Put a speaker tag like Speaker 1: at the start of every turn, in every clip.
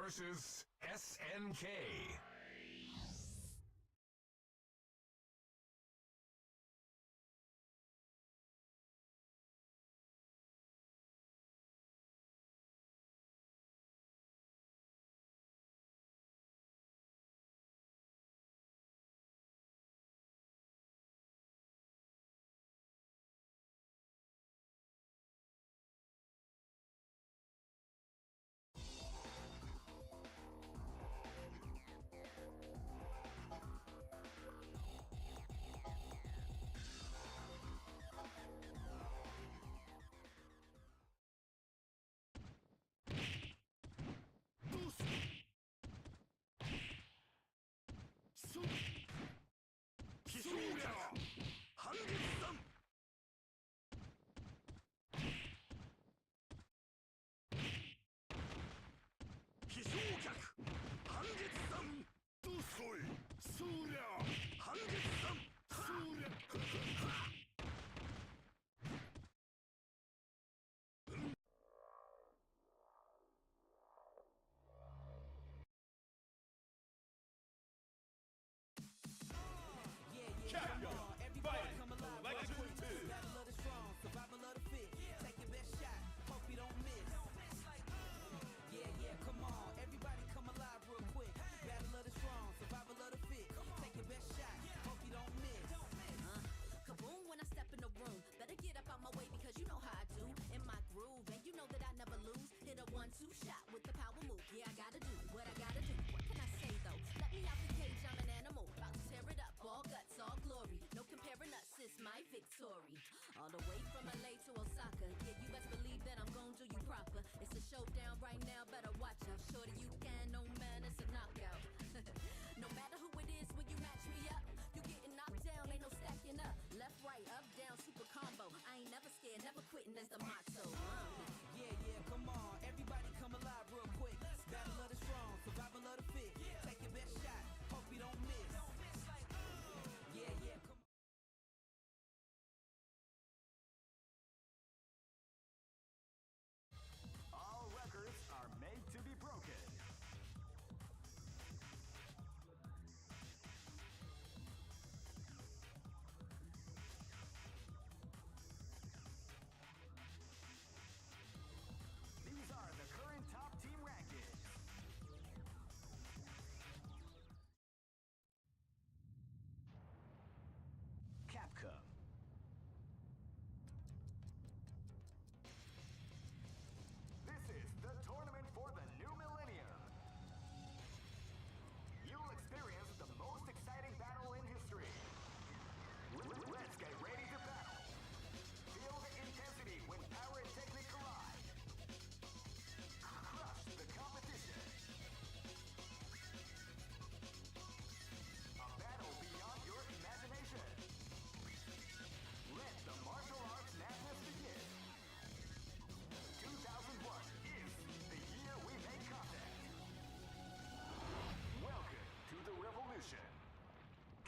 Speaker 1: versus SNK.
Speaker 2: Capcom Fighting Collection 2.
Speaker 3: Battle of the strong, survival of the fit. Take your best shot, hope you don't miss. Yeah, come on, everybody come alive real quick. Battle of the strong, survival of the fit. Take your best shot, hope you don't miss.
Speaker 4: Kaboom when I step in the room. Better get up out my way because you know how I do. In my groove, and you know that I never lose. Hit a 1-2 shot with the power move. Yeah, I gotta do what I gotta do. What can I say though? Let me out the cage, I'm an animal. About to tear it up, all guts, all glory. No comparing us, it's my victory. All the way from LA to Osaka. Yeah, you best believe that I'm gon' do you proper. It's a showdown right now, better watch out. Shorty, you can, no man, it's a knockout. No matter who it is, when you match me up, you getting knocked down, ain't no stacking up. Left, right, up, down, super combo. I ain't never scared, never quitting, that's the motto.
Speaker 3: Yeah, come on, everybody come alive real quick. Battle of the strong, survival of the fit. Take your best shot, hope you don't miss. Yeah, come on.
Speaker 2: All records are made to be broken. These are the current top team rankings. Capcom. This is the tournament for the new millennium. You'll experience the most exciting battle in history. Let's get ready to battle. Feel the intensity when power and technique collide. Crush the competition. A battle beyond your imagination. Let the martial arts madness begin. 2001 is the year we make contact. Welcome to the revolution.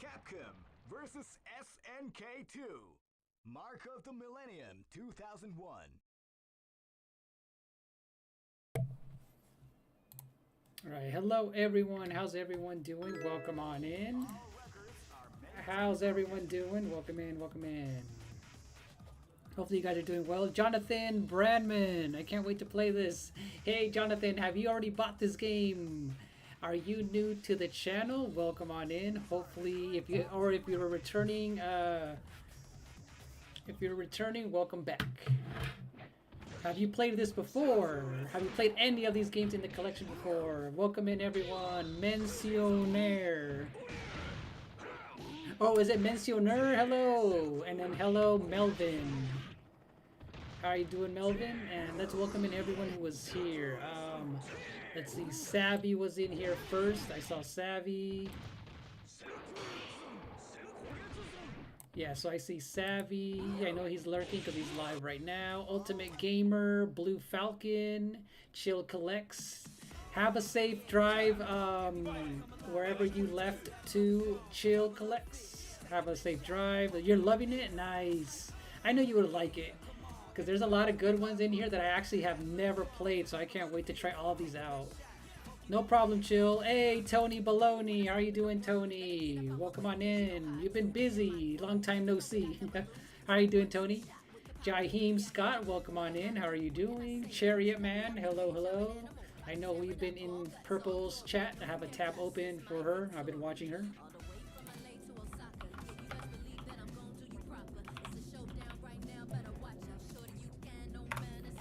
Speaker 2: Capcom versus SNK2. Mark of the Millennium 2001.
Speaker 5: All right, hello everyone. How's everyone doing? Welcome on in.
Speaker 2: All records are made.
Speaker 5: How's everyone doing? Welcome in, welcome in. Hopefully you guys are doing well. Jonathan Brandman, I can't wait to play this. Hey Jonathan, have you already bought this game? Are you new to the channel? Welcome on in. Hopefully, if you're returning, welcome back. Have you played this before? Have you played any of these games in the collection before? Welcome in everyone. Mencioner. Oh, is it Mencioner? Hello. And then hello, Melvin. How are you doing, Melvin? And let's welcome in everyone who was here. Let's see, Savvy was in here first. I saw Savvy. Yeah, so I see Savvy. I know he's lurking because he's live right now. Ultimate Gamer, Blue Falcon, Chill Collects. Have a safe drive wherever you left to. Chill Collects. Have a safe drive. You're loving it? Nice. I know you would like it because there's a lot of good ones in here that I actually have never played, so I can't wait to try all these out. No problem, chill. Hey, Tony Baloney. How are you doing, Tony? Welcome on in. You've been busy. Long time no see. How are you doing, Tony? Jaheim Scott, welcome on in. How are you doing? Chariot Man, hello, hello. I know we've been in Purple's chat. I have a tab open for her. I've been watching her.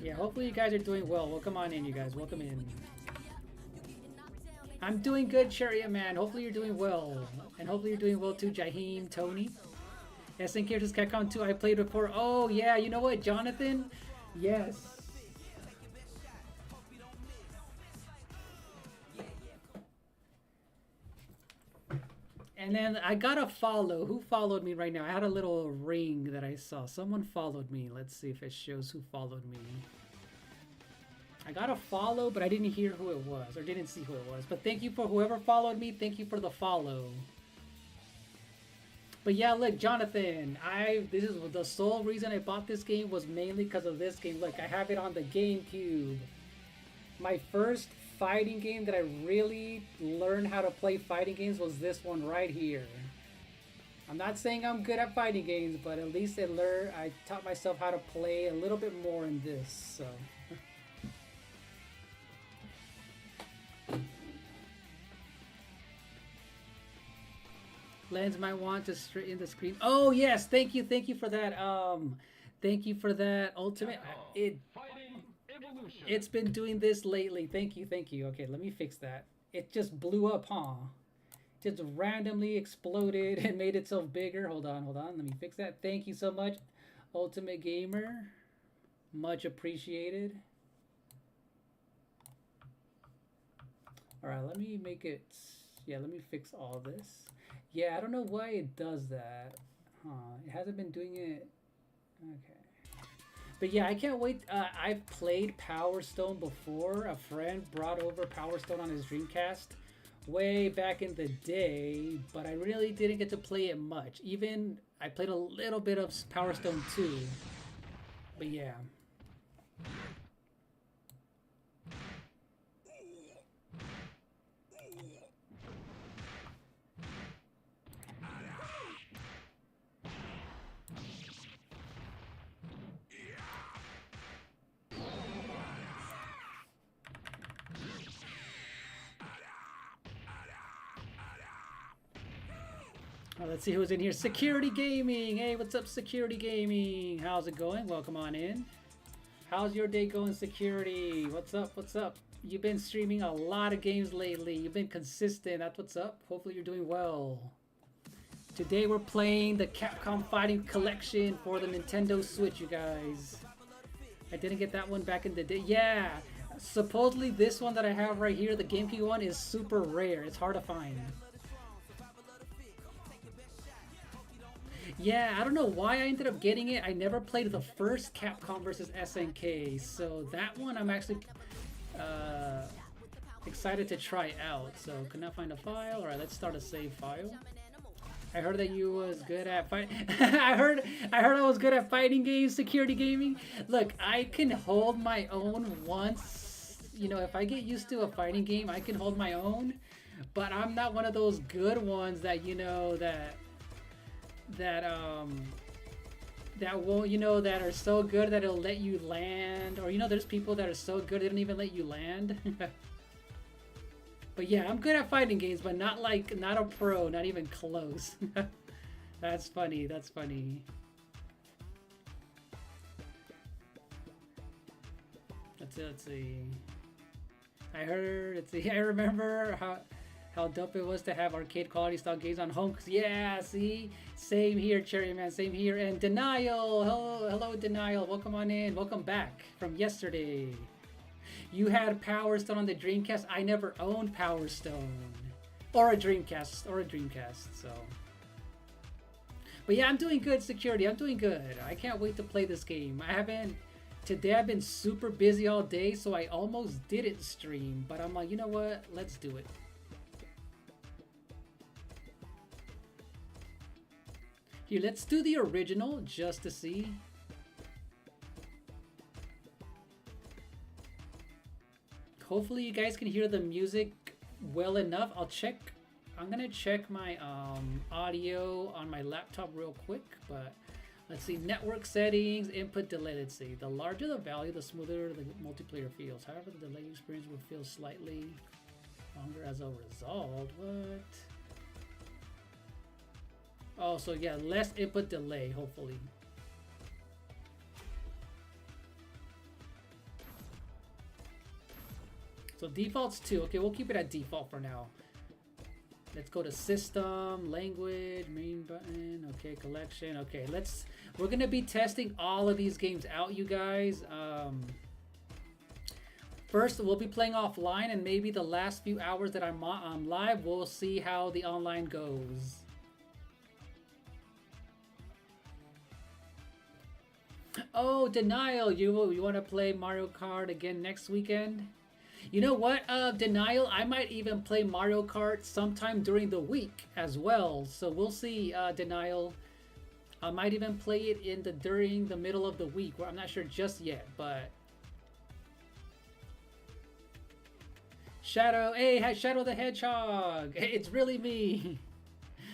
Speaker 5: Yeah, hopefully you guys are doing well. Welcome on in, you guys. Welcome in. I'm doing good, Chariot Man. Hopefully you're doing well. And hopefully you're doing well too, Jaheim, Tony. SN Characters Capcom 2 I played before. Oh, yeah. You know what, Jonathan? Yes. And then I got a follow. Who followed me right now? I had a little ring that I saw. Someone followed me. Let's see if it shows who followed me. I got a follow, but I didn't hear who it was, or didn't see who it was. But thank you for whoever followed me. Thank you for the follow. But yeah, look, Jonathan, this is the sole reason I bought this game was mainly because of this game. Look, I have it on the GameCube. My first fighting game that I really learned how to play fighting games was this one right here. I'm not saying I'm good at fighting games, but at least I taught myself how to play a little bit more in this, so... Lens might want to straighten the screen. Oh yes, thank you for that. Thank you for that ultimate. It's been doing this lately. Thank you. Okay, let me fix that. It just blew up, huh? Just randomly exploded and made itself bigger. Hold on. Let me fix that. Thank you so much, Ultimate Gamer. Much appreciated. All right, let me make it. Yeah, let me fix all this. Yeah, I don't know why it does that. Huh, it hasn't been doing it. Okay. But yeah, I can't wait. I've played Power Stone before. A friend brought over Power Stone on his Dreamcast way back in the day, but I really didn't get to play it much. Even, I played a little bit of Power Stone 2. But yeah. Let's see who's in here. Security Gaming. Hey, what's up, Security Gaming? How's it going? Welcome on in. How's your day going, Security? What's up? You've been streaming a lot of games lately. You've been consistent. That's what's up. Hopefully you're doing well. Today we're playing the Capcom Fighting Collection for the Nintendo Switch, you guys. I didn't get that one back in the day. Yeah, supposedly this one that I have right here, the GameCube one, is super rare. It's hard to find. Yeah, I don't know why I ended up getting it. I never played the first Capcom vs. SNK, so that one I'm actually excited to try out. So, could not find a file. All right, let's start a save file. I heard that you was good at fight. I heard I was good at fighting games. Security Gaming. Look, I can hold my own once. You know, if I get used to a fighting game, I can hold my own. But I'm not one of those good ones that that won't, you know, that are so good that it'll let you land, or, you know, there's people that are so good they don't even let you land. But yeah, I'm good at fighting games, but not a pro, not even close. That's funny. Let's see. I remember how dope it was to have arcade quality style games on home. Yeah, see? Same here, Cherry Man, same here. And Denial, hello Denial, welcome on in. Welcome back from yesterday. You had Power Stone on the Dreamcast. I never owned Power Stone. Or a Dreamcast, so. But yeah, I'm doing good, Security, I'm doing good. I can't wait to play this game. Today I've been super busy all day, so I almost didn't stream. But I'm like, you know what, let's do it. Here, let's do the original just to see. Hopefully you guys can hear the music well enough. I'm gonna check my audio on my laptop real quick, but let's see, network settings, input delay. Let's see, the larger the value, the smoother the multiplayer feels. However, the delay experience will feel slightly longer as a result. What? Oh, so yeah, less input delay, hopefully. So default's 2. Okay, we'll keep it at default for now. Let's go to system, language, main button. Okay, collection. Okay, we're gonna be testing all of these games out, you guys. First, we'll be playing offline, and maybe the last few hours that I'm live, we'll see how the online goes. Oh, Denial, you want to play Mario Kart again next weekend? You know what, Denial, I might even play Mario Kart sometime during the week as well. So we'll see, Denial. I might even play it during the middle of the week, where I'm not sure just yet, but... Shadow, hey, Shadow the Hedgehog. It's really me.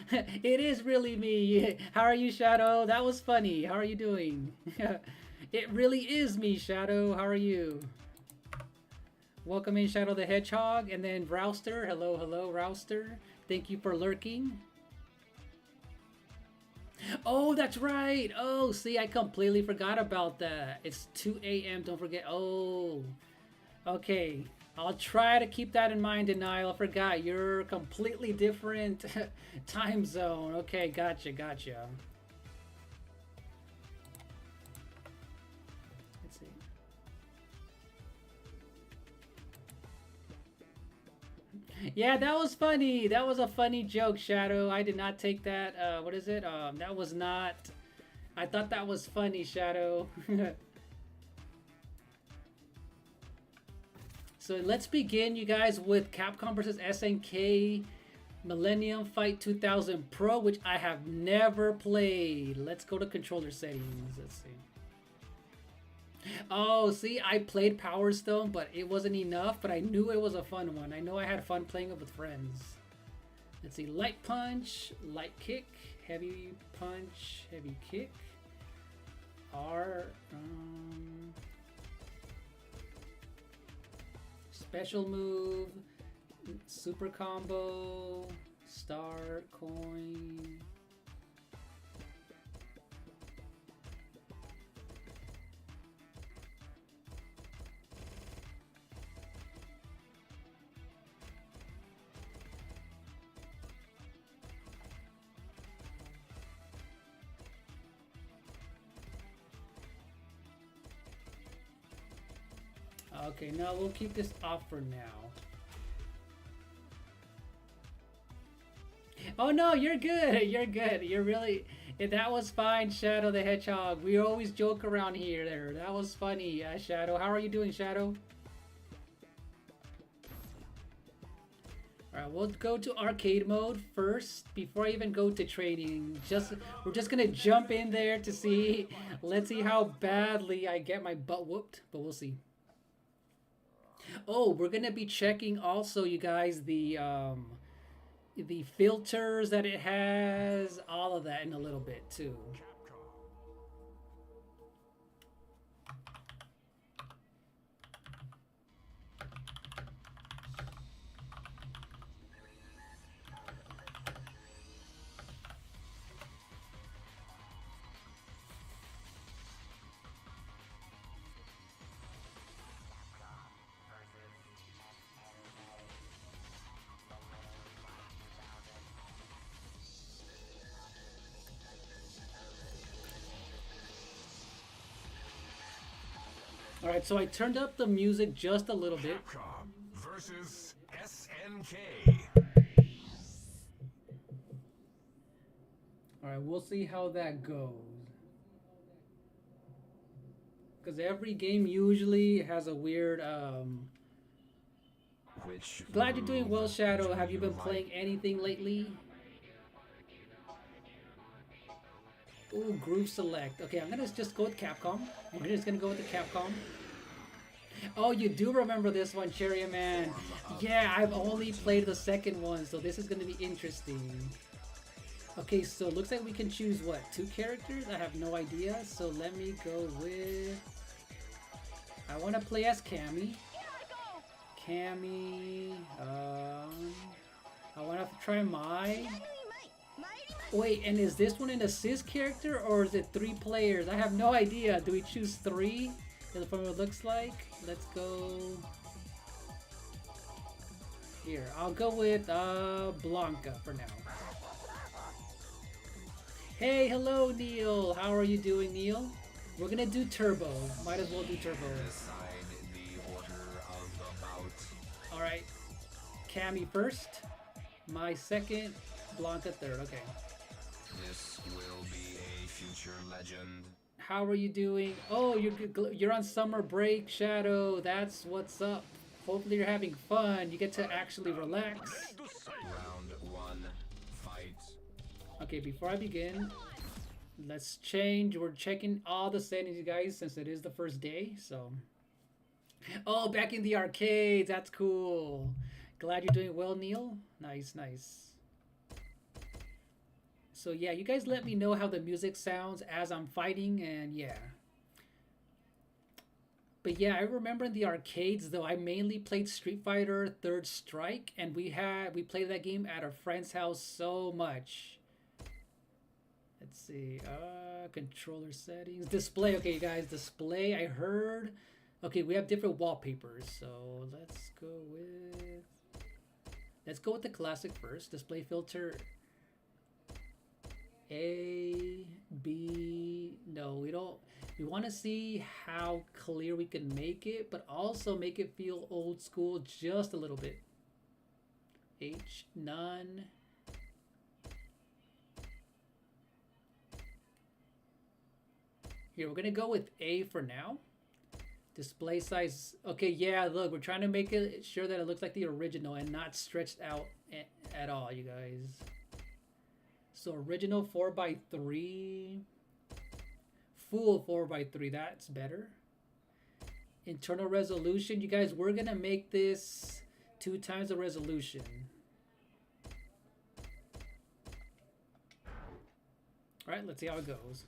Speaker 5: It is really me. How are you, Shadow? That was funny. How are you doing? It really is me, Shadow. How are you? Welcome in, Shadow the Hedgehog. And then Rouster. Hello, Rouster. Thank you for lurking. Oh, that's right. Oh, see, I completely forgot about that. It's 2 a.m. Don't forget. Oh, okay. I'll try to keep that in mind, Denial. I forgot. You're a completely different time zone. Okay, gotcha. Let's see. Yeah, that was funny. That was a funny joke, Shadow. I did not take that. What is it? That was not... I thought that was funny, Shadow. So let's begin, you guys, with Capcom vs. SNK Millennium Fight 2000 Pro, which I have never played. Let's go to controller settings. Let's see. Oh, see, I played Power Stone, but it wasn't enough, but I knew it was a fun one. I know I had fun playing it with friends. Let's see, light punch, light kick, heavy punch, heavy kick. R, special move, super combo, star, coin. Okay, now we'll keep this off for now. Oh no, you're good. You're good. You're really... That was fine, Shadow the Hedgehog. We always joke around here. That was funny, Shadow. How are you doing, Shadow? Alright, we'll go to arcade mode first before I even go to trading. We're just gonna jump in there to see. Let's see how badly I get my butt whooped, but we'll see. Oh, we're gonna be checking also, you guys, the filters that it has, all of that in a little bit too. All right, so I turned up the music just a little bit.
Speaker 1: Capcom versus SNK.
Speaker 5: All right, we'll see how that goes. Because every game usually has a weird... Glad you're doing well, Shadow. Have you been playing anything lately? Ooh, Groove Select. Okay, I'm gonna just go with Capcom. We're just gonna go with the Capcom. Oh, you do remember this one, Cherry Man. Yeah, I've only played the second one, so this is going to be interesting. Okay, so it looks like we can choose, what, 2 characters? I have no idea, so let me go with... I want to play as Cammy. Cammy, I want to try Mai. Wait, and is this one an assist character, or is it 3 players? I have no idea. Do we choose 3? That's what it looks like. Let's go... Here, I'll go with Blanca for now. Hey, hello Neil. How are you doing, Neil? We're gonna do Turbo. Might as well do Turbo.
Speaker 1: Decide the order of the bout.
Speaker 5: Alright. Cammy first. My second. Blanca third. Okay.
Speaker 1: This will be a future legend.
Speaker 5: How are you doing? Oh, you're on summer break, Shadow. That's what's up. Hopefully you're having fun. You get to actually relax.
Speaker 1: Round 1, fight.
Speaker 5: Okay, before I begin, let's change. We're checking all the settings, you guys, since it is the first day. So, oh, back in the arcades. That's cool. Glad you're doing well, Neil. Nice, nice. So yeah, you guys let me know how the music sounds as I'm fighting, and yeah. But yeah, I remember in the arcades though, I mainly played Street Fighter Third Strike, and we played that game at a friend's house so much. Let's see, controller settings, display. Okay, you guys, display. I heard. Okay, we have different wallpapers, so let's go with the classic first. Display filter. A, B, no, we don't. We want to see how clear we can make it, but also make it feel old school just a little bit. H, none. Here, we're going to go with A for now. Display size. Okay, yeah, look, we're trying to make it sure that it looks like the original and not stretched out at all, you guys. So original 4x3, full 4x3, that's better. Internal resolution, you guys, we're gonna make this 2 times the resolution. All right, let's see how it goes.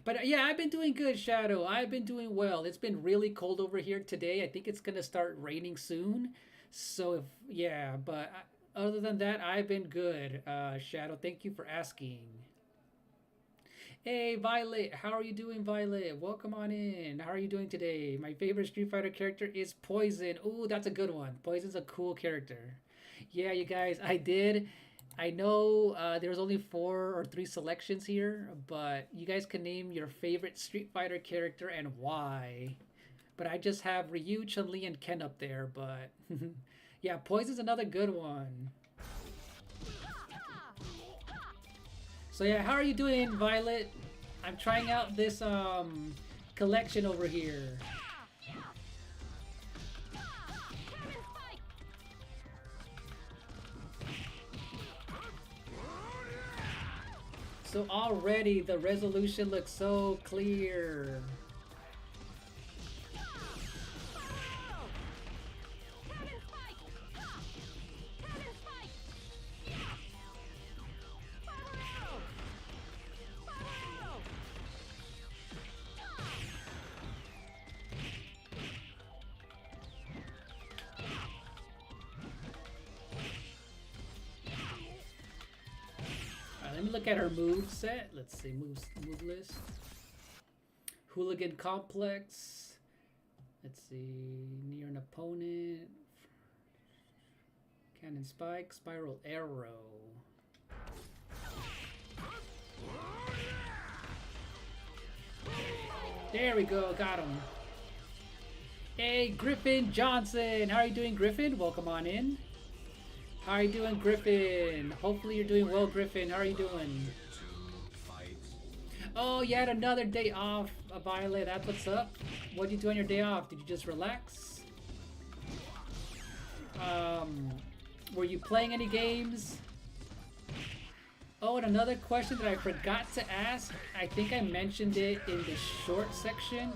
Speaker 5: But yeah, I've been doing good, Shadow. I've been doing well. It's been really cold over here today. I think it's gonna start raining soon. So if, yeah, but other than that, I've been good, Shadow. Thank you for asking. Hey, Violet. How are you doing, Violet? Welcome on in. How are you doing today? My favorite Street Fighter character is Poison. Ooh, that's a good one. Poison's a cool character. Yeah, you guys, I know there's only 4 or 3 selections here, but you guys can name your favorite Street Fighter character and why. But I just have Ryu, Chun-Li, and Ken up there, but... yeah, Poison's another good one. So yeah, how are you doing, Violet? I'm trying out this collection over here. So already the resolution looks so clear. Let me look at her move set. Let's see, move list. Hooligan Complex. Let's see, near an opponent. Cannon Spike, Spiral Arrow. There we go, got him. Hey, Griffin Johnson. How are you doing, Griffin? Welcome on in. How are you doing, Griffin? Hopefully you're doing well, Griffin. How are you doing? Oh, you had another day off, Violet. That's what's up. What did you do on your day off? Did you just relax? Were you playing any games? Oh, and another question that I forgot to ask. I think I mentioned it in the short section.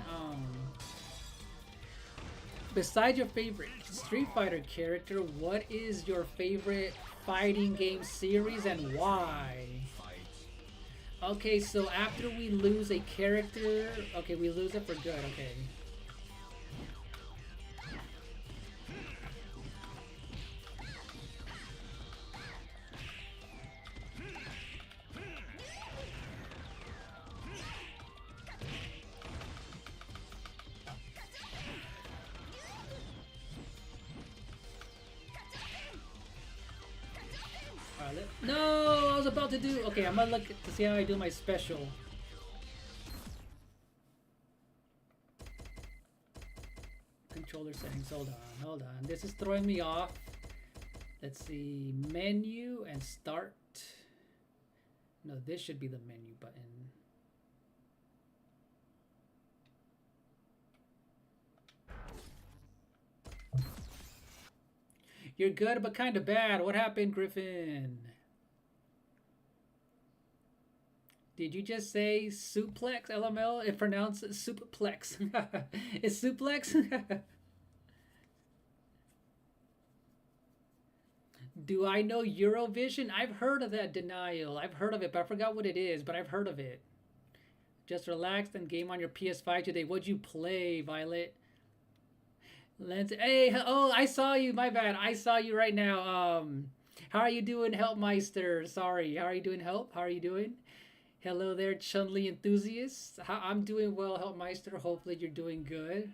Speaker 5: Besides your favorite Street Fighter character, what is your favorite fighting game series and why? Okay, so after we lose a character, okay, we lose it for good, okay. No, I was about to do. Okay, I'm gonna look to see how I do my special. Controller settings. Hold on. This is throwing me off. Let's see, menu and start. No, this should be the menu button. You're good, but kind of bad. What happened, Griffin? Did you just say suplex, LML? It pronounced suplex. It's suplex? Do I know Eurovision? I've heard of that, Denial. I've heard of it, but I forgot what it is, but I've heard of it. Just relaxed and game on your PS5 today. What'd you play, Violet? Hey, oh, I saw you. My bad. I saw you right now. How are you doing, Helpmeister? Sorry. How are you doing, Help? How are you doing? Hello there, Chun-Li enthusiasts. I'm doing well, Helpmeister. Hopefully you're doing good.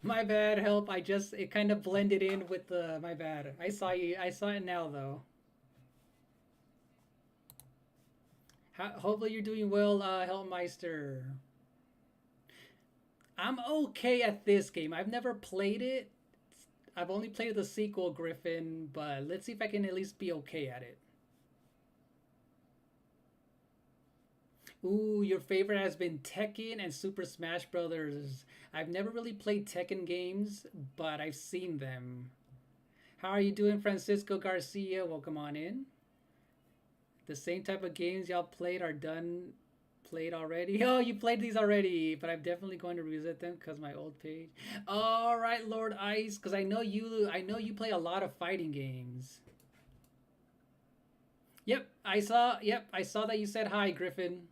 Speaker 5: My bad, Help. It kind of blended in with the. My bad. I saw you. I saw it now, though. Hopefully you're doing well, Helpmeister. I'm okay at this game. I've never played it. I've only played the sequel, Griffin, but let's see if I can at least be okay at it. Ooh, your favorite has been Tekken and Super Smash Brothers. I've never really played Tekken games, but I've seen them. How are you doing, Francisco Garcia? Welcome on in. The same type of games y'all played are played already. Oh, you played these already, but I'm definitely going to revisit them because my old page. All right, Lord Ice, because I know you play a lot of fighting games. Yep, I saw that you said hi, Griffin.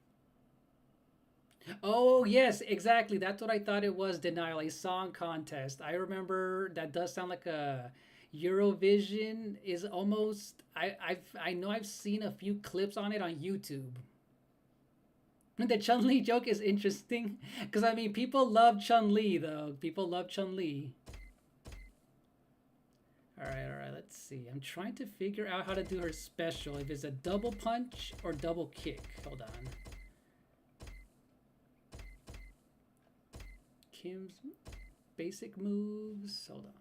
Speaker 5: Oh, yes, exactly. That's what I thought it was, Denial, a song contest. I remember that does sound like a Eurovision is almost I know I've seen a few clips on it on YouTube. The Chun-Li joke is interesting because I mean people love Chun-Li though. People love Chun-Li. All right, let's see. I'm trying to figure out how to do her special. If it's a double punch or double kick. Hold on. Kim's basic moves. Hold on.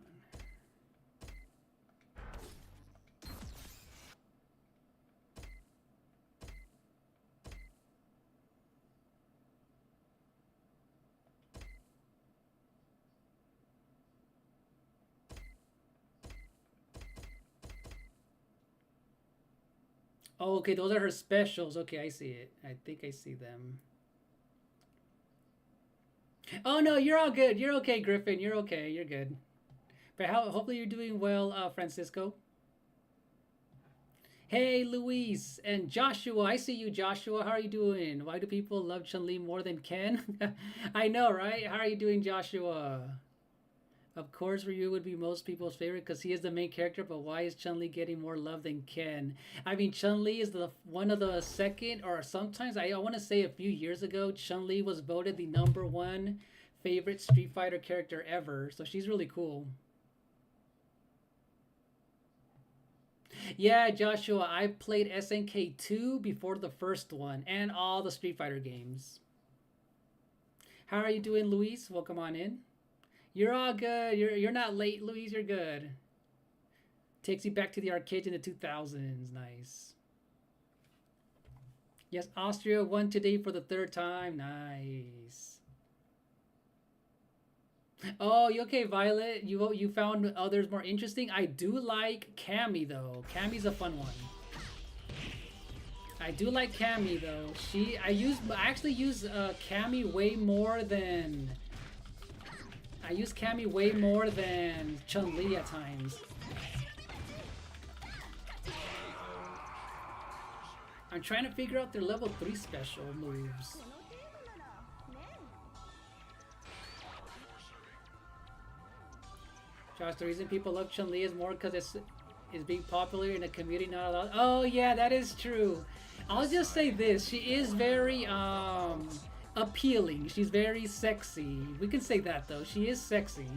Speaker 5: Oh, okay, those are her specials. Okay, I see it. I think I see them. Oh, no, you're all good. You're okay, Griffin. You're okay. You're good. But hopefully you're doing well, Francisco. Hey, Luis and Joshua. I see you, Joshua. How are you doing? Why do people love Chun-Li more than Ken? I know, right? How are you doing, Joshua? Of course, Ryu would be most people's favorite because he is the main character, but why is Chun-Li getting more love than Ken? I mean, Chun-Li is one of the second, or sometimes, I want to say a few years ago, Chun-Li was voted the #1 favorite Street Fighter character ever, so she's really cool. Yeah, Joshua, I played SNK 2 before the first one, and all the Street Fighter games. How are you doing, Luis? Welcome on in. You're all good. You're not late, Luis. You're good. Takes you back to the arcades in the 2000s. Nice. Yes, Austria won today for the 3rd time. Nice. Oh, you okay, Violet? You found others more interesting? I do like Cammy, though. Cammy's a fun one. I do like Cammy, though. I actually use Cammy way more than I use Cammy way more than Chun-Li at times. I'm trying to figure out their level 3 special moves. Josh, the reason people love Chun-Li is more because it's being popular in the community, not a lot. Oh yeah, that is true. I'll just say this: she is very appealing. She's very sexy. We can say that though. She is sexy.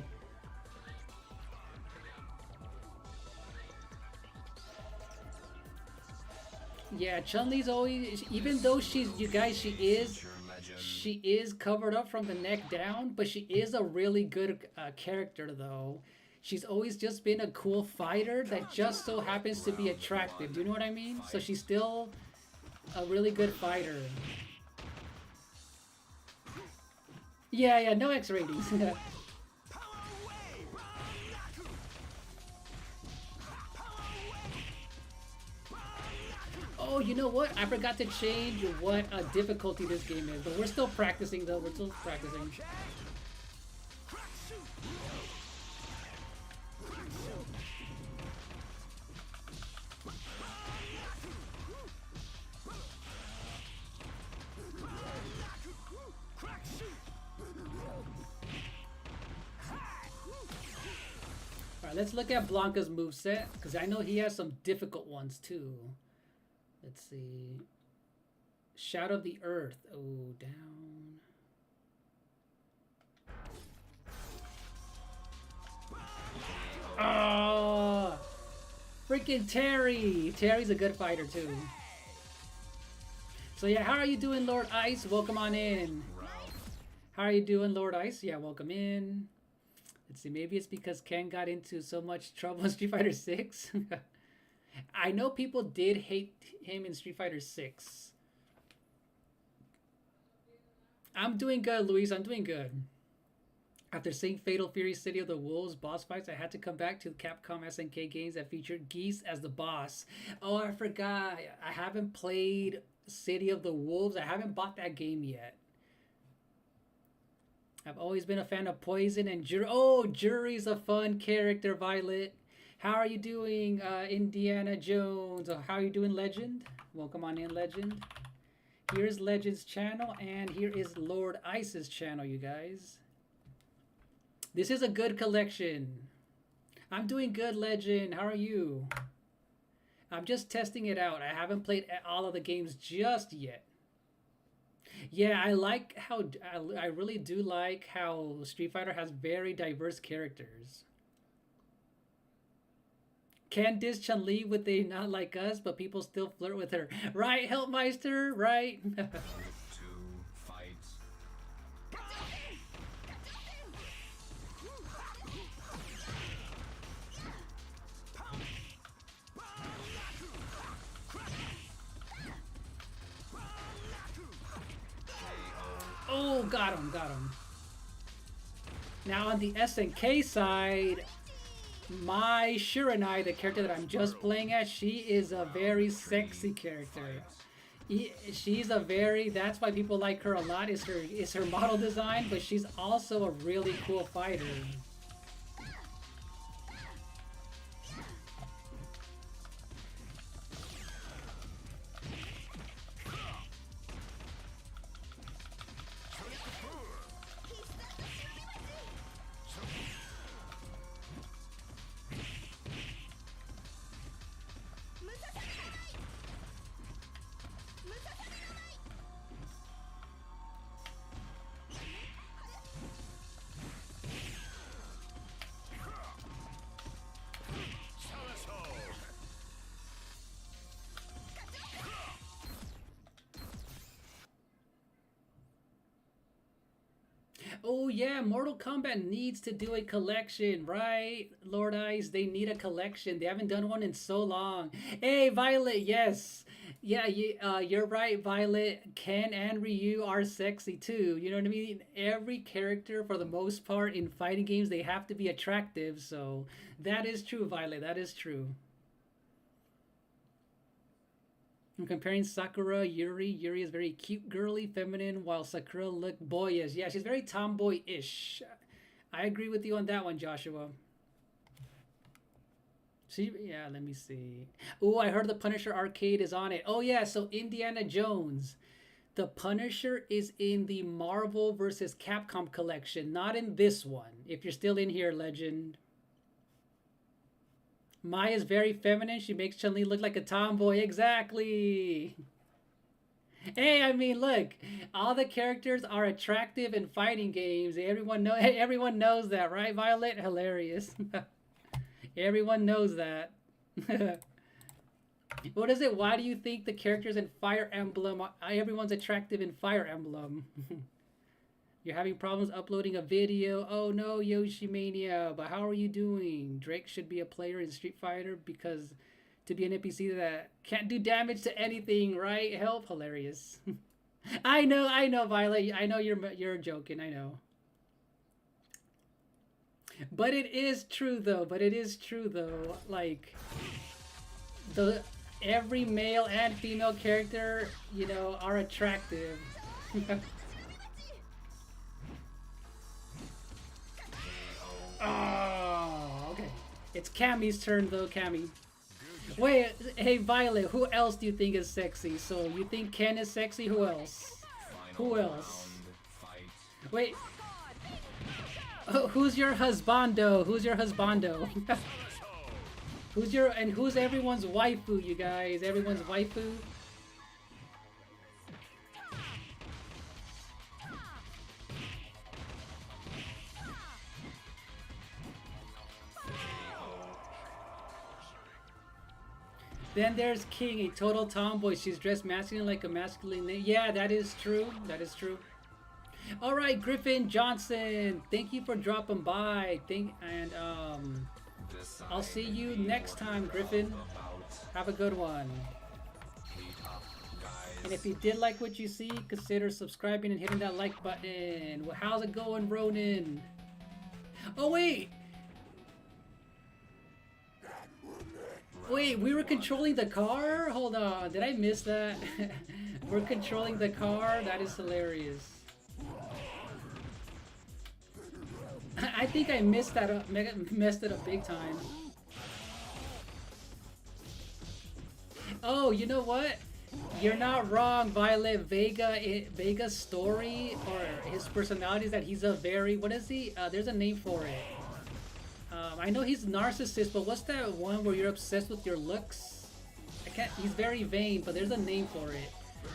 Speaker 5: Yeah, Chun-Li's always, even though she's, you guys, she is covered up from the neck down, but she is a really good character though. She's always just been a cool fighter that just so happens to be attractive. Do you know what I mean? So she's still a really good fighter. Yeah, no X ratings. Oh, you know what? I forgot to change what difficulty this game is, but we're still practicing though. We're still practicing. Alright, let's look at Blanca's moveset, because I know he has some difficult ones too. Let's see. Shadow of the Earth. Oh, down. Oh, freaking Terry. Terry's a good fighter too. So yeah, how are you doing, Lord Ice? Welcome on in. How are you doing, Lord Ice? Yeah, welcome in. Let's see, maybe it's because Ken got into so much trouble in Street Fighter 6. I know people did hate him in Street Fighter 6. I'm doing good, Luis. I'm doing good. After seeing Fatal Fury City of the Wolves boss fights, I had to come back to the Capcom SNK games that featured Geese as the boss. Oh, I forgot. I haven't played City of the Wolves. I haven't bought that game yet. I've always been a fan of Poison and Jury. Oh, Jury's a fun character, Violet. How are you doing, Indiana Jones? How are you doing, Legend? Welcome on in, Legend. Here's Legend's channel, and here is Lord Ice's channel, you guys. This is a good collection. I'm doing good, Legend. How are you? I'm just testing it out. I haven't played all of the games just yet. Yeah, I like how... I really do like how Street Fighter has very diverse characters. Can diss Chun-Li with a not like us, but people still flirt with her. Right, Helpmeister? Right? Oh, got him, got him. Now on the SNK side... My Shiranai, the character that I'm just playing as, she is a very sexy character. She's a very, that's why people like her a lot, is her model design, but she's also a really cool fighter. Oh yeah, Mortal Kombat needs to do a collection, right? Lord Ice, they need a collection. They haven't done one in so long. Hey, Violet, yes. Yeah, you're right, Violet. Ken and Ryu are sexy too. You know what I mean? Every character, for the most part, in fighting games, they have to be attractive. So that is true, Violet. That is true. I'm comparing Sakura, Yuri. Yuri is very cute, girly, feminine, while Sakura looked boyish. Yeah, she's very tomboy-ish. I agree with you on that one, Joshua. See, yeah, let me see. Oh, I heard the Punisher arcade is on it. Oh yeah, so Indiana Jones. The Punisher is in the Marvel versus Capcom collection, not in this one. If you're still in here, Legend. Maya's very feminine. She makes Chun-Li look like a tomboy. Exactly. Hey, I mean, look, all the characters are attractive in fighting games. Everyone knows that, right, Violet? Hilarious. Everyone knows that. What is it? Why do you think the characters in Fire Emblem, everyone's attractive in Fire Emblem? You're having problems uploading a video. Oh no, Yoshi Mania. But how are you doing? Drake should be a player in Street Fighter because to be an NPC that can't do damage to anything, right? Help, hilarious. I know, Violet. I know you're joking. I know. But it is true though. Like every male and female character, you know, are attractive. Oh, okay. It's Cammy's turn though, Cammy. Wait, hey Violet, who else do you think is sexy? So you think Ken is sexy? Who else? Who else? Wait. Who's your husbando? Who's your husbando? Who's everyone's waifu, you guys? Everyone's waifu? Then there's King, a total tomboy. She's dressed masculine like a masculine name. Yeah, that is true. That is true. All right, Griffin Johnson. Thank you for dropping by. I'll see you next time, Griffin. Have a good one. And if you did like what you see, consider subscribing and hitting that like button. Well, how's it going, Ronan? Oh, wait. Wait, we were controlling the car? Hold on, did I miss that? We're controlling the car? That is hilarious. I think I messed that up, messed it up big time. Oh, you know what? You're not wrong, Violet. Vega's story or his personality is that he's a very, what is he? There's a name for it. I know he's narcissist, but what's that one where you're obsessed with your looks? He's very vain, but there's a name for it.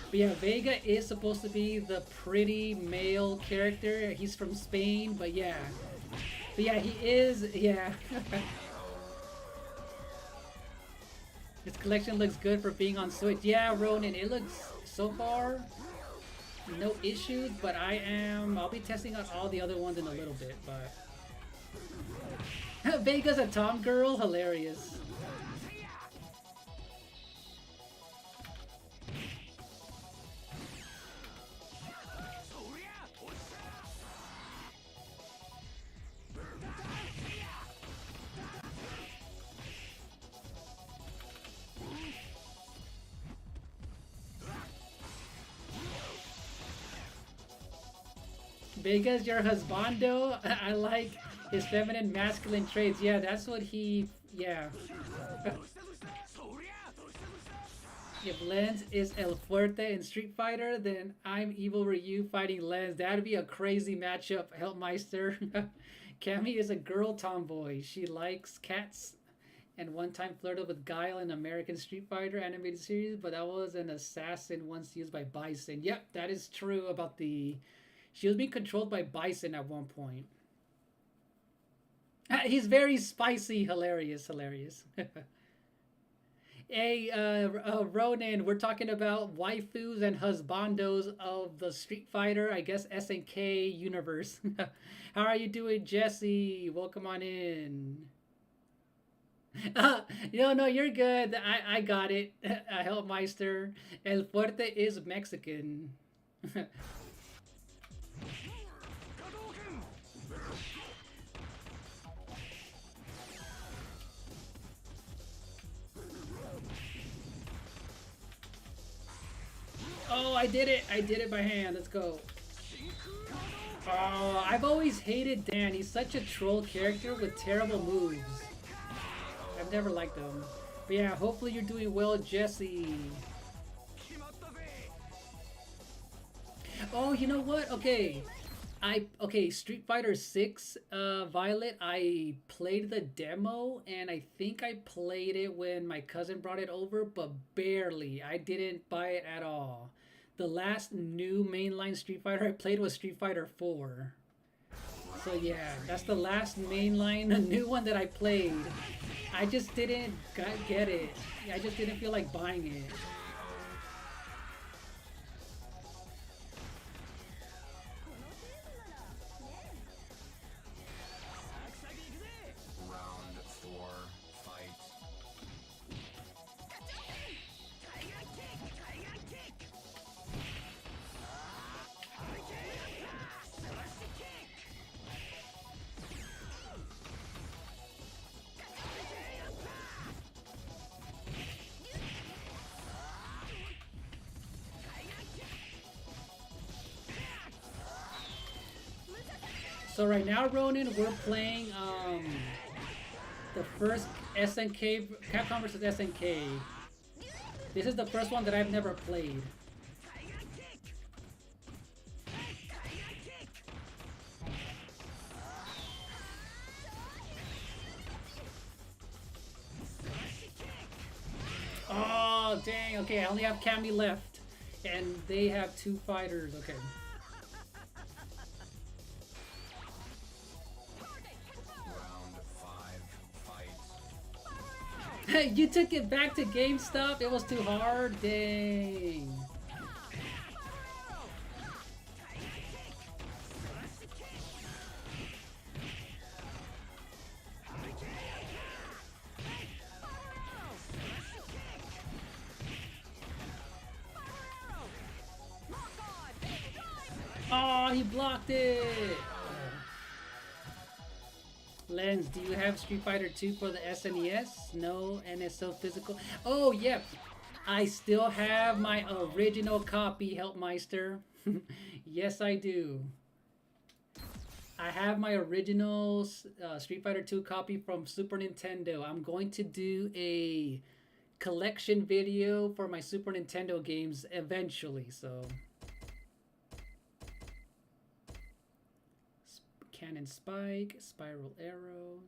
Speaker 5: But yeah, Vega is supposed to be the pretty male character. He's from Spain, but yeah. But yeah, he is, yeah. His collection looks good for being on Switch. Yeah, Ronan, it looks, so far, no issues, but I'll be testing out all the other ones in a little bit, but. Vega's a Tom girl? Hilarious. Vega's your husbando? I like his feminine masculine traits. Yeah, that's what he, yeah. If Lens is El Fuerte in Street Fighter, then I'm Evil Ryu fighting Lens. That'd be a crazy matchup, Helpmeister. Cammy is a girl tomboy. She likes cats and one time flirted with Guile in American Street Fighter animated series, but that was an assassin once used by Bison. Yep, that is true about the... She was being controlled by Bison at one point. He's very spicy, hilarious. Hey, Ronan, we're talking about waifus and husbandos of the Street Fighter, I guess SNK universe. How are you doing, Jesse? Welcome on in. No, you're good. I got it. Helpmeister. El Fuerte is Mexican. Oh, I did it by hand. Let's go. Oh, I've always hated Dan. He's such a troll character with terrible moves. I've never liked him. But yeah, hopefully you're doing well, Jesse. Oh, you know what? Okay. Street Fighter 6 Violet, I played the demo and I think I played it when my cousin brought it over, but barely. I didn't buy it at all. The last new mainline Street Fighter I played was Street Fighter 4. So yeah, that's the last mainline new one that I played. I just didn't get it. I just didn't feel like buying it. So right now, Ronin, we're playing the first SNK, Capcom vs. SNK. This is the first one that I've never played. Oh, dang. Okay, I only have Cammy left. And they have 2 fighters. Okay. You took it back to GameStop? It was too hard? Dang. Oh, he blocked it! Lens, do you have Street Fighter 2 for the SNES? No, NSO physical. Oh, yep. I still have my original copy, Helpmeister. Yes, I do. I have my original Street Fighter 2 copy from Super Nintendo. I'm going to do a collection video for my Super Nintendo games eventually, so... Cannon Spike, Spiral Arrow.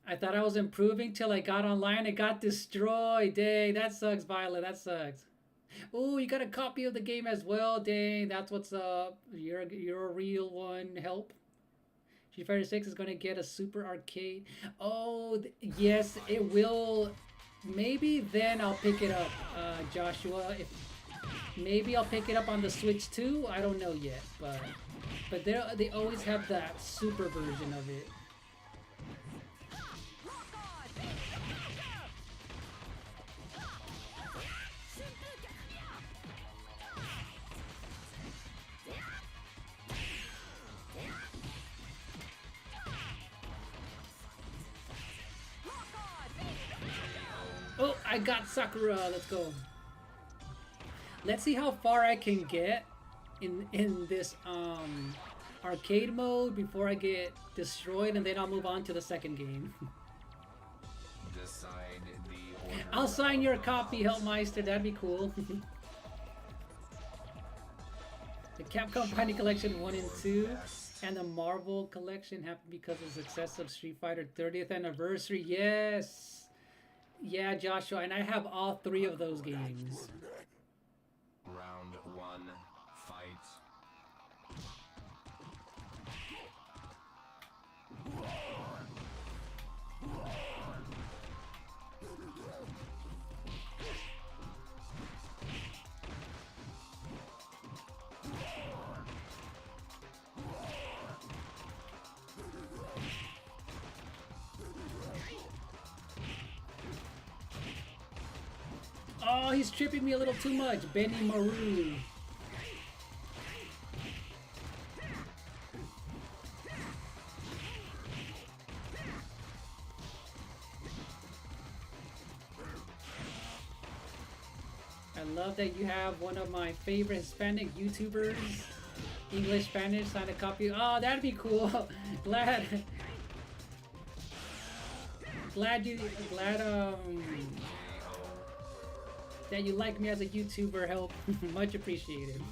Speaker 5: I thought I was improving till I got online and got destroyed. Dang, that sucks, Violet. That sucks. Oh, you got a copy of the game as well. Dang, that's what's up. You're a real one. Help. Street Fighter 6 is going to get a Super Arcade. Oh, yes, it will. Maybe then I'll pick it up, Joshua. Maybe I'll pick it up on the Switch too. I don't know yet, but they always have that super version of it. Oh, I got Sakura. Let's go. Let's see how far I can get in this arcade mode before I get destroyed, and then I'll move on to the second game.
Speaker 1: Decide the order.
Speaker 5: I'll sign your copy, Helpmeister. That'd be cool. The Capcom Fighting Collection 1 and 2 and the Marvel Collection happened because of the success of Street Fighter 30th anniversary. Yes. Yeah, Joshua, and I have all 3 of those games.
Speaker 1: Round 1, fight.
Speaker 5: Oh, he's tripping me a little too much. Benny Maru. love that you have one of my favorite Hispanic YouTubers, English, Spanish, sign a copy. Oh, that'd be cool. glad that you like me as a YouTuber. Help. Much appreciated.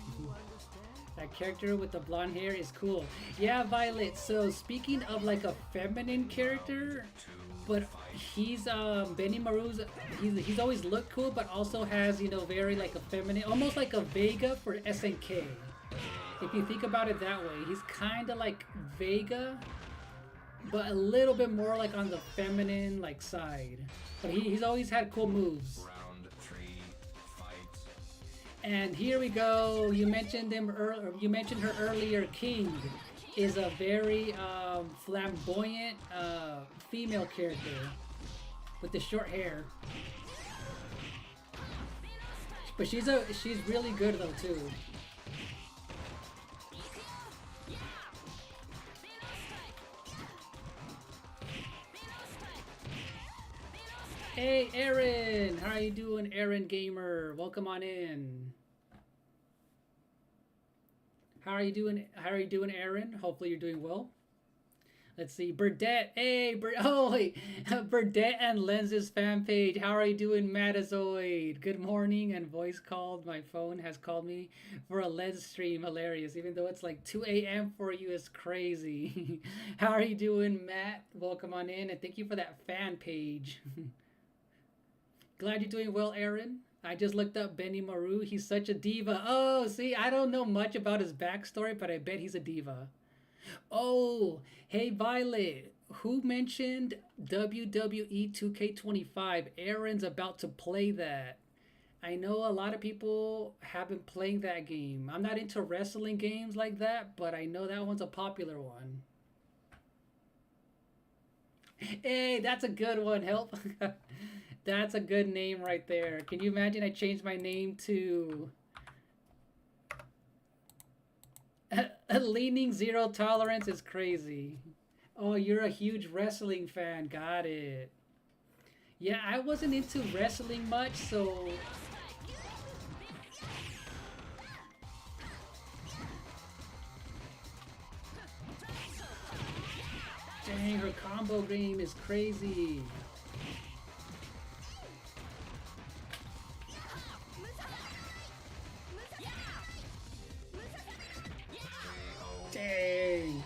Speaker 5: That character with the blonde hair is cool. Yeah, Violet. So speaking of like a feminine character, but he's Benny Maru's. He's always looked cool, but also has, you know, very like a feminine, almost like a Vega for SNK. If you think about it that way, he's kind of like Vega, but a little bit more like on the feminine like side. But he's always had cool moves.
Speaker 1: Round 3, fight.
Speaker 5: And here we go. You mentioned him earlier. You mentioned her earlier. King is a very flamboyant female character with the short hair. But she's really good though too. Hey Aaron, how are you doing, Aaron Gamer? Welcome on in. How are you doing? How are you doing, Aaron? Hopefully you're doing well. Let's see, Burdette. Hey, Burdette and Lenses fan page. How are you doing, Matazoid? Good morning and voice called. My phone has called me for a Lens stream. Hilarious. Even though it's like 2 a.m. for you, it's crazy. How are you doing, Matt? Welcome on in and thank you for that fan page. Glad you're doing well, Aaron. I just looked up Benny Maru. He's such a diva. Oh, see, I don't know much about his backstory, but I bet he's a diva. Oh, hey, Violet. Who mentioned WWE 2K25? Aaron's about to play that. I know a lot of people have been playing that game. I'm not into wrestling games like that, but I know that one's a popular one. Hey, that's a good one. Help. That's a good name right there. Can you imagine I changed my name to Leaning Zero Tolerance is crazy. Oh, you're a huge wrestling fan. Got it. Yeah, I wasn't into wrestling much, so... Dang, her combo game is crazy. Dang.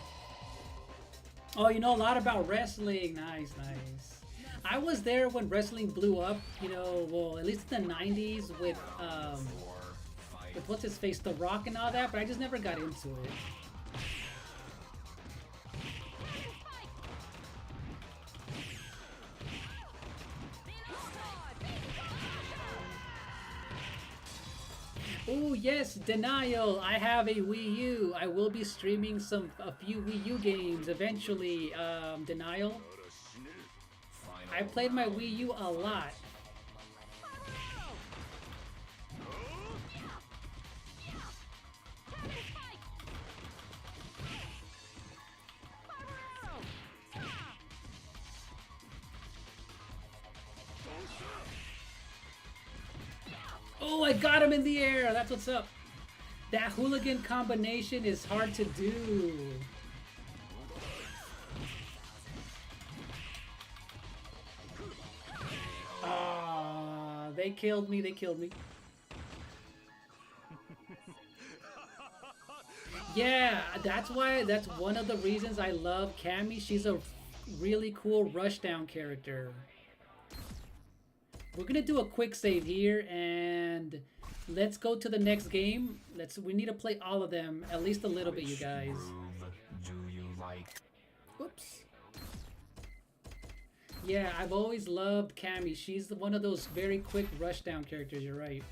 Speaker 5: Oh, you know a lot about wrestling. Nice, nice. I was there when wrestling blew up, you know, well, at least in the 90s with what's his face, The Rock and all that, but I just never got into it. Oh yes, Denial. I have a Wii U. I will be streaming a few Wii U games eventually. Denial. I played my Wii U a lot. Oh, I got him in the air. That's what's up. That hooligan combination is hard to do. Ah, they killed me. They killed me. Yeah, that's one of the reasons I love Cammy. She's a really cool rushdown character. We're gonna do a quick save here and let's go to the next game. We need to play all of them at least a little bit, you guys.
Speaker 1: Do you like?
Speaker 5: Whoops. Yeah, I've always loved Cammy. She's one of those very quick rushdown characters. You're right.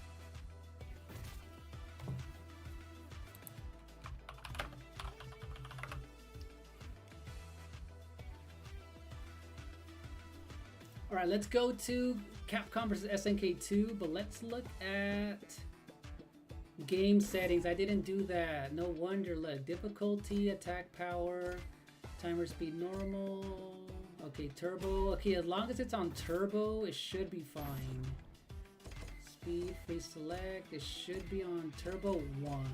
Speaker 5: All right, let's go to Capcom vs. SNK 2, but let's look at game settings. I didn't do that. No wonder. Look, difficulty, attack power, timer speed normal. Okay, turbo. Okay, as long as it's on turbo, it should be fine. speed, free select. It should be on Turbo 1.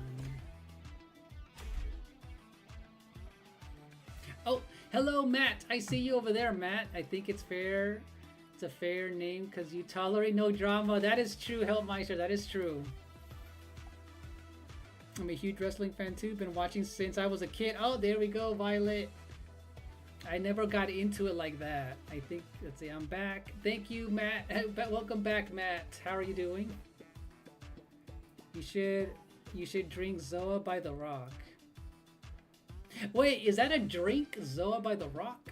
Speaker 5: Oh, hello, Matt. I see you over there, Matt. I think it's fair. It's a fair name because you tolerate no drama. That is true, Helpmeister. That is true. I'm a huge wrestling fan too. Been watching since I was a kid. Oh, there we go, Violet. I never got into it like that. I think, let's see, I'm back. Thank you, Matt. Welcome back, Matt. How are you doing? You should drink Zoa by the Rock. Wait, is that a drink? Zoa by the Rock?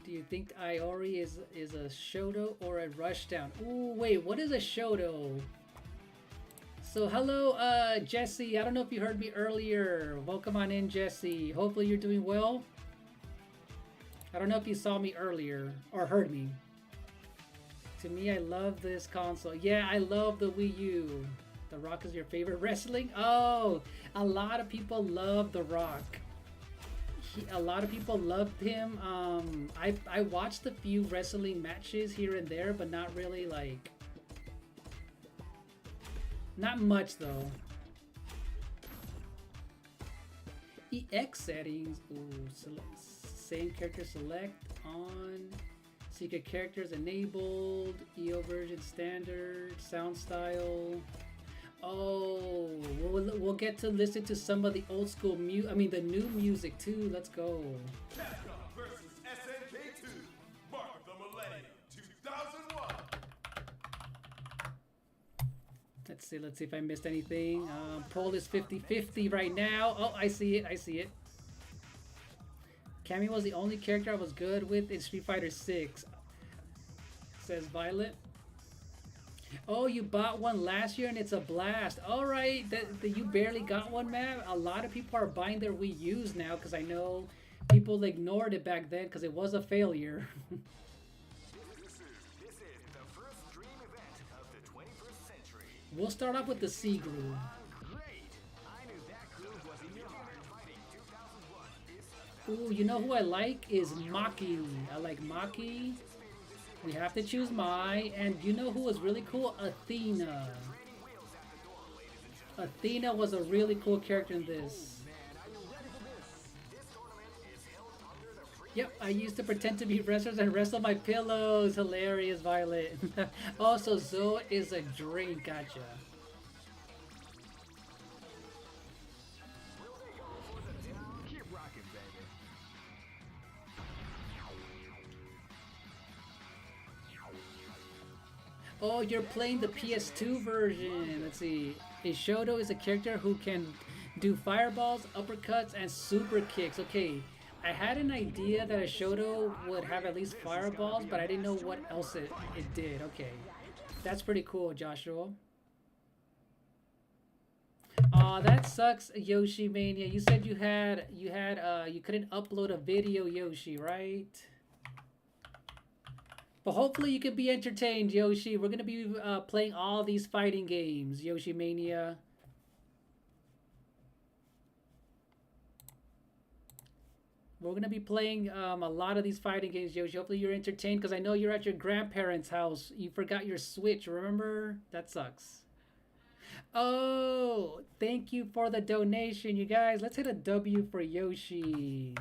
Speaker 5: Do you think Iori is a Shoto or a Rushdown? Ooh, wait, what is a Shoto? So hello, Jesse. I don't know if you heard me earlier. Welcome on in, Jesse. Hopefully you're doing well. I don't know if you saw me earlier or heard me. To me, I love this console. Yeah, I love the Wii U. The Rock is your favorite wrestling? Oh, a lot of people love The Rock. A lot of people loved him. I watched a few wrestling matches here and there, but not really like... Not much though. EX settings. Ooh, same character select on. Secret characters enabled. EO version standard. Sound style. Oh, we'll get to listen to some of the old school the new music too. Let's go.
Speaker 2: Capcom versus SNK2. Mark of the Millennium 2001.
Speaker 5: Let's see if I missed anything. Poll is 50-50 right now. Oh, I see it. Cammy was the only character I was good with in Street Fighter 6. Says Violet. Oh, you bought one last year and it's a blast. All right, that you barely got one, man. A lot of people are buying their Wii U's now because I know people ignored it back then because it was a failure. We'll start off with the C groove. Ooh, you know who I like is Maki. I like Maki. We have to choose Mai. And you know who was really cool? Athena. Athena was a really cool character in this. Yep, I used to pretend to be wrestlers and wrestle my pillows. Hilarious, Violet. Also, Zoa is a drink. Gotcha.
Speaker 2: Keep rocking, baby.
Speaker 5: Oh, you're playing the PS2 version. Let's see. Ishodo is a character who can do fireballs, uppercuts, and super kicks. Okay. I had an idea that a Shoto would have at least fireballs, but I didn't know what else it did. Okay. That's pretty cool, Joshua. Aw, that sucks, Yoshi Mania. You said you couldn't upload a video, Yoshi, right? But hopefully you can be entertained, Yoshi. We're gonna be playing all these fighting games, Yoshi Mania. We're going to be playing a lot of these fighting games, Yoshi. Hopefully you're entertained because I know you're at your grandparents' house. You forgot your Switch, remember? That sucks. Oh, thank you for the donation, you guys. Let's hit a W for Yoshi.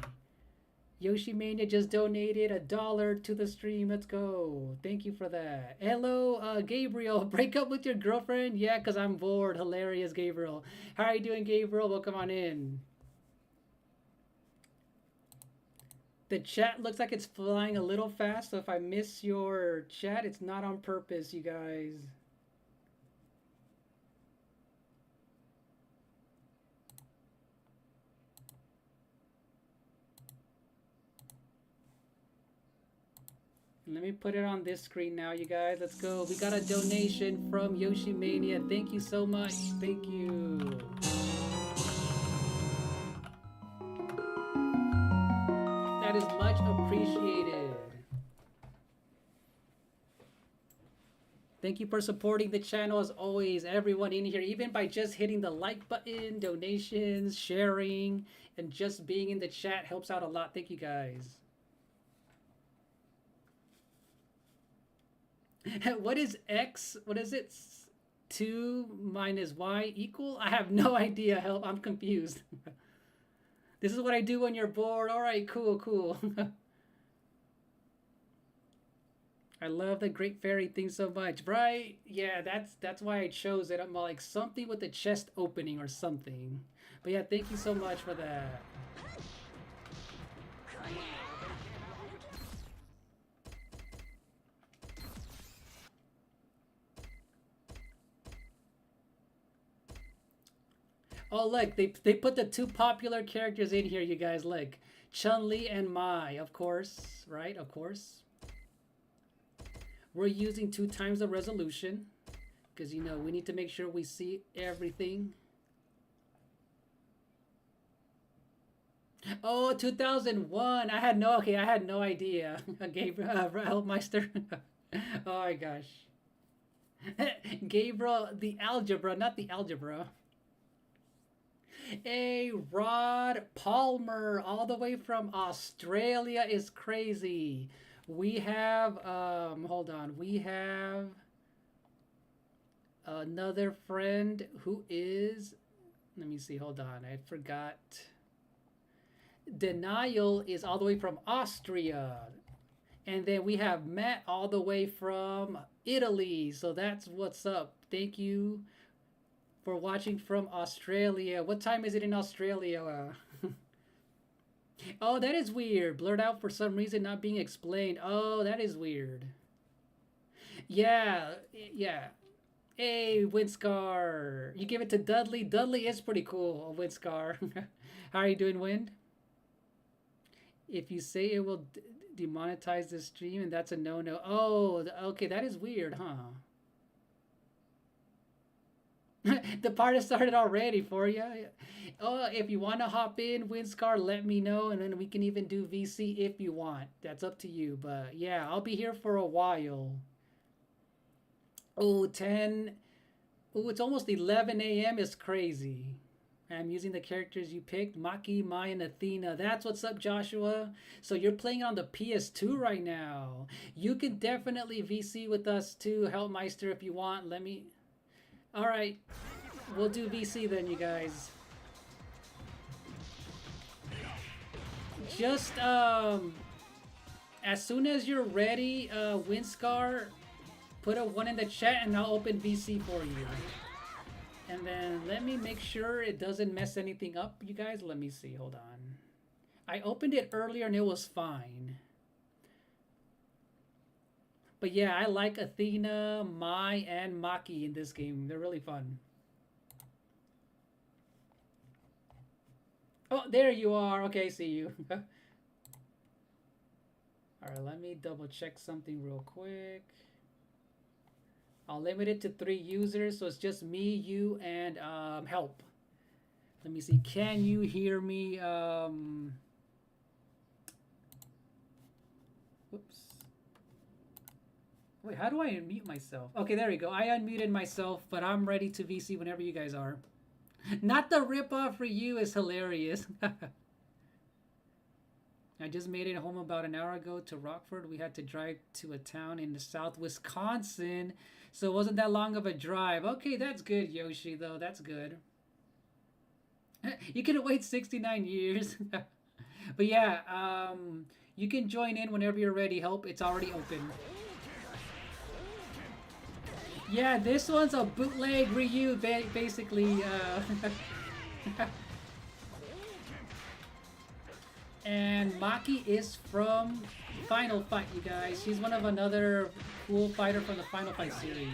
Speaker 5: Yoshi Mania just donated $1 to the stream. Let's go. Thank you for that. Hello, Gabriel. Break up with your girlfriend? Yeah, because I'm bored. Hilarious, Gabriel. How are you doing, Gabriel? Welcome on in. The chat looks like it's flying a little fast, so if I miss your chat, it's not on purpose, you guys. Let me put it on this screen now, you guys. Let's go. We got a donation from Yoshi Mania. Thank you so much. Thank you. That is much appreciated. Thank you for supporting the channel as always, everyone in here, even by just hitting the like button, donations, sharing, and just being in the chat helps out a lot. Thank you guys. What is X? What is it? 2 minus Y equal? I have no idea. Help, I'm confused. This is what I do when you're bored. All right, cool, cool. I love the Great Fairy thing so much, right? Yeah, that's why I chose it. I'm like something with the chest opening or something. But yeah, thank you so much for that. Oh, look, they put the 2 popular characters in here, you guys. Look, Chun-Li and Mai, of course, right? Of course. We're using 2 times the resolution because, you know, we need to make sure we see everything. Oh, 2001. I had no idea. Gabriel, Helpmeister. Oh my gosh. Gabriel, the algebra, not the algebra. Hey, Rod Palmer, all the way from Australia is crazy. We have, hold on, we have another friend who is, let me see, hold on, I forgot. Denial is all the way from Austria. And then we have Matt all the way from Italy. So that's what's up. Thank you for watching from Australia. What time is it in Australia? Oh, that is weird. Blurred out for some reason, not being explained. Oh, that is weird. Yeah, yeah. Hey, Windscar. You give it to Dudley. Dudley is pretty cool, Windscar. How are you doing, Wind? If you say it will demonetize the stream, and that's a no-no. Oh, okay, that is weird, huh? The party started already for you. Oh, if you want to hop in, Windscar, let me know, and then we can even do VC if you want. That's up to you, but yeah, I'll be here for a while. Oh, 10. Oh, it's almost 11 a.m. It's crazy. I'm using the characters you picked, Maki, Mai, and Athena. That's what's up, Joshua. So you're playing on the PS2 right now. You can definitely VC with us too, Helpmeister, if you want. Let me... All right, we'll do VC then, you guys. Just as soon as you're ready, Windscar, put a 1 in the chat and I'll open VC for you. And then let me make sure it doesn't mess anything up, you guys. Let me see, hold on. I opened it earlier and it was fine. But yeah, I like Athena, Mai, and Maki in this game. They're really fun. Oh, there you are. Okay, I see you. Alright, let me double check something real quick. I'll limit it to 3 users, so it's just me, you, and help. Let me see. Can you hear me? Whoops. Wait, how do I unmute myself? Okay, there we go. I unmuted myself, but I'm ready to VC whenever you guys are. Not the ripoff for you is hilarious. I just made it home about an hour ago to Rockford. We had to drive to a town in the south Wisconsin, so it wasn't that long of a drive. Okay, that's good, Yoshi, though. That's good. You can wait 69 years. But yeah, you can join in whenever you're ready. Help, it's already open. Yeah, this one's a bootleg Ryu, basically. And Maki is from Final Fight, you guys. She's one of another cool fighter from the Final Fight series.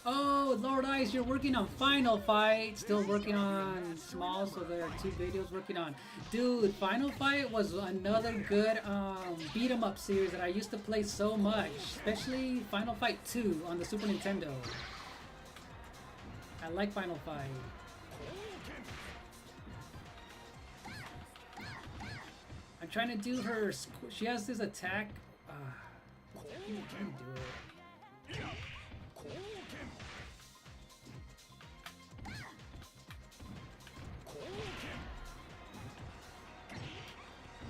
Speaker 5: Oh, Lord Ice, you're working on Final Fight. Still working on Small, so there are 2 videos working on. Dude, Final Fight was another good beat 'em up series that I used to play so much. Especially Final Fight 2 on the Super Nintendo. I like Final Fight. I'm trying to do her. She has this attack. I'm trying to do it.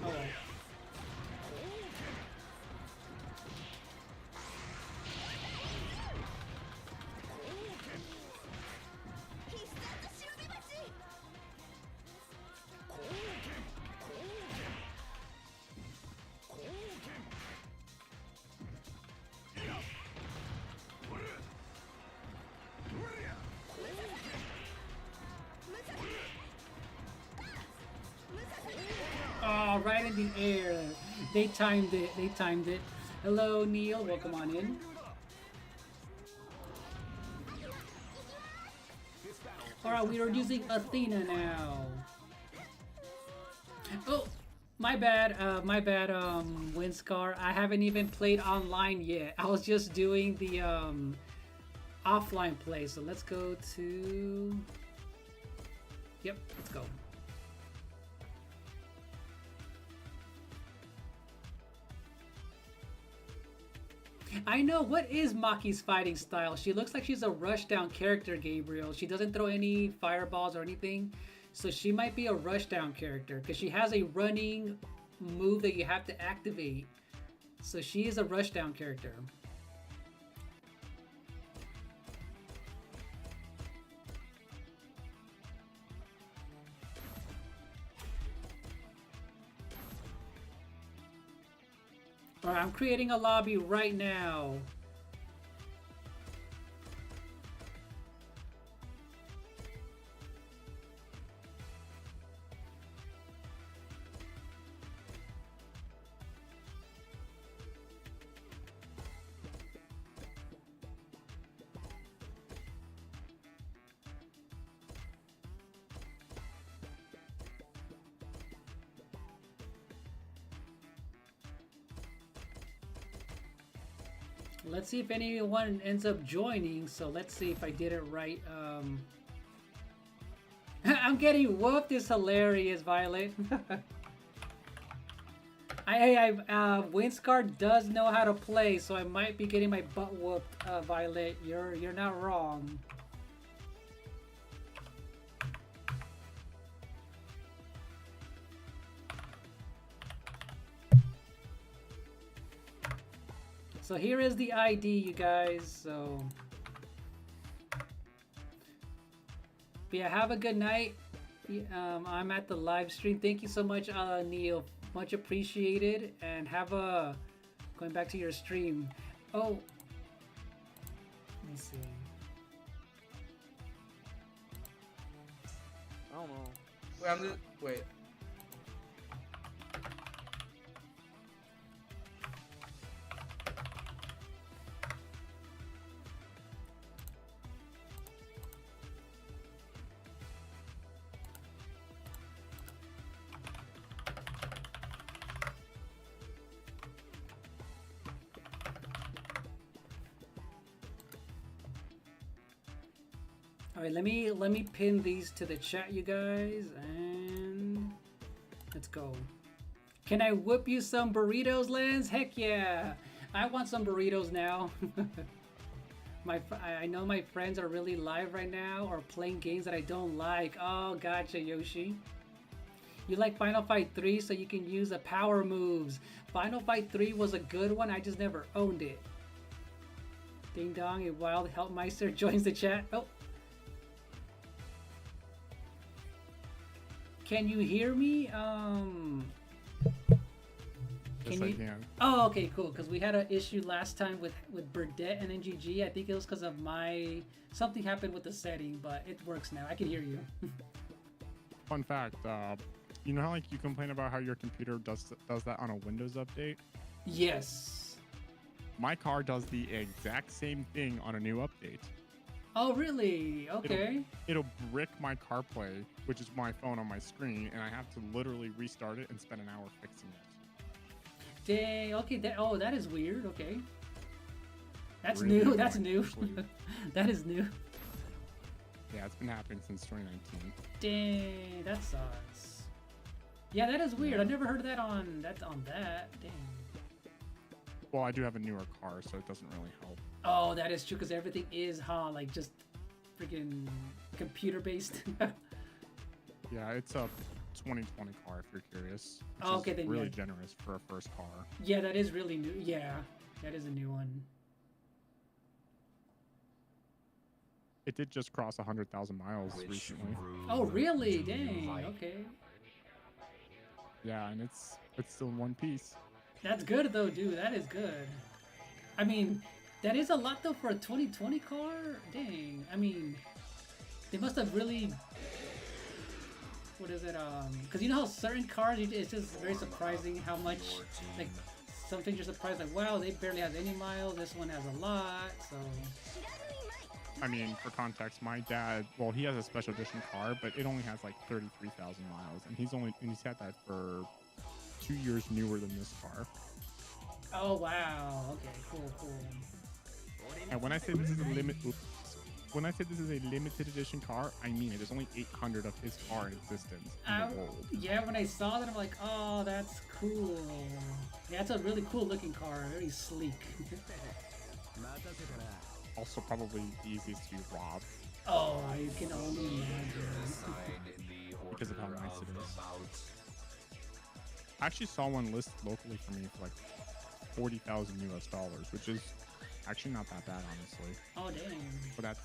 Speaker 5: Oh. Oh, right in the air. They timed it. They timed it. Hello, Neil. Welcome on in. Alright, we are using Athena now. Oh, my bad, Windscar. I haven't even played online yet. I was just doing the offline play. So let's go to... Yep, let's go. I know, what is Maki's fighting style? She looks like she's a rushdown character, Gabriel. She doesn't throw any fireballs or anything. So she might be a rushdown character because she has a running move that you have to activate. So she is a rushdown character. Alright, I'm creating a lobby right now. Let's see if anyone ends up joining. So let's see if I did it right. I'm getting whooped is hilarious, Violet. Windscar does know how to play, so I might be getting my butt whooped, Violet. You're not wrong. So here is the ID, you guys. So, but yeah, have a good night. I'm at the live stream. Thank you so much, Neil. Much appreciated. And have a going back to your stream. Oh, let me see.
Speaker 6: I don't know.
Speaker 7: Wait, I'm just wait.
Speaker 5: All right, let me pin these to the chat, you guys, and let's go. Can I whip you some burritos, Lance? Heck yeah! I want some burritos now. I know my friends are really live right now or playing games that I don't like. Oh, gotcha, Yoshi. You like Final Fight 3 so you can use the power moves. Final Fight 3 was a good one. I just never owned it. Ding dong, a wild helpmeister joins the chat. Oh. Can you hear me?
Speaker 8: Yes, I can.
Speaker 5: Oh, okay, cool. Because we had an issue last time with Burdette and NGG. I think it was because of something happened with the setting, but it works now. I can hear you.
Speaker 8: Fun fact, you know how like you complain about how your computer does that on a Windows update?
Speaker 5: Yes.
Speaker 8: My car does the exact same thing on a new update.
Speaker 5: Oh, really? Okay.
Speaker 8: It'll brick my CarPlay, which is my phone on my screen, and I have to literally restart it and spend an hour fixing it.
Speaker 5: Dang. Okay. That is weird. Okay. That's
Speaker 8: Really
Speaker 5: new. That's new.
Speaker 8: annoying,
Speaker 5: That is new.
Speaker 8: Yeah, it's been happening since 2019.
Speaker 5: Dang. That sucks. Yeah, that is weird. I never heard that on that. Dang.
Speaker 8: Well, I do have a newer car, so it doesn't really help.
Speaker 5: Oh, that is true because everything is like just freaking computer based.
Speaker 8: Yeah, it's a 2020 car if you're curious. Which
Speaker 5: Oh, okay,
Speaker 8: is
Speaker 5: then
Speaker 8: really
Speaker 5: yeah.
Speaker 8: generous for a first car.
Speaker 5: Yeah, that is really new. Yeah, that is a new one.
Speaker 8: It did just cross 100,000 miles recently.
Speaker 5: Oh, really? Dang. Okay.
Speaker 8: Yeah, and it's still in one piece.
Speaker 5: That's good though, dude. That is good. I mean, that is a lot though for a 2020 car. Dang. I mean, they must have really. What is it? Because you know how certain cars, it's just very surprising how much, like, some things you're surprised, like, wow, they barely have any miles. This one has a lot. So.
Speaker 8: I mean, for context, my dad, well, he has a special edition car, but it only has like 33,000 miles, and he's had that for 2 years newer than this car.
Speaker 5: Oh wow. Okay. Cool.
Speaker 8: And when I say this is a limited edition car, I mean it. There's only 800 of his car in existence in the world.
Speaker 5: Yeah, when I saw that, I'm like, oh, that's cool. Yeah, it's a really cool looking car. Very sleek.
Speaker 8: Also, probably the easiest to rob
Speaker 5: Oh, you can only imagine.
Speaker 8: because of how nice it is. I actually saw one listed locally for me for like $40,000 US, which is actually not that bad, honestly.
Speaker 5: Oh, dang.
Speaker 8: But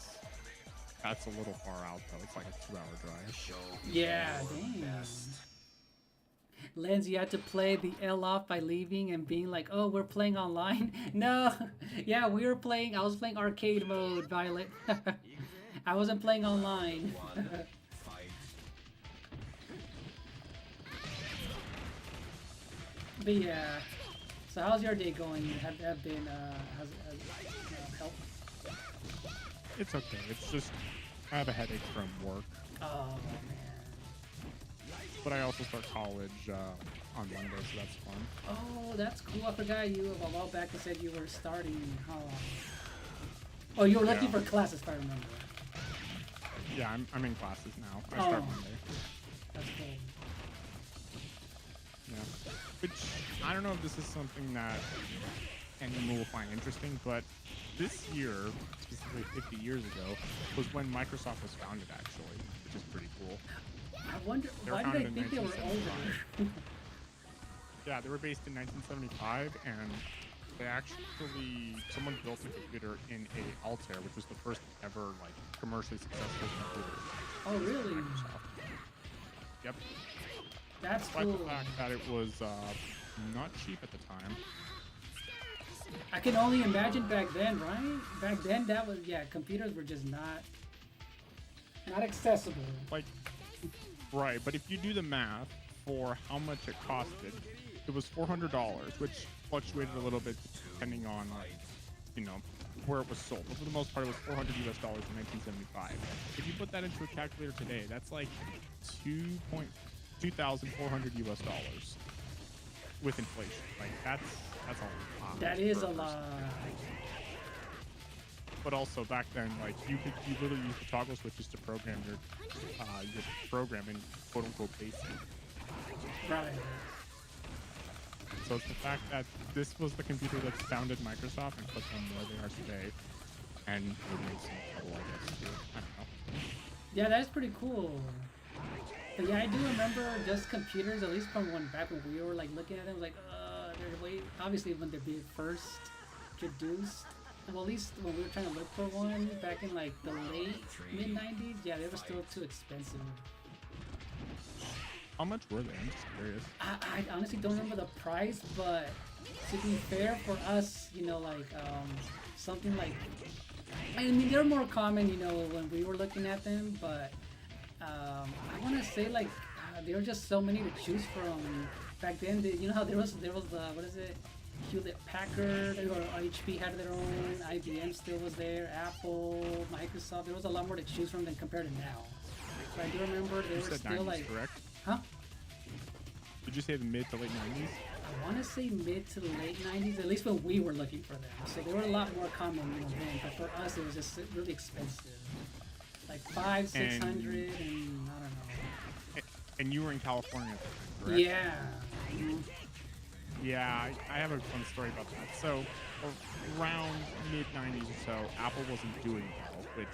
Speaker 8: that's a little far out though. It's like a 2-hour drive.
Speaker 5: Yeah, dang. Lens, you had to play the L off by leaving and being like, oh, we're playing online? No. Yeah, I was playing arcade mode, Violet. I wasn't playing online. But yeah. So how's your day going? Have been, has helped?
Speaker 8: It's okay. It's just I have a headache from work.
Speaker 5: Oh, man.
Speaker 8: But I also start college on Monday, so that's fun.
Speaker 5: Oh, that's cool. I forgot you a while back. You said you were starting. Oh, you were looking for classes, if I remember.
Speaker 8: Yeah, I'm in classes now. I
Speaker 5: Oh.
Speaker 8: start Monday.
Speaker 5: That's cool.
Speaker 8: Yeah. Which I don't know if this is something that anyone will find interesting, but this year, specifically 50 years ago, was when Microsoft was founded, actually, which is pretty cool.
Speaker 5: I wonder,
Speaker 8: They were
Speaker 5: why did I
Speaker 8: founded in
Speaker 5: think they were
Speaker 8: 1975.
Speaker 5: older?
Speaker 8: Yeah, they were based in 1975, and they actually, someone built a computer in a Altair, which was the first ever, like, commercially successful computer.
Speaker 5: Oh, really?
Speaker 8: Yep.
Speaker 5: That's
Speaker 8: Despite
Speaker 5: cool.
Speaker 8: the fact that it was not cheap at the time.
Speaker 5: I can only imagine back then, right? Back then, that was, yeah, computers were just not accessible.
Speaker 8: Like, right, but if you do the math for how much it costed, it was $400, which fluctuated a little bit depending on, like, you know, where it was sold. But for the most part, it was $400 US in 1975. If you put that into a calculator today, that's like $2,400 US with inflation. Like, that's a lot.
Speaker 5: That is a lot.
Speaker 8: But also back then, like, you literally use the toggle switches to program your program in quote unquote basic.
Speaker 5: Right.
Speaker 8: So it's the fact that this was the computer that founded Microsoft and put them where they are today, and it makes some trouble, I guess, too. I don't know.
Speaker 5: Yeah, that's pretty cool. But yeah, I do remember just computers, at least from back when we were like looking at them, like, they're way, obviously when they're being first introduced. Well, at least when we were trying to look for one back in like the late mid-90s, yeah, they were still too expensive.
Speaker 8: How much were they? I'm just curious.
Speaker 5: I honestly don't remember the price, but to be fair for us, you know, like something like, I mean, they're more common, you know, when we were looking at them, but I want to say like there were just so many to choose from back then. You know how there was the, what is it? Hewlett Packard or HP had their own, IBM still was there, Apple, Microsoft. There was a lot more to choose from than compared to now. So I do remember they
Speaker 8: You
Speaker 5: were
Speaker 8: said
Speaker 5: still
Speaker 8: 90s,
Speaker 5: like,
Speaker 8: correct?
Speaker 5: huh?
Speaker 8: Did you say the mid to late 90s?
Speaker 5: I want to say mid to late 90s, at least when we were looking for them. So they were a lot more common, you know, then. But for us, it was just really expensive, like $500, $600, and I don't know.
Speaker 8: And you were in California at the time, correct?
Speaker 5: Yeah.
Speaker 8: Yeah, I have a fun story about that. So around mid-90s or so, Apple wasn't doing well, which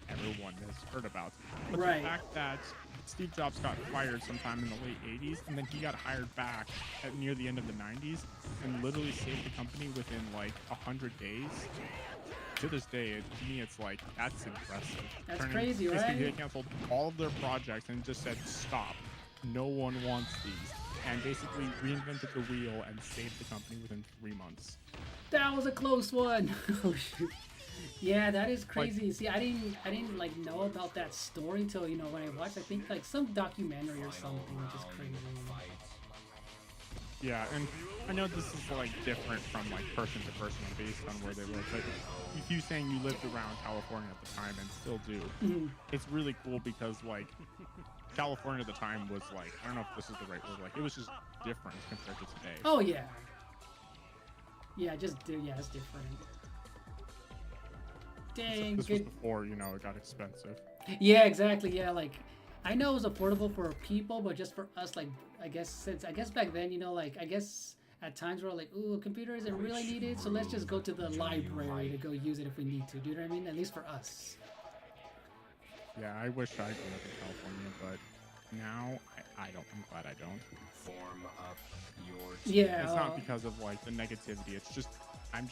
Speaker 8: everyone has heard about. But
Speaker 5: Right.
Speaker 8: the fact that Steve Jobs got fired sometime in the late 80s, and then he got hired back at near the end of the 90s, and literally saved the company within like 100 days. To this day, to me, it's like, that's impressive.
Speaker 5: That's crazy, right?
Speaker 8: Basically, they canceled all of their projects and just said, stop. No one wants these. And basically reinvented the wheel and saved the company within 3 months.
Speaker 5: That was a close one. Oh shoot. Yeah, that is crazy. See, I didn't like know about that story until, you know, when I watched, I think like some documentary or something, which is crazy.
Speaker 8: Yeah, and I know this is like different from like person to person based on where they live, but if you saying you lived around California at the time and still do, it's really cool because like California at the time was like, I don't know if this is the right word, like it was just different compared to today.
Speaker 5: Oh yeah. Yeah, it's different. Dang,
Speaker 8: This
Speaker 5: good.
Speaker 8: was before, you know, it got expensive.
Speaker 5: Yeah, exactly. Yeah, like I know it was affordable for people, but just for us, like I guess back then, you know, like I guess at times we're like, ooh, a computer isn't really needed, so let's just go to the library to go use it if we need to. Do you know what I mean? At least for us.
Speaker 8: Yeah, I wish I grew up in California, but now I don't. I'm glad I don't.
Speaker 1: Form up your
Speaker 5: Yeah.
Speaker 8: It's not because of like the negativity. It's just I'm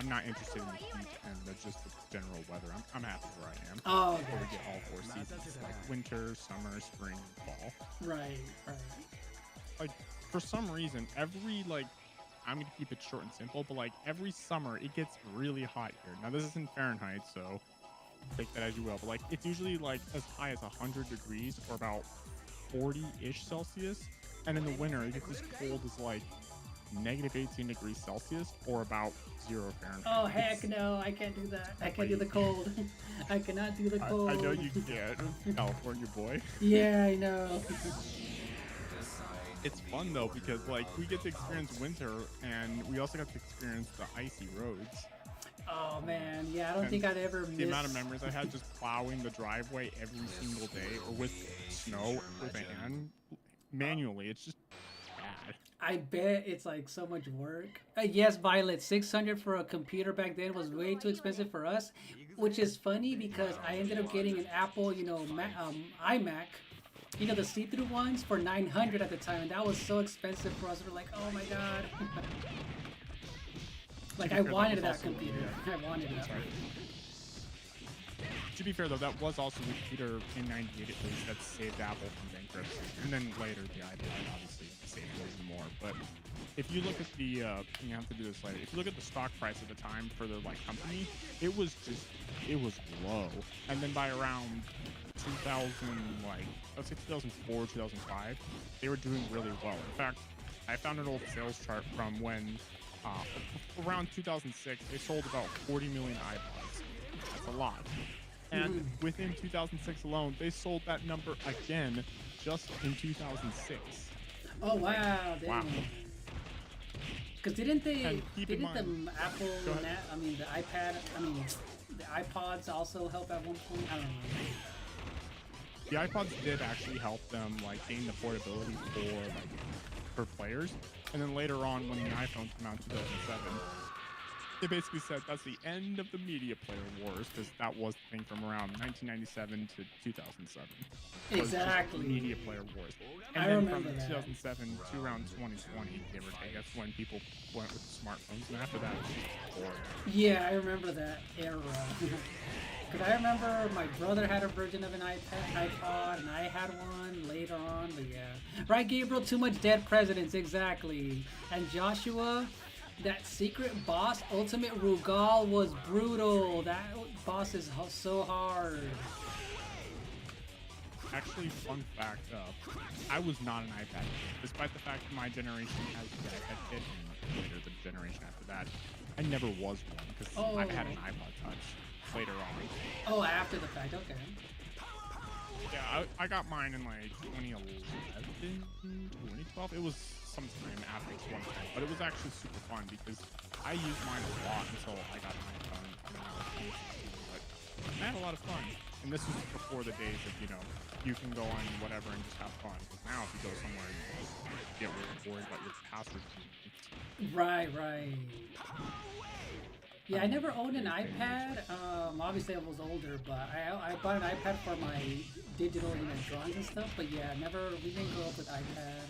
Speaker 8: not interested in the heat and just the general weather. I'm happy where I am.
Speaker 5: Oh,
Speaker 8: Where we
Speaker 5: okay.
Speaker 8: get all 4 seasons, like winter, summer, spring, and fall.
Speaker 5: Right.
Speaker 8: Like for some reason, every like I'm gonna keep it short and simple, but like every summer it gets really hot here. Now this is in Fahrenheit, so take that as you will. But like it's usually like as high as 100 degrees or about 40-ish Celsius, and in the winter it gets as cold as like -18 degrees Celsius or about 0 Fahrenheit.
Speaker 5: Oh heck no, I can't do that. I can't do the cold. I cannot do the cold.
Speaker 8: I know you can, California boy.
Speaker 5: Yeah, I know.
Speaker 8: It's fun though because like we get to experience winter and we also got to experience the icy roads.
Speaker 5: Oh man, yeah, I don't think I'd ever miss
Speaker 8: The amount of memories I had just plowing the driveway every single day or with snow with a hand manually. It's just bad.
Speaker 5: I bet it's like so much work. Yes, Violet, 600 for a computer back then was way too expensive for us, which is funny because I ended up getting an Apple, you know, iMac, you know, the see-through ones for 900 at the time, and that was so expensive for us. We're like, oh my god. Like I wanted that computer. I wanted it.
Speaker 8: To be fair though, that was also the computer in '98 at least that saved Apple from bankruptcy, and then later the iPad obviously saved it even more. But if you look at the, and you have to do this later. If you look at the stock price at the time for the like company, it was low, and then by around 2000, like let's say 2004, 2005, they were doing really well. In fact, I found an old sales chart from when around 2006 they sold about 40 million iPods. That's a lot. And within 2006 alone, they sold that number again just in 2006.
Speaker 5: Oh wow!
Speaker 8: Wow.
Speaker 5: Because didn't the Apple, the iPad, the iPods also help at one point? I don't know.
Speaker 8: The iPods did actually help them like gain the portability for players, and then later on when the iPhone came out in 2007, they basically said that's the end of the media player wars because that was the thing from around 1997 to 2007.
Speaker 5: Exactly.
Speaker 8: Media player wars. And
Speaker 5: I
Speaker 8: then
Speaker 5: remember
Speaker 8: from
Speaker 5: that.
Speaker 8: 2007 to around 2020, give or take, that's when people went with the smartphones, and after that, it was just boring.
Speaker 5: Yeah, I remember that era. Because I remember my brother had a version of an iPod, and I had one later on, but yeah. Right, Gabriel? Too much dead presidents, exactly. And Joshua, that secret boss, Ultimate Rugal, was brutal. That boss is so hard.
Speaker 8: Actually, fun fact, I was not an iPad kid, despite the fact that my generation has the iPad kid, and later the generation after that, I never was one, because I had an iPod Touch later on.
Speaker 5: Oh, after the fact, okay.
Speaker 8: Yeah, I got mine in like 2011, 2012. It was sometime after 2012, but it was actually super fun because I used mine a lot until I got an iPhone. But I had a lot of fun. And this was before the days of, you can go on whatever and just have fun. Because now if you go somewhere, you get really worried about your password.
Speaker 5: Right. Yeah, I never owned an iPad. Obviously I was older, but I bought an iPad for my digital drawings and stuff. But yeah, we didn't grow up with iPad.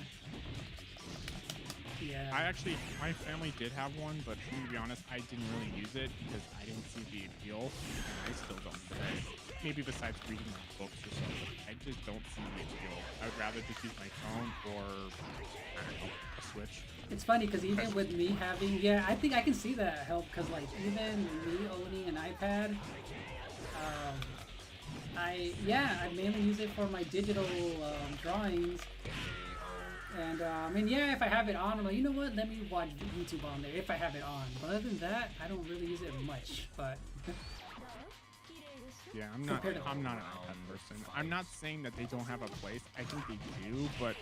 Speaker 5: Yeah. My family did have one, but to be honest, I didn't really use it because I didn't see the appeal, and I still don't today. Maybe besides reading my books or something, I just don't see the appeal. I would rather just use my phone or, I don't know, a Switch. It's funny because even with me having, I think I can see that help because like even me owning an iPad, I mainly use it for my digital drawings. And if I have it on, I'm like, you know what? Let me watch YouTube on there if I have it on. But other than that, I don't really use it much. But
Speaker 8: yeah, I'm not an iPad person. I'm not saying that they don't have a place. I think they do, but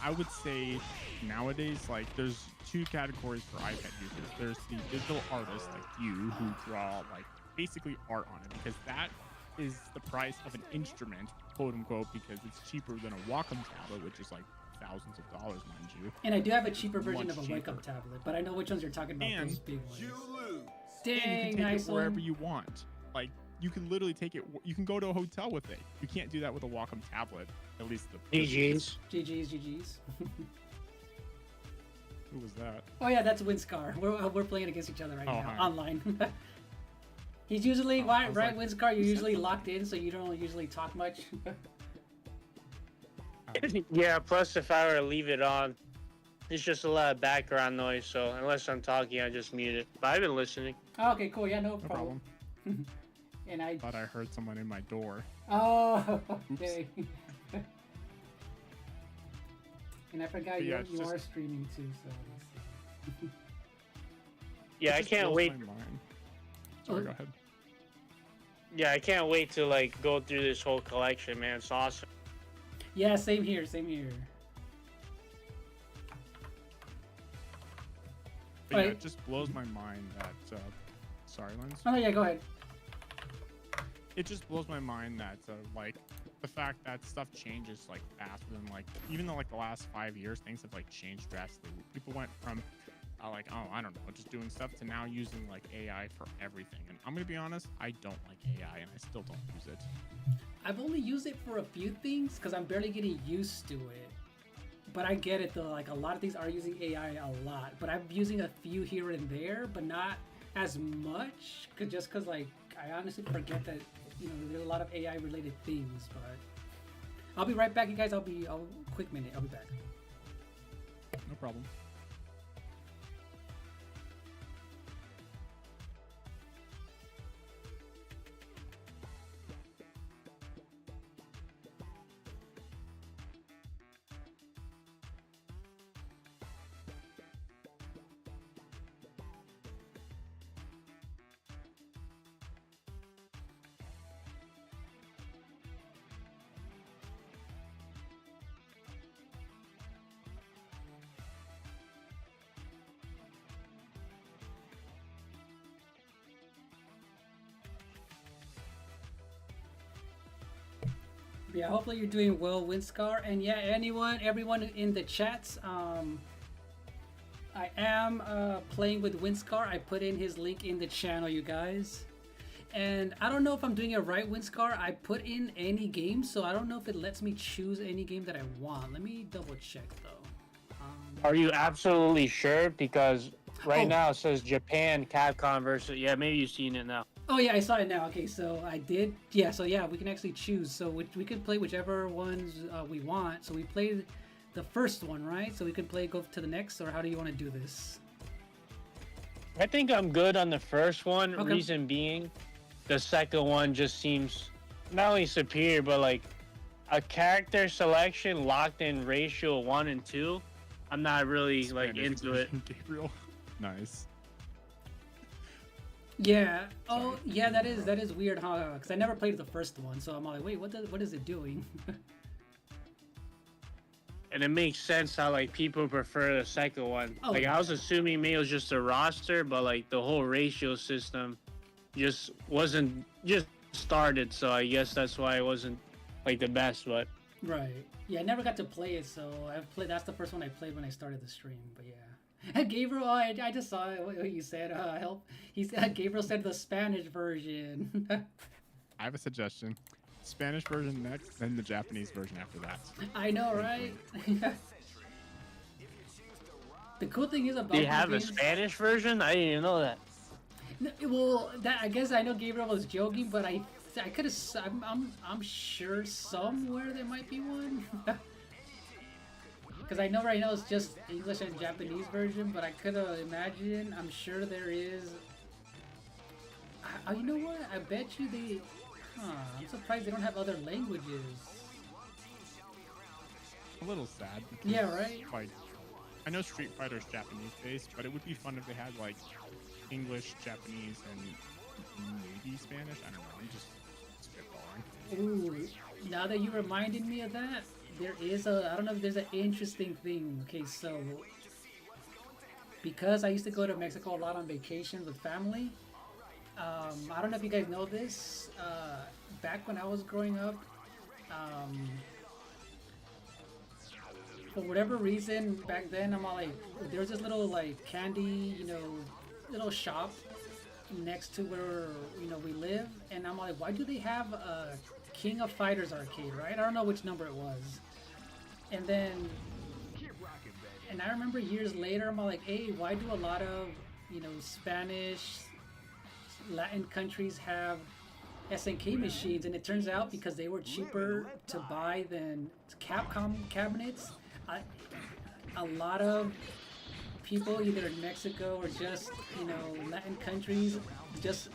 Speaker 8: I would say nowadays, like, there's two categories for iPad users. There's the digital artist like you who draw like basically art on it because that is the price of an instrument, quote unquote, because it's cheaper than a Wacom tablet, which is like thousands of dollars, mind you.
Speaker 5: And I do have a cheaper version of a Wacom tablet, but I know which ones you're talking about.
Speaker 8: And
Speaker 5: those big ones.
Speaker 8: And you can take
Speaker 5: nice
Speaker 8: it wherever you want. Like, you can literally take it. You can go to a hotel with it. You can't do that with a Wacom tablet. At least the
Speaker 5: GGs.
Speaker 8: Who was that?
Speaker 5: Oh yeah, that's Winscar. We're playing against each other right now
Speaker 8: hi.
Speaker 5: online. He's usually right,
Speaker 8: like,
Speaker 5: Winscar. You're usually locked in, so you don't usually talk much.
Speaker 6: Yeah. Plus, if I were to leave it on, it's just a lot of background noise. So unless I'm talking, I just mute it. But I've been listening.
Speaker 5: Oh, okay, cool. Yeah, no
Speaker 8: No
Speaker 5: problem.
Speaker 8: problem.
Speaker 5: And I
Speaker 8: thought I heard someone in my door.
Speaker 5: Oh, okay. And I forgot you are streaming too, so.
Speaker 6: Yeah, I can't wait.
Speaker 8: Sorry, go ahead.
Speaker 6: Yeah, I can't wait to like go through this whole collection, man. It's awesome.
Speaker 5: Yeah, same here.
Speaker 8: But yeah, it just blows my mind that. Sorry, Lens.
Speaker 5: Oh yeah, go ahead.
Speaker 8: It just blows my mind that like the fact that stuff changes like faster than like even though like the last 5 years things have like changed drastically. People went from like, oh, I don't know, just doing stuff to now using like AI for everything. And I'm gonna be honest, I don't like AI and I still don't use it.
Speaker 5: I've only used it for a few things because I'm barely getting used to it. But I get it though, like a lot of things are using AI a lot. But I'm using a few here and there, but not as much. Just because like I honestly forget that there's a lot of AI related things. But I'll be right back, you guys. Quick minute. I'll be back.
Speaker 8: No problem.
Speaker 5: Yeah, hopefully you're doing well, Winscar. And yeah, everyone in the chats, I am playing with Winscar. I put in his link in the channel, you guys. And I don't know if I'm doing it right, Winscar. I put in any game, so I don't know if it lets me choose any game that I want. Let me double check though.
Speaker 6: Are you absolutely sure? Because right now it says Japan, Capcom versus. Yeah, maybe you've seen it now.
Speaker 5: Oh yeah, I saw it now. Okay, so I did. Yeah, so yeah, we can actually choose. So we could play whichever ones we want. So we played the first one, right? So we could go to the next, or how do you want to do this?
Speaker 6: I think I'm good on the first one.
Speaker 5: Okay.
Speaker 6: Reason being, the second one just seems not only superior, but like a character selection locked in ratio 1 and 2. I'm not really like into it.
Speaker 8: Gabriel, nice.
Speaker 5: Yeah. Oh, yeah. That is weird, huh? Because I never played the first one, so I'm like, wait, what is it doing?
Speaker 6: And it makes sense how like people prefer the second one.
Speaker 5: Oh,
Speaker 6: like
Speaker 5: yeah.
Speaker 6: I was assuming maybe it was just a roster, but like the whole ratio system just wasn't just started, so I guess that's why it wasn't like the best. But
Speaker 5: Right. Yeah, I never got to play it, so I've played. That's the first one I played when I started the stream. But yeah, Gabriel, I just saw what you said. Help. He said Gabriel said the Spanish version.
Speaker 8: I have a suggestion. Spanish version next, then the Japanese version after that.
Speaker 5: I know, right? The cool thing is about
Speaker 6: do you
Speaker 5: these
Speaker 6: have a
Speaker 5: games-
Speaker 6: Spanish version? I didn't even know that.
Speaker 5: No, well, that I guess I know Gabriel was joking, but I could have. I'm sure somewhere there might be one. Because I know right now it's just English and Japanese version, but I could imagine. I'm sure there is. You know what? I bet you they. I'm surprised they don't have other languages.
Speaker 8: A little sad. Because,
Speaker 5: Yeah, right?
Speaker 8: Like, I know Street Fighter's Japanese based, but it would be fun if they had like English, Japanese, and maybe Spanish. I don't know. I'm just spitballing.
Speaker 5: Ooh, now that you reminded me of that, there is I don't know if there's an interesting thing. Okay, so because I used to go to Mexico a lot on vacation with family, I don't know if you guys know this, back when I was growing up, for whatever reason, back then, I'm all like, there was this little like candy, little shop next to where, we live, and I'm like, why do they have a King of Fighters arcade, right? I don't know which number it was. And then, and I remember years later, I'm all like, hey, why do a lot of, Spanish, Latin countries have SNK machines? And it turns out because they were cheaper to buy than Capcom cabinets. A lot of people either in Mexico or just Latin countries, just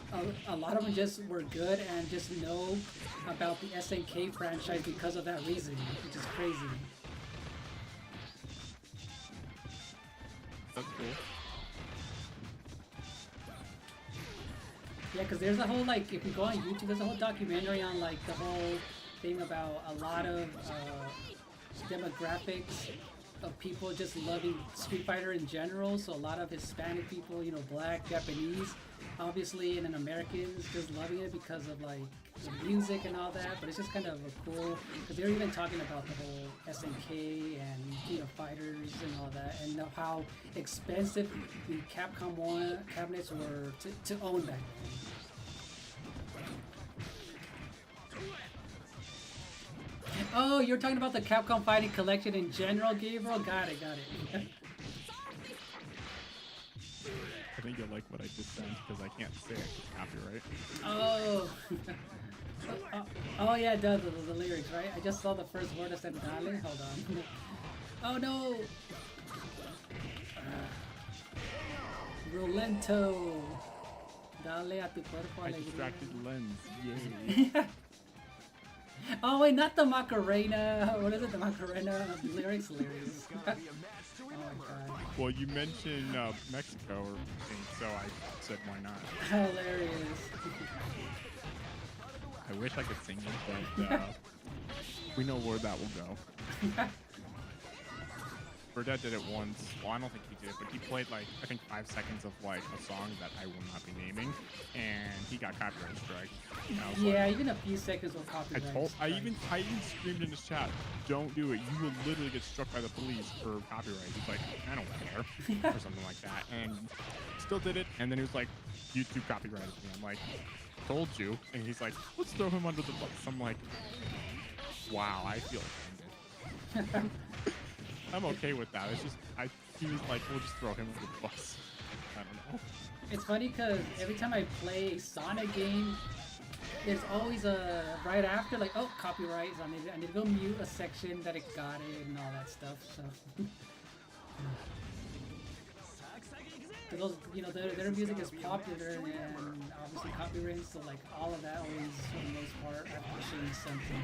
Speaker 5: a lot of them just were good and just know about the SNK franchise because of that reason, which is crazy.
Speaker 8: That's cool.
Speaker 5: Yeah, because there's a whole, like, if you go on YouTube, there's a whole documentary on, like, the whole thing about a lot of demographics of people just loving Street Fighter in general. So a lot of Hispanic people, black, Japanese, obviously, and then Americans just loving it because of, like, the music and all that. But it's just kind of a cool, because they're even talking about the whole SNK and fighters and all that, and how expensive the Capcom 1 cabinets were to own back then. Oh, you're talking about the Capcom Fighting Collection in general, Gabriel? Got it.
Speaker 8: I think you'll like what I just said because I can't say it. Copyright.
Speaker 5: Oh. Oh yeah, it does, the lyrics, right? I just saw the first word that said dale. Hold on. Oh no! Rolento. Dale a tu cuerpo
Speaker 8: I
Speaker 5: alegría.
Speaker 8: distracted Lens. Yay.
Speaker 5: Oh wait, not the Macarena. What is it? The Macarena lyrics. Oh my god.
Speaker 8: Well, you mentioned Mexico, so I said why not.
Speaker 5: Hilarious.
Speaker 8: I wish I could sing it, but we know where that will go. Burdette did it once. Well, I don't think he did, but he played like I think 5 seconds of like a song that I will not be naming, and he got copyright strike.
Speaker 5: Yeah, even a few seconds will copyright.
Speaker 8: I even screamed in his chat, "Don't do it! You will literally get struck by the police for copyright." He's like, "I don't care," or something like that, and still did it. And then he was like, "YouTube copyrighted me." I'm like, "Told you," and he's like, "Let's throw him under the bus." I'm like, "Wow, I feel offended." I'm okay with that. It's just he was like, we'll just throw him under the bus. I don't know.
Speaker 5: It's funny because every time I play a Sonic game, there's always a right after like, oh, copyright. So I need to go mute a section that it got it and all that stuff. So those, their music is popular and obviously copyrighted. So like all of that always, for the most part, I have to change something.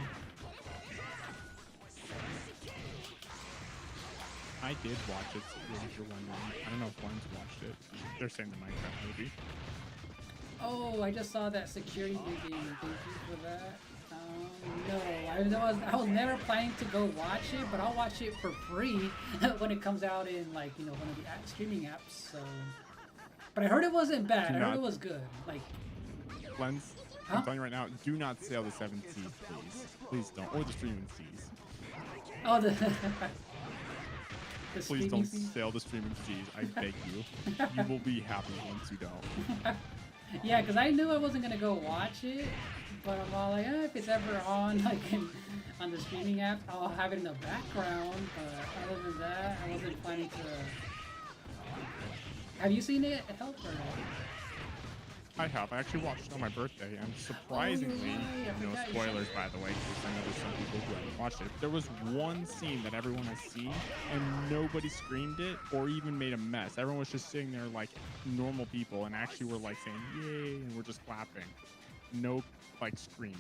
Speaker 8: I did watch it, if you're wondering. I don't know if one's watched it. They're saying the Minecraft movie.
Speaker 5: Oh, I just saw that security movie. Thank you for that. No, I was never planning to go watch it, but I'll watch it for free when it comes out in like one of the streaming apps. So, but I heard it wasn't bad. I heard it was good. Like,
Speaker 8: Lens,
Speaker 5: Huh?
Speaker 8: I'm telling you right now, do not sail the 7 seas, please. Please don't. Or the streaming seas.
Speaker 5: Oh, the the
Speaker 8: Please
Speaker 5: streaming
Speaker 8: don't
Speaker 5: seas?
Speaker 8: sail the streaming seas. I beg you. You will be happy once you don't.
Speaker 5: Yeah, because I knew I wasn't gonna go watch it, but I'm all like, if it's ever on, like on the streaming apps, I'll have it in the background. But other than that, I wasn't planning to. Have you seen it? Help or?
Speaker 8: I have. I actually watched it on my birthday, and surprisingly,
Speaker 5: right. I
Speaker 8: no
Speaker 5: forgot you
Speaker 8: spoilers by the way, because I know there's some people who haven't watched it. There was one scene that everyone has seen, and nobody screamed it or even made a mess. Everyone was just sitting there like normal people, and actually were like saying "yay" and we're just clapping. No, like screaming.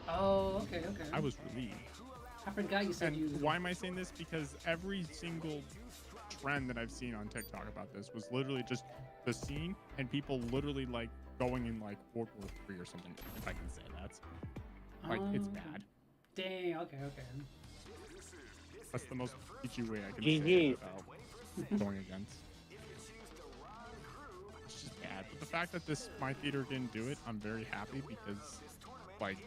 Speaker 5: Oh, okay, okay.
Speaker 8: I was relieved.
Speaker 5: I forgot you said
Speaker 8: And
Speaker 5: you.
Speaker 8: why am I saying this? Because every single trend that I've seen on TikTok about this was literally just the scene and people literally like going in like World War III or something, if I can say that. Like, it's bad.
Speaker 5: Dang. Okay. Okay.
Speaker 8: That's the most PG way I can say it without going against. It's just bad. But the fact that my theater didn't do it, I'm very happy because, like,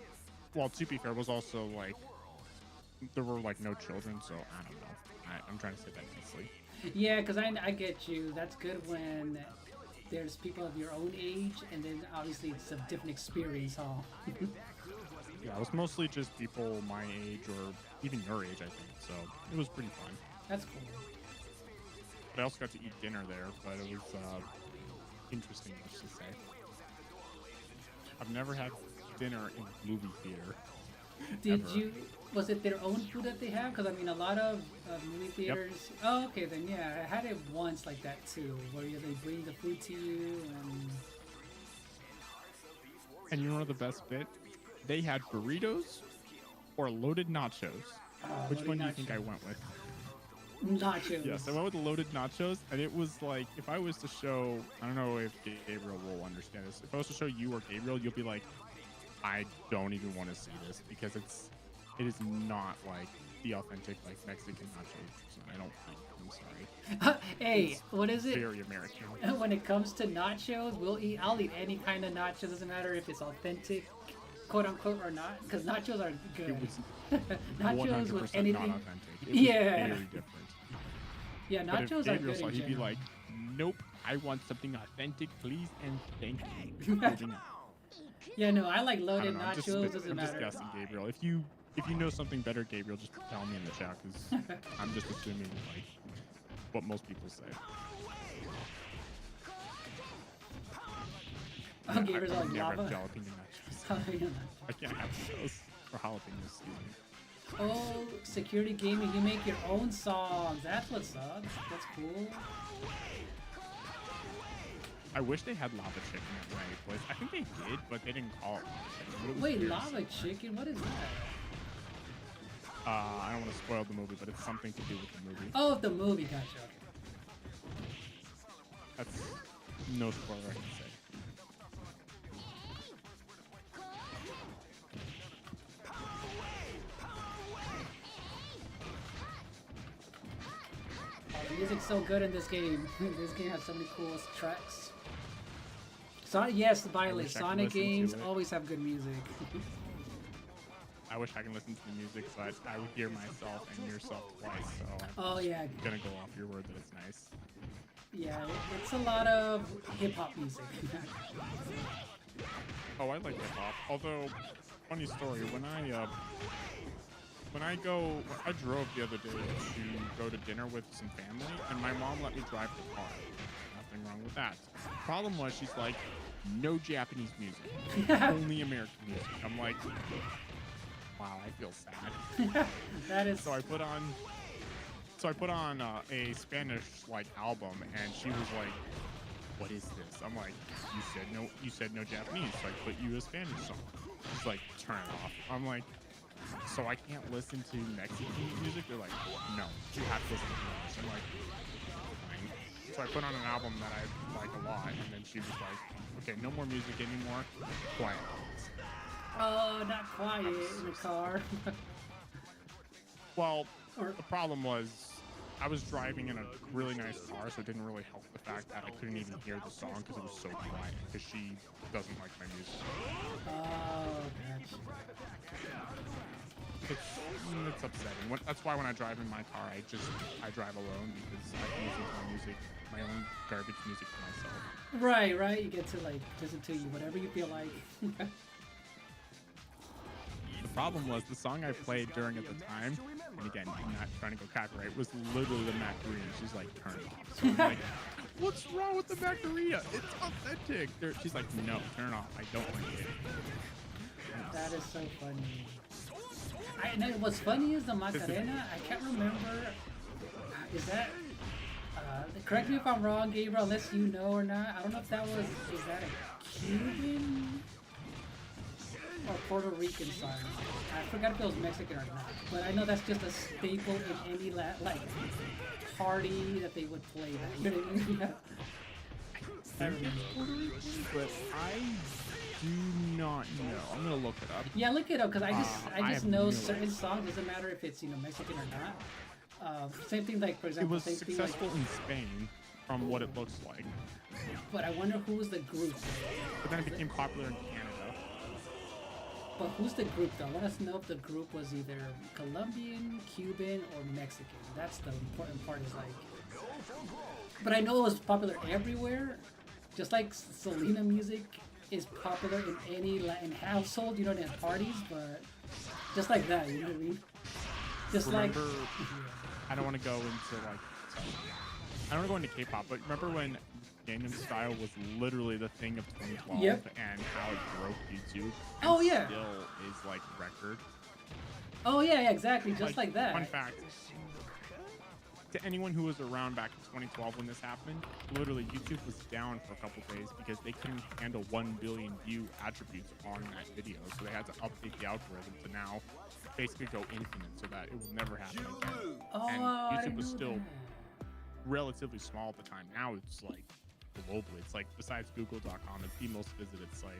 Speaker 8: well, to be fair, it was also like there were like no children, so I don't know. I'm trying to say that nicely.
Speaker 5: Yeah, because I get you. That's good when there's people of your own age, and then obviously it's a different experience, huh?
Speaker 8: Yeah, it was mostly just people my age or even your age, I think. So it was pretty fun.
Speaker 5: That's cool.
Speaker 8: But I also got to eat dinner there, but it was interesting, let's just say. I've never had dinner in a movie theater.
Speaker 5: Did
Speaker 8: ever.
Speaker 5: you? Was it their own food that they have? Because I mean, a lot of movie theaters. Oh, okay, then yeah, I had it once like that too, where they bring the food to you
Speaker 8: And you know the best bit? They had burritos or loaded nachos. Which
Speaker 5: loaded
Speaker 8: one do you think
Speaker 5: nachos.
Speaker 8: I went with?
Speaker 5: Nachos.
Speaker 8: Yes, I went with the loaded nachos, and it was like, if I was to show, I don't know if Gabriel will understand this. If I was to show you or Gabriel, you'll be like, I don't even want to see this because it is not like the authentic like Mexican nachos. I don't think. I'm sorry.
Speaker 5: Hey, what is it?
Speaker 8: Very American.
Speaker 5: When it comes to nachos, I'll eat any kind of nachos. Doesn't matter if it's authentic, quote unquote, or not. Because nachos are good.
Speaker 8: It was
Speaker 5: Nachos
Speaker 8: 100%
Speaker 5: with anything.
Speaker 8: not authentic. It was
Speaker 5: Yeah.
Speaker 8: very different.
Speaker 5: Yeah,
Speaker 8: But if
Speaker 5: nachos are
Speaker 8: Gabriel
Speaker 5: good
Speaker 8: saw,
Speaker 5: in
Speaker 8: he'd be
Speaker 5: general.
Speaker 8: like, nope, I want something authentic, please, and thank you. Moving on.
Speaker 5: Yeah, no, I like
Speaker 8: I
Speaker 5: loaded
Speaker 8: don't know,
Speaker 5: nachos. Doesn't
Speaker 8: I'm just
Speaker 5: matter.
Speaker 8: guessing, Gabriel. If you know something better, Gabriel, just tell me in the chat, because I'm just assuming like what most people say.
Speaker 5: Oh,
Speaker 8: Yeah,
Speaker 5: Gabriel's
Speaker 8: I
Speaker 5: like
Speaker 8: never
Speaker 5: lava.
Speaker 8: have jalapeno nachos. I can't have those or jalapenos. Excuse me.
Speaker 5: Oh, security gaming, you make your own songs. That's what's up. That's cool.
Speaker 8: I wish they had lava chicken at my place. I think they did, but they didn't call it lava chicken. It was
Speaker 5: Wait,
Speaker 8: weird.
Speaker 5: lava chicken? What is that?
Speaker 8: I don't want to spoil the movie, but it's something to do with the movie.
Speaker 5: Oh, the movie, gotcha.
Speaker 8: That's no spoiler I can say.
Speaker 5: Oh, the music's so good in this game. This game has so many cool tracks. So, yes, Violet,
Speaker 8: wish I could
Speaker 5: Sonic
Speaker 8: listen to
Speaker 5: games
Speaker 8: it.
Speaker 5: always have good music.
Speaker 8: I wish I can listen to the music, but I would hear myself and yourself twice, so
Speaker 5: Oh, yeah.
Speaker 8: I'm gonna go off your word that it's nice.
Speaker 5: Yeah, it's a lot of hip-hop music.
Speaker 8: Oh, I like hip hop. Although, funny story, when I drove the other day to go to dinner with some family, and my mom let me drive the car. Nothing wrong with that. Problem was, she's like, no Japanese music, only American music. I'm like, wow, I feel sad.
Speaker 5: That is...
Speaker 8: So I put on a Spanish like album, and she was like, "What is this?" I'm like, You said no Japanese, so I put you a Spanish song." She's like, "Turn it off." I'm like, "So I can't listen to Mexican music?" They're like, "No, you have to listen to English." I'm like, "Fine." So I put on an album that I like a lot, and then she was like, "Okay, no more music anymore. Quiet."
Speaker 5: Oh, not quiet in the car.
Speaker 8: Well,
Speaker 5: Or-
Speaker 8: the problem was I was driving in a really nice car, so it didn't really help the fact that I couldn't even hear the song because it was so quiet. Because she doesn't like my music.
Speaker 5: Oh, gotcha.
Speaker 8: It's upsetting. That's why when I drive in my car, I drive alone because I can listen to my music, my own garbage music for myself.
Speaker 5: Right, right. You get to like listen to whatever you feel like.
Speaker 8: The problem was the song I played during at the time, and again, I'm not trying to go copyright, was literally the Macarena. She's like, turn it off. So I'm like, what's wrong with the Macarena? It's authentic. She's like, no, turn it off. I don't like it.
Speaker 5: That is so funny. And what's funny is the Macarena. I can't remember. Is that? Correct me if I'm wrong, Gabriel. Unless you know or not. I don't know if that was. Is that a Cuban or Puerto Rican song? I forgot if it was Mexican or not. But I know that's just a staple in any like party that they would play that. You know what I mean?
Speaker 8: But I do not know. I'm gonna look it up.
Speaker 5: Yeah, look it up because I just know
Speaker 8: no
Speaker 5: certain
Speaker 8: idea.
Speaker 5: songs. Doesn't matter if it's Mexican or not. Same thing like for
Speaker 8: It
Speaker 5: example.
Speaker 8: was
Speaker 5: Same
Speaker 8: successful
Speaker 5: thing,
Speaker 8: in Spain, from what it looks like,
Speaker 5: but I wonder who was the group.
Speaker 8: but then it became popular in Canada.
Speaker 5: But who's the group though? Let us know if the group was either Colombian, Cuban, or Mexican. That's the important part. Is like, but I know it was popular everywhere. Just like Selena music is popular in any Latin household, in parties, but just like that, you know what I mean? Just
Speaker 8: Remember,
Speaker 5: like,
Speaker 8: I don't want to go into like, I don't want to go into K-pop, but remember when Gangnam Style was literally the thing of 2012
Speaker 5: Yep.
Speaker 8: and how it broke YouTube?
Speaker 5: Oh,
Speaker 8: and
Speaker 5: yeah.
Speaker 8: Still is like record.
Speaker 5: oh yeah, exactly, just like that.
Speaker 8: Fun fact. To anyone who was around back in 2012 when this happened, literally YouTube was down for a couple days because they couldn't handle 1 billion view attributes on that video. So they had to update the algorithm to now basically go infinite so that it will never happen again.
Speaker 5: Oh,
Speaker 8: And
Speaker 5: I
Speaker 8: YouTube
Speaker 5: didn't
Speaker 8: was
Speaker 5: know
Speaker 8: still
Speaker 5: that.
Speaker 8: relatively small at the time. Now it's like globally. It's like besides Google.com, it's the most visited site.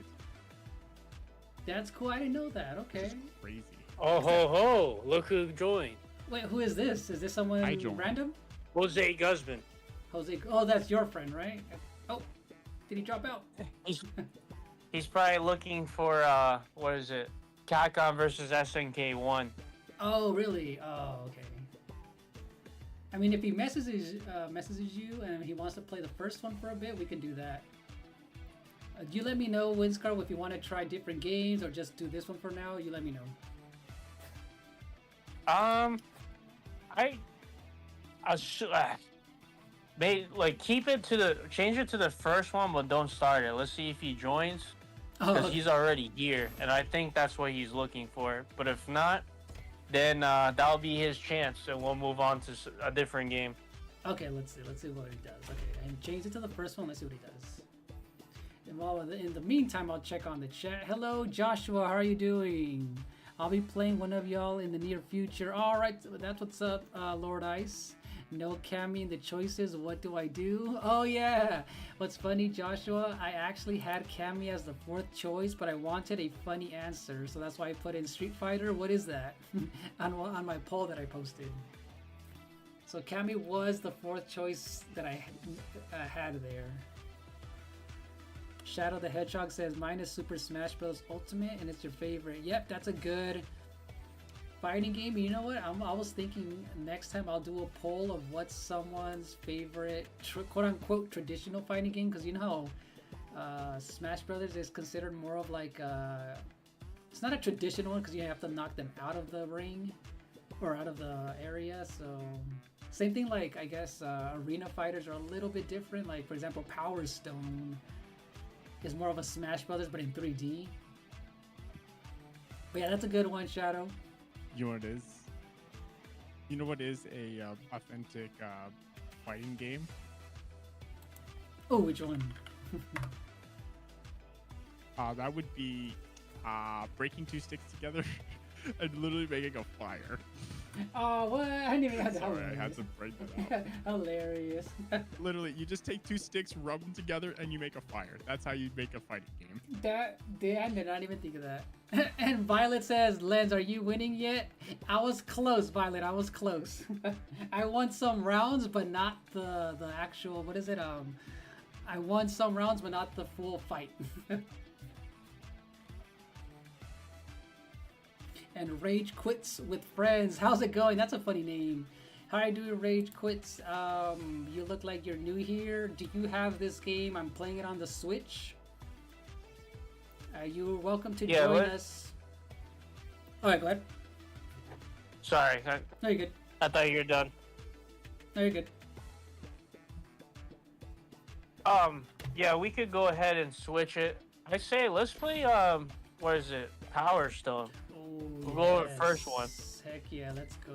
Speaker 5: That's cool. I didn't know that. Okay.
Speaker 8: It's crazy.
Speaker 6: Oh ho ho! Look who joined.
Speaker 5: Wait, who is this? Is this someone
Speaker 8: I joined.
Speaker 5: random?
Speaker 6: Jose Guzman.
Speaker 5: Jose. Oh, that's your friend, right? Oh, did he drop out?
Speaker 6: He's probably looking for what is it? Capcom versus SNK 1.
Speaker 5: Oh, really? Oh, okay. I mean, if he messages you and he wants to play the first one for a bit, we can do that. You let me know, Winscar, if you want to try different games or just do this one for now. You let me know.
Speaker 6: Keep it to change it to the first one, but don't start it. Let's see if he joins,
Speaker 5: Oh,
Speaker 6: because he's already here, and I think that's what he's looking for. But if not, then that'll be his chance, and we'll move on to a different game.
Speaker 5: okay, let's see what he does. Okay, and change it to the first one. Let's see what he does. And while in the meantime, I'll check on the chat. Hello, Joshua. How are you doing? I'll be playing one of y'all in the near future. All right, that's what's up, Lord Ice. No Cammy in the choices. What do I do? Oh yeah. What's funny, Joshua? I actually had Cammy as the fourth choice, but I wanted a funny answer, so that's why I put in Street Fighter. What is that? on my poll that I posted. So Cammy was the fourth choice that I had there. Shadow the Hedgehog says mine is Super Smash Bros. Ultimate, and it's your favorite. Yep, that's a good fighting game. You know what? I was thinking next time I'll do a poll of what's someone's favorite quote-unquote traditional fighting game, because you know how Smash Brothers is considered more of like it's not a traditional one because you have to knock them out of the ring or out of the area. So same thing, like I guess arena fighters are a little bit different. Like for example, Power Stone is more of a Smash Brothers but in 3D. But yeah, that's a good one, Shadow.
Speaker 8: You know what it is? You know what is a authentic fighting game?
Speaker 5: Oh, which one?
Speaker 8: That would be breaking two sticks together and literally making a fire.
Speaker 5: Oh, what? I didn't even have to.
Speaker 8: Sorry, I had to break that out.
Speaker 5: Hilarious.
Speaker 8: Literally, you just take two sticks, rub them together, and you make a fire. That's how you make a fighting game.
Speaker 5: I did not even think of that. And Violet says, Lens, are you winning yet? I was close, Violet. I was close. I won some rounds, but not the actual, what is it? I won some rounds, but not the full fight. And Rage Quits with Friends. How's it going? That's a funny name. How are you doing, Rage Quits? You look like you're new here. Do you have this game? I'm playing it on the Switch. You're welcome to join us. Alright, go ahead.
Speaker 6: Sorry.
Speaker 5: No, you're good.
Speaker 6: I thought you were done.
Speaker 5: No, you're good.
Speaker 6: Yeah, we could go ahead and switch it. I say let's play what is it? Power Stone.
Speaker 5: Oh,
Speaker 6: We'll go over the first one.
Speaker 5: Heck yeah, let's go.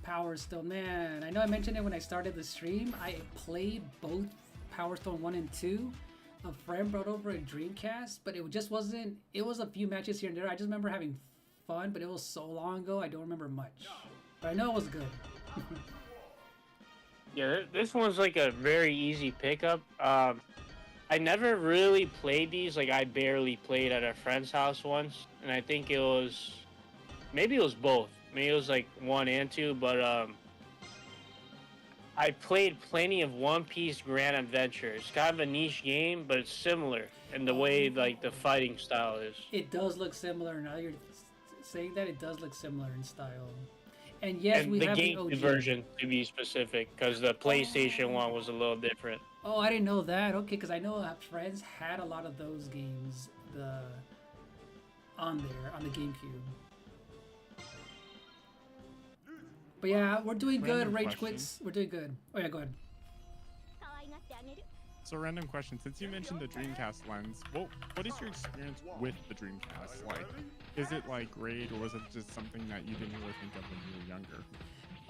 Speaker 5: Power Stone, man. I know I mentioned it when I started the stream. I played both Power Stone 1 and 2. A friend brought over a Dreamcast, but it just wasn't. It was a few matches here and there. I just remember having fun, but it was so long ago, I don't remember much. But I know it was good.
Speaker 6: Yeah, this one's like a very easy pickup. I never really played these. Like, I barely played at a friend's house once, and I think it was, maybe it was both. Maybe it was like 1 and 2, but I played plenty of One Piece Grand Adventure. It's kind of a niche game, but it's similar in the way like the fighting style is.
Speaker 5: It does look similar. Now you're saying that, it does look similar in style. And yes,
Speaker 6: and
Speaker 5: we
Speaker 6: the
Speaker 5: have
Speaker 6: game
Speaker 5: the OG
Speaker 6: version, to be specific, because the PlayStation one was a little different.
Speaker 5: Oh, I didn't know that. Okay, because I know friends had a lot of those games on the GameCube. But yeah, we're doing good. Rage Quits, we're doing good. Oh yeah, go ahead.
Speaker 8: So, random question. Since you mentioned the Dreamcast Lens, what is your experience with the Dreamcast? Like, is it like great, or was it just something that you didn't really think of when you were younger?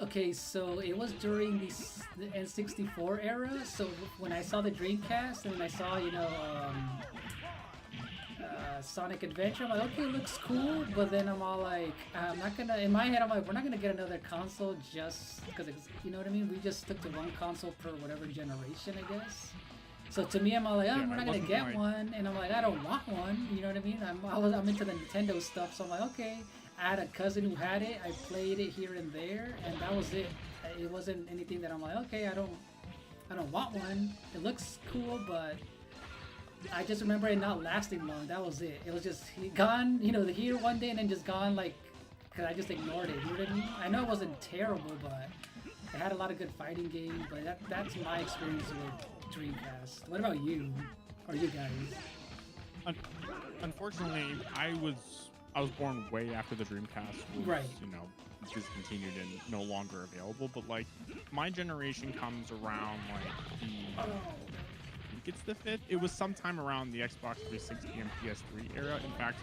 Speaker 5: Okay, so it was during the N64 era. So when I saw the Dreamcast and then I saw, Sonic Adventure, I'm like, okay, it looks cool. But then I'm all like, I'm not gonna. In my head, I'm like, we're not gonna get another console just because it's, you know what I mean? We just stuck to one console per whatever generation, I guess. So to me, I'm all like, oh, we're not gonna get one, and I'm like, I don't want one. You know what I mean? I'm into the Nintendo stuff, so I'm like, okay. I had a cousin who had it. I played it here and there, and that was it. It wasn't anything that I'm like, okay, I don't want one. It looks cool, but I just remember it not lasting long. That was it. It was just gone, here one day and then just gone, like, because I just ignored it. You know what I mean? I know it wasn't terrible, but it had a lot of good fighting games. But that's my experience with Dreamcast. What about you, or you guys?
Speaker 8: Unfortunately, I was born way after the Dreamcast was,
Speaker 5: right.
Speaker 8: Discontinued and no longer available. But like, my generation comes around like I think it's the 5th. It was sometime around the Xbox 360 and PS3 era. In fact,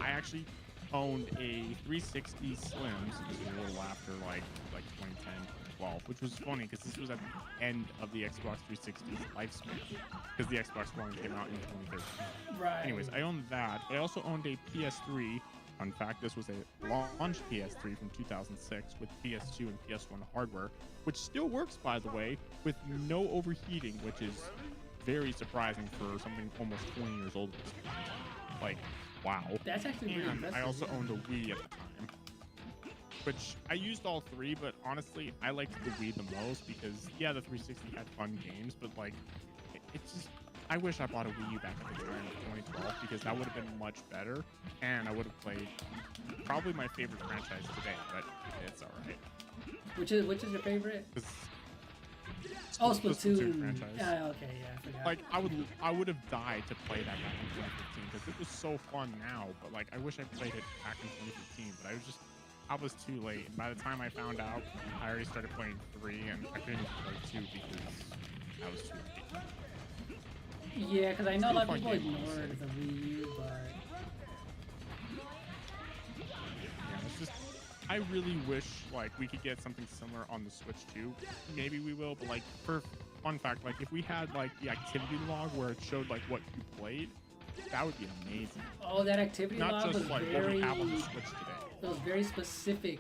Speaker 8: I actually owned a 360 Slims a little after like 2010, 2012, which was funny because this was at the end of the Xbox 360's lifespan, because the Xbox One came out in 2013.
Speaker 5: Right.
Speaker 8: Anyways, I owned that. I also owned a PS3. Fun fact, this was a launch PS3 from 2006 with PS2 and PS1 hardware, which still works, by the way, with no overheating, which is very surprising for something almost 20 years old at this point. Like, wow.
Speaker 5: That's actually really impressive.
Speaker 8: I also owned a Wii at the time, which I used all three, but honestly, I liked the Wii the most because, yeah, the 360 had fun games, but like, it's just, I wish I bought a Wii U back in the time of 2012 because that would have been much better, and I would have played probably my favorite franchise today, but it's alright.
Speaker 5: Which is your favorite?
Speaker 8: Oh,
Speaker 5: Splatoon.
Speaker 8: Franchise.
Speaker 5: Okay, yeah, I forgot.
Speaker 8: Like, I would have died to play that back in 2015 because it was so fun now, but like, I wish I played it back in 2015, but I was too late. By the time I found out, I already started playing 3, and I couldn't play 2 because I was too late.
Speaker 5: Yeah, because I know a lot of people ignored the Wii U, but
Speaker 8: yeah, it's just, I really wish like we could get something similar on the Switch too. Maybe we will, but like, for fun fact, like if we had like the activity log where it showed like what you played, That would be amazing.
Speaker 5: Oh, that activity
Speaker 8: Not
Speaker 5: log
Speaker 8: just
Speaker 5: was
Speaker 8: like what
Speaker 5: very.
Speaker 8: we have on the Switch today.
Speaker 5: It was very specific.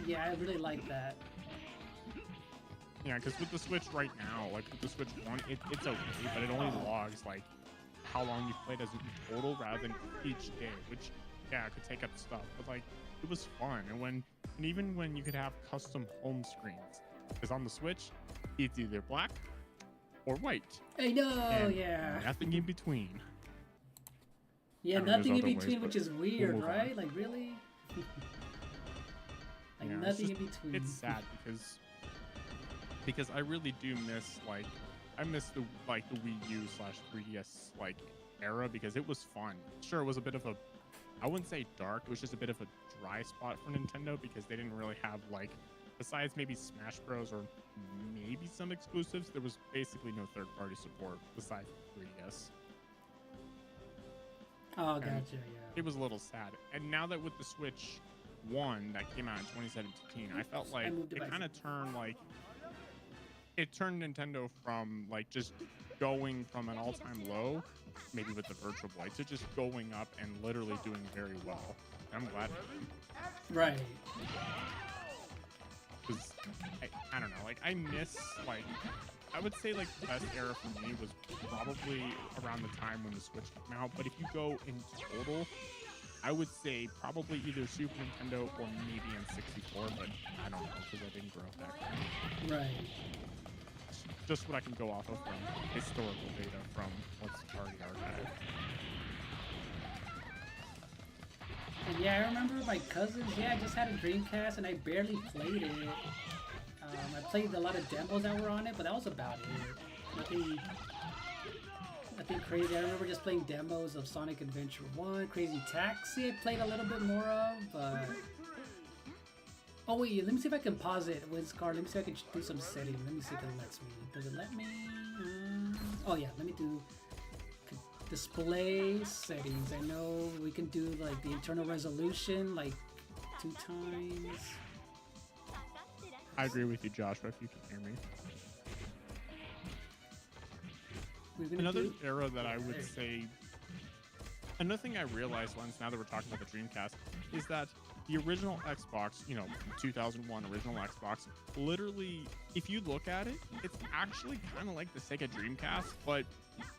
Speaker 5: Yeah, I really like that.
Speaker 8: Yeah, because with the Switch right now, like with the Switch 1, it's okay, but it only logs like how long you've played as in total rather than each day, which, yeah, could take up stuff. But like, it was fun. And even when you could have custom home screens, because on the Switch, it's either black or white.
Speaker 5: I know,
Speaker 8: and
Speaker 5: yeah.
Speaker 8: nothing in between.
Speaker 5: Yeah,
Speaker 8: I mean,
Speaker 5: nothing in
Speaker 8: there's other
Speaker 5: between,
Speaker 8: ways,
Speaker 5: which is weird,
Speaker 8: move on.
Speaker 5: right? Like, really? Like,
Speaker 8: Yeah,
Speaker 5: nothing
Speaker 8: it's
Speaker 5: in between.
Speaker 8: It's sad because I really do miss I miss the Wii U / 3DS era, because it was fun. Sure, it was a bit of a, I wouldn't say dark, it was just a bit of a dry spot for Nintendo because they didn't really have besides maybe Smash Bros or maybe some exclusives, there was basically no third-party support besides 3DS.
Speaker 5: Oh,
Speaker 8: And
Speaker 5: gotcha, yeah.
Speaker 8: it was a little sad. And now that with the Switch 1 that came out in 2017, I felt like it kind of turned it turned Nintendo from just going from an all-time low, maybe with the Virtual Boy, to just going up and literally doing very well. I'm glad for them.
Speaker 5: Right.
Speaker 8: Because I don't know, I miss I would say the best era for me was probably around the time when the Switch came out. But if you go in total, I would say probably either Super Nintendo or maybe N64, but I don't know because I didn't grow up back then.
Speaker 5: Right.
Speaker 8: Just what I can go off of from historical data from what's already archived.
Speaker 5: And yeah, I remember my cousins, I just had a Dreamcast and I barely played it. I played a lot of demos that were on it, but that was about it. Nothing crazy. I remember just playing demos of Sonic Adventure 1, Crazy Taxi I played a little bit more of, but... Oh wait, let me see if I can pause it, WinScar. Let me see if I can do some settings. Let me see if it lets me. Does it let me? Oh yeah, let me do display settings. I know we can do the internal resolution 2 times.
Speaker 8: I agree with you, Joshua, if you can hear me. Another era that I would say, another thing I realized now that we're talking about the Dreamcast, is that the original Xbox, 2001 original Xbox, literally, if you look at it, it's actually kind of like the Sega Dreamcast, but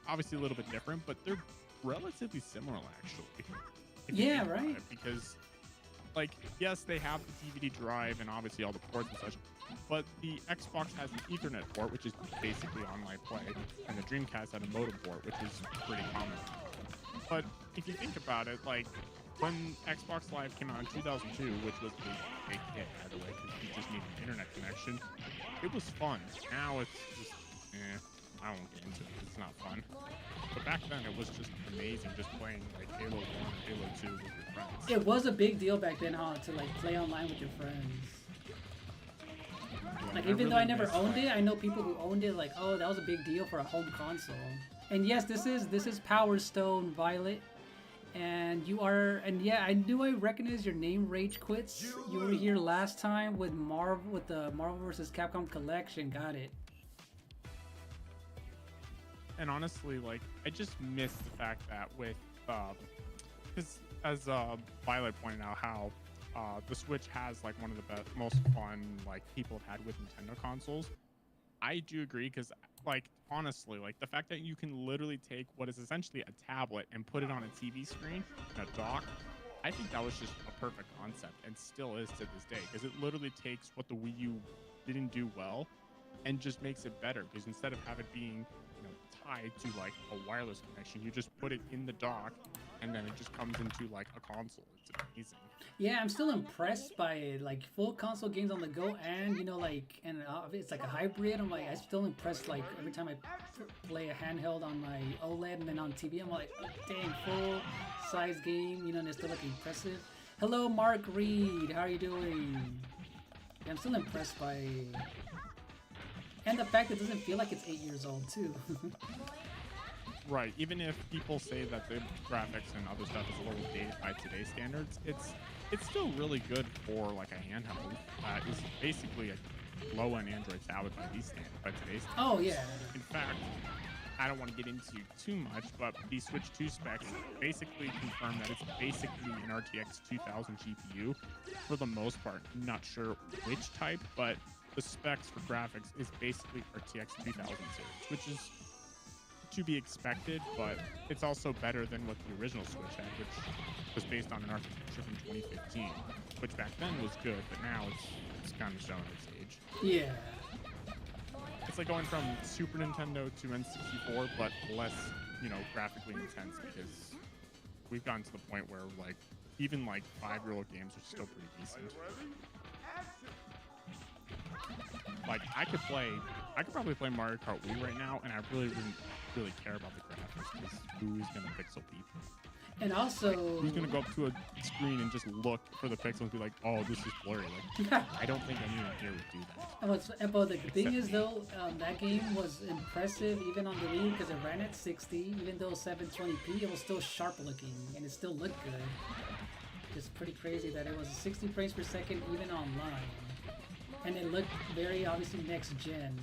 Speaker 8: obviously a little bit different, but they're relatively similar, actually.
Speaker 5: Yeah, right.
Speaker 8: Because, yes, they have the DVD drive and obviously all the ports and such, but the Xbox has an Ethernet port, which is basically online play, and the Dreamcast had a modem port, which is pretty common. But if you think about it, when Xbox Live came out in 2002, which was a big hit, by the way, because you just need an internet connection, it was fun. Now it's just, I won't get into it. It's not fun. But back then, it was just amazing, just playing Halo 1 and Halo 2 with your friends.
Speaker 5: It was a big deal back then, to play online with your friends.
Speaker 8: Yeah,
Speaker 5: Even though I never owned it, I know people who owned it. Oh, that was a big deal for a home console. And yes, this is Power Stone Violet. And you are, and yeah, I knew I recognized your name, Rage Quits. You were here last time with the Marvel vs. Capcom Collection. Got it.
Speaker 8: And honestly, I just miss the fact that with, because as Violet pointed out, how the Switch has one of the most fun people have had with Nintendo consoles. I do agree, because honestly, the fact that you can literally take what is essentially a tablet and put it on a TV screen, a dock, I think that was just a perfect concept, and still is to this day, because it literally takes what the Wii U didn't do well and just makes it better, because instead of have it being tied to a wireless connection, you just put it in the dock and then it just comes into a console. It's amazing.
Speaker 5: Yeah, I'm still impressed by it. Full console games on the go, and and it's a hybrid. I'm I'm still impressed. Every time I play a handheld on my OLED and then on TV, I'm oh, dang, full size game. And it's still impressive. Hello, Mark Reed. How are you doing? Yeah, I'm still impressed by, and the fact it doesn't feel like it's 8 years old too.
Speaker 8: Right, even if people say that the graphics and other stuff is a little dated by today's standards, it's still really good for a handheld. It's basically a low-end Android tablet by today's standards.
Speaker 5: Oh yeah.
Speaker 8: In fact, I don't want to get into too much, but the Switch 2 specs basically confirm that it's basically an RTX 2000 GPU for the most part. I'm not sure which type, but the specs for graphics is basically RTX 2000 series, which is to be expected, but it's also better than what the original Switch had, which was based on an architecture from 2015, which back then was good, but now it's kind of showing its age.
Speaker 5: Yeah.
Speaker 8: It's like going from Super Nintendo to N64, but less, graphically intense, because we've gotten to the point where like even like 5-year-old games are still pretty decent. Like I could probably play Mario Kart Wii right now, and I really wouldn't really care about the graphics, because who's gonna pixel peep?
Speaker 5: And also,
Speaker 8: who's gonna go up to a screen and just look for the pixel and be like, "Oh, this is blurry"? Like, I don't think anyone here would do that.
Speaker 5: But the thing is, though, that game was impressive even on the Wii because it ran at 60. Even though 720p, it was still sharp looking and it still looked good. It's pretty crazy that it was 60 frames per second even online, and it looked very obviously next gen,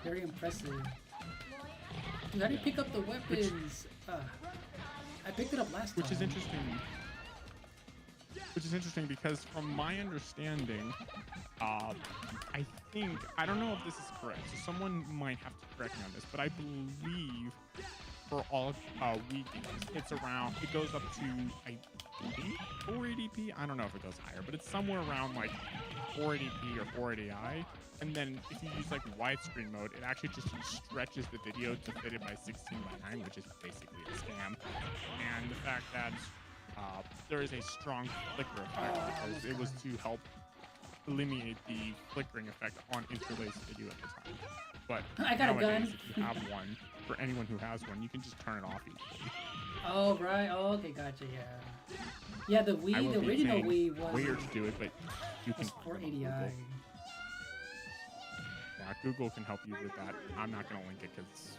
Speaker 5: very impressive. Dude, how do you pick up the weapons? I picked it up last time.
Speaker 8: Which is interesting because from my understanding, I don't know if this is correct, so someone might have to correct me on this, but I believe for all Wii games, it goes up to, I think, 480p. I don't know if it goes higher, but it's somewhere around like 480p or 480i. And then if you use like widescreen mode, it actually just stretches the video to fit it by 16:9, which is basically a scam. And the fact that there is a strong flicker effect because it was to help eliminate the flickering effect on interlaced video at the time. But
Speaker 5: I got a gun.
Speaker 8: If you have one, for anyone who has one, you can just turn it off easily.
Speaker 5: Oh right. Oh okay, gotcha. Yeah. Yeah, the Wii, the original Wii was
Speaker 8: weird to do it, but you can.
Speaker 5: 480i.
Speaker 8: Google can help you with that. I'm not going to link it because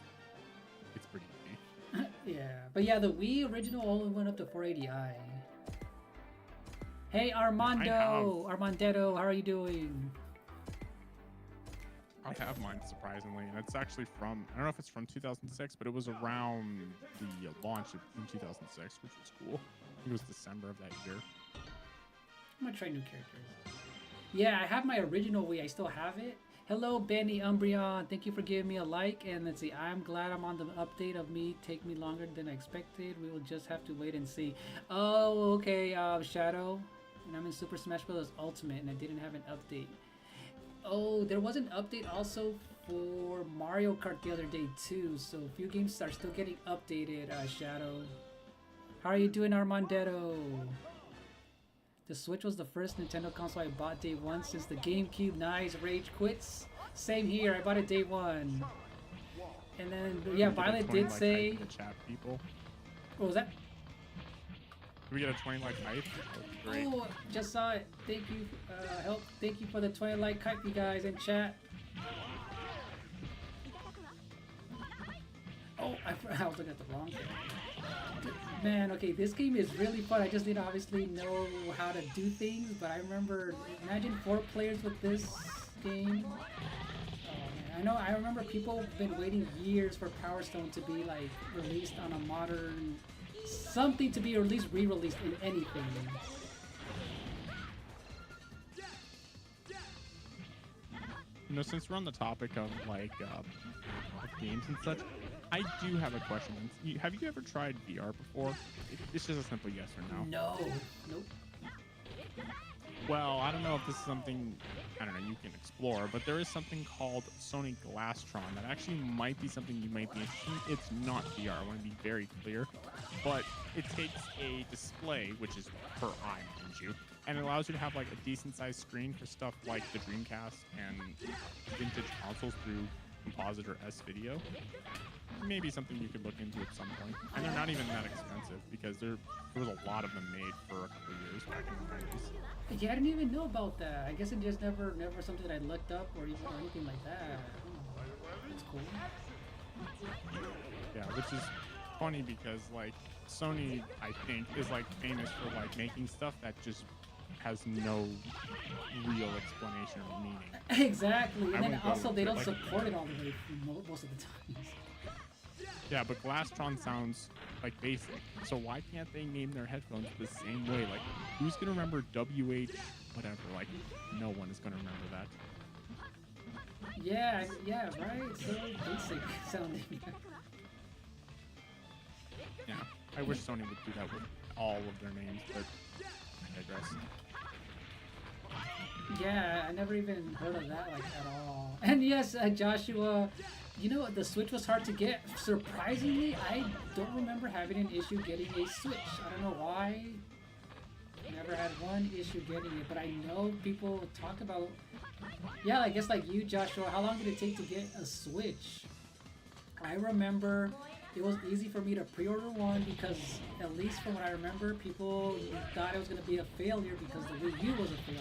Speaker 8: it's pretty easy.
Speaker 5: Yeah, but yeah, the Wii original only went up to 480i. Hey Armandetto, how are you doing?
Speaker 8: I have mine, surprisingly, and it's actually from, I don't know if it's from 2006, but it was around the launch in 2006, which was cool. I think it was December of that year.
Speaker 5: I'm gonna try new characters. Yeah, I have my original Wii, I still have it. Hello, Benny Umbreon. Thank you for giving me a like. And let's see, I'm glad I'm on the update of me. Take me longer than I expected. We will just have to wait and see. Oh, okay, Shadow. And I'm in Super Smash Bros. Ultimate, and I didn't have an update. Oh, there was an update also for Mario Kart the other day too. So a few games are still getting updated, Shadow. How are you doing, Armandetto? The Switch was the first Nintendo console I bought day one since the GameCube. Nice, Rage quits. Same here, I bought it day one. And then, yeah, Violet did say...
Speaker 8: The chat people.
Speaker 5: What was that?
Speaker 8: Did we get a 20 like hype? Great.
Speaker 5: Oh, just saw it. Thank you, help. Thank you for the 20 like hype, you guys in chat. Oh, I was looking at the wrong thing. Man, okay, this game is really fun. I just need to obviously know how to do things, but I remember, imagine 4 players with this game. Oh, man. I remember people have been waiting years for Power Stone to be like released on a modern, something to be at least re-released in anything.
Speaker 8: Since we're on the topic of like of games and such, I do have a question. Have you ever tried VR before? It's just a simple yes or no.
Speaker 5: No. Nope.
Speaker 8: Well, I don't know if this is something, you can explore, but there is something called Sony Glasstron that actually might be something you might be interested in. It's not VR, I want to be very clear, but it takes a display, which is per eye, mind you, and it allows you to have like a decent sized screen for stuff like the Dreamcast and vintage consoles through composite or S-Video. Maybe something you could look into at some point. And they're not even that expensive because there was a lot of them made for a couple of years back in the 90s.
Speaker 5: Yeah, I didn't even know about that. I guess it just never something that I looked up or anything like that. That's cool.
Speaker 8: Yeah, which is funny because like Sony, I think, is like famous for like making stuff that just has no real explanation or meaning.
Speaker 5: Exactly, and then also they don't support it all the way most of the time.
Speaker 8: Yeah, but Glastron sounds like basic. So why can't they name their headphones the same way? Like, who's gonna remember WH whatever? Like, no one is gonna remember that.
Speaker 5: Yeah, right. So basic sounding.
Speaker 8: Yeah, I wish Sony would do that with all of their names, but I digress.
Speaker 5: Yeah, I never even heard of that like at all. And yes, Joshua, you know what? The Switch was hard to get. Surprisingly, I don't remember having an issue getting a Switch. I don't know why. Never had one issue getting it, but I know people talk about. Yeah, I guess like you, Joshua. How long did it take to get a Switch? I remember it was easy for me to pre-order one because, at least from what I remember, people thought it was going to be a failure because the Wii U was a failure.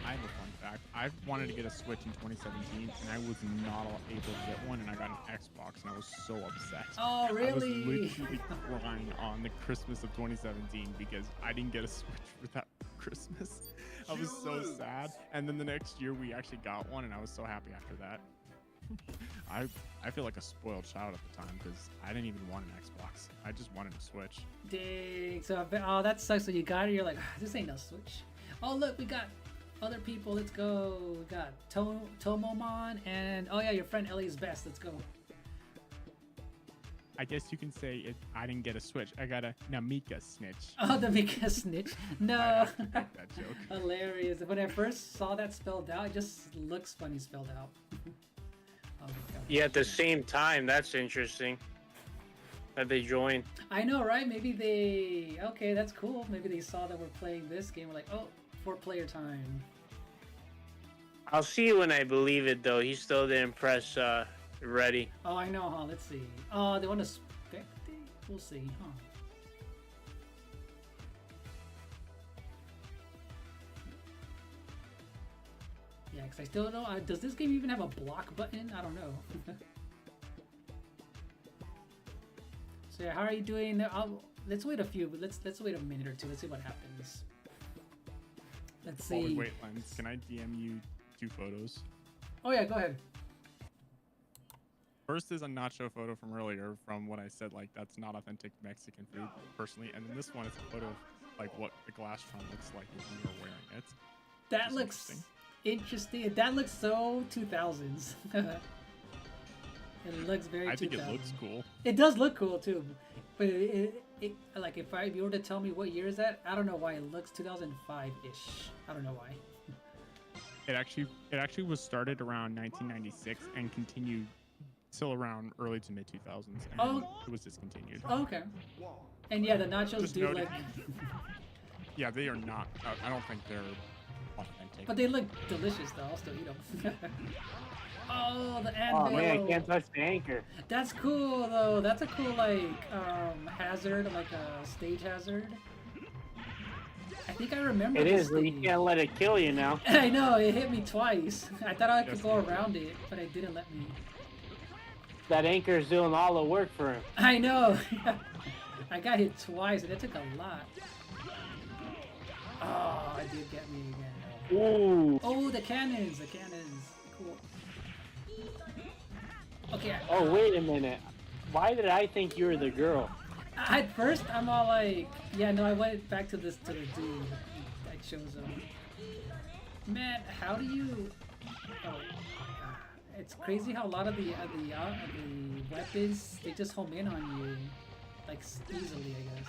Speaker 8: I have a fun fact. I wanted to get a Switch in 2017, and I was not able to get one, and I got an Xbox, and I was so upset.
Speaker 5: Oh, really?
Speaker 8: I was literally crying on the Christmas of 2017 because I didn't get a Switch for that Christmas. I was so sad. And then the next year, we actually got one, and I was so happy after that. I feel like a spoiled child at the time because I didn't even want an Xbox. I just wanted a Switch.
Speaker 5: Dang. So, oh, that sucks. When you got it, you're like, this ain't no Switch. Oh, look, we got other people. Let's go. We got Tomomon and, oh yeah, your friend Ellie's best. Let's go.
Speaker 8: I guess you can say I didn't get a Switch. I got a Namika snitch.
Speaker 5: Oh, the Mika snitch. No.
Speaker 8: I have to make that joke.
Speaker 5: Hilarious. When I first saw that spelled out, it just looks funny spelled out. Oh,
Speaker 6: Yeah, at the same time, that's interesting. That they joined.
Speaker 5: I know, right? Maybe they... Okay, that's cool. Maybe they saw that we're playing this game. We're like, oh, 4-player time.
Speaker 6: I'll see when I believe it, though. He still didn't press ready.
Speaker 5: Oh, I know, huh? Let's see. Oh, they want to spectate? We'll see, huh? Yeah, because I still don't know. Does this game even have a block button? I don't know. So yeah, how are you doing? Let's wait a few. Let's wait a minute or two. Let's see what happens. Let's see.
Speaker 8: While we wait, Lens, can I DM you 2 photos?
Speaker 5: Oh yeah, go ahead.
Speaker 8: First is a nacho photo from earlier, from what I said, like that's not authentic Mexican food, personally. And then this one is a photo of like what the Glastron looks like if you were wearing it.
Speaker 5: That looks interesting. That looks so 2000s. It looks very 2000s.
Speaker 8: I think it looks cool.
Speaker 5: It does look cool too, but it like if you were to tell me what year is that, I don't know why it looks 2005-ish. I don't know why.
Speaker 8: It actually was started around 1996 and continued till around early to mid 2000s, and it was discontinued.
Speaker 5: Oh, okay. And yeah, the nachos
Speaker 8: Just
Speaker 5: do
Speaker 8: noted.
Speaker 5: look.
Speaker 8: Yeah, they are not. I don't think they're authentic.
Speaker 5: But they look delicious though. I'll still eat them. Oh, the
Speaker 6: Oh
Speaker 5: anvil.
Speaker 6: man, I can't touch the anchor.
Speaker 5: That's cool though. That's a cool like hazard, like a stage hazard. I think I remember.
Speaker 6: It
Speaker 5: this
Speaker 6: is, but you
Speaker 5: stage.
Speaker 6: can't let it kill you now.
Speaker 5: I know, it hit me twice. I thought I could
Speaker 8: Yes,
Speaker 5: go
Speaker 8: it did.
Speaker 5: around it, but it didn't let me.
Speaker 6: That anchor is doing all the work for him.
Speaker 5: I know. I got hit twice, and it took a lot. Oh, it did get me again.
Speaker 6: Ooh.
Speaker 5: Oh, the cannons, Cool. Okay.
Speaker 6: Oh, wait a minute. Why did I think you were the girl?
Speaker 5: At first, I'm all like, yeah, no, I went back to the dude that shows him. Man, how do you? Oh, it's crazy how a lot of the weapons, they just home in on you, like easily, I guess.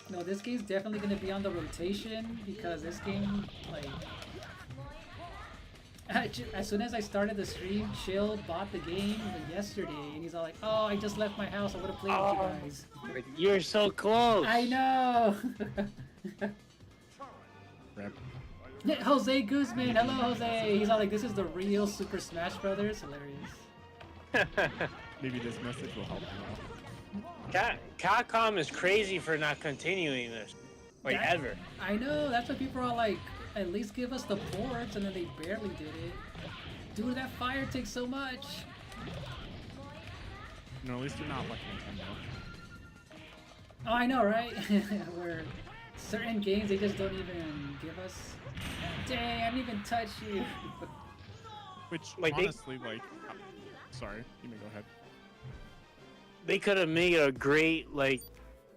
Speaker 5: No, this game's definitely gonna be on the rotation because this game, like, as soon as I started the stream, Chill bought the game yesterday, and he's all like, "Oh, I just left my house. I would have played with you guys."
Speaker 6: You're so close.
Speaker 5: I know.
Speaker 8: Rip.
Speaker 5: Jose Guzman, hello Jose. He's all like, "This is the real Super Smash Brothers." Hilarious.
Speaker 8: Maybe this message will help you out.
Speaker 6: Capcom is crazy for not continuing this. Like, ever.
Speaker 5: I know. That's what people are all like. At least give us the ports, and then they barely did it. Dude, that fire takes so much.
Speaker 8: No, at least you're not like Nintendo.
Speaker 5: Oh, I know, right? Where certain games they just don't even give us. Dang, I didn't even touch you.
Speaker 8: Which
Speaker 6: Like,
Speaker 8: honestly, sorry, you may go ahead.
Speaker 6: They could have made a great like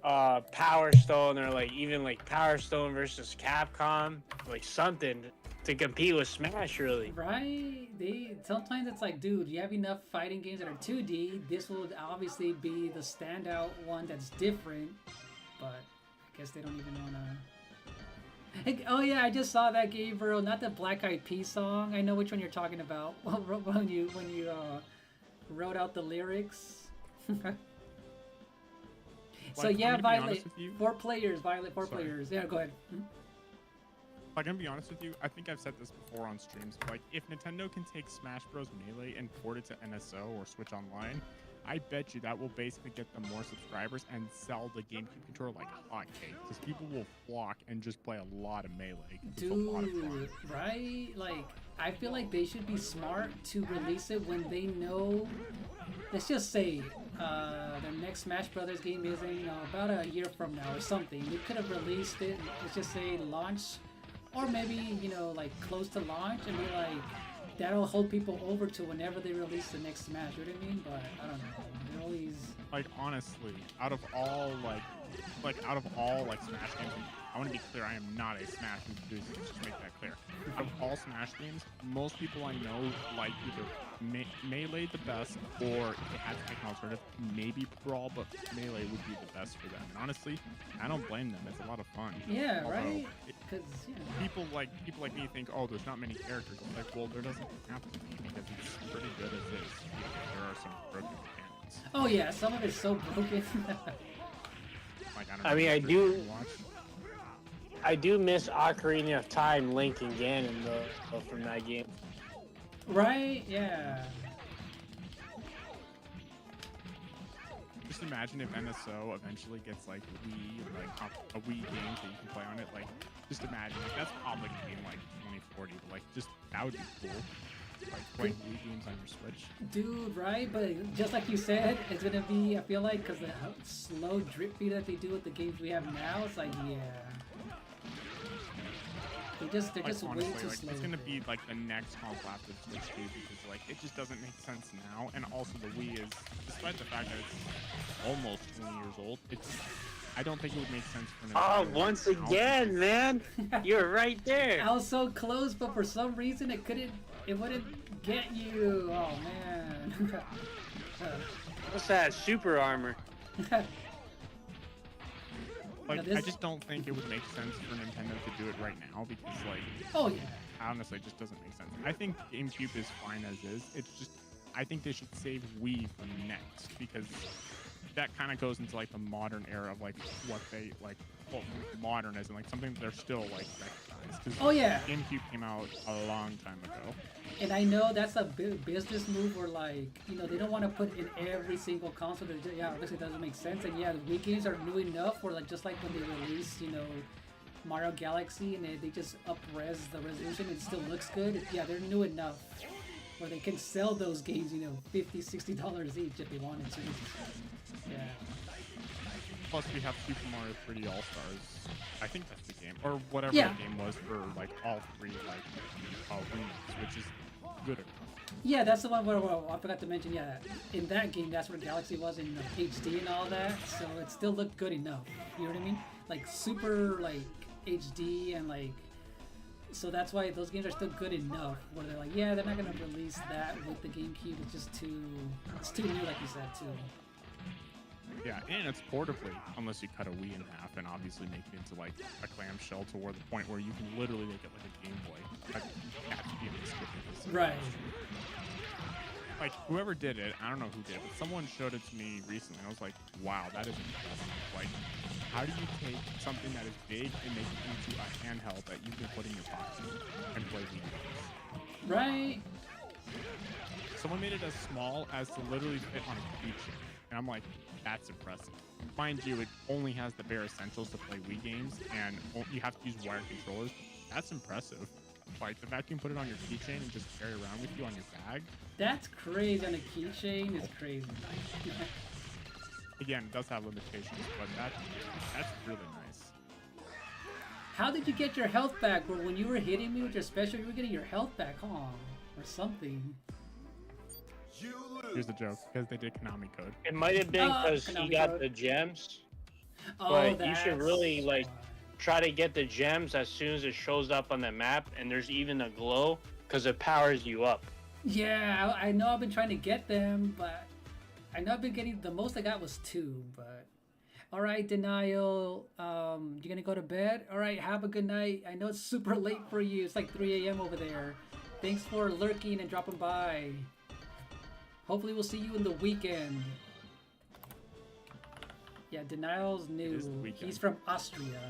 Speaker 6: Power Stone, or like even like Power Stone versus Capcom, like something to compete with Smash, really.
Speaker 5: Right? They sometimes it's like, dude, you have enough fighting games that are 2D. This will obviously be the standout one that's different, but I guess they don't even wanna. Hey, oh yeah, I just saw that, Gabriel. Not the Black Eyed Peas song. I know which one you're talking about. When you wrote out the lyrics. So
Speaker 8: Like,
Speaker 5: yeah,
Speaker 8: I'm gonna be
Speaker 5: Violet.
Speaker 8: honest with you.
Speaker 5: 4 players. Violet. 4
Speaker 8: Sorry.
Speaker 5: players. Yeah, go ahead.
Speaker 8: Like, I'm gonna be honest with you, I think I've said this before on streams, but like, if Nintendo can take Smash Bros. Melee and port it to NSO or Switch Online, I bet you that will basically get them more subscribers and sell the GameCube controller like hotcakes, because people will flock and just play a lot of Melee. 'Cause it's a lot of fun.
Speaker 5: Dude, right? Like, I feel like they should be smart to release it when they know. Let's just say the next Smash Brothers game is in, about a year from now or something. They could have released it. Let's just say launch, or maybe like close to launch, and be like, that'll hold people over to whenever they release the next Smash. You know what I mean? But I don't know. They're always.
Speaker 8: Like, honestly, out of all Smash games, I want to be clear, I am not a Smash enthusiast, just to make that clear. Out of all Smash games, most people I know like either Melee the best, or if it had to pick an alternative, maybe Brawl, but Melee would be the best for them. And honestly, I don't blame them. It's a lot of fun.
Speaker 5: Yeah,
Speaker 8: Although,
Speaker 5: right? Because
Speaker 8: people like me think, oh, there's not many characters. I'm like, well, there doesn't have to be, because it's pretty good as is. There are some broken mechanics.
Speaker 5: Oh yeah, some of it's so broken.
Speaker 8: Like,
Speaker 6: I mean, I do.
Speaker 8: Watch.
Speaker 6: I do miss Ocarina of Time, Link, and Ganon though from that game.
Speaker 5: Right? Yeah.
Speaker 8: Just imagine if NSO eventually gets like a Wii game that you can play on it. Like, just imagine, like, that's probably gonna be in like 2040, but like, just that would be cool. Like playing Wii games on your Switch.
Speaker 5: Dude, right? But just like you said, it's gonna be, I feel like, because the slow drip feed that they do with the games we have now, it's like, yeah. They're just
Speaker 8: honestly,
Speaker 5: way too
Speaker 8: like,
Speaker 5: slow.
Speaker 8: it's gonna be like the next console after the Switch 2, because like it just doesn't make sense now. And also the Wii is, despite the fact that it's almost 20 years old, I don't think it would make sense for
Speaker 6: Oh,
Speaker 8: Nintendo
Speaker 6: once
Speaker 8: now.
Speaker 6: again, man, you're right there.
Speaker 5: I was so close, but for some reason it wouldn't get you. Oh man.
Speaker 6: What's that? Super armor.
Speaker 8: Like,
Speaker 5: this-
Speaker 8: I just don't think it would make sense for Nintendo to do it right now, because like,
Speaker 5: Oh yeah.
Speaker 8: honestly, it just doesn't make sense. I think GameCube is fine as is. It's just, I think they should save Wii for next, because that kind of goes into like the modern era of like what they like, well, modern as in like something that they're still like recognized. 'Cause
Speaker 5: Oh yeah.
Speaker 8: GameCube came out a long time ago.
Speaker 5: And I know that's a business move where, like, they don't want to put in every single console. Yeah, obviously it doesn't make sense. And yeah, the Wii games are new enough where, like, just like when they released, Mario Galaxy, and they just up-res the resolution, it still looks good. Yeah, they're new enough where they can sell those games, $50, $60 each if they wanted to. Yeah.
Speaker 8: Plus, we have Super Mario 3D All Stars. I think that's the game, or whatever
Speaker 5: Yeah.
Speaker 8: the game was for like all three remakes, which is good enough.
Speaker 5: Yeah, that's the one where I forgot to mention. Yeah, in that game, that's where Galaxy was in HD and all that. So it still looked good enough. You know what I mean? Like super like HD and like. So that's why those games are still good enough. Where they're like, yeah, they're not gonna release that with the GameCube. It's just it's too new, like you said, too.
Speaker 8: Yeah, and it's portably, unless you cut a Wii in half and obviously make it into like a clamshell to where the point where you can literally make it like a Game Boy. Like, that would be a misfit.
Speaker 5: Right.
Speaker 8: Like, whoever did it, I don't know who did it, but someone showed it to me recently, and I was like, wow, that is impressive. Like, how do you take something that is big and make it into a handheld that you can put in your pocket and play video games?
Speaker 5: Right.
Speaker 8: Someone made it as small as to literally fit on a keychain, and I'm like, that's impressive. Mind you, it only has the bare essentials to play Wii games, and you have to use wired controllers. That's impressive. Like, the fact you can put it on your keychain and just carry around with you on your bag.
Speaker 5: That's crazy. On a keychain is crazy.
Speaker 8: Again, it does have limitations, but that's really nice.
Speaker 5: How did you get your health back? Or when you were hitting me with your special, you were getting your health back, huh? Or something.
Speaker 8: Here's the joke, because they did Konami code.
Speaker 6: It might have been because he
Speaker 5: Konami
Speaker 6: got
Speaker 5: code.
Speaker 6: the gems.
Speaker 5: Oh,
Speaker 6: But you should really like
Speaker 5: why.
Speaker 6: try to get the gems as soon as it shows up on the map, and there's even a glow because it powers you up.
Speaker 5: Yeah, I know I've been trying to get them, but I know I've been getting the most I got was 2, but all right, Denial, you gonna go to bed? All right, have a good night. I know it's super late for you. It's like 3 a.m. over there. Thanks for lurking and dropping by. Hopefully we'll see you in the weekend. Yeah, Denial's new.
Speaker 8: is the weekend.
Speaker 5: He's from Austria.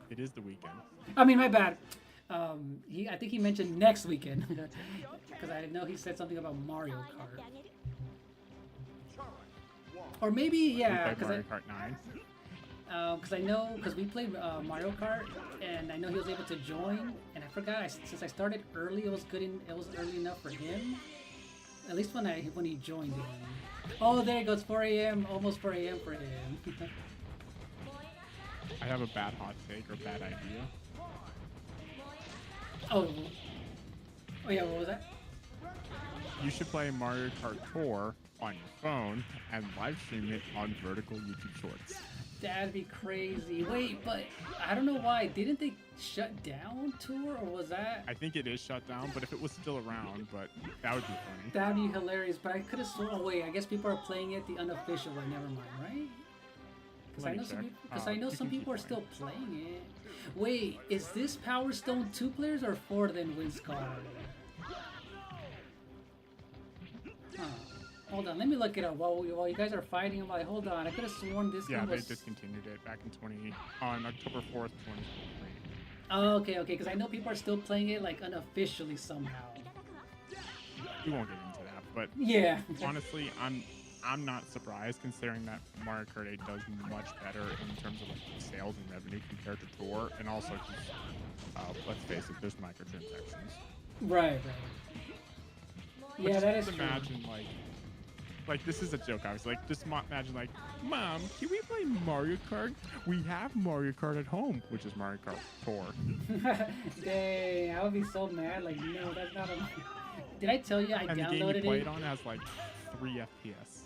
Speaker 8: It is the weekend.
Speaker 5: I mean, my bad. I think he mentioned next weekend because I know he said something about Mario Kart. Or maybe yeah,
Speaker 8: Like
Speaker 5: because
Speaker 8: Mario Kart 9.
Speaker 5: I know because we played Mario Kart and I know he was able to join and I forgot since I started early it was early enough for him. At least when he joined in. Oh, there he goes, 4 a.m. Almost 4 a.m. for him.
Speaker 8: I have a bad hot take or bad idea.
Speaker 5: Oh yeah, what was that?
Speaker 8: You should play Mario Kart Tour on your phone and live stream it on vertical YouTube Shorts.
Speaker 5: That'd be crazy. Wait, but I don't know why. Didn't they shut down Tour, or was that?
Speaker 8: I think it is shut down, but if it was still around, but that would be funny.
Speaker 5: That'd be hilarious. But I could have sworn. Oh wait, I guess people are playing it the unofficial way. Never mind, right? Because
Speaker 8: Let me check.
Speaker 5: I know
Speaker 8: You
Speaker 5: some
Speaker 8: can
Speaker 5: people are
Speaker 8: keep
Speaker 5: still playing it. Wait, is this Power Stone 2 players or 4 then wins card? Huh. Hold on, let me look it up while you guys are fighting. I'm like, hold on, I could have sworn this
Speaker 8: Yeah,
Speaker 5: game
Speaker 8: they
Speaker 5: was.
Speaker 8: discontinued it back on October 4th, 2023.
Speaker 5: Oh, okay, because I know people are still playing it like unofficially somehow.
Speaker 8: We won't get into that, but
Speaker 5: Yeah.
Speaker 8: honestly, I'm not surprised considering that Mario Kart 8 does much better in terms of like sales and revenue compared to Tour, and also let's face it, there's microtransactions.
Speaker 5: Right.
Speaker 8: But
Speaker 5: Yeah,
Speaker 8: just
Speaker 5: that is true.
Speaker 8: imagine like this is a joke, obviously. Like just imagine like, Mom, can we play Mario Kart? We have Mario Kart at home, which is Mario Kart Tour.
Speaker 5: Dang, I would be so mad. Like, no, that's not a. Did I tell you I
Speaker 8: And the game
Speaker 5: downloaded
Speaker 8: you play
Speaker 5: it?
Speaker 8: it on has like 3 FPS.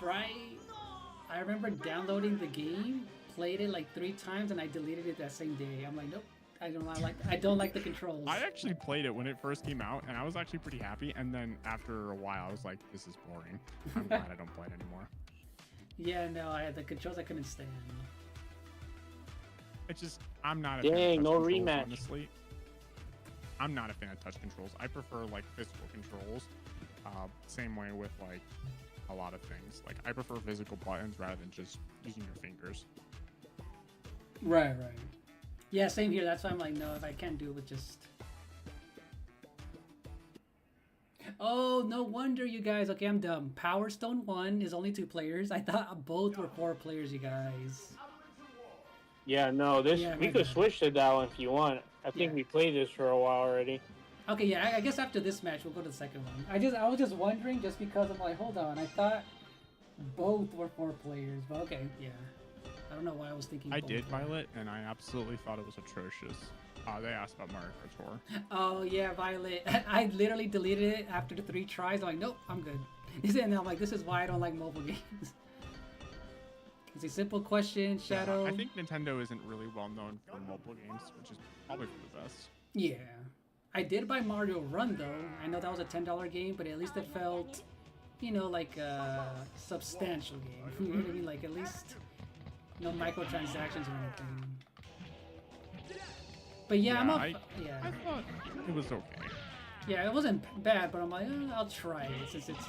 Speaker 5: Right. I remember downloading the game, played it like 3 times, and I deleted it that same day. I'm like, nope, I don't like the controls.
Speaker 8: I actually played it when it first came out, and I was actually pretty happy. And then after a while, I was like, "This is boring. I'm glad I don't play it anymore."
Speaker 5: Yeah, no, I had the controls I couldn't stand.
Speaker 8: It's just I'm not a fan of
Speaker 6: Dang,
Speaker 8: touch
Speaker 6: no
Speaker 8: controls,
Speaker 6: rematch.
Speaker 8: honestly. I'm not a fan of touch controls. I prefer like physical controls. Same way with like a lot of things. Like I prefer physical buttons rather than just using your fingers.
Speaker 5: Right. Yeah, same here. That's why I'm like, no, if I can't do it with just. Oh, no wonder you guys. Okay, I'm dumb. Power Stone 1 is only 2 players. I thought both were 4 players, you guys.
Speaker 6: Yeah, no, this
Speaker 5: Yeah,
Speaker 6: we
Speaker 5: my
Speaker 6: could
Speaker 5: bad.
Speaker 6: switch to that one if you want. I think
Speaker 5: Yeah.
Speaker 6: we played this for a while already.
Speaker 5: Okay, yeah, I guess after this match, we'll go to the second one. I was just wondering, just because I'm like, hold on, I thought both were 4 players, but okay, yeah. I don't know why I was thinking
Speaker 8: I
Speaker 5: both
Speaker 8: did
Speaker 5: were.
Speaker 8: Violet, and I absolutely thought it was atrocious. They asked about Mario Kart Tour.
Speaker 5: Oh, yeah, Violet. I literally deleted it after the 3 tries. I'm like, nope, I'm good. And I'm like, this is why I don't like mobile games. It's a simple question, Shadow.
Speaker 8: Yeah, I think Nintendo isn't really well known for mobile games, which is probably for the best.
Speaker 5: Yeah. I did buy Mario Run, though. I know that was a $10 game, but at least it felt, like a substantial game. You know what I mean? Like, at least no microtransactions or anything. But yeah,
Speaker 8: I thought it was okay.
Speaker 5: Yeah, it wasn't bad, but I'm like, I'll try it since it's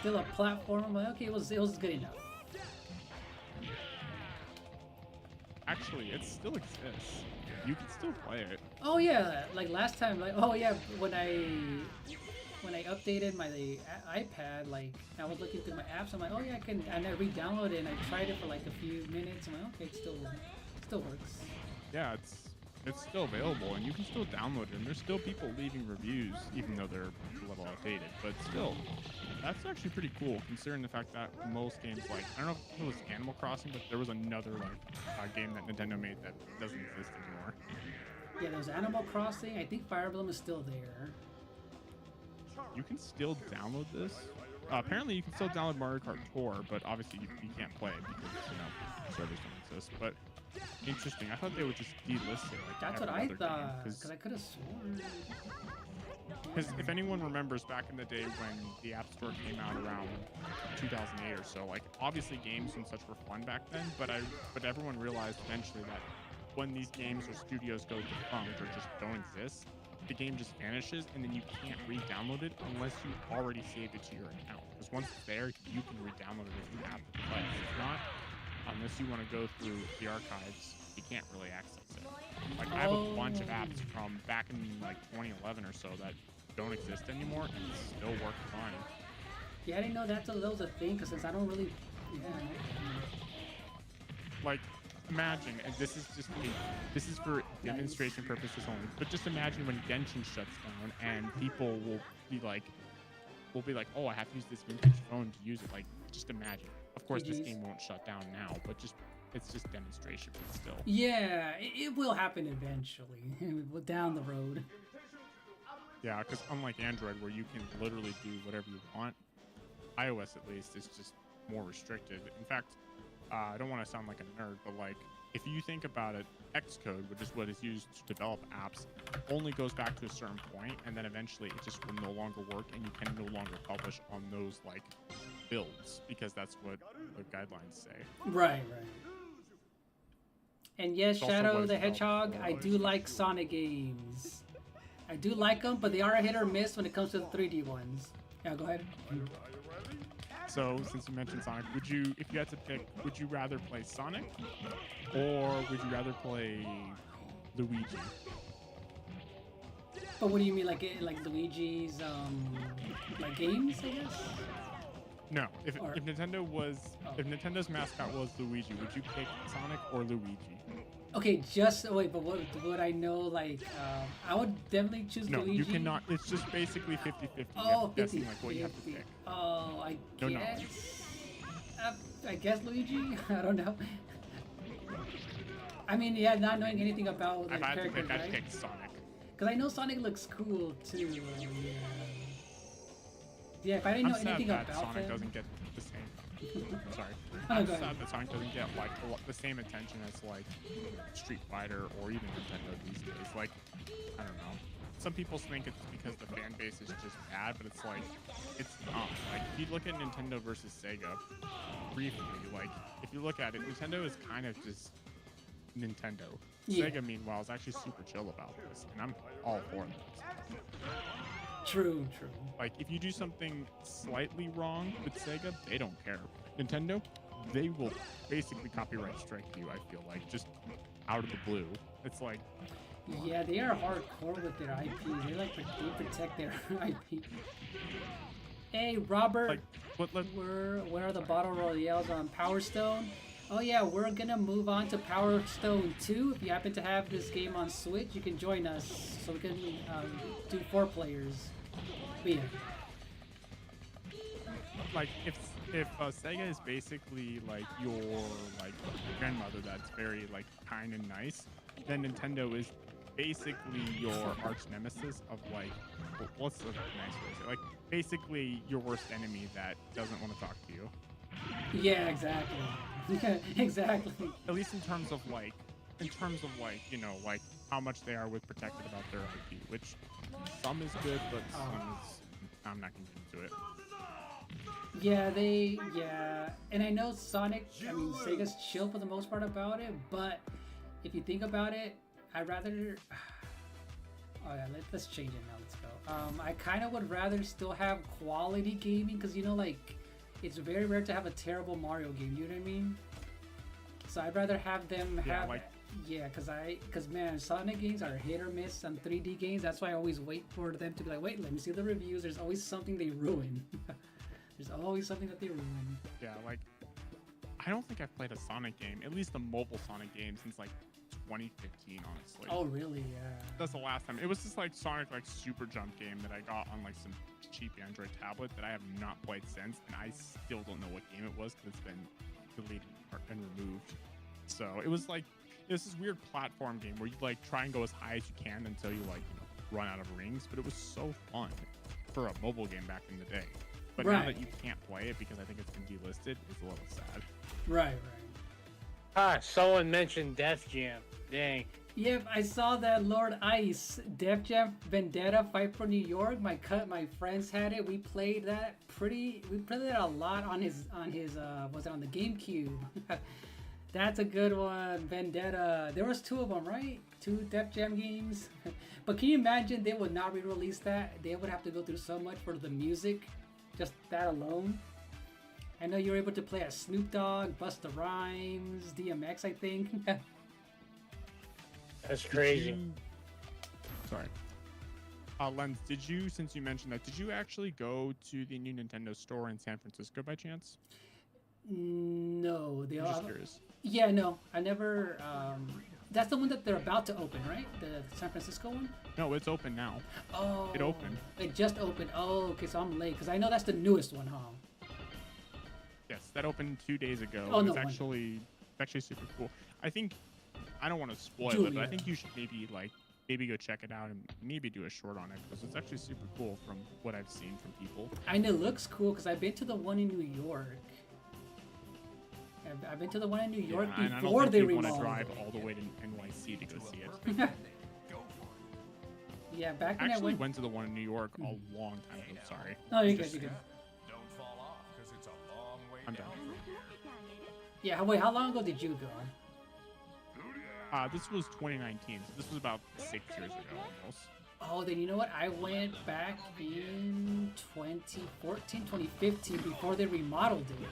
Speaker 5: still a platform. I'm like, okay, it was good enough.
Speaker 8: Actually, it still exists. You can still play it.
Speaker 5: Oh yeah, like last time, like when I updated my iPad, like I was looking through my apps. I'm like, oh yeah, I can, and I re-downloaded it and I tried it for like a few minutes. I'm like, okay, it still works.
Speaker 8: Yeah, it's it's still available, and you can still download it. And there's still people leaving reviews, even though they're a little outdated. But still, that's actually pretty cool, considering the fact that most games, like I don't know if it was Animal Crossing, but there was another game that Nintendo made that doesn't exist anymore.
Speaker 5: Yeah, there's Animal Crossing. I think Fire Emblem is still there.
Speaker 8: You can still download this. Apparently, you can still download Mario Kart Tour, but obviously you can't play it because servers don't exist. But interesting. I thought they would just delist it. Like
Speaker 5: That's what I thought. Because I could have sworn.
Speaker 8: Because if anyone remembers back in the day when the App Store came out around 2008 or so, like obviously games and such were fun back then, but everyone realized eventually that when these games or studios go defunct or just don't exist, the game just vanishes, and then you can't re-download it unless you already saved it to your account. Because once it's there, you can re-download it if you have the device. If not, unless you want to go through the archives, you can't really access it. Like I have a bunch of apps from back in like 2011 or so that don't exist anymore and still work fine.
Speaker 5: Yeah, I didn't know that was a thing, because since I don't really... Yeah.
Speaker 8: Like, imagine, and this is for demonstration purposes only, but just imagine when Genshin shuts down and people will be like, oh, I have to use this vintage phone to use it. Like, just imagine. Of course, this game won't shut down now, but it's just demonstration, but still.
Speaker 5: Yeah, it will happen eventually, down the road.
Speaker 8: Yeah, because unlike Android, where you can literally do whatever you want, iOS at least is just more restricted. In fact, I don't want to sound like a nerd, but like if you think about it, Xcode, which is what is used to develop apps, only goes back to a certain point, and then eventually it just will no longer work, and you can no longer publish on those like builds because that's what the guidelines say.
Speaker 5: Right. And yes, Shadow the Hedgehog, I do like Sonic games. I do like them, but they are a hit or miss when it comes to the 3D ones. Yeah, go ahead.
Speaker 8: So, since you mentioned Sonic, if you had to pick, would you rather play Sonic or would you rather play Luigi?
Speaker 5: But what do you mean, like Luigi's like games, I guess?
Speaker 8: No. If Nintendo's mascot was Luigi, would you pick Sonic or Luigi?
Speaker 5: Okay, but what would I know? Like, I would definitely choose Luigi.
Speaker 8: No, you cannot. It's just basically 50-50.
Speaker 5: Oh, 50,
Speaker 8: like what you have to pick.
Speaker 5: Oh, I
Speaker 8: no
Speaker 5: guess.
Speaker 8: Knowledge.
Speaker 5: I guess Luigi. I don't know. I mean, yeah, not knowing anything about the character,
Speaker 8: I'd pick Sonic.
Speaker 5: Because I know Sonic looks cool too. Yeah, if I didn't know anything about
Speaker 8: Sonic
Speaker 5: him.
Speaker 8: doesn't get the same. Sorry.
Speaker 5: Oh,
Speaker 8: I'm sad that Sonic doesn't get like the same attention as like Street Fighter or even Nintendo these days. Like, I don't know. Some people think it's because the fan base is just bad, but it's like, it's not. Like, if you look at Nintendo versus Sega, briefly, like, if you look at it, Nintendo is kind of just Nintendo.
Speaker 5: Yeah.
Speaker 8: Sega, meanwhile, is actually super chill about this, and I'm all for this.
Speaker 5: True.
Speaker 8: Like, if you do something slightly wrong with Sega, they don't care. Nintendo, they will basically copyright strike you, I feel like, just out of the blue. It's like...
Speaker 5: Yeah, they are hardcore with their IP. They protect their IP. Hey, Robert, where are the Battle Royales on Power Stone? Oh yeah, we're gonna move on to Power Stone 2. If you happen to have this game on Switch, you can join us so we can do 4 players. But yeah.
Speaker 8: Like, if Sega is basically like your like grandmother that's very like kind and nice, then Nintendo is basically your arch nemesis of like, what's the nice way to say? Like, basically your worst enemy that doesn't want to talk to you.
Speaker 5: Yeah, exactly. Yeah, exactly.
Speaker 8: At least in terms of like, you know, like how much they are with protected about their IP, which some is good, but some is, I'm not gonna get into it.
Speaker 5: Yeah, and I know Sega's chill for the most part about it, but if you think about it, I'd rather, oh yeah, let's change it now, let's go. I kind of would rather still have quality gaming, because, you know, like, it's very rare to have a terrible Mario game, you know what I mean? So I'd rather have them have, because man, Sonic games are hit or miss on 3D games. That's why I always wait for them to be like, wait, let me see the reviews. There's always something they ruin. There's always something that they ruin.
Speaker 8: Yeah, like, I don't think I've played a Sonic game, at least a mobile Sonic game, since like 2015, honestly.
Speaker 5: Oh, really? Yeah.
Speaker 8: That's the last time. It was this like Sonic like super jump game that I got on like some cheap Android tablet that I have not played since, and I still don't know what game it was because it's been deleted and removed. So it was like this weird platform game where you like try and go as high as you can until you like run out of rings. But it was so fun for a mobile game back in the day. But now that you can't play it because I think it's been delisted, it's a little sad.
Speaker 5: Right.
Speaker 6: Someone mentioned Def Jam. Dang.
Speaker 5: Yep, I saw that Lord Ice, Def Jam Vendetta, Fight for New York. My friends had it. We played that a lot on his was it on the GameCube? That's a good one, Vendetta. There was 2 of them, right? 2 Def Jam games. But can you imagine they would not re-release that? They would have to go through so much for the music, just that alone. I know you were able to play as Snoop Dogg, Busta Rhymes, DMX, I think.
Speaker 6: That's crazy.
Speaker 8: Sorry. Lens, did you, since you mentioned that, did you actually go to the new Nintendo store in San Francisco by chance?
Speaker 5: No.
Speaker 8: I'm just curious.
Speaker 5: Yeah, no. I never... that's the one that they're about to open, right? The San Francisco one?
Speaker 8: No, it's open now.
Speaker 5: Oh.
Speaker 8: It opened.
Speaker 5: It just opened. Oh, okay, so I'm late. Because I know that's the newest one, huh?
Speaker 8: Yes, that opened 2 days ago.
Speaker 5: Oh, no
Speaker 8: It's actually super cool. I don't want to spoil it, but I think you should maybe go check it out and maybe do a short on it because it's actually super cool from what I've seen from people.
Speaker 5: And it looks cool because I've been to the one in New York. I've been to the one in New York before they remodeled.
Speaker 8: Want to drive all the way to NYC to go see it.
Speaker 5: Yeah, back
Speaker 8: when
Speaker 5: I
Speaker 8: went to the one in New York a long time ago. Sorry.
Speaker 5: Oh, you're good.
Speaker 2: Don't fall off, because it's a long way
Speaker 8: I'm
Speaker 2: down
Speaker 8: done.
Speaker 2: from here.
Speaker 5: Yeah, wait, how long ago did you go?
Speaker 8: This was 2019, so this was about 6 years ago almost.
Speaker 5: Oh, then you know what? I went back in 2014, 2015 before they remodeled it.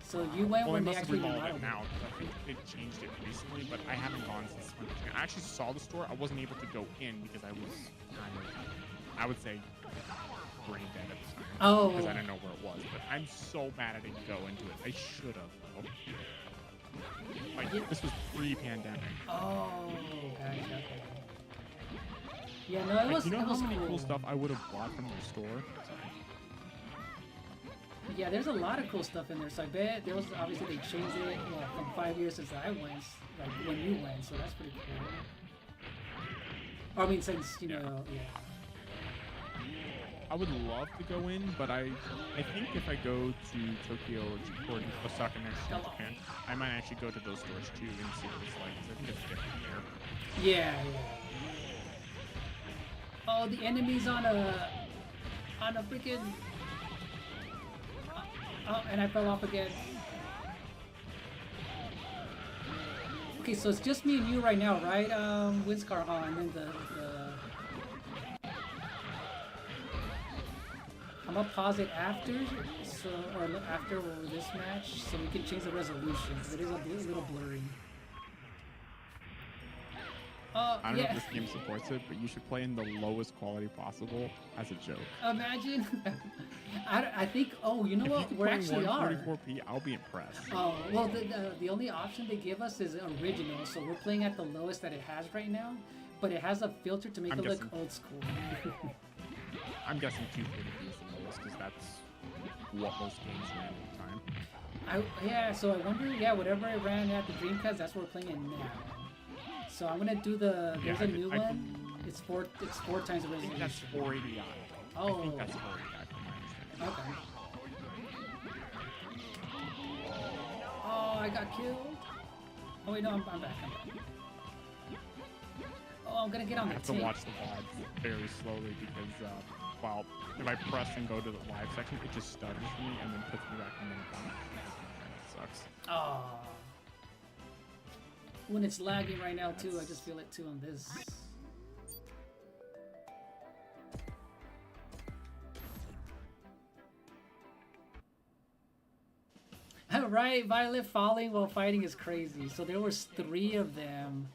Speaker 5: So you went when they actually remodeled it.
Speaker 8: Now, I think they changed it recently, but I haven't gone since 2015. I actually saw the store. I wasn't able to go in because I was kind of, I would say, brain dead at the time.
Speaker 5: Oh.
Speaker 8: Because I didn't know where it was. But I'm so mad I didn't go into it. I should have. Like, this was pre-pandemic.
Speaker 5: Oh, gotcha. Yeah, no, it was.
Speaker 8: You know
Speaker 5: it
Speaker 8: how
Speaker 5: was
Speaker 8: many
Speaker 5: cool
Speaker 8: stuff I would have bought from the store?
Speaker 5: Yeah, there's a lot of cool stuff in there. So I bet there was obviously they changed it from 5 years since I went, like when you went. So that's pretty cool. Or I mean, since yeah.
Speaker 8: I would love to go in, but I think if I go to Tokyo or Osaka next year in Japan, I might actually go to those stores too and see what it's like. 'Cause I think it's different there.
Speaker 5: Yeah. Oh, the enemies on a freaking. Oh, and I fell off again. Okay, so it's just me and you right now, right? Windscar on, and then I'm gonna pause it after, after this match, so we can change the resolution. It is a little blurry.
Speaker 8: I don't know if this game supports it, but you should play in the lowest quality possible as a joke.
Speaker 5: Imagine. I think. Oh, you know what? We actually are.
Speaker 8: 44p, I'll be impressed.
Speaker 5: Oh well, the only option they give us is original, so we're playing at the lowest that it has right now, but it has a filter to make it look old school.
Speaker 8: I'm guessing 240p is the lowest because that's what most games ran at the time.
Speaker 5: So I wonder. Yeah, whatever it ran at the Dreamcast, that's what we're playing in now. So I'm gonna do the. There's a new one. It's four times the resolution.
Speaker 8: I think that's 480i.
Speaker 5: Oh.
Speaker 8: I think that's 480i from my understanding.
Speaker 5: Okay. Oh, I got killed. Oh wait, no, I'm back. Oh, I'm gonna get on the tank.
Speaker 8: I have to watch the VOD very slowly because if I press and go to the live section, it just stutters me and then puts me back in the bottom. It sucks.
Speaker 5: Oh. When it's lagging right now too, I just feel it too on this. Right, Violet falling while fighting is crazy. So there was 3 of them.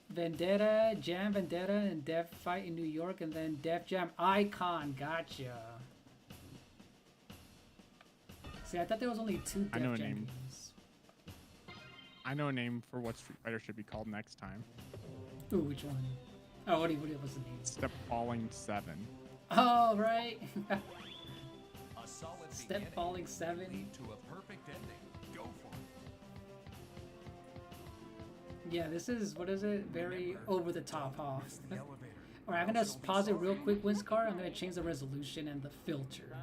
Speaker 5: Vendetta, Jam Vendetta, and Def Fight in New York, and then Def Jam Icon. Gotcha. See, I thought there was only 2 Def Jam games.
Speaker 8: I know a name for what Street Fighter should be called next time.
Speaker 5: Ooh, which one? Oh, what was the name?
Speaker 8: Step Falling 7.
Speaker 5: Oh, right.
Speaker 2: A solid
Speaker 5: Step Falling 7.
Speaker 2: lead to a perfect ending. Go for it.
Speaker 5: Yeah, this is, what is it? Very over the top, huh?
Speaker 2: The elevator.
Speaker 5: Alright, I'm gonna pause it real quick, Winscar. I'm gonna change the resolution and the filter.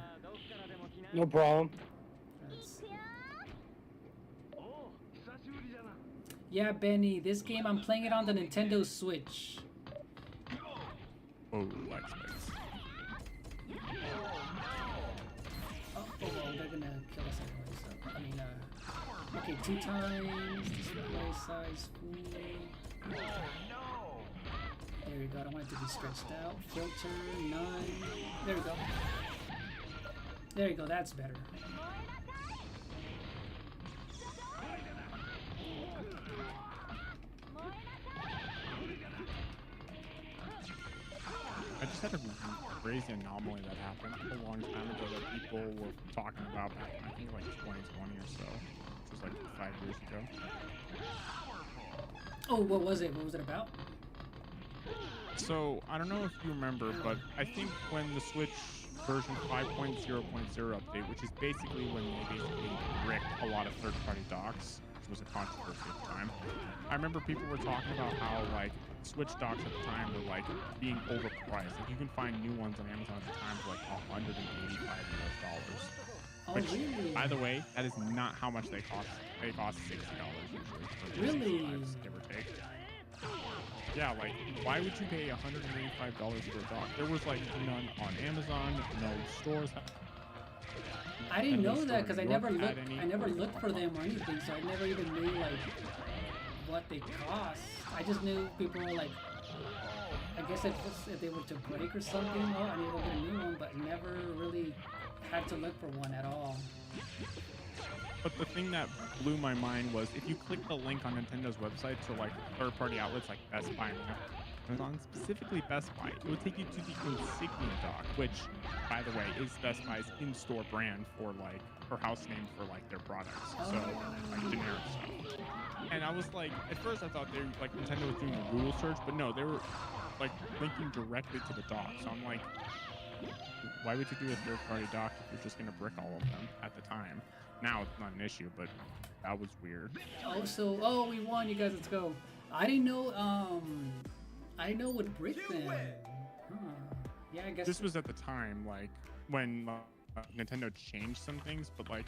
Speaker 6: No problem.
Speaker 5: Let's see. Yeah, Benny, this game, I'm playing it on the Nintendo Switch.
Speaker 8: Oh, like space.
Speaker 5: Oh, well, they're gonna kill us anyway, so, I mean, okay, 2 times, display size, full. There we go, I don't want it to be stretched out. Filter, 9, there we go. There you go, that's better.
Speaker 8: I just had a crazy anomaly that happened a long time ago that people were talking about back in, I think, like 2020 or so, which was like 5 years ago.
Speaker 5: Oh, what was it? What was it about?
Speaker 8: So, I don't know if you remember, but I think when the Switch version 5.0.0 update, which is basically when they basically bricked a lot of third-party docks, which was a controversy at the time, I remember people were talking about how, like, Switch docks at the time were, like, being overpriced. Like, you can find new ones on Amazon at the time for, like, $185 US.
Speaker 5: Oh,
Speaker 8: Which,
Speaker 5: really?
Speaker 8: by the way, that is not how much they cost. They cost $60 usually. So
Speaker 5: Really?
Speaker 8: $65, give or take. Yeah, like, why would you pay $185 for a dock? There was, like, none on Amazon, no stores.
Speaker 5: I didn't
Speaker 8: no
Speaker 5: know
Speaker 8: store
Speaker 5: that
Speaker 8: in
Speaker 5: because I
Speaker 8: New
Speaker 5: never
Speaker 8: York had
Speaker 5: looked.
Speaker 8: any.
Speaker 5: I never looked for them or anything, so I never even knew like what they cost. I just knew people were like, I guess if they were to break or something, oh, I need to go get a new one, but never really had to look for one at all.
Speaker 8: But the thing that blew my mind was if you click the link on Nintendo's website to like third-party outlets like Best Buy and Amazon, specifically Best Buy, it would take you to the Insignia dock, which, by the way, is Best Buy's in-store brand for like, or house name for like their products, so like generic stuff. And I was like, at first I thought they like Nintendo was doing a Google search, but no, they were like linking directly to the dock. So I'm like, why would you do a third-party dock if you're just gonna brick all of them at the time? Now it's not an issue, but that was weird.
Speaker 5: Oh, we won, you guys. Let's go. I didn't know. I didn't know it would break them. Huh. Yeah, I guess
Speaker 8: This was at the time, like when Nintendo changed some things, but like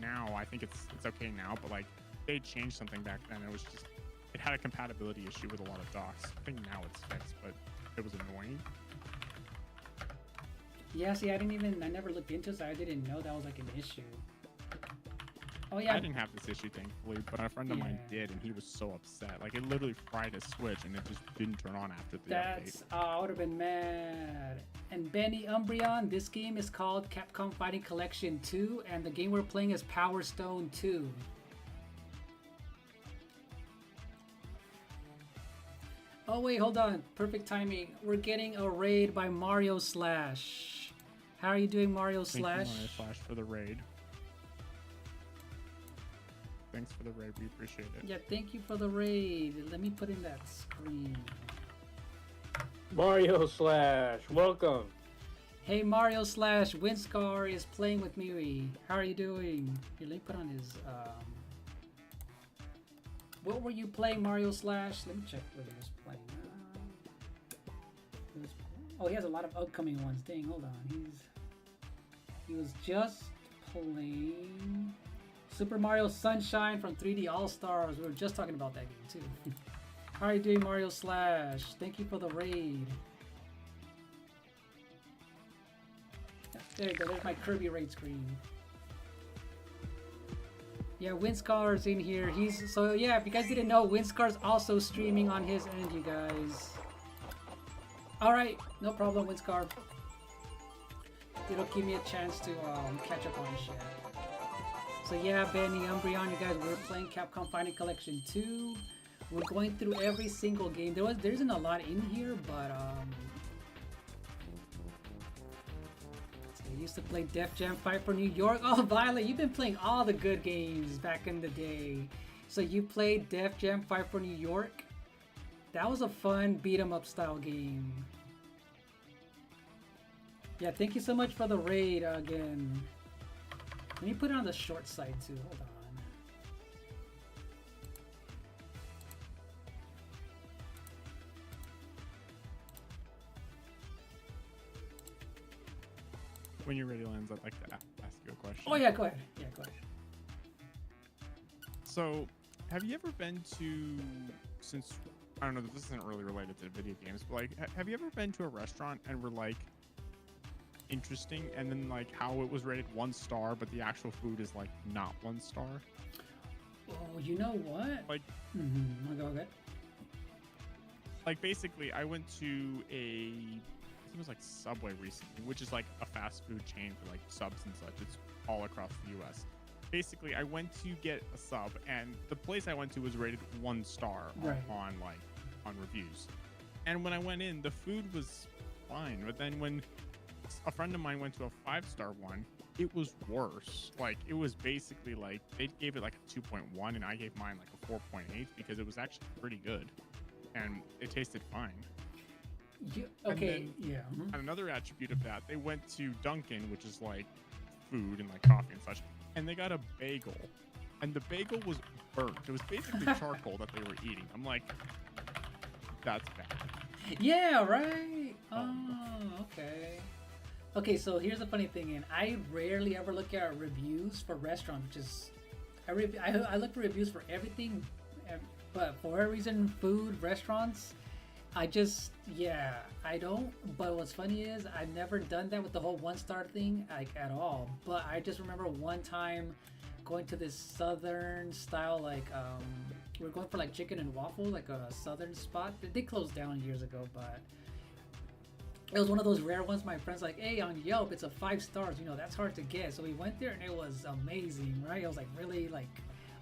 Speaker 8: now I think it's okay now. But like they changed something back then. It was just it had a compatibility issue with a lot of docks. I think now it's fixed, but it was annoying.
Speaker 5: Yeah, see, I never looked into it, so I didn't know that was like an issue. Oh yeah.
Speaker 8: I didn't have this issue, thankfully, but a friend of mine did, and he was so upset. Like, it literally fried his Switch, and it just didn't turn on after the update.
Speaker 5: I would have been mad. And Benny Umbreon, this game is called Capcom Fighting Collection 2, and the game we're playing is Power Stone 2. Oh wait, hold on. Perfect timing. We're getting a raid by Mario Slash. How are you doing, Mario Slash?
Speaker 8: Thank you, Mario Slash, for the raid. Thanks for the raid, we appreciate it.
Speaker 5: Yeah, thank you for the raid. Let me put in that screen.
Speaker 6: Mario Slash, welcome.
Speaker 5: Hey Mario Slash, Winscar is playing with me. How are you doing? Here, let me put on his, what were you playing, Mario Slash? Let me check what he was playing. Oh, he has a lot of upcoming ones. Dang, hold on. He was just playing Super Mario Sunshine from 3D All-Stars. We were just talking about that game too. How are you doing, Mario Slash? Thank you for the raid. There you go, there's my Kirby raid screen. Yeah, Winscar's in here. So yeah, if you guys didn't know, Winscar's also streaming on his end, you guys. Alright, no problem, Winscar. It'll give me a chance to catch up on shit. So yeah, Benny, Umbreon, you guys, we're playing Capcom Fighting Collection 2. We're going through every single game. There isn't a lot in here, but I used to play Def Jam Fight for New York. Oh, Violet, you've been playing all the good games back in the day. So you played Def Jam Fight for New York? That was a fun beat 'em up style game. Yeah, thank you so much for the raid again. Let me put it on the short side too. Hold on.
Speaker 8: When you're ready, Lens, I'd like to ask you a question.
Speaker 5: Oh yeah, go ahead. Yeah, go ahead.
Speaker 8: So, have you ever been to, since, I don't know, this isn't really related to video games, but like, have you ever been to a restaurant and were like, interesting, and then like how it was rated 1 star, but the actual food is like not 1 star?
Speaker 5: Oh, you know what?
Speaker 8: Like,
Speaker 5: Go ahead.
Speaker 8: Like basically, I went to a, I think it was like Subway recently, which is like a fast food chain for like subs and such. It's all across the U.S. Basically, I went to get a sub, and the place I went to was rated 1 star on reviews. And when I went in, the food was fine, but then when a friend of mine went to a 5-star one, it was worse. Like, it was basically like they gave it like a 2.1, and I gave mine like a 4.8 because it was actually pretty good, and it tasted fine.
Speaker 5: Okay, yeah.
Speaker 8: And another attribute of that, they went to Dunkin', which is like food and like coffee and such, and they got a bagel, and the bagel was burnt. It was basically charcoal that they were eating. I'm like, that's bad.
Speaker 5: Yeah, right. Oh, okay. Okay, so here's the funny thing, and I rarely ever look at reviews for restaurants, which is, I look for reviews for everything, but for whatever reason, food, restaurants, I don't. But what's funny is I've never done that with the whole 1-star thing, like, at all. But I just remember one time going to this southern style, like, we were going for like chicken and waffle, like a southern spot. They closed down years ago, but it was one of those rare ones. My friend's like, hey, on Yelp, it's a 5 stars. You know, that's hard to get. So we went there and it was amazing, right? It was like really like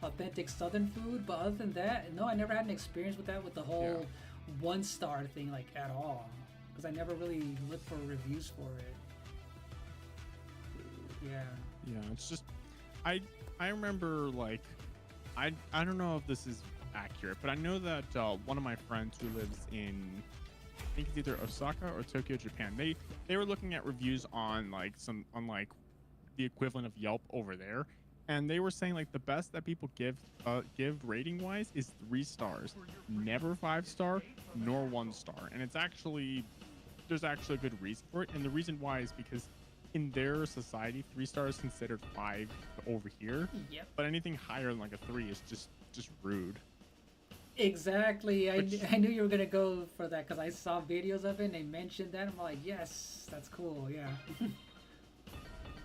Speaker 5: authentic southern food. But other than that, no, I never had an experience with that, with the whole 1-star thing, like, at all. Because I never really looked for reviews for it. Yeah.
Speaker 8: Yeah, it's just, I remember, like, I don't know if this is accurate, but I know that one of my friends who lives in, I think it's either Osaka or Tokyo, Japan. They were looking at reviews on like the equivalent of Yelp over there, and they were saying like the best that people give rating wise is 3 stars, never 5-star nor 1 star. And it's actually, there's actually a good reason for it, and the reason why is because in their society 3 stars is considered 5 over here.
Speaker 5: Yep.
Speaker 8: But anything higher than like a 3 is just rude.
Speaker 5: Exactly. I knew you were gonna go for that because I saw videos of it and they mentioned that. I'm like, yes, that's cool. Yeah.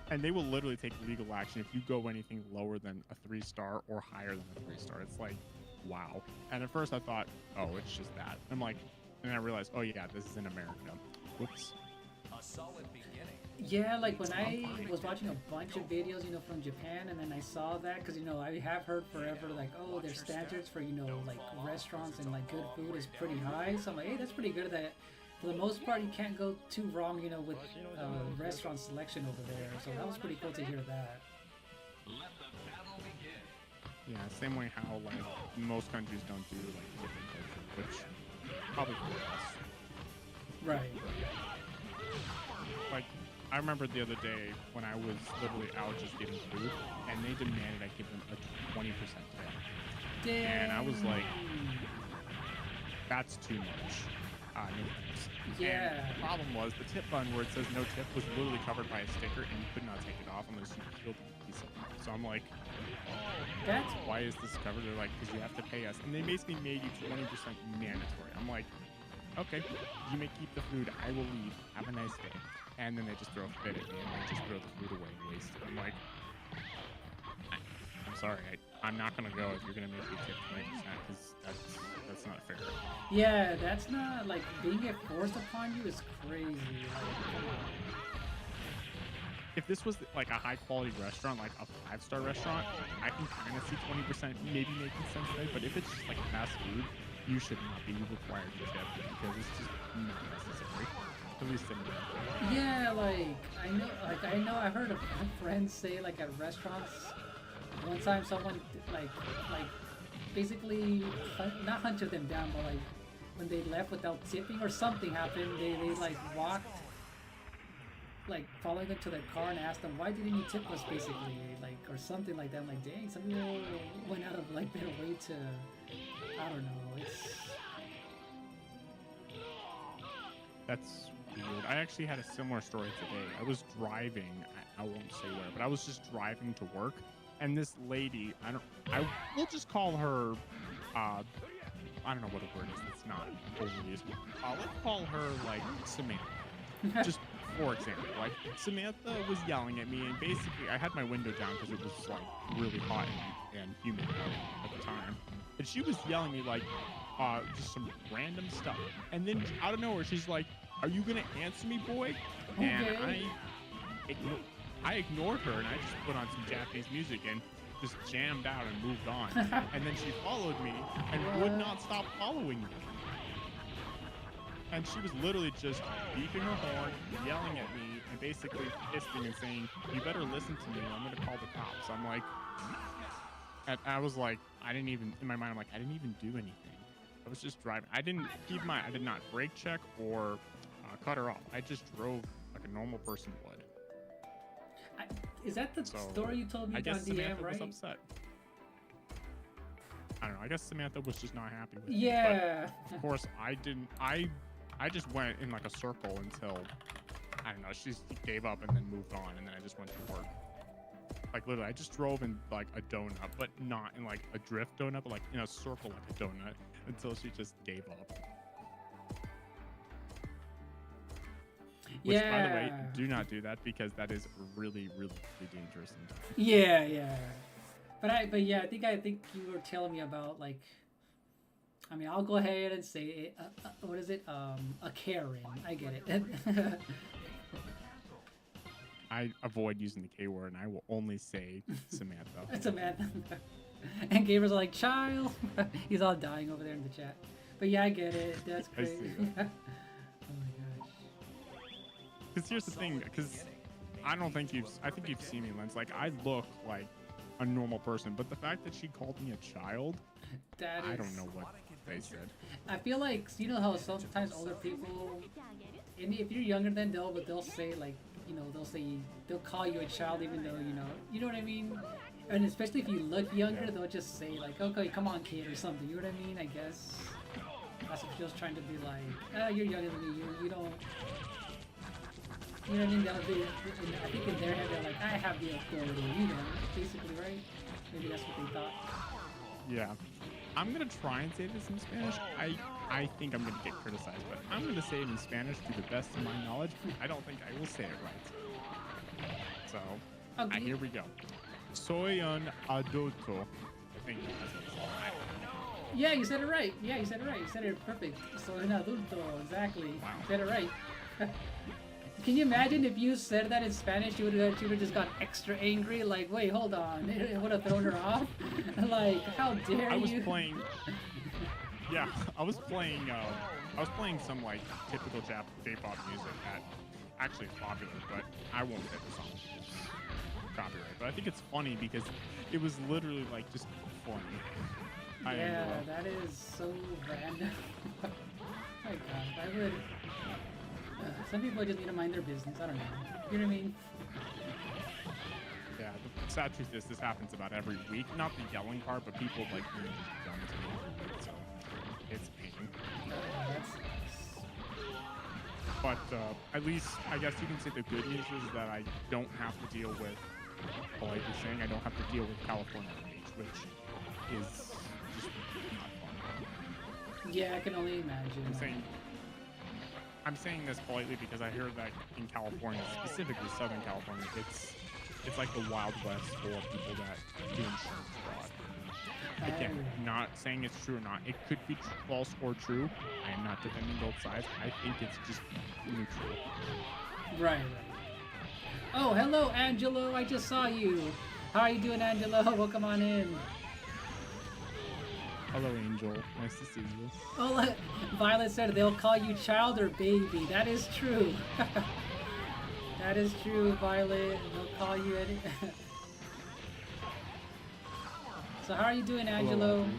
Speaker 8: And they will literally take legal action if you go anything lower than a 3-star or higher than a 3-star. It's like, wow. And at first I thought, oh, it's just that. I'm like, and I realized, oh yeah, this is in America. Whoops.
Speaker 2: A solid beginning.
Speaker 5: Yeah, like when I was watching a bunch of videos, you know, from Japan, and then I saw that, because, you know, I have heard forever, like, oh, their standards for, you know, like, restaurants and, like, good food is pretty high. So I'm like, hey, that's pretty good that, for the most part, you can't go too wrong, you know, with restaurant selection over there. So that was pretty cool to hear that.
Speaker 2: Let the battle begin.
Speaker 8: Yeah, same way how like most countries don't do like different culture, which probably for us.
Speaker 5: Right.
Speaker 8: Like, I remember the other day when I was literally out just getting food, and they demanded I give them a 20% tip.
Speaker 5: Damn.
Speaker 8: And I was like, that's too much. No thanks.
Speaker 5: Yeah.
Speaker 8: And the problem was the tip button where it says no tip was literally covered by a sticker, and you could not take it off unless you peeled the piece of it. So I'm like,
Speaker 5: That's
Speaker 8: why is this covered? They're like, because you have to pay us. And they basically made you 20% mandatory. I'm like, okay, you may keep the food. I will leave. Have a nice day. And then they just throw a fit at me and they just throw the food away and waste it. I'm like, I'm sorry. I'm not going to go if you're going to make me tip 20% because that's not fair.
Speaker 5: Yeah, that's not, like, being it forced upon you is crazy. Like,
Speaker 8: if this was like a high quality restaurant, like a 5-star restaurant, I can kind of see 20% maybe making sense there. But if it's just like fast food, you should not be required to tip because it's just not necessary. At least in America.
Speaker 5: yeah, I know, I've heard of friends say, like, at restaurants, one time someone, like, basically not hunted them down, but like when they left without tipping or something happened, they like walked, like following them to their car and asked them, why didn't you tip us, basically, like, or something like that. I'm like, dang, some people went out of like their way to, I don't know, it's...
Speaker 8: That's weird. I actually had a similar story today. I was driving, I won't say where, but I was just driving to work, and this lady, we'll just call her, I don't know what a word is. It's not overly used. Let's call her like Samantha. Just for example, like Samantha was yelling at me, and basically I had my window down because it was like really hot and humid at the time, and she was yelling at me like just some random stuff, and then out of nowhere she's like, "Are you gonna answer me, boy?"
Speaker 5: Okay.
Speaker 8: And I ignored her, and I just put on some Japanese music and just jammed out and moved on. And then she followed me and would not stop following me. And she was literally just beeping her horn, yelling at me, and basically hissing and saying, "You better listen to me, I'm gonna call the cops." I'm like, and I was like, I didn't even, in my mind, I'm like, I didn't even do anything. I was just driving. I did not brake check or cut her off. I just drove like a normal person would.
Speaker 5: Is that the story you told me
Speaker 8: I guess
Speaker 5: on DM,
Speaker 8: Samantha
Speaker 5: right?
Speaker 8: was upset. I don't know. I guess Samantha was just not happy with me.
Speaker 5: Yeah.
Speaker 8: But of course, I didn't. I just went in like a circle until, I don't know, she gave up and then moved on, and then I just went to work. Like literally, I just drove in like a donut, but not in like a drift donut, but like in a circle like a donut until she just gave up. Which, by the way, do not do that because that is really, really, really dangerous.
Speaker 5: Yeah. But yeah, I think you were telling me about like, I mean, I'll go ahead and say it. What is it? A Karen. I get it.
Speaker 8: I avoid using the K word, and I will only say Samantha.
Speaker 5: Samantha. And Gabriel's like, child. He's all dying over there in the chat. But yeah, I get it. That's crazy.
Speaker 8: Because here's the thing, because I think you've seen me, Lens. Like, I look like a normal person, but the fact that she called me a child, I don't know what they said.
Speaker 5: I feel like, you know how sometimes older people, and if you're younger than they'll say like, you know, they'll call you a child even though, you know what I mean? And especially if you look younger, they'll just say like, okay, come on, kid, or something. You know what I mean? I guess that's what Phil's trying to be like, you're younger than me, you don't. You know what I mean? I think in their head they're like, I have the authority, you know, basically, right? Maybe that's what they thought.
Speaker 8: Yeah. I'm going to try and say this in Spanish. I think I'm going to get criticized, but I'm going to say it in Spanish to the best of my knowledge. I don't think I will say it right. So,
Speaker 5: okay.
Speaker 8: Here we go. Soy un adulto. I think that's what it's called.
Speaker 5: Yeah, you said it right. You said it perfect. Soy un adulto, exactly.
Speaker 8: Wow.
Speaker 5: You said it right. Can you imagine if you said that in Spanish, she would have just got extra angry, like, wait, hold on, it would have thrown her off. Like, how dare you?
Speaker 8: I was playing some like typical J-pop music that actually is popular, but I won't hit the song. Copyright. But I think it's funny because it was literally like just funny.
Speaker 5: Yeah, that is so random. My God, I would. Some people just need to mind their business. I don't know. You know what I mean?
Speaker 8: Yeah, the sad truth is this happens about every week. Not the yelling part, but people like being just dumb to me. So it's a pain. But at least I guess you can say the good news is that I don't have to deal with, like you're saying, I don't have to deal with California rage, which is just not fun.
Speaker 5: Yeah, I can only imagine.
Speaker 8: I'm saying this politely because I hear that in California, specifically Southern California, it's like the Wild West for people that do insurance fraud. Again, not saying it's true or not. It could be false or true. I am not defending both sides. I think it's just neutral.
Speaker 5: Right. Oh, hello, Angelo. I just saw you. How are you doing, Angelo? Welcome on in.
Speaker 8: Hello, Angel. Nice to see you.
Speaker 5: Oh, Violet said they'll call you child or baby. That is true. That is true, Violet. They'll call you any. So how are you doing, Angelo?
Speaker 8: Hello,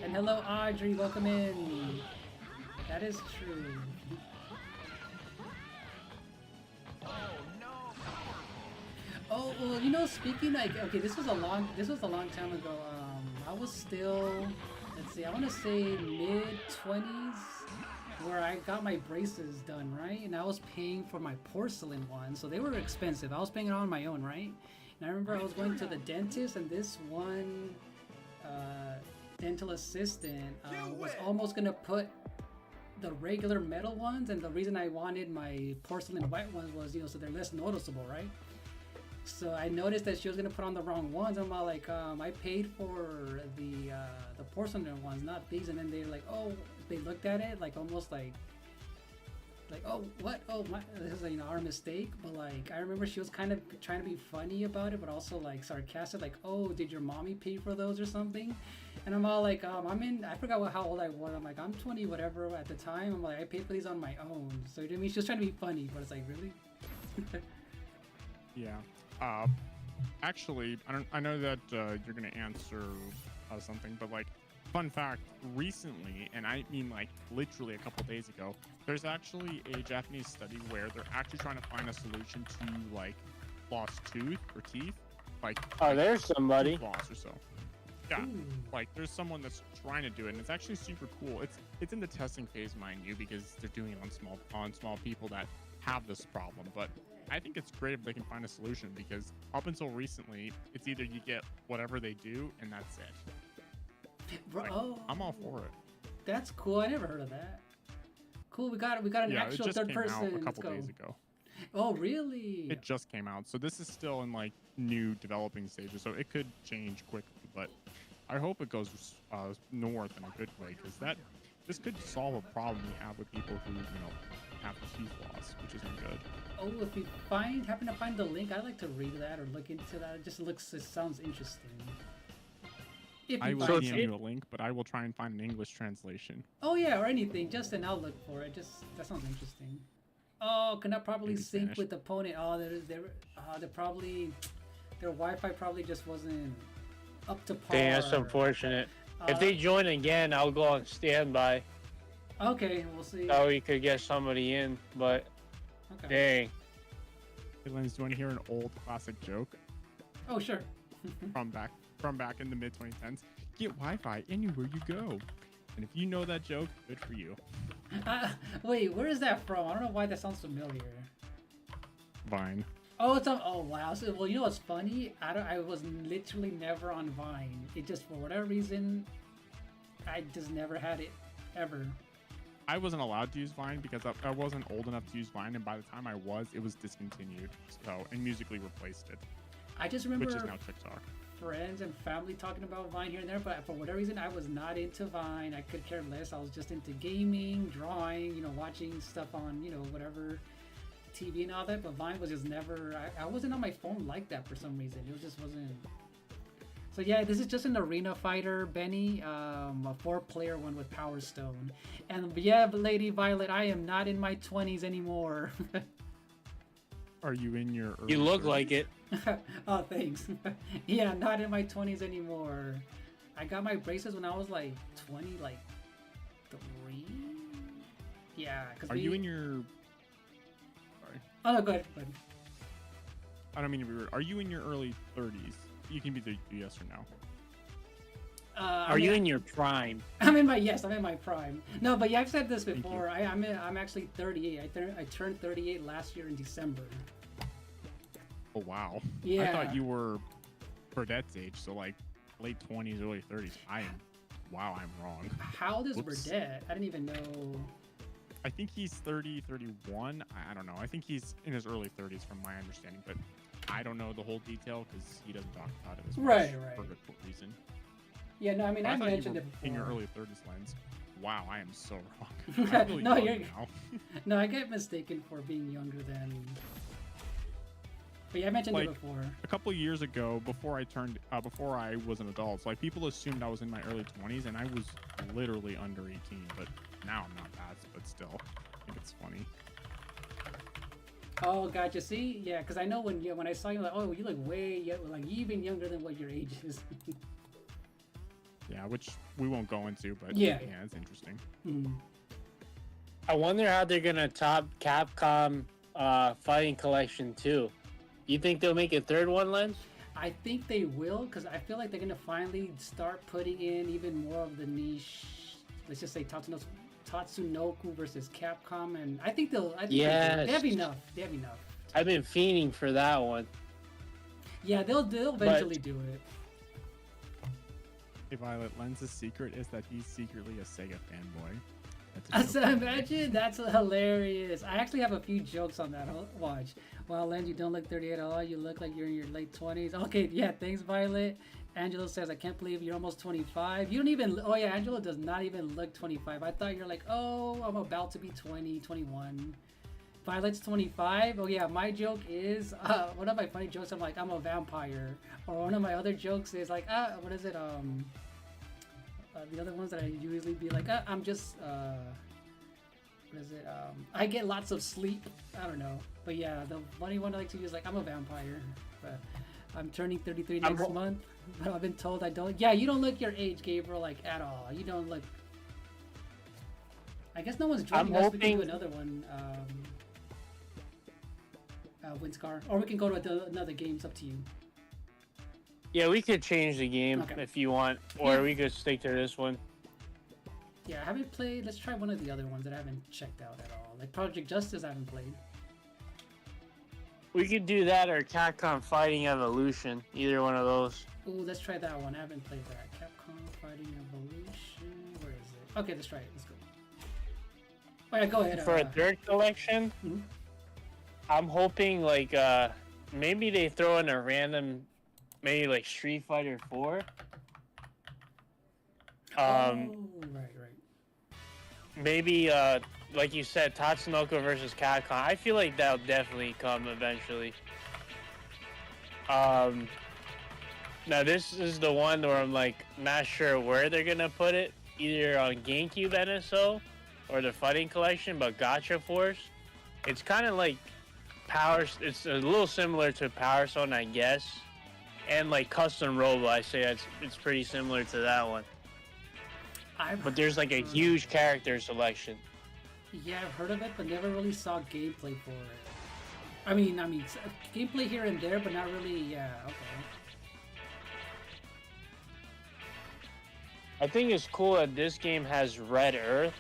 Speaker 5: And hello, Audrey. Welcome in. That is true. Oh well, you know, speaking like, okay, this was a long time ago. I was still, let's see, I want to say mid-20s, where I got my braces done, right? And I was paying for my porcelain ones, so they were expensive. I was paying it on my own, right? And I remember I was going to the dentist, and this one dental assistant was almost gonna put the regular metal ones, and the reason I wanted my porcelain white ones was, you know, so they're less noticeable, right? So I noticed that she was gonna put on the wrong ones. I'm all like, I paid for the porcelain ones, not these. And then they're like, oh, they looked at it like almost like, oh, what? Oh, my, this is, you know, our mistake. But like, I remember she was kind of trying to be funny about it, but also like sarcastic, like, oh, did your mommy pay for those or something? And I'm all like, I forgot how old I was. I'm like, I'm 20 whatever at the time. I'm like, I paid for these on my own. So you know what I mean? She was trying to be funny, but it's like, really?
Speaker 8: Yeah. Actually, I know that you're gonna answer something, but like, fun fact, recently, and I mean like literally a couple days ago, there's actually a Japanese study where they're actually trying to find a solution to like lost tooth or teeth, like
Speaker 6: there's somebody.
Speaker 8: tooth loss or so. Yeah, like there's someone that's trying to do it, and it's actually super cool. It's in the testing phase, mind you, because they're doing it on small people that have this problem. But I think it's great if they can find a solution, because up until recently, it's either you get whatever they do and that's it. Like, I'm all for it.
Speaker 5: That's cool. I never heard of that. Cool. We got an actual
Speaker 8: it just
Speaker 5: third
Speaker 8: came
Speaker 5: person.
Speaker 8: out a couple days ago.
Speaker 5: Oh, really?
Speaker 8: It just came out, so this is still in like new developing stages, so it could change quickly. But I hope it goes north in a good way, because this could solve a problem we have with people who, you know, have teeth loss, which isn't good.
Speaker 5: Oh, if you happen to find the link, I'd like to read that or look into that. It sounds interesting.
Speaker 8: I will DM you a link, but I will try and find an English translation.
Speaker 5: Oh yeah, or anything. Justin, I'll look for it. That sounds interesting. Oh, cannot properly sync
Speaker 8: Spanish.
Speaker 5: with the opponent. Oh, they're probably, their Wi-Fi probably just wasn't up to par.
Speaker 6: Dang, that's unfortunate. If they join again, I'll go on standby.
Speaker 5: Okay, we'll see.
Speaker 6: So we could get somebody in, but dang.
Speaker 8: Hey, Lens, do you want to hear an old classic joke?
Speaker 5: Oh, sure.
Speaker 8: from back in the mid 2010s? Get Wi-Fi anywhere you go. And if you know that joke, good for you.
Speaker 5: Wait, where is that from? I don't know why that sounds familiar.
Speaker 8: Vine.
Speaker 5: Oh, it's on. Oh, wow. So, well, you know what's funny? I was literally never on Vine. It just, for whatever reason, I just never had it ever.
Speaker 8: I wasn't allowed to use Vine because I wasn't old enough to use Vine, and by the time I was, it was discontinued. So, and Musical.ly replaced it.
Speaker 5: I just remember
Speaker 8: which is now TikTok.
Speaker 5: Friends and family talking about Vine here and there, but for whatever reason, I was not into Vine. I could care less. I was just into gaming, drawing, you know, watching stuff on, you know, whatever TV and all that. But Vine was just never. I wasn't on my phone like that for some reason. It just wasn't. So yeah, this is just an arena fighter, Benny, a 4-player one with Power Stone. And yeah, Lady Violet, I am not in my 20s anymore.
Speaker 8: Are you in your early
Speaker 6: You look
Speaker 8: 30s?
Speaker 6: like it.
Speaker 5: Oh, thanks. Yeah, not in my 20s anymore. I got my braces when I was like 20, like 3. Yeah.
Speaker 8: Are you in your? Sorry.
Speaker 5: Oh, no, go ahead.
Speaker 8: I don't mean to be rude. Are you in your early 30s? You can be the yes or no.
Speaker 6: Are you in your prime?
Speaker 5: I'm in my prime. No, but yeah, I've said this before. I'm actually 38. I turned 38 last year in December.
Speaker 8: Oh wow.
Speaker 5: Yeah.
Speaker 8: I thought you were Burdette's age, so like late 20s, early 30s. I'm wrong.
Speaker 5: How old is
Speaker 8: Whoops.
Speaker 5: Burdette? I didn't even know.
Speaker 8: I think he's 30, 31. I don't know. I think he's in his early 30s from my understanding, but I don't know the whole detail because he doesn't talk about it as much
Speaker 5: Right.
Speaker 8: for good reason.
Speaker 5: Yeah, no, I mean, I
Speaker 8: thought you
Speaker 5: mentioned
Speaker 8: were
Speaker 5: it before.
Speaker 8: in your early 30s, Lens. Wow, I am so wrong. I'm really
Speaker 5: No,
Speaker 8: young
Speaker 5: you're-
Speaker 8: now.
Speaker 5: No, I get mistaken for being younger than. But yeah, I mentioned it
Speaker 8: Like,
Speaker 5: before.
Speaker 8: A couple of years ago, before I was an adult, so like people assumed I was in my early 20s, and I was literally under 18. But now I'm not that. But still, I think it's funny.
Speaker 5: Oh, gotcha. See, yeah, because I know when I saw you, like, oh, you look way like even younger than what your age is.
Speaker 8: Yeah, which we won't go into, but
Speaker 5: Yeah.
Speaker 8: it's interesting.
Speaker 5: Mm.
Speaker 6: I wonder how they're gonna top Capcom Fighting Collection 2. You think they'll make a third one, Len?
Speaker 5: I think they will, because I feel like they're gonna finally start putting in even more of the niche. Let's just say Tatsunoko versus Capcom, and I think they'll. I think
Speaker 6: Yes.
Speaker 5: they have enough. They have enough.
Speaker 6: I've been fiending for that one.
Speaker 5: Yeah, they'll eventually do it.
Speaker 8: Hey, Violet, Lenz's secret is that he's secretly a Sega fanboy. That's a
Speaker 5: So
Speaker 8: joke.
Speaker 5: imagine, that's hilarious. I actually have a few jokes on that. Watch. Well, Len, you don't look 38 at all. You look like you're in your late 20s. Okay, yeah, thanks, Violet. Angelo says, I can't believe you're almost 25. You don't even, oh yeah, Angelo does not even look 25. I thought you're like, oh, I'm about to be 20, 21. Violet's 25. Oh yeah, my joke is, one of my funny jokes, I'm like, I'm a vampire. Or one of my other jokes is like, what is it, the other ones that I usually be like, I'm just, what is it, I get lots of sleep. I don't know. But yeah, the funny one I like to use, like, I'm a vampire. But I'm turning 33 next month. But I've been told I don't. Yeah, you don't look your age, Gabriel, like, at all. You don't look. I guess no one's joining us. We can do another one. Winscar. Or we can go to another game. It's up to you.
Speaker 6: Yeah, we could change the game if you want, or we could stick to this one.
Speaker 5: Yeah, I haven't played. Let's try one of the other ones that I haven't checked out at all. Like Project Justice, I haven't played.
Speaker 6: We could do that or Capcom Fighting Evolution. Either one of those.
Speaker 5: Ooh, let's try that one. I haven't played that. Capcom Fighting Evolution. Where is it? Okay, let's try it. Let's go. Oh yeah, go ahead.
Speaker 6: For a third collection, I'm hoping like maybe they throw in a random, maybe like Street Fighter 4.
Speaker 5: Right.
Speaker 6: Maybe like you said, Tatsunoko versus Capcom. I feel like that'll definitely come eventually. Now this is the one where I'm like not sure where they're gonna put it, either on GameCube NSO or the Fighting Collection, but Gacha Force. It's kind of like it's a little similar to Power Stone, I guess, and like Custom Robo. I say it's pretty similar to that one. But there's like a huge character selection.
Speaker 5: Yeah, I've heard of it, but never really saw gameplay for it. I mean, gameplay here and there, but not really. Yeah, okay.
Speaker 6: I think it's cool that this game has Red Earth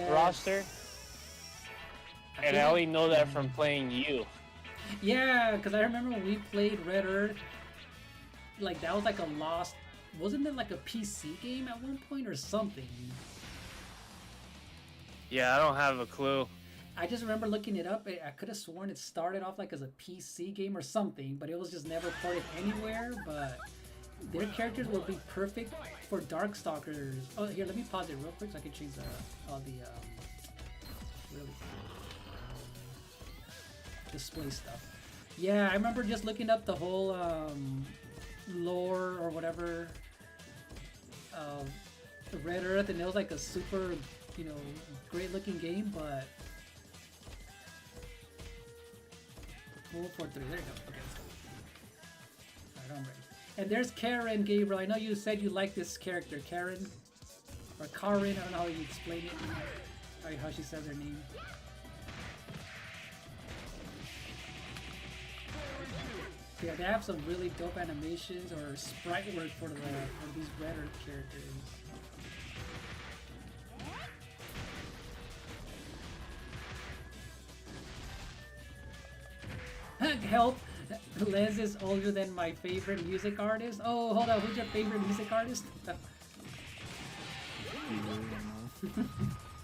Speaker 6: roster. And I only know that from playing you.
Speaker 5: Yeah, because I remember when we played Red Earth, like that was like a lost. Wasn't it like a PC game at one point or something?
Speaker 6: Yeah, I don't have a clue.
Speaker 5: I just remember looking it up. I could have sworn it started off like as a PC game or something, but it was just never ported anywhere. But their characters would be perfect for Darkstalkers. Oh, here, let me pause it real quick so I can change all the really display stuff. Yeah, I remember just looking up the whole lore or whatever of Red Earth, and it was like a super, great looking game, but 443, there you go. Okay, let's go. Alright, I'm ready. And there's Karen, Gabriel. I know you said you like this character, Karen. Or Karin, I don't know how you explain it. How she says her name. Yeah, they have some really dope animations or sprite work for these Red Earth characters. Help! Les is older than my favorite music artist. Oh, hold on, who's your favorite music artist?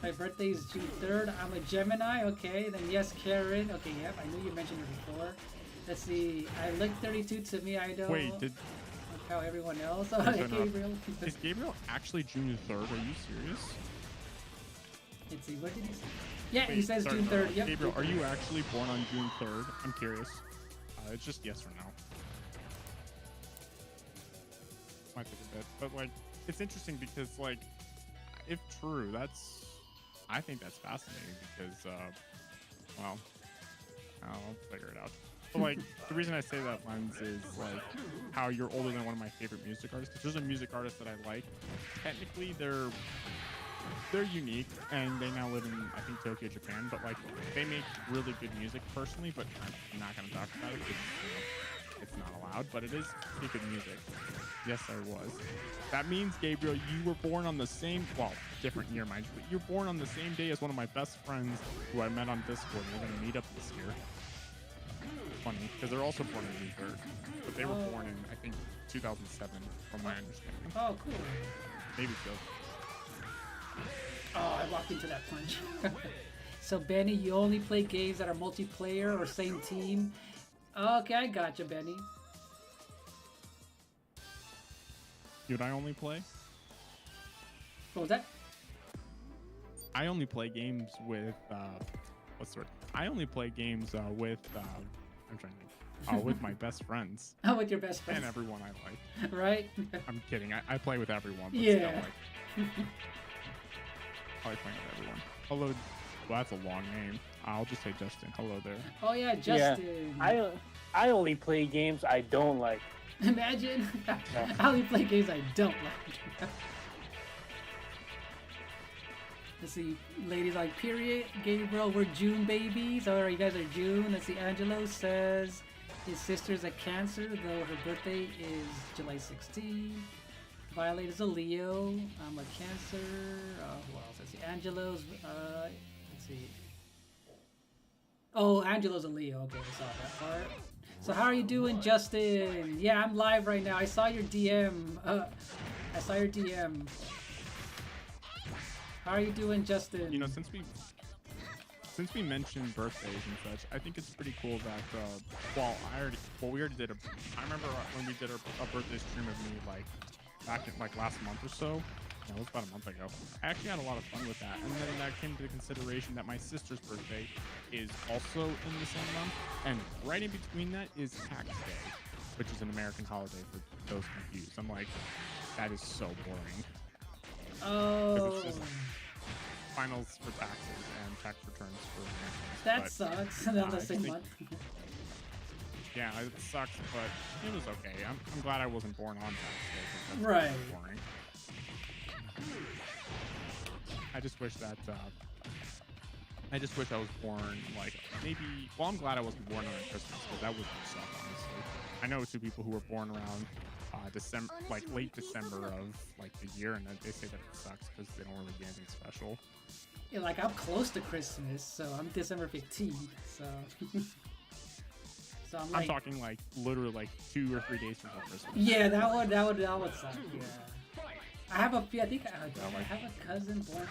Speaker 5: My birthday is June 3rd. I'm a Gemini. Okay, then yes, Karen. Okay, yep, I knew you mentioned it before. Let's see. I look 32 to me. I don't.
Speaker 8: Wait, did
Speaker 5: how everyone else? Oh, Gabriel.
Speaker 8: Is Gabriel actually June 3rd? Are you serious?
Speaker 5: Let's see. What did he say? Yeah,
Speaker 8: Wait,
Speaker 5: he says
Speaker 8: sorry,
Speaker 5: June 3rd. Yep.
Speaker 8: Gabriel, are you actually born on June 3rd? I'm curious. It's just yes or no. Might take a bit, but like, it's interesting because like, if true, I think that's fascinating because, well, I'll figure it out. But, like, the reason I say that, Lens, is like how you're older than one of my favorite music artists. Because there's a music artist that I like. Technically, they're unique, and they now live in, I think, Tokyo, Japan. But like, they make really good music personally. But I'm not gonna talk about it because it's not allowed. But it is pretty good music. Yes, I was. That means, Gabriel, you were born on the same, well, different year, mind you, but you're born on the same day as one of my best friends who I met on Discord. We're gonna meet up this year. Funny, because they're also born in New York, but they were born in, I think, 2007, from my understanding.
Speaker 5: Oh, cool.
Speaker 8: Maybe so.
Speaker 5: Oh, I walked into that punch. So, Benny, you only play games that are multiplayer or same team? Okay, I gotcha, Benny.
Speaker 8: Dude, I only play?
Speaker 5: What was that?
Speaker 8: I only play games with, what's the word? I only play games with, I'm trying to think. With my best friends.
Speaker 5: Oh, with your best friends.
Speaker 8: And everyone I like.
Speaker 5: Right?
Speaker 8: I'm kidding. I play with everyone, but
Speaker 5: Yeah.
Speaker 8: still, like, I like playing with everyone. Hello. Well, that's a long name. I'll just say Justin. Hello there.
Speaker 5: Oh, yeah, Justin.
Speaker 6: Yeah, I only play games I don't like.
Speaker 5: Imagine. I only play games I don't like. Let's see, ladies like, period. Gabriel, we're June babies. Alright, you guys are June. Let's see, Angelo says his sister's a Cancer, though her birthday is July 16. Violet is a Leo. I'm a Cancer. Who else? Let's see, Angelo's, let's see. Oh, Angelo's a Leo. Okay, I saw that part. So how are you doing, Justin? Yeah, I'm live right now. I saw your DM. I saw your DM. How are you doing, Justin?
Speaker 8: You know, since we mentioned birthdays and such, I think it's pretty cool that we already did I remember when we did a birthday stream of me like back in like last month or so. No, it was about a month ago. I actually had a lot of fun with that, and then that came to the consideration that my sister's birthday is also in the same month, and right in between that is Tax Day, which is an American holiday for those confused. I'm like, that is so boring.
Speaker 5: Oh.
Speaker 8: It's just finals for taxes and tax returns for Americans.
Speaker 5: That sucks. On the same month.
Speaker 8: Yeah, it sucks, but it was okay. I'm glad I wasn't born on Tax Day. 'Cause that's
Speaker 5: Right.
Speaker 8: boring. I just wish that. I just wish I was born like maybe. Well, I'm glad I wasn't born on Christmas because that would suck, honestly. I know two people who were born around December, like late December of like the year, and they say that it sucks because they don't really get anything special.
Speaker 5: Yeah, like I'm close to Christmas, so I'm December 15th. So, so I'm like.
Speaker 8: I'm talking like literally like 2 or 3 days before Christmas.
Speaker 5: Yeah, that would suck. Yeah. I have a few. I think I have a cousin born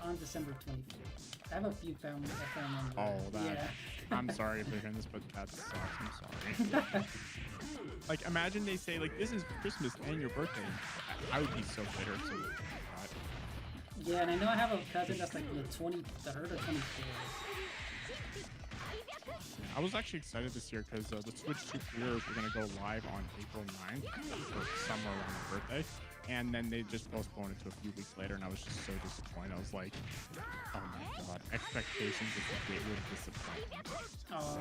Speaker 5: on December 25th. I have a few family members.
Speaker 8: Oh, that.
Speaker 5: Yeah.
Speaker 8: I'm sorry if they're hearing this, but that sucks. I'm sorry. Like, imagine they say like, "This is Christmas and your birthday." I would be so bitter. So,
Speaker 5: yeah, and I know I have a cousin that's like the 23rd or 24th.
Speaker 8: I was actually excited this year because the Switch 2 pre-orders were going to go live on April 9th for somewhere around my birthday. And then they just postponed it to a few weeks later, and I was just so disappointed. I was like, oh my god, expectations is the gateway to disappointment.
Speaker 5: Oh,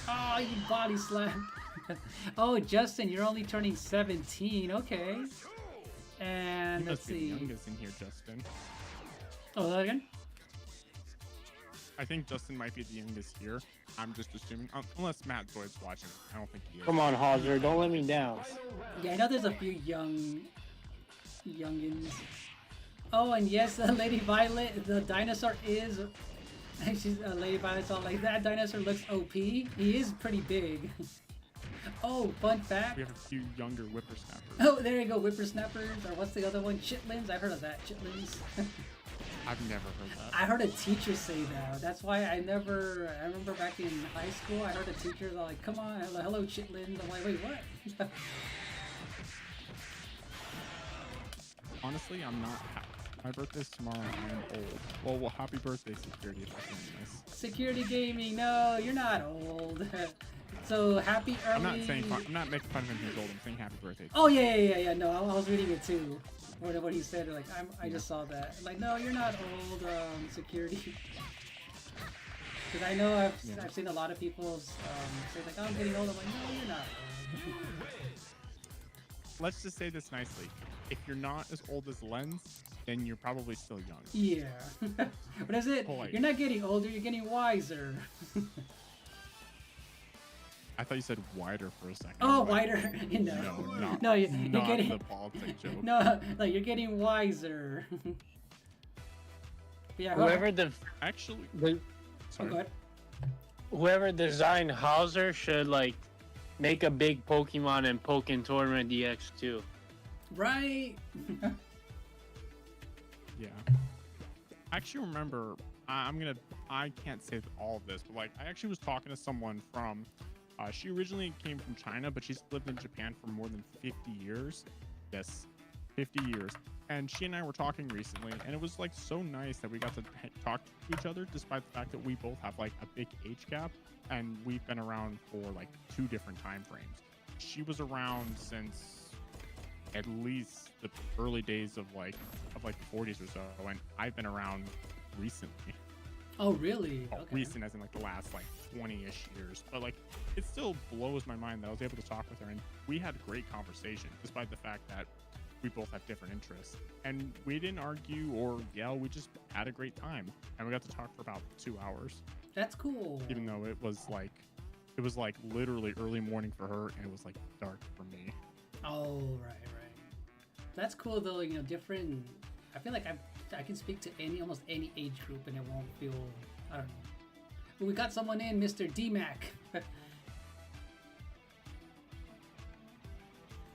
Speaker 5: yeah. Oh, you body slam. Oh, Justin, you're only turning 17. Okay. And
Speaker 8: You
Speaker 5: let's
Speaker 8: must be
Speaker 5: see.
Speaker 8: the youngest in here, Justin.
Speaker 5: Oh, that again?
Speaker 8: I think Justin might be the youngest here. I'm just assuming, unless Matt Zoid's watching. I don't think he is.
Speaker 6: Come on, Hauser, don't let me down.
Speaker 5: Yeah, I know there's a few youngins. Oh, and yes, Lady Violet, the dinosaur is. She's Lady Violet's all like that. Dinosaur looks OP. He is pretty big. Oh, fun fact.
Speaker 8: We have a few younger whippersnappers.
Speaker 5: Oh, there you go, whippersnappers, or what's the other one? Chitlins. I've heard of that. Chitlins.
Speaker 8: I've never heard that.
Speaker 5: I heard a teacher say that. That's why I remember back in high school, I heard a teacher like, come on, hello chitlins. I'm like, wait, what?
Speaker 8: Honestly, I'm not. My birthday's tomorrow and I'm old. Well, happy birthday, Security. If that's nice.
Speaker 5: Security Gaming, no, you're not old. So happy early.
Speaker 8: I'm not saying. I'm not making fun of him. He's old. I'm saying happy birthday.
Speaker 5: Oh yeah. No, I was reading it too. What he said, like, I just saw that. Like, no, you're not old, Security. Because I know I've seen a lot of people say like, oh, I'm getting old. I'm like, no, you're not.
Speaker 8: Let's just say this nicely. If you're not as old as Lens, then you're probably still young.
Speaker 5: Yeah. What is it?
Speaker 8: Polite.
Speaker 5: You're not getting older, you're getting wiser.
Speaker 8: I thought you said wider for a second.
Speaker 5: Oh,
Speaker 8: Like,
Speaker 5: wider. No.
Speaker 8: No, not,
Speaker 5: No, you're
Speaker 8: not
Speaker 5: getting
Speaker 8: the politic joke.
Speaker 5: no, like you're getting wiser. Yeah.
Speaker 6: Whoever the
Speaker 8: Actually,
Speaker 5: Oh,
Speaker 8: sorry.
Speaker 5: go ahead.
Speaker 6: whoever designed Hauser should like make a big Pokemon and Pokken Tournament DX too.
Speaker 5: Right.
Speaker 8: Yeah. I actually remember, I can't say all of this, but like, I actually was talking to someone from, she originally came from China, but she's lived in Japan for more than 50 years. Yes, 50 years. And she and I were talking recently, and it was like so nice that we got to talk to each other, despite the fact that we both have like a big age gap, and we've been around for like 2 different time frames. She was around since at least the early days of like the 40s or so, and I've been around recently.
Speaker 5: Oh, really?
Speaker 8: Well,
Speaker 5: Okay.
Speaker 8: recent as in like the last like 20-ish years, but like it still blows my mind that I was able to talk with her, and we had a great conversation despite the fact that we both have different interests, and we didn't argue or yell. We just had a great time, and we got to talk for about 2 hours,
Speaker 5: That's cool.
Speaker 8: even though it was like literally early morning for her, and it was like dark for me.
Speaker 5: Oh, right. That's cool though. You know, different. I feel like I can speak to almost any age group, and it won't feel. I don't know. But we got someone in, Mr. D-Mac.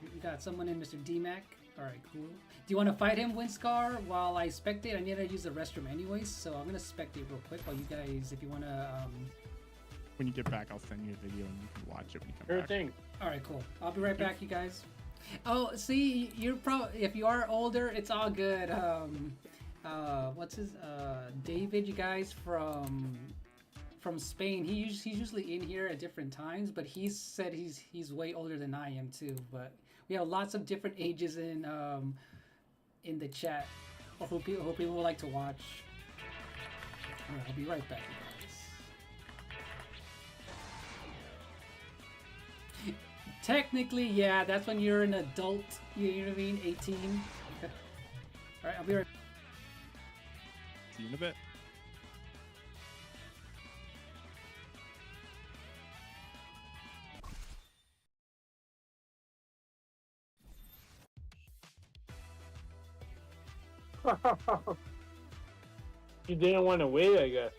Speaker 5: We got someone in, Mr. D-Mac. All right, cool. Do you want to fight him, Windscar? While I spectate, I need to use the restroom anyways, so I'm gonna spectate real quick while you guys, if you wanna.
Speaker 8: When you get back, I'll send you a video, and you can watch it when you come
Speaker 6: Sure
Speaker 8: back.
Speaker 6: thing.
Speaker 5: All right, cool. I'll be right back, you guys. Oh, see, you're if you are older, it's all good. What's his David, you guys from Spain. He's usually in here at different times, but he said he's way older than I am too. But we have lots of different ages in the chat. Who people would like to watch. All right, I'll be right back, you guys. Technically, yeah, that's when you're an adult. You know what I mean? 18. All right, I'll be right.
Speaker 8: See you in a bit.
Speaker 6: You didn't want to wait, I guess.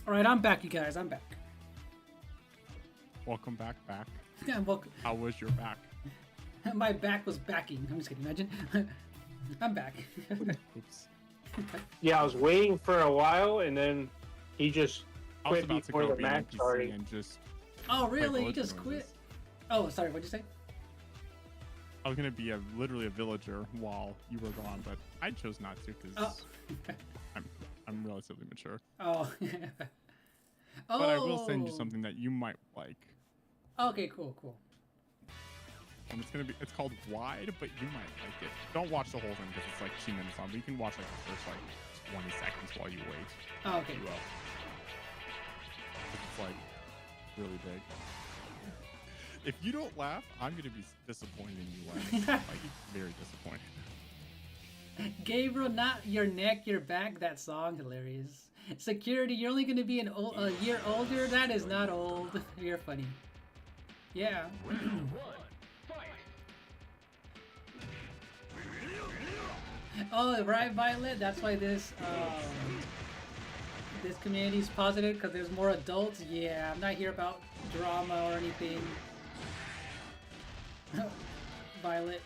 Speaker 5: All right, I'm back, you guys. I'm back.
Speaker 8: Welcome back.
Speaker 5: Yeah, welcome.
Speaker 8: How was your back?
Speaker 5: My back was backing. I'm just kidding. Imagine. I'm back.
Speaker 8: Oops.
Speaker 6: Yeah, I was waiting for a while, and then he just
Speaker 8: I was
Speaker 6: quit
Speaker 8: about to
Speaker 6: before
Speaker 8: go
Speaker 6: the
Speaker 8: be an
Speaker 6: match
Speaker 8: NPC
Speaker 6: started.
Speaker 8: and just.
Speaker 5: Oh, really? You
Speaker 8: villager
Speaker 5: just quit?
Speaker 8: noises.
Speaker 5: Oh, sorry. What'd you say?
Speaker 8: I was gonna be literally a villager while you were gone, but I chose not to because
Speaker 5: Oh.
Speaker 8: I'm relatively mature.
Speaker 5: Oh. Oh.
Speaker 8: But I will send you something that you might like.
Speaker 5: Okay, cool.
Speaker 8: And it's called Wide, but you might like it. Don't watch the whole thing because it's like 2 minutes long, but you can watch like the first like 20 seconds while you wait.
Speaker 5: Oh, okay.
Speaker 8: You up. It's like really big. If you don't laugh, I'm gonna be disappointed in you laughing. Like very disappointed.
Speaker 5: Gabriel, not your neck, your back. That song, hilarious. Security, you're only gonna be a year older. That is not old. You're funny. Yeah. Oh, right, Violet. That's why this community is positive because there's more adults. Yeah, I'm not here about drama or anything. Violet.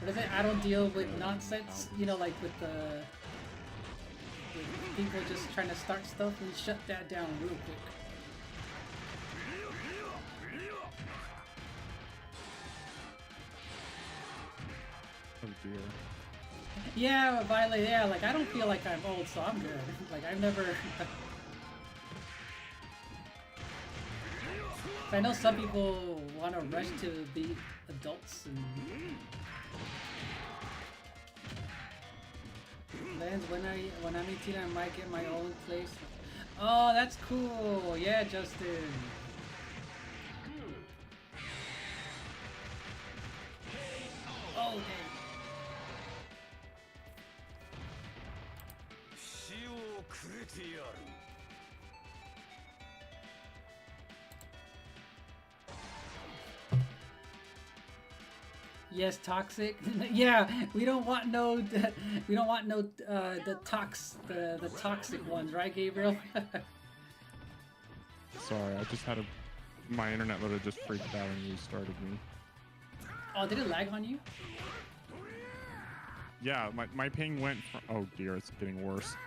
Speaker 5: What is it? I don't deal with nonsense. You know, like with people just trying to start stuff. We shut that down real quick.
Speaker 8: Oh dear.
Speaker 5: Yeah, Violet, yeah, like I don't feel like I'm old, so I'm good. Like I've never... I know some people want to rush to be adults and... Lens, when I'm 18, I might get my own place. Oh, that's cool. Yeah, Justin. Oh, dang. Yes, toxic. Yeah, we don't want no the toxic ones, right, Gabriel?
Speaker 8: Sorry, I just had my internet literally just freaked out and restarted me.
Speaker 5: Oh, did it lag on you?
Speaker 8: Yeah, my ping went from, oh dear, it's getting worse.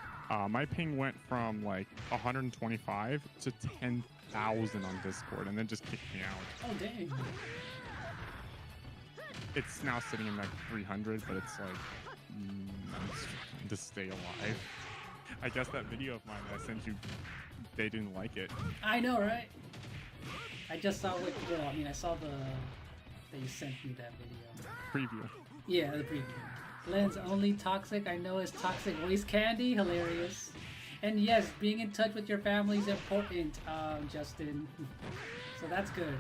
Speaker 8: My ping went from like 125 to 10,000 on Discord and then just kicked me out.
Speaker 5: Oh, dang.
Speaker 8: It's now sitting in like 300, but it's like, I'm just trying to stay alive. I guess that video of mine that I sent you, they didn't like it.
Speaker 5: I know, right? I just saw what, well, I mean, I saw that you sent me that video.
Speaker 8: Preview.
Speaker 5: Yeah, the preview. Lens, only toxic I know is toxic waste candy. Hilarious. And yes, being in touch with your family is important, Justin. So that's good.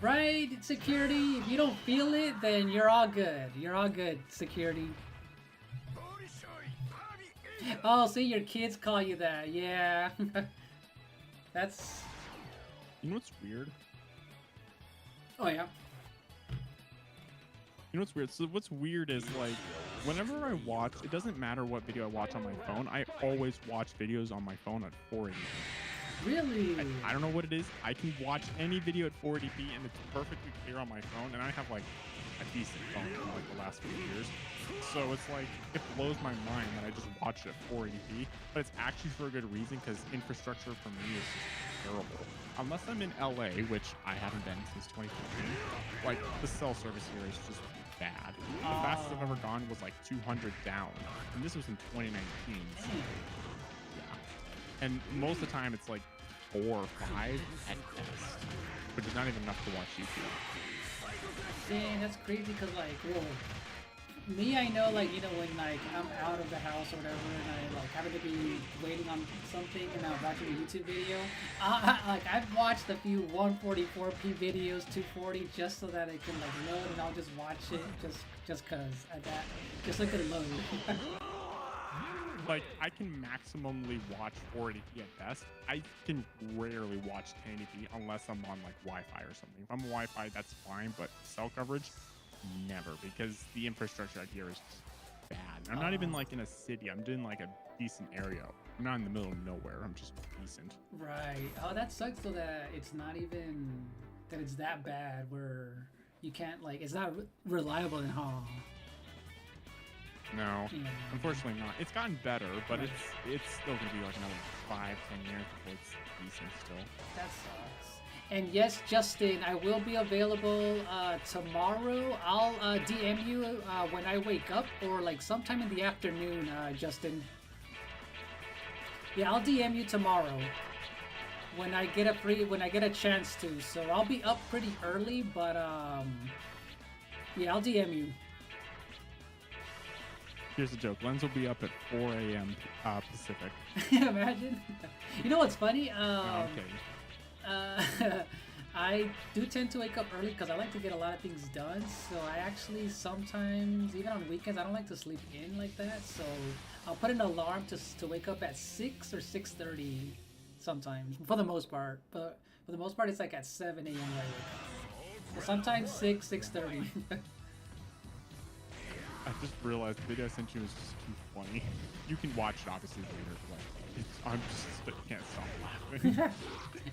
Speaker 5: Right, security? If you don't feel it, then you're all good. You're all good, security. Oh, see, your kids call you that. Yeah. That's...
Speaker 8: You know what's weird?
Speaker 5: Oh, yeah.
Speaker 8: You know what's weird? So what's weird is like, whenever I watch, it doesn't matter what video I watch on my phone, I always watch videos on my phone at 480p.
Speaker 5: Really?
Speaker 8: I don't know what it is. I can watch any video at 480p and it's perfectly clear on my phone, and I have like a decent phone for like the last few years. So it's like, it blows my mind that I just watch it at 480p, but it's actually for a good reason because infrastructure for me is just terrible. Unless I'm in LA, which I haven't been since 2014, like the cell service here is just bad. The fastest I've ever gone was like 200 down, and this was in 2019. So, yeah. And most of the time it's like 4 or 5 at best, which is not even enough to watch YouTube.
Speaker 5: Dang, that's crazy because, like, whoa. Me, I know, like, you know, when, like, I'm out of the house or whatever and I, like, happen to be waiting on something and I'm watching a YouTube video, like, I've watched a few 144p videos, 240, just so that it can, like, load and I'll just watch it just cause at that, just like it load.
Speaker 8: Like, I can maximally watch 480p at best. I can rarely watch 1080p unless I'm on, like, Wi-Fi or something. If I'm on Wi-Fi, that's fine, but cell coverage, never, because the infrastructure out here is just bad. I'm not even, like, in a city. I'm in, like, a decent area. I'm not in the middle of nowhere. I'm just decent.
Speaker 5: Right. Oh, that sucks, so that it's not even... that it's that bad where you can't like it's not reliable in Hong.
Speaker 8: No,
Speaker 5: Yeah.
Speaker 8: unfortunately not. It's gotten better, but
Speaker 5: Right.
Speaker 8: it's still gonna be like another 5-10 years before it's decent still.
Speaker 5: That sucks. And yes, Justin, I will be available tomorrow. I'll DM you when I wake up or like sometime in the afternoon, Justin. Yeah, I'll DM you tomorrow when I get a chance to. So I'll be up pretty early, but yeah, I'll DM you.
Speaker 8: Here's the joke. Lens will be up at 4 a.m. Pacific.
Speaker 5: Imagine. You know what's funny?
Speaker 8: No, okay.
Speaker 5: I do tend to wake up early because I like to get a lot of things done. So I actually sometimes, even on weekends, I don't like to sleep in like that. So I'll put an alarm to wake up at 6 or 6:30 sometimes, for the most part. But for the most part, it's like at 7 a.m. where I wake up. So sometimes 6:30.
Speaker 8: I just realized the video I sent you was just too funny. You can watch it obviously later, but I'm just can't stop laughing.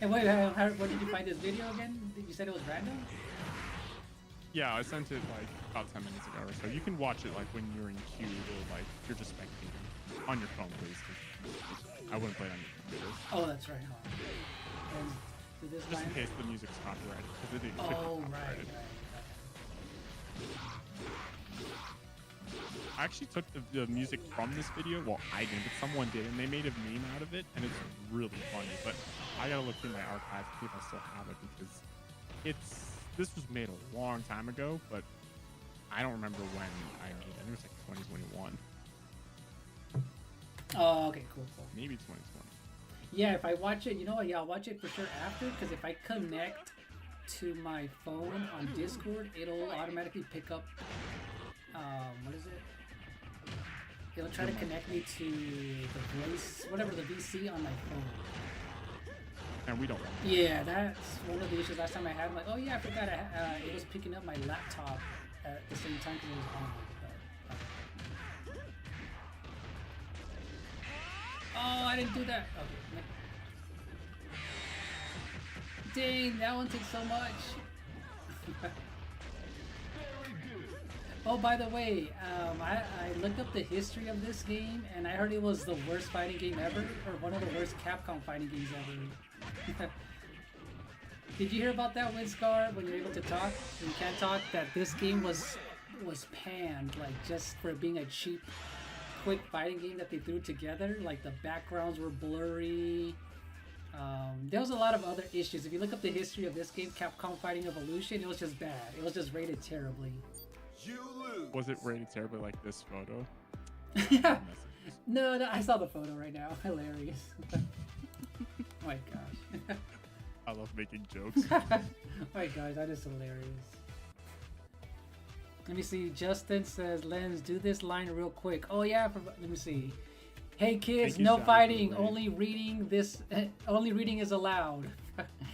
Speaker 5: And wait, where did you find this video again? You said it was random?
Speaker 8: Yeah, I sent it like about 10 minutes ago or so. You can watch it like when you're in queue or like you're just spectating on your phone, please. 'Cause I wouldn't play it on your computer.
Speaker 5: Oh, that's right. Huh? And did this
Speaker 8: Just in
Speaker 5: line-
Speaker 8: case the music's copyrighted, because it is.
Speaker 5: Oh, right, right.
Speaker 8: I actually took the music from this video. Well, I didn't, but someone did, and they made a meme out of it, and it's really funny. But I gotta look through my archive to see if I still have it because this was made a long time ago, but I don't remember when I made it. I think it was like 2021,
Speaker 5: Oh, okay, cool.
Speaker 8: maybe 2020.
Speaker 5: Yeah, if I watch it, you know what? Yeah, I'll watch it for sure after, because if I connect to my phone on Discord, it'll automatically pick up, what is it? It'll try to connect me to the voice, whatever the VC on my phone.
Speaker 8: And we don't want it.
Speaker 5: Yeah, that's one of the issues last time I had. I'm like, oh yeah, I forgot it was picking up my laptop at the same time because it was on. But, oh, I didn't do that. Okay. Dang, that one takes so much. Oh, by the way, I looked up the history of this game, and I heard it was the worst fighting game ever, or one of the worst Capcom fighting games ever. Did you hear about that, Winscar, when you're able to talk? When you can't talk, that this game was panned, like, just for being a cheap, quick fighting game that they threw together. Like, the backgrounds were blurry. There was a lot of other issues. If you look up the history of this game, Capcom Fighting Evolution, it was just bad. It was just rated terribly.
Speaker 2: You lose.
Speaker 8: Was it rated terribly like this photo?
Speaker 5: Yeah. No, I saw the photo right now. Hilarious. Oh my gosh.
Speaker 8: I love making jokes.
Speaker 5: Oh my gosh, that is hilarious. Let me see. Justin says, Lens, do this line real quick. Oh yeah, let me see. Hey kids,
Speaker 8: Thank you,
Speaker 5: no
Speaker 8: Sally,
Speaker 5: fighting.
Speaker 8: for the raid.
Speaker 5: Only reading is allowed.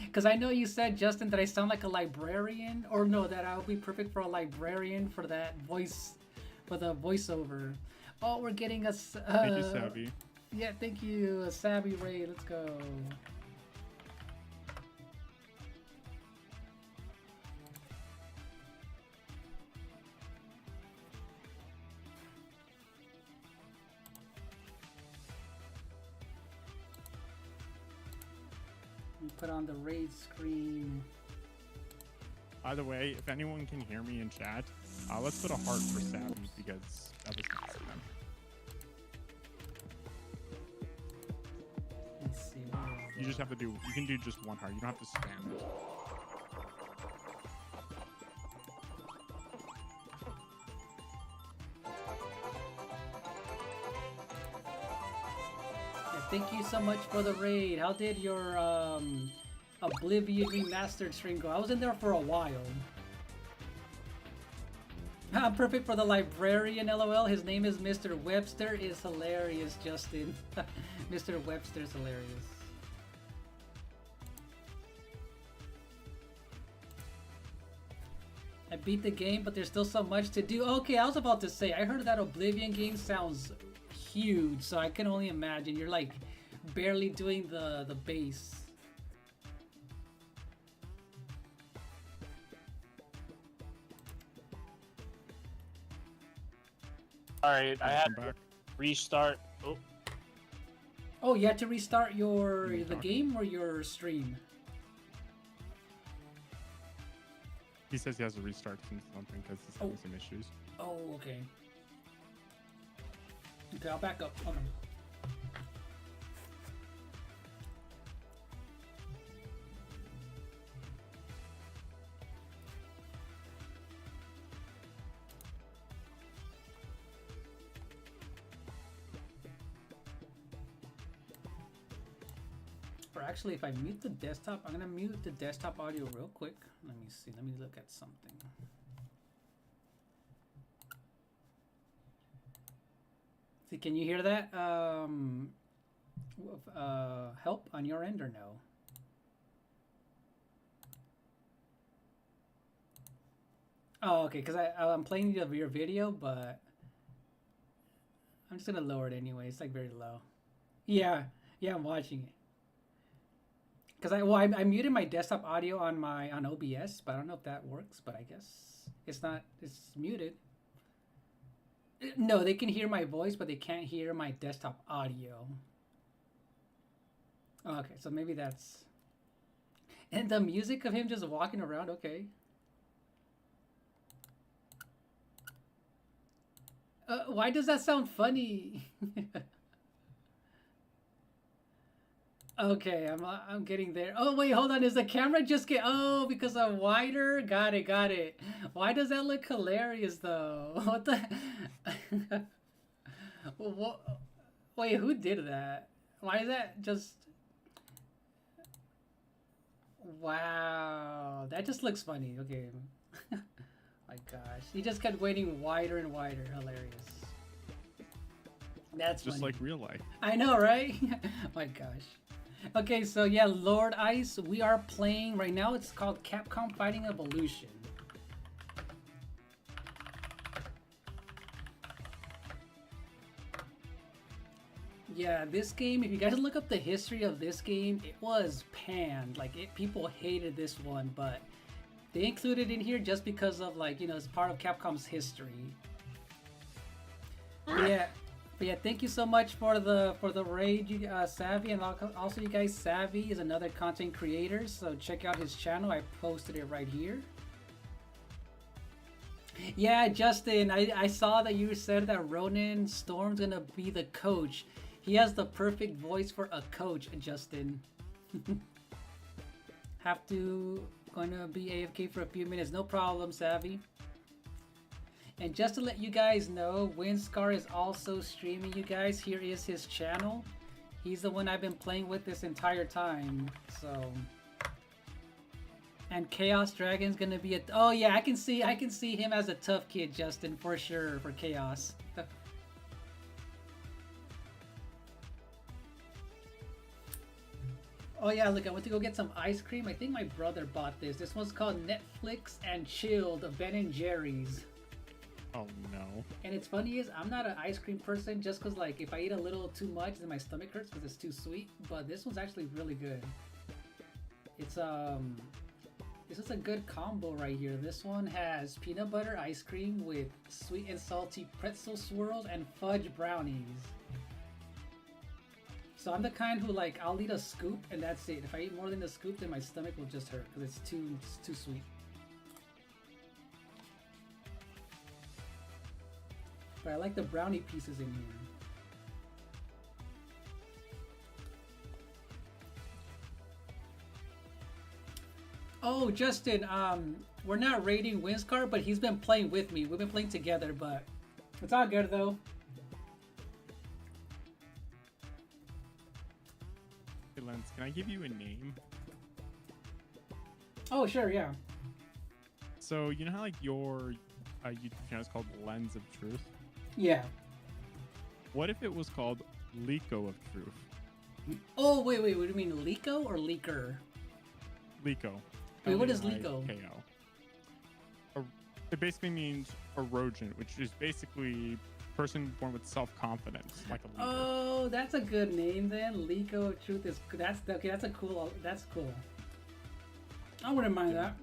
Speaker 5: Because I know you said, Justin, that I sound like a librarian, or no, that I would be perfect for a librarian for that voice, for the voiceover. Oh, we're getting a.
Speaker 8: Thank you, Savvy.
Speaker 5: Yeah, thank you, a Savvy raid. Let's go. Put on the raid screen.
Speaker 8: By the way, if anyone can hear me in chat, let's put a heart for Savvy because that was nice of them.
Speaker 5: Let's see. Where is
Speaker 8: You just have to do. You can do just one heart. You don't have to spam it.
Speaker 5: Thank you so much for the raid. How did your Oblivion Remastered stream go? I was in there for a while. Perfect for the librarian, LOL. His name is Mr. Webster. Is hilarious, Justin. Mr. Webster's hilarious. I beat the game, but there's still so much to do. Okay, I was about to say, I heard that Oblivion game sounds huge, so I can only imagine. You're like barely doing the base.
Speaker 6: All right, I had
Speaker 8: Come
Speaker 6: to
Speaker 8: back.
Speaker 6: restart. Oh,
Speaker 5: Oh, you had to restart your
Speaker 8: Let me
Speaker 5: the
Speaker 8: talk.
Speaker 5: game or your stream?
Speaker 8: He says he has to restart something because he's having some issues.
Speaker 5: Oh, okay. Okay, I'll back up. Hold on. Or actually, if I mute the desktop, I'm gonna mute the desktop audio real quick. Let me see. Let me look at something. See, can you hear that? Help on your end or no? Oh, okay. Because I'm playing your video, but I'm just gonna lower it anyway. It's like very low. Yeah, yeah, I'm watching it. Because I muted my desktop audio on OBS, but I don't know if that works. But I guess it's not. It's muted. No, they can hear my voice, but they can't hear my desktop audio. Oh, okay, so maybe that's. And the music of him just walking around. Okay. Why does that sound funny? Okay, I'm getting there. Oh wait, hold on. Is the camera just get? Oh, because I'm wider. Got it, got it. Why does that look hilarious though? What the? What? Wait, who did that? Why is that just? Wow, that just looks funny. Okay. My gosh, he just kept getting wider and wider. Hilarious. That's
Speaker 8: Just
Speaker 5: funny.
Speaker 8: like real life.
Speaker 5: I know, right? My gosh. Okay, so yeah, Lord Ice, we are playing right now. It's called Capcom Fighting Evolution. Yeah, this game, if you guys look up the history of this game, it was panned. Like, people hated this one, but they included it in here just because of, like, you know, it's part of Capcom's history. Yeah. But yeah, thank you so much for the raid, you Savvy, and also you guys. Savvy is another content creator, so check out his channel. I posted it right here. Yeah, Justin, I saw that you said that Ronan Storm's gonna be the coach. He has the perfect voice for a coach, Justin. Have to gonna be AFK for a few minutes, no problem, Savvy. And just to let you guys know, Windscar is also streaming, you guys. Here is his channel. He's the one I've been playing with this entire time, so. And Chaos Dragon's gonna be a. Oh yeah, I can see him as a tough kid, Justin, for sure, for Chaos. Oh yeah, look, I went to go get some ice cream. I think my brother bought this. This one's called Netflix and Chilled Ben & Jerry's.
Speaker 8: Oh no.
Speaker 5: And it's funny is I'm not an ice cream person just because like if I eat a little too much then my stomach hurts because it's too sweet. But this one's actually really good. It's this is a good combo right here. This one has peanut butter ice cream with sweet and salty pretzel swirls and fudge brownies. So I'm the kind who like I'll eat a scoop and that's it. If I eat more than a scoop then my stomach will just hurt because it's too sweet. But I like the brownie pieces in here. Oh, Justin, we're not raiding Windscar, but he's been playing with me. We've been playing together, but it's all good though.
Speaker 8: Hey, Lens, can I give you a name?
Speaker 5: Oh, sure, yeah.
Speaker 8: So, you know how like your YouTube channel is called Lens of Truth?
Speaker 5: Yeah.
Speaker 8: What if it was called Lico of Truth?
Speaker 5: Oh, wait, what do you mean, Lico or Leaker?
Speaker 8: Lico.
Speaker 5: Wait, what is Lico?
Speaker 8: L-E-I-K-O. It basically means erosion, which is basically person born with self-confidence, like a leader.
Speaker 5: Oh, that's a good name then. Lico of Truth is okay. That's cool. I wouldn't mind that.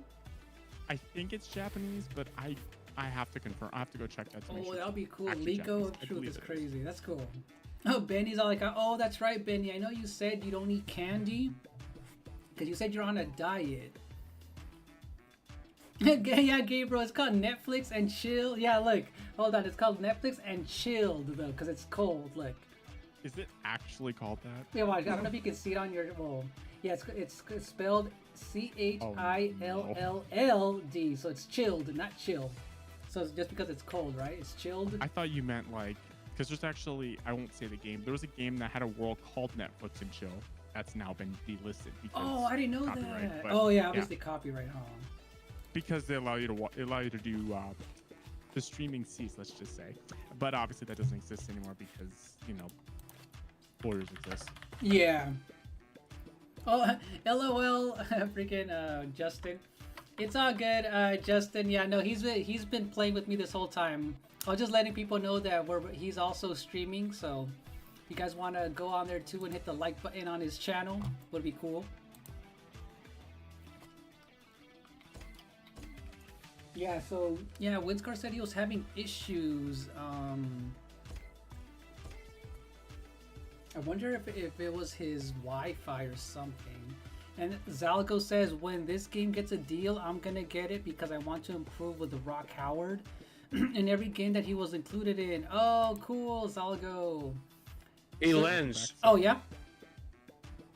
Speaker 8: I think it's Japanese, but I have to confirm. I have to go check that. To make
Speaker 5: Oh,
Speaker 8: sure
Speaker 5: that'll
Speaker 8: it's
Speaker 5: be cool.
Speaker 8: actually
Speaker 5: Lico
Speaker 8: Japanese.
Speaker 5: of
Speaker 8: I
Speaker 5: Truth
Speaker 8: believe
Speaker 5: is
Speaker 8: it
Speaker 5: crazy. That's cool. Oh, Benny's all like, oh, that's right, Benny. I know you said you don't eat candy because you said you're on a diet. Yeah, Gabriel, it's called Netflix and chill. Yeah, look, hold on, it's called Netflix and chilled though, because it's cold. Look.
Speaker 8: Is it actually called that?
Speaker 5: Yeah, watch. I don't know if you can see it on your. Well, yeah, it's spelled CHILLLD, so it's chilled, not chill. So it's just because it's cold, right? It's chilled.
Speaker 8: I thought you meant like, because there's actually, I won't say the game. There was a game that had a world called Netflix and Chill. That's now been delisted. Because
Speaker 5: Oh, I didn't know
Speaker 8: copyright,
Speaker 5: that.
Speaker 8: but,
Speaker 5: Oh yeah, obviously copyright, huh?
Speaker 8: Because they allow you to do the streaming cease, let's just say. But obviously that doesn't exist anymore because lawyers exist.
Speaker 5: Yeah. Oh, LOL, freaking Justin. It's all good, Justin. Yeah, no, he's been playing with me this whole time. I was just letting people know that he's also streaming, so if you guys want to go on there too and hit the like button on his channel, would be cool. Yeah, so yeah, Winscar said he was having issues. I wonder if it was his Wi-Fi or something. And Zalgo says, when this game gets a deal, I'm gonna get it because I want to improve with the Rock Howard in every game that he was included in. Oh, cool, Zalgo.
Speaker 6: Hey, Lens.
Speaker 5: Oh, yeah?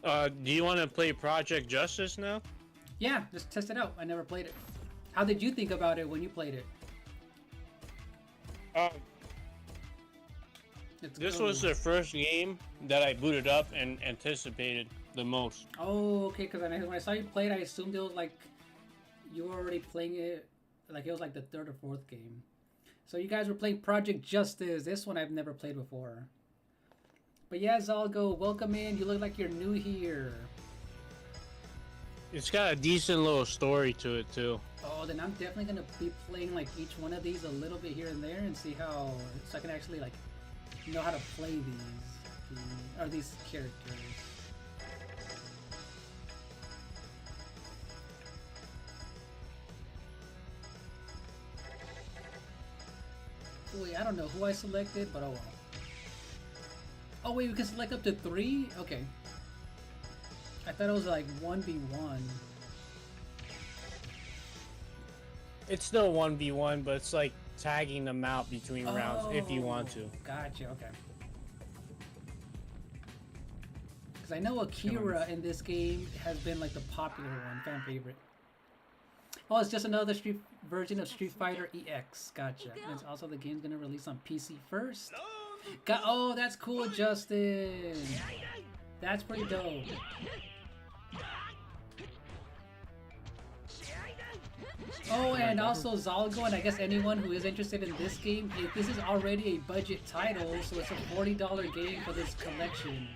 Speaker 6: Do you want to play Project Justice now?
Speaker 5: Yeah, just test it out. I never played it. How did you think about it when you played it?
Speaker 6: This was the first game that I booted up and anticipated the most.
Speaker 5: Oh, okay, because when I saw you play it, I assumed it was like you were already playing it, like it was like the third or fourth game. So you guys were playing Project Justice. This one I've never played before. But yeah, Zalgo, welcome in. You look like you're new here.
Speaker 6: It's got a decent little story to it too.
Speaker 5: Oh, then I'm definitely gonna be playing like each one of these a little bit here and there and see how, so I can actually like know how to play these characters. Wait, I don't know who I selected, but oh well. Oh wait, we can select up to 3? Okay. I thought it was like 1v1.
Speaker 6: It's still 1v1, but it's like tagging them out between rounds if you want to.
Speaker 5: Gotcha, okay. Because I know Akira in this game has been like the popular one, fan favorite. Oh, it's just another version of Street Fighter EX. Gotcha. And it's also the game's gonna release on PC first. Oh, that's cool, Justin. That's pretty dope. Oh, and also Zalgo, and I guess anyone who is interested in this game, this is already a budget title, so it's a $40 game for this collection.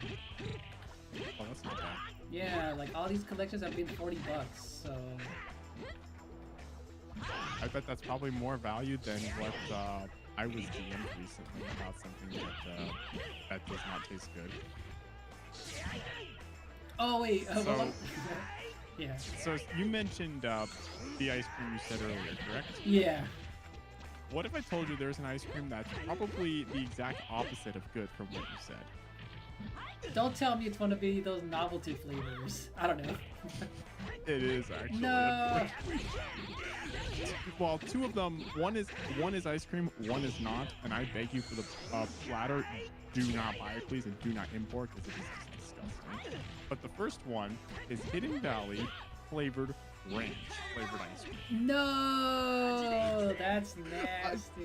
Speaker 8: Oh, that's not bad.
Speaker 5: Yeah, like all these collections have been $40, so.
Speaker 8: I bet that's probably more value than what I was DM'd recently about something that does not taste good.
Speaker 5: Oh wait,
Speaker 8: So,
Speaker 5: yeah.
Speaker 8: so you mentioned the ice cream you said earlier, correct?
Speaker 5: Yeah.
Speaker 8: What if I told you there's an ice cream that's probably the exact opposite of good from what you said?
Speaker 5: Don't tell me it's one of those novelty flavors. I don't know.
Speaker 8: It is actually.
Speaker 5: No.
Speaker 8: Well, two of them. One is ice cream. One is not. And I beg you for the platter, do not buy it, please, and do not import because it is just disgusting. But the first one is Hidden Valley flavored ranch flavored ice cream.
Speaker 5: No, that's nasty.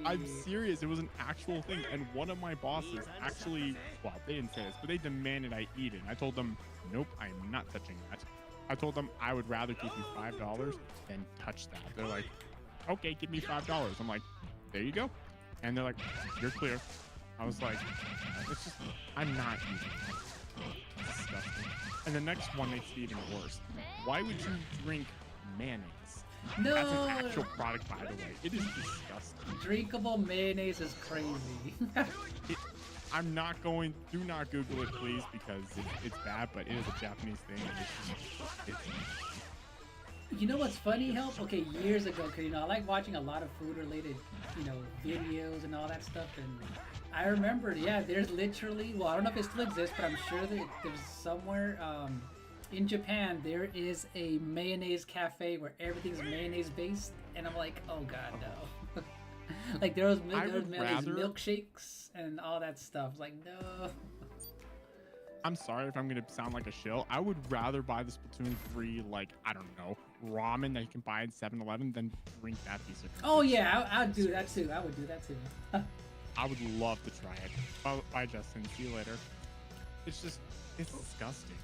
Speaker 8: I'm serious. It was an actual thing, and one of my bosses actually, well, they didn't say this, but they demanded I eat it. And I told them, nope, I'm not touching that. I told them I would rather give you $5 than touch that. They're like, okay, give me $5. I'm like, there you go. And they're like, you're clear. I was like, it's just, I'm not using it. It's disgusting. And the next one makes it even worse. Why would you drink mayonnaise?
Speaker 5: No.
Speaker 8: That's an actual product, by the way. It is disgusting.
Speaker 5: Drinkable mayonnaise is crazy.
Speaker 8: I'm not going. Do not Google it, please, because it's bad. But it is a Japanese thing.
Speaker 5: You know what's funny, Help? Okay, years ago, because, I like watching a lot of food-related, videos and all that stuff, and I remember, yeah, there's literally, well, I don't know if it still exists, but I'm sure that there's somewhere, in Japan, there is a mayonnaise cafe where everything's mayonnaise-based, and I'm like, oh god, no. Like, there was mayonnaise milkshakes and all that stuff. Like, no.
Speaker 8: I'm sorry if I'm gonna sound like a shill. I would rather buy the Splatoon 3, like, I don't know, ramen that you can buy at 7-Eleven than drink that piece of.
Speaker 5: Oh yeah, I'd do that too. I would do that too.
Speaker 8: I would love to try it. Bye, Justin. See you later. It's disgusting.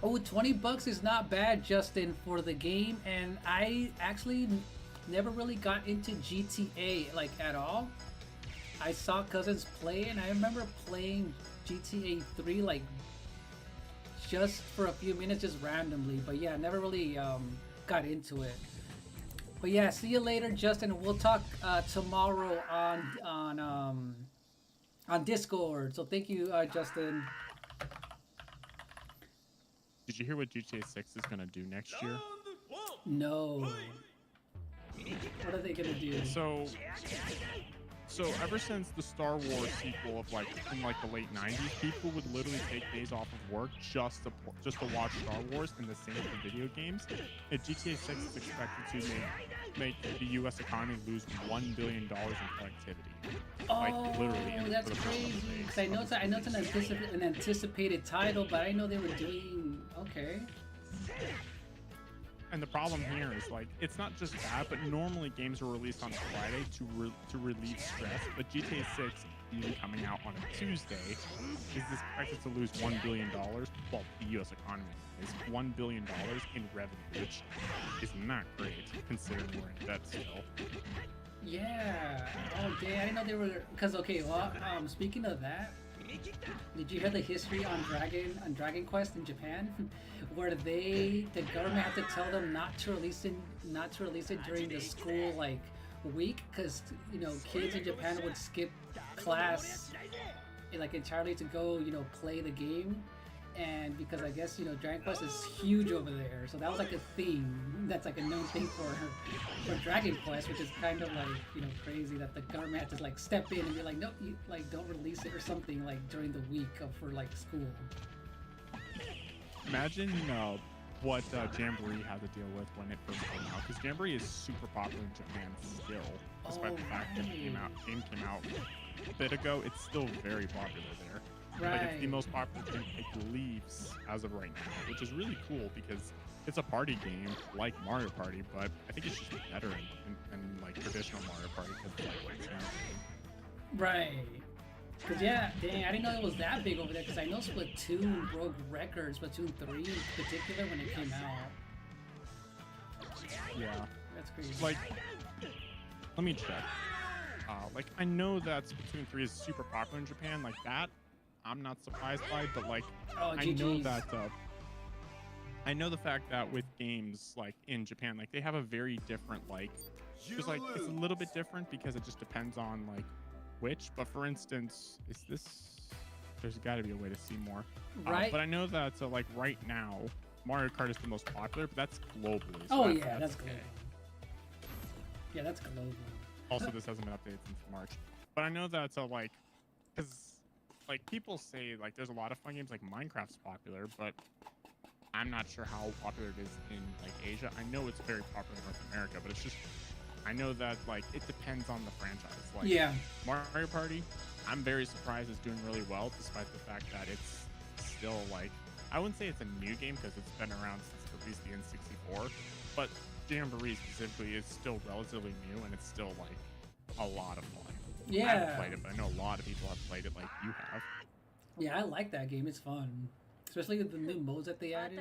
Speaker 5: Oh, $20 is not bad, Justin, for the game, and I actually never really got into GTA like at all. I saw cousins play, and I remember playing GTA 3 like just for a few minutes, just randomly. But yeah, never really got into it. But yeah, see you later, Justin. We'll talk tomorrow on Discord. So thank you, Justin.
Speaker 8: Did you hear what GTA 6 is gonna do next year?
Speaker 5: No. What are they gonna do?
Speaker 8: So ever since the Star Wars sequel of in the late 90s, people would literally take days off of work just to watch Star Wars, and the same for video games. And GTA 6 is expected to make the U.S. economy lose $1 billion in productivity.
Speaker 5: Oh, that's crazy. Because I know it's an anticipated title, but I know they were doing okay.
Speaker 8: And the problem here is it's not just that, but normally games are released on a Friday to relieve stress. But GTA 6, even coming out on a Tuesday, is expected to lose $1 billion. Well, the U.S. economy is $1 billion in revenue, which is not great considering we're in debt still.
Speaker 5: Yeah. Oh, dang! I didn't know they were. Because speaking of that, did you hear the history on Dragon Quest in Japan, where the government had to tell them not to release it during the school week, because kids in Japan would skip class entirely to go play the game, and because I guess Dragon Quest is huge over there, so that was a thing that's a known thing for Dragon Quest, which is kind of crazy that the government had to step in and be like, no, you don't release it or something during the week for school.
Speaker 8: Imagine what Jamboree had to deal with when it first came out, because Jamboree is super popular in Japan still, despite the fact that the game came out a bit ago. It's still very popular there.
Speaker 5: Right.
Speaker 8: It's the most popular game, I believe, as of right now, which is really cool because it's a party game like Mario Party, but I think it's just better than traditional Mario Party because
Speaker 5: Right. Because yeah, dang, I didn't know it was that big over there, because I know Splatoon broke records, Splatoon 3 in particular, when it came out.
Speaker 8: Yeah.
Speaker 5: That's crazy.
Speaker 8: Let me check. I know that Splatoon 3 is super popular in Japan, that I'm not surprised by, but I know that I know the fact that with games in Japan, they have a very different just it's a little bit different because it just depends on which. But for instance, there's got to be a way to see more.
Speaker 5: Right.
Speaker 8: But I know that right now, Mario Kart is the most popular, but that's globally. So
Speaker 5: that's global. Yeah, that's global.
Speaker 8: Also, this hasn't been updated since March. But I know that because people say there's a lot of fun games, Minecraft's popular, but I'm not sure how popular it is in Asia. I know it's very popular in North America, but it's just I know that it depends on the franchise.
Speaker 5: Yeah.
Speaker 8: Mario Party, I'm very surprised it's doing really well, despite the fact that it's still I wouldn't say it's a new game because it's been around since at least the N64, but Jamboree specifically is still relatively new and it's still a lot of fun.
Speaker 5: Yeah.
Speaker 8: I haven't played it, but I know a lot of people have played it like you have.
Speaker 5: Yeah, I like that game. It's fun. Especially with the new modes that they added.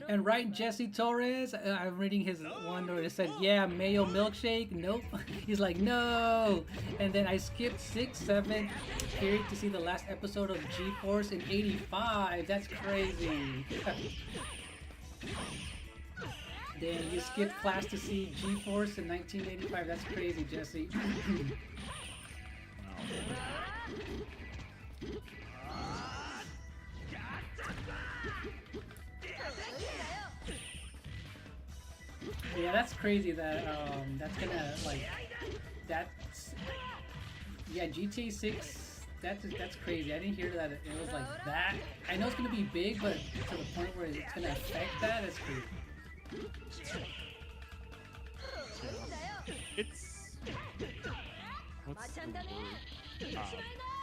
Speaker 5: And right, Jesse Torres, I'm reading his one where it said, yeah, mayo milkshake. Nope. He's like, no. And then I skipped 6, 7 period to see the last episode of G-Force in 85. That's crazy. Then you skipped class to see G-Force in 1985. That's crazy, Jesse. Yeah, that's crazy that that's gonna like that's yeah GTA 6. That's crazy. I didn't hear that it was like that. I know it's gonna be big, but to the point where it's gonna affect that, that's crazy.
Speaker 8: It's what's the word?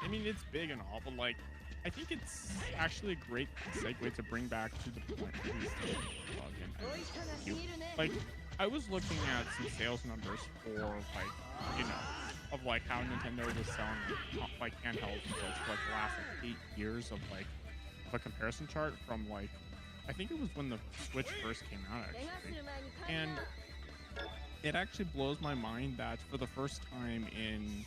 Speaker 8: I mean, it's big and all, but like, I think it's actually a great segue to bring back to the point. Like, I was looking at some sales numbers for like, you know, of like how Nintendo was selling like handhelds for like the last like 8 years of like a comparison chart from like, I think it was when the Switch first came out actually, and it actually blows my mind that for the first time in,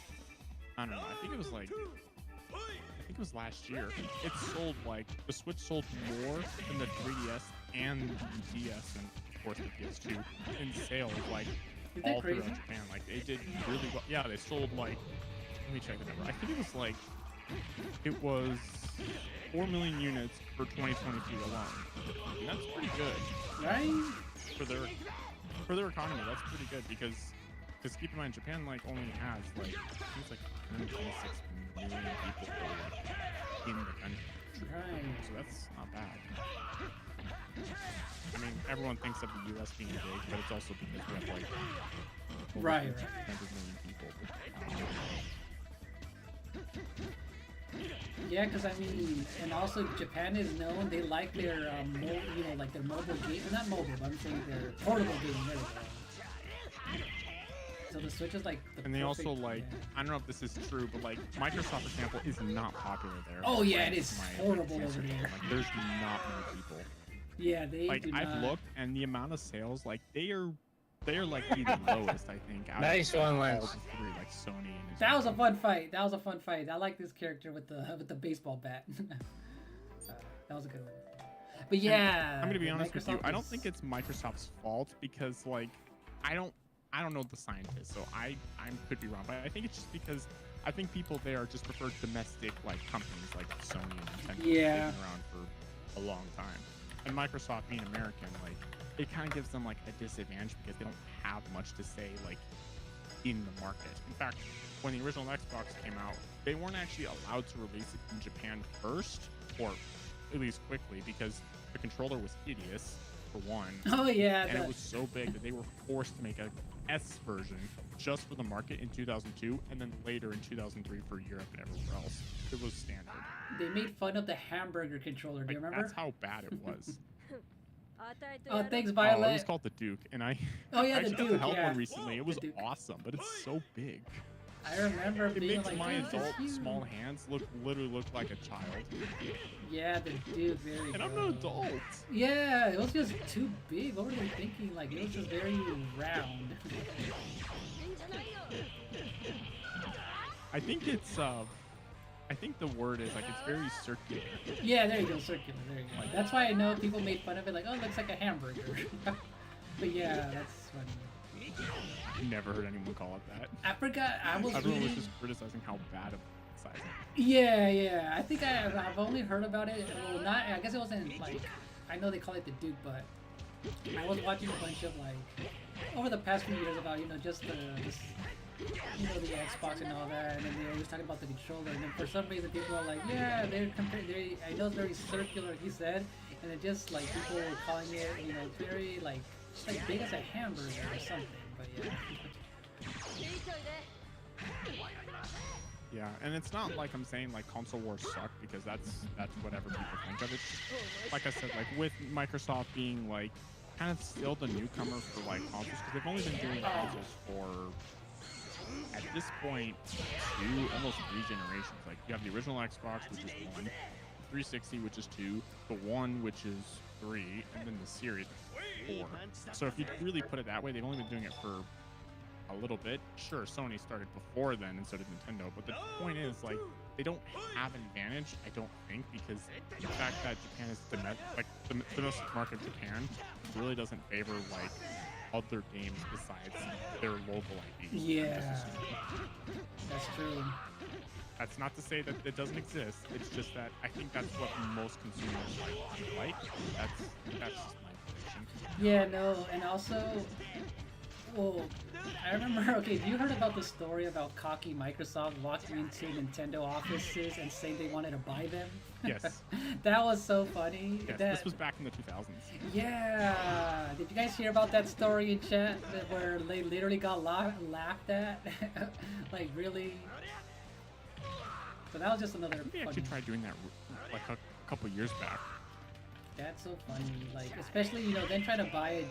Speaker 8: I don't know, I think it was last year, it sold like, the Switch sold more than the 3DS and the DS and of course the PS2 in sales, like all throughout Japan. Like they did really well. Yeah, they sold like, let me check the number. I think it was 4 million units for 2022 alone. And that's pretty good.
Speaker 5: Right?
Speaker 8: For their economy, that's pretty good because keep in mind, Japan like only has like, I think it's like 126 million people in the country.
Speaker 5: Right.
Speaker 8: So that's not bad. I mean, everyone thinks of the U.S. being big, but it's also because we have like
Speaker 5: right.
Speaker 8: 100 million people.
Speaker 5: Yeah, because I mean, and also Japan is known, they like their, you know, like their mobile game, not mobile, but I'm saying their portable gaming, there we go. So the Switch is like the
Speaker 8: and they
Speaker 5: perfect,
Speaker 8: also like, I don't know if this is true, but like Microsoft, for example, is not popular there.
Speaker 5: Oh yeah,
Speaker 8: like,
Speaker 5: it is horrible over there.
Speaker 8: Like, there's not many people.
Speaker 5: Yeah, they
Speaker 8: like
Speaker 5: do
Speaker 8: I've
Speaker 5: not.
Speaker 8: looked, and the amount of sales, like they are like the lowest, I think. Out
Speaker 6: Nice
Speaker 8: of
Speaker 6: one,
Speaker 8: all
Speaker 6: Lance.
Speaker 8: the three, like Sony and
Speaker 5: That was a fun fight. That was a fun fight. I like this character with the baseball bat. That was a good one. But yeah,
Speaker 8: and I'm gonna be honest with you.
Speaker 5: Microsoft
Speaker 8: I don't
Speaker 5: is-
Speaker 8: think it's Microsoft's fault because like I don't know the scientists, so I could be wrong, but I think it's just because I think people there just prefer domestic like companies like Sony and Nintendo.
Speaker 5: Yeah.
Speaker 8: They've been around for a long time, and Microsoft being American, like it kind of gives them like a disadvantage because they don't have much to say like in the market. In fact, when the original Xbox came out, they weren't actually allowed to release it in Japan first, or at least quickly, because the controller was hideous for one.
Speaker 5: Oh yeah,
Speaker 8: And it was so big that they were forced to make a S version just for the market in 2002, and then later in 2003 for Europe and everywhere else. It was standard.
Speaker 5: they made fun of the hamburger controller. Do you remember?
Speaker 8: That's how bad it was.
Speaker 5: Oh, thanks,
Speaker 8: Oh,
Speaker 5: Violet.
Speaker 8: it was called the Duke, and I
Speaker 5: Oh, yeah,
Speaker 8: I
Speaker 5: the
Speaker 8: actually got
Speaker 5: Duke,
Speaker 8: the health
Speaker 5: yeah.
Speaker 8: one recently. It was
Speaker 5: The Duke.
Speaker 8: awesome, but it's so big.
Speaker 5: I remember
Speaker 8: It
Speaker 5: being
Speaker 8: makes
Speaker 5: like,
Speaker 8: my
Speaker 5: "Dude, this
Speaker 8: adult
Speaker 5: is huge."
Speaker 8: small hands literally look like a child.
Speaker 5: Yeah, the Duke, very.
Speaker 8: And I'm an adult.
Speaker 5: Yeah, it was just too big. What were they thinking? Like it was just very round.
Speaker 8: I think it's I think the word is like it's very circular.
Speaker 5: Yeah, there you go, circular. There you go. That's why I know people made fun of it. Like, oh, it looks like a hamburger. But yeah, that's funny.
Speaker 8: Never heard anyone call it that.
Speaker 5: I forgot. I was
Speaker 8: Everyone was
Speaker 5: reading.
Speaker 8: just criticizing how bad of a size.
Speaker 5: Yeah. I think I've only heard about it. Well, not. I guess it wasn't like. I know they call it the Duke, but I was watching a bunch of like over the past few years about just the the Xbox and all that, and then they always talking about the controller, and then for some reason people are like, yeah, I know it's very circular, he said, and it just like people were calling it, it's very like big as a hamburger or something, but yeah.
Speaker 8: Yeah, and it's not like I'm saying like console wars suck, because that's whatever people think of it. Like I said, like with Microsoft being like kind of still the newcomer for like consoles, because they've only been doing consoles for at this point almost 3 generations. Like you have the original Xbox, which is 1, 360, which is 2, the One, which is 3, and then the Series, 4. So if you really put it that way, they've only been doing it for a little bit. Sure, Sony started before then, and so did Nintendo. But the point is, like, they don't have an advantage, I don't think, because the fact that Japan is the domestic market of Japan really doesn't favor like other games besides their local IPs.
Speaker 5: Yeah, that's true.
Speaker 8: That's not to say that it doesn't exist. It's just that I think that's what most consumers like. That's just my PlayStation.
Speaker 5: Yeah, no, and also, well, I remember. Okay, have you heard about the story about cocky Microsoft walking into Nintendo offices and saying they wanted to buy them?
Speaker 8: Yes.
Speaker 5: That was so funny.
Speaker 8: Yes,
Speaker 5: that,
Speaker 8: this was back in the 2000s.
Speaker 5: Yeah. Did you guys hear about that story in chat where they literally got laughed at? Like really? So that was just another.
Speaker 8: We
Speaker 5: funny.
Speaker 8: actually tried doing that like a couple years back.
Speaker 5: That's so funny. Like, especially, you know, then trying to buy a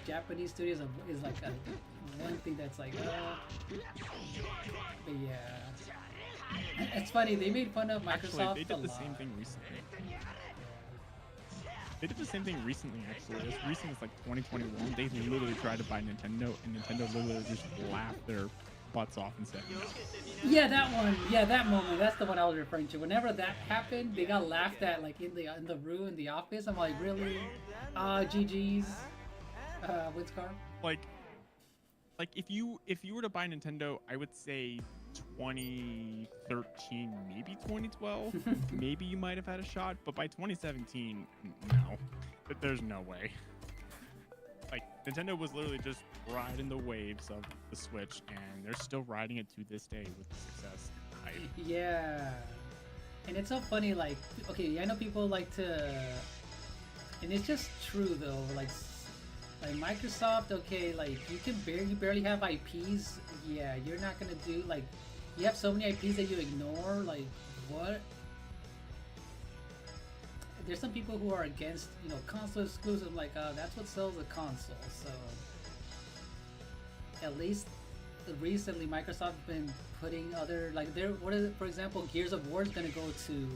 Speaker 5: Japanese studio is like a one thing that's like, but yeah. It's funny, they made fun of Microsoft.
Speaker 8: Actually, they did the same thing recently. They did the same thing recently, actually. As recent as like 2021, they literally tried to buy Nintendo, and Nintendo literally just laughed their butts off and said, no.
Speaker 5: Yeah, that one. Yeah, that moment. That's the one I was referring to. Whenever that happened, they got laughed at, like in the room in the office. I'm like, really? GG's. Winscar.
Speaker 8: Like if you were to buy Nintendo, I would say 2013, maybe 2012, maybe you might have had a shot. But by 2017, no, there's no way. Like Nintendo was literally just riding the waves of the Switch, and they're still riding it to this day with the success.
Speaker 5: Yeah, and it's so funny. Like, okay, I know people like to, and it's just true though. Like Microsoft, okay, like you barely have IPs. Yeah, you're not gonna do like you have so many IPs that you ignore. Like what? There's some people who are against, you know, console exclusive, like, that's what sells a console, so... At least, recently, Microsoft's been putting other, like, for example, Gears of War is gonna go to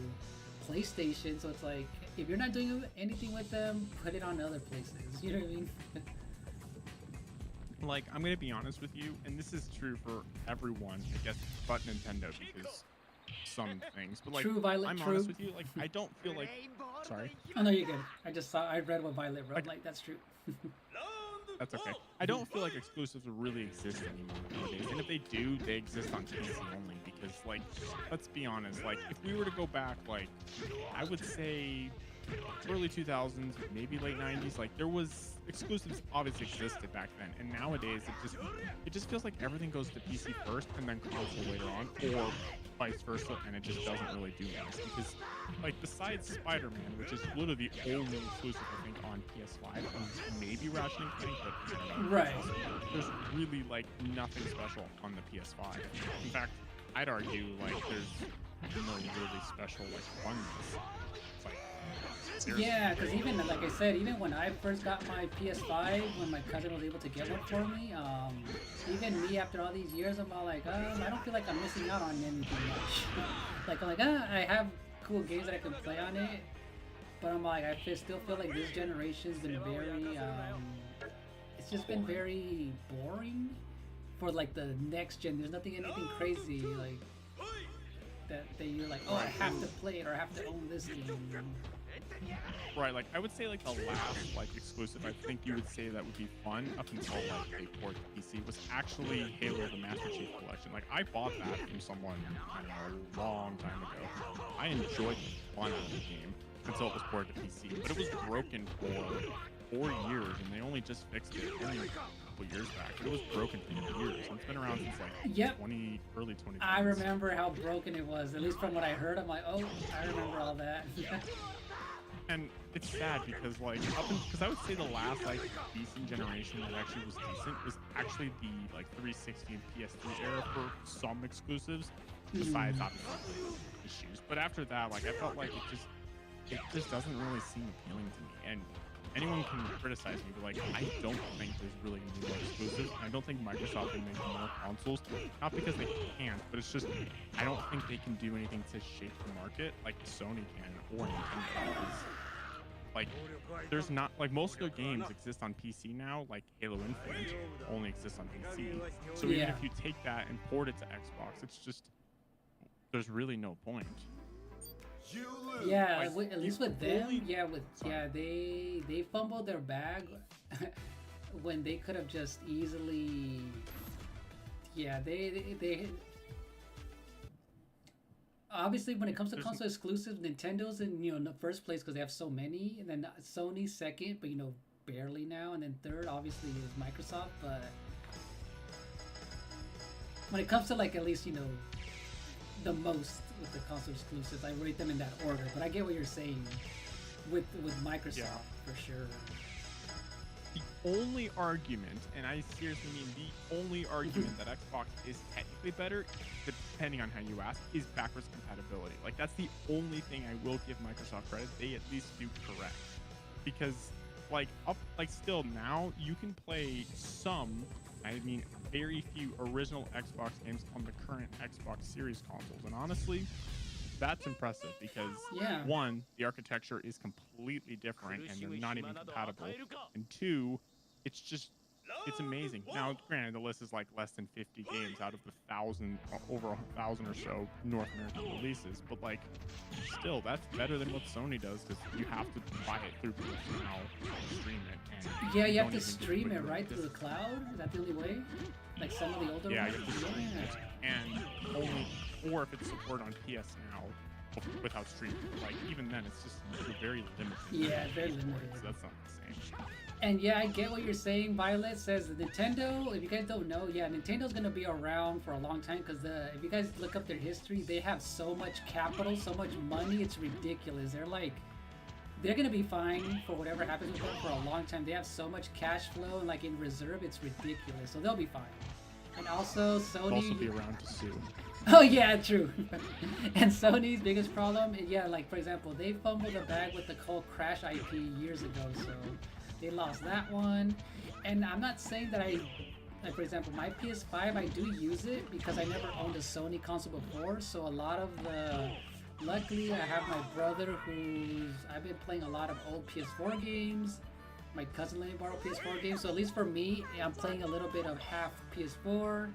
Speaker 5: PlayStation, so it's like, if you're not doing anything with them, put it on other places, you know what I mean?
Speaker 8: Like, I'm gonna be honest with you, and this is true for everyone, I guess, but Nintendo, because... some things, but like
Speaker 5: true, Violet,
Speaker 8: I'm honest with you, like I don't feel like sorry.
Speaker 5: Oh no, you're good. I read what Violet wrote, like that's true.
Speaker 8: That's okay. I don't feel like exclusives really exist anymore nowadays, and if they do, they exist on PC only because, like, let's be honest, like if we were to go back, like I would say early 2000s, maybe late 90s, like there was exclusives obviously existed back then, and nowadays it just feels like everything goes to PC first and then console later on, or vice versa, and it just doesn't really do much because, like, besides Spider-Man, which is literally the only exclusive I think on PS5, and maybe Ratchet and Clank, but
Speaker 5: right,
Speaker 8: there's really like nothing special on the PS5. In fact, I'd argue like there's no really special like funness. Seriously.
Speaker 5: Yeah, because even, like I said, even when I first got my PS5, when my cousin was able to get one for me, even me after all these years, I'm all like, I don't feel like I'm missing out on anything much. Like, I'm like, I have cool games that I can play on it, but I'm like, still feel like this generation's been very, it's just been very boring for, like, the next gen. There's anything crazy, like, that you're like, oh, I have to play it, or I have to own this game.
Speaker 8: Right, like I would say like the last like exclusive I think you would say that would be fun up until like they port to PC was actually Halo the Master Chief Collection. Like I bought that from someone, I don't know, a long time ago. I enjoyed the fun of the game until it was ported to PC, but it was broken for 4 years and they only just fixed it only a couple years back. It was broken for years and it's been around since like early 2020s.
Speaker 5: I remember how broken it was, at least from what I heard. I'm like, oh, I remember all that.
Speaker 8: And it's sad because, like, because I would say the last, like, decent generation that actually was decent was actually the, like, 360 and PS3 era for some exclusives, besides, obviously, issues. But after that, like, I felt like it just doesn't really seem appealing to me. And anyone can criticize me, but, like, I don't think there's really going to be more exclusives. I don't think Microsoft can make more consoles, not because they can't, but it's just, I don't think they can do anything to shape the market like Sony can or Nintendo. Like, there's not, like, most of their games exist on PC now, like Halo Infinite only exists on PC. So even if you take that and port it to Xbox, it's just, there's really no point.
Speaker 5: Yeah, like, at least with them, they fumbled their bag when they could have just easily, they obviously, when it comes to console exclusives, Nintendo's in the first place because they have so many, and then Sony second, but barely now, and then third obviously is Microsoft. But when it comes to like at least the most with the console exclusives, I rate them in that order. But I get what you're saying with Microsoft for sure.
Speaker 8: The only argument, and I seriously mean the only argument that Xbox is technically better, depending on how you ask, is backwards compatibility. Like, that's the only thing I will give Microsoft credit they at least do correct. Because, still now, you can play very few original Xbox games on the current Xbox Series consoles. And honestly, that's impressive because one, the architecture is completely different and they're not even compatible. And two, it's amazing. Now, granted, the list is like less than 50 games out of the over 1,000 or so North American releases, but like, still, that's better than what Sony does because you have to buy it through PS Now, stream it. And
Speaker 5: you have to stream it right through the cloud. Is that the only way? Like some of the older ones?
Speaker 8: you have to stream it, and or if it's supported on PS Now without streaming. Like, even then, it's just very limited.
Speaker 5: Yeah, very limited.
Speaker 8: So that's not the same.
Speaker 5: And yeah, I get what you're saying. Violet says Nintendo, if you guys don't know, Nintendo's going to be around for a long time because if you guys look up their history, they have so much capital, so much money, it's ridiculous. They're going to be fine for whatever happens with them for a long time. They have so much cash flow and like in reserve, it's ridiculous. So they'll be fine. And also Sony...
Speaker 8: They'll also be around to sue.
Speaker 5: Oh yeah, true. And Sony's biggest problem, like for example, they fumbled the bag with the whole Crash IP years ago, so they lost that one. And I'm not saying that like for example, my PS5, I do use it because I never owned a Sony console before, so a lot of luckily I have my brother I've been playing a lot of old PS4 games. My cousin let me borrow PS4 games, so at least for me, I'm playing a little bit of half PS4,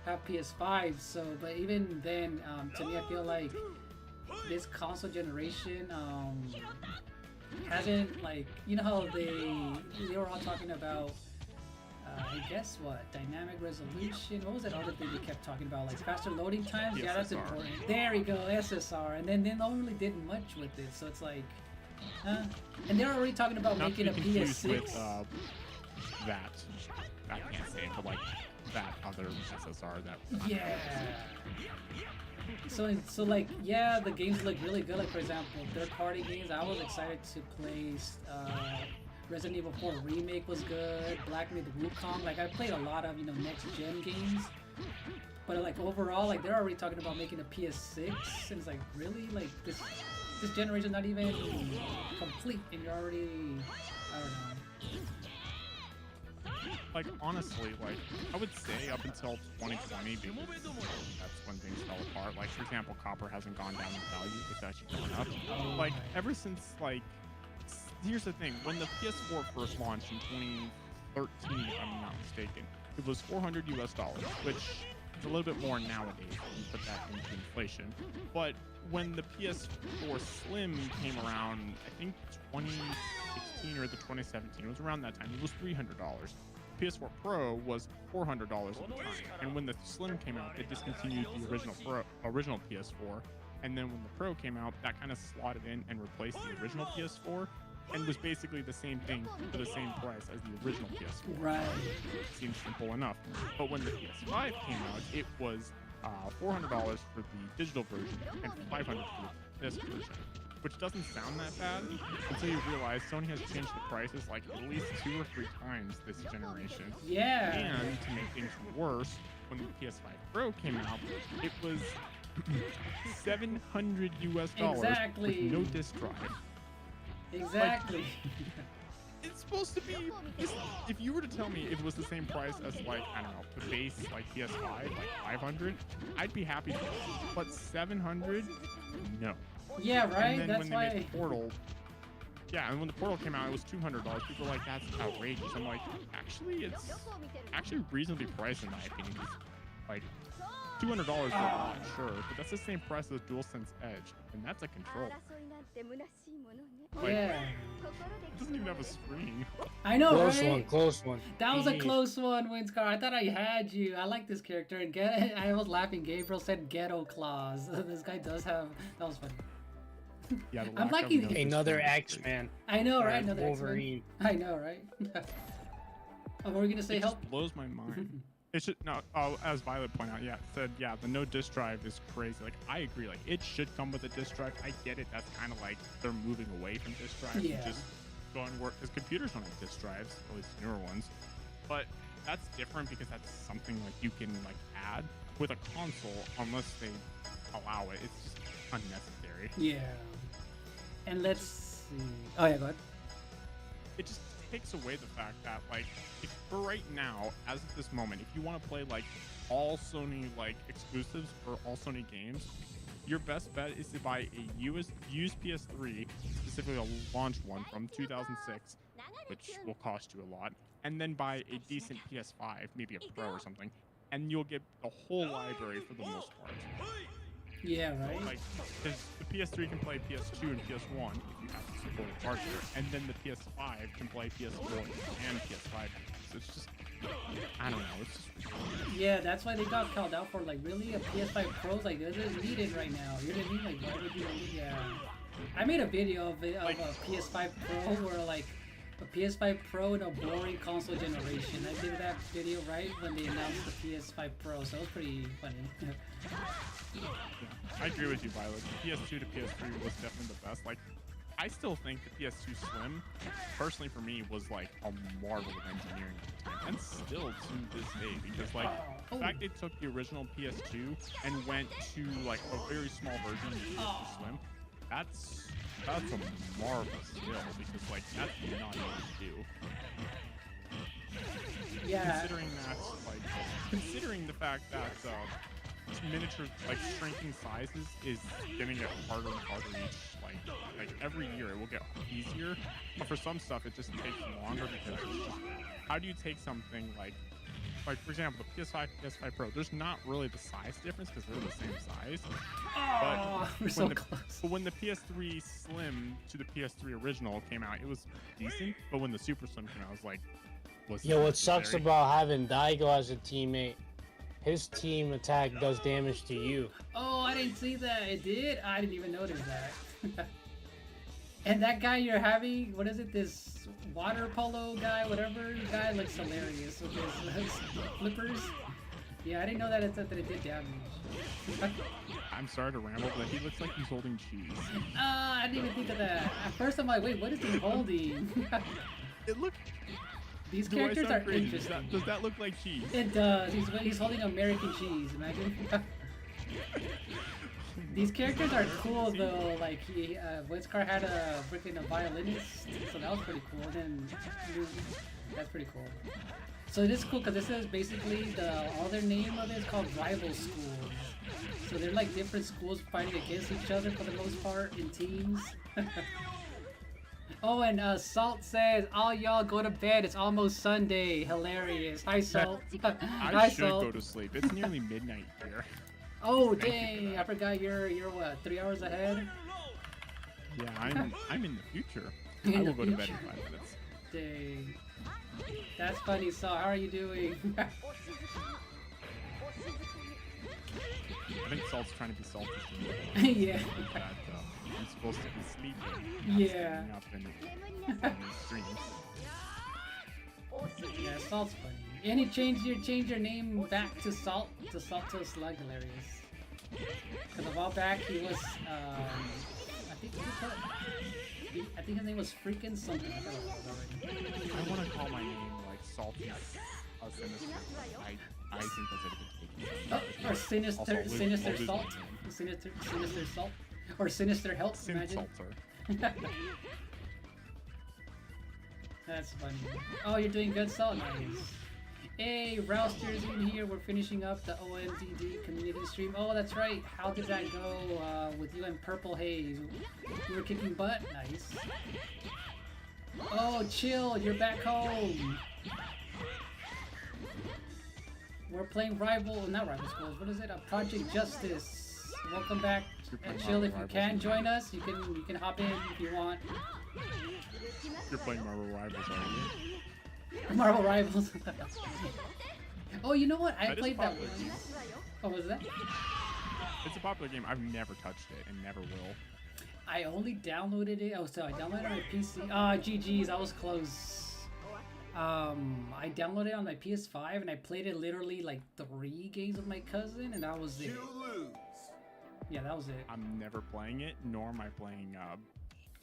Speaker 5: half PS5. So, but even then, to me, I feel like this console generation hasn't, like, how they were all talking about, I guess dynamic resolution. What was that other thing they kept talking about? Like faster loading times? Yeah, that's important. There we go, SSR. And then they don't really did much with it, so it's like, and they're already talking about making a PS6.
Speaker 8: With, that. I can't say it, but like that other SSR that.
Speaker 5: Yeah. So like, the games look really good. Like for example, third-party games. I was excited to play. Resident Evil 4 Remake was good. Black Myth Wukong. Like I played a lot of next-gen games. But like overall, like they're already talking about making a PS6, and it's like really like this generation not even complete, and you're already, I don't know.
Speaker 8: Like honestly, like I would say up until 2020, because that's when things fell apart. Like for example, copper hasn't gone down in value; it's actually gone up. Like ever since here's the thing: when the PS4 first launched in 2013, if I'm not mistaken, it was $400 US, which is a little bit more nowadays when you put that into inflation. But when the PS4 Slim came around, I think 2016 or the 2017, it was around that time, it was $300. PS4 Pro was $400 at the time. And when the Slim came out, it discontinued the original PS4. And then when the Pro came out, that kind of slotted in and replaced the original PS4 and was basically the same thing for the same price as the original PS4.
Speaker 5: Right.
Speaker 8: Seems simple enough. But when the PS5 came out, it was $400 for the digital version and $500 for the disc version, which doesn't sound that bad until you realize Sony has changed the prices like at least 2 or 3 times this generation.
Speaker 5: Yeah.
Speaker 8: And to make things worse, when the PS5 Pro came out, it was $700 US
Speaker 5: exactly.
Speaker 8: with no disc drive.
Speaker 5: Exactly.
Speaker 8: It's supposed to be. If you were to tell me it was the same price as like I don't know the base like PS5 like $500, I'd be happy. But $700, no.
Speaker 5: Yeah, right.
Speaker 8: And then
Speaker 5: that's
Speaker 8: when they
Speaker 5: why.
Speaker 8: made the Portal, and when the Portal came out, it was $200. People were like, that's outrageous. I'm like, actually, it's actually reasonably priced in my opinion. Like $200 for a lot, sure, but that's the same price as the DualSense Edge, and that's a control. Like,
Speaker 5: Yeah.
Speaker 8: it doesn't even have a screen.
Speaker 5: I know,
Speaker 6: Close
Speaker 5: right?
Speaker 6: one, close one.
Speaker 5: That was a close one, Winscar. I thought I had you. I like this character. And I was laughing. Gabriel said Ghetto Claws. This guy does have... That was funny.
Speaker 8: Yeah, the
Speaker 5: I'm
Speaker 8: lack
Speaker 5: liking
Speaker 8: of no
Speaker 6: Another
Speaker 8: display is crazy.
Speaker 6: X-Man.
Speaker 5: I know,
Speaker 6: or
Speaker 5: right? Another X-Men.
Speaker 6: Wolverine.
Speaker 5: I know, right? What were we gonna say?
Speaker 8: It
Speaker 5: Help?
Speaker 8: just blows my mind. It should no. As Violet pointed out, yeah, it said yeah, the no disk drive is crazy. Like I agree. Like it should come with a disk drive. I get it. That's kind of like they're moving away from disk drives
Speaker 5: Yeah.
Speaker 8: and just going work because computers don't have disk drives, at least newer ones. But that's different because that's something like you can like add with a console unless they allow it. It's just unnecessary.
Speaker 5: Yeah. And let's see. Oh yeah, go ahead.
Speaker 8: It just takes away the fact that like if for right now as of this moment if you want to play like all Sony like exclusives or all Sony games, your best bet is to buy a used PS3, specifically a launch one from 2006, which will cost you a lot, and then buy a decent PS5, maybe a Pro or something, and you'll get the whole library for the most part.
Speaker 5: Yeah, right.
Speaker 8: Like, because the PS3 can play PS2 and PS1 if you have to support a hardware, and then the PS5 can play PS4 and PS5. So it's just, I don't know. It's just.
Speaker 5: Yeah, that's why they got called out for like really a PS5 Pro's like this is needed right now. You know what I mean? Like why would you? Yeah. I made a video of it of a PS5 Pro where like a PS5 Pro in a boring console generation. I did that video right when they announced the PS5 Pro, so it was pretty funny.
Speaker 8: Yeah, I agree with you, Violet. The PS2 to PS3 was definitely the best. Like, I still think the PS2 Slim, personally for me, was like a marvel of engineering at the time, and still to this day, because like the fact they took the original PS2 and went to like a very small version of the PS2 Slim, that's a marvelous skill because like that's not easy to do.
Speaker 5: Yeah.
Speaker 8: Considering the fact that miniature like shrinking sizes is getting it harder and harder each like every year it will get easier, but for some stuff it just takes longer because it's just, how do you take something like for example the PS5 Pro, there's not really the size difference because they're the same size, but when the PS3 Slim to the PS3 original came out, it was decent, but when the Super Slim came out, I was like,
Speaker 6: Yo, what sucks about having Daigo as a teammate, his team attack does damage to you.
Speaker 5: Oh, I didn't see that. It did? I didn't even notice that. And that guy you're having, what is it, this water polo guy, whatever guy, looks hilarious with his flippers. Yeah, I didn't know that it did damage.
Speaker 8: I'm sorry to ramble, but he looks like he's holding cheese.
Speaker 5: I didn't even think of that. At first I'm like, wait, what is he holding? These characters are interesting.
Speaker 8: Does that look like cheese?
Speaker 5: It does. He's holding American cheese. Imagine. These characters are cool though. Like Winscar had a freaking violinist, so that was pretty cool. And that's pretty cool. So this is cool because this is basically all their name of it is called rival schools. So they're like different schools fighting against each other for the most part in teams. Oh, and Salt says, all y'all go to bed. It's almost Sunday. Hilarious. Hi, Salt.
Speaker 8: I should go to sleep. It's nearly midnight here.
Speaker 5: Oh, dang. I forgot you're what, 3 hours ahead?
Speaker 8: Yeah, I'm in the future. I will go to bed in 5 minutes.
Speaker 5: Dang. That's funny, Salt. How are you doing?
Speaker 8: I think Salt's trying to be salty to me.
Speaker 5: Yeah.
Speaker 8: That, I'm supposed to be sleeping.
Speaker 5: Yeah.
Speaker 8: Up in streams.
Speaker 5: Yeah, Salt's funny. And you change your name back to Salt to Slug. Hilarious. Because a while back he was I think his name was freaking something. I don't know already.
Speaker 8: I want to call my name like Salty Sinister. I think that's a good take.
Speaker 5: Or Sinister Salt. Sinister Salt. Or Sinister Health, imagine. That's funny. Oh, you're doing good, Salt? Nice. Hey, Rousters in here. We're finishing up the OMDD community stream. Oh, that's right. How did that go with you and Purple Haze? You were kicking butt? Nice. Oh, chill. You're back home. We're playing not Rival Schools. What is it? Project Justice. Welcome back. Chill, if you can join us, you can hop in if you want.
Speaker 8: You're playing Marvel Rivals, aren't you?
Speaker 5: Marvel Rivals. Oh, you know what? I played that one. Oh, was that?
Speaker 8: It's a popular game. I've never touched it and never will.
Speaker 5: I only downloaded it. Oh, so I downloaded it on my PC. Ah, GG's, I was close. I downloaded it on my PS5 and I played it literally like 3 games with my cousin, and that was it. Yeah, that was it.
Speaker 8: I'm never playing it, nor am I playing.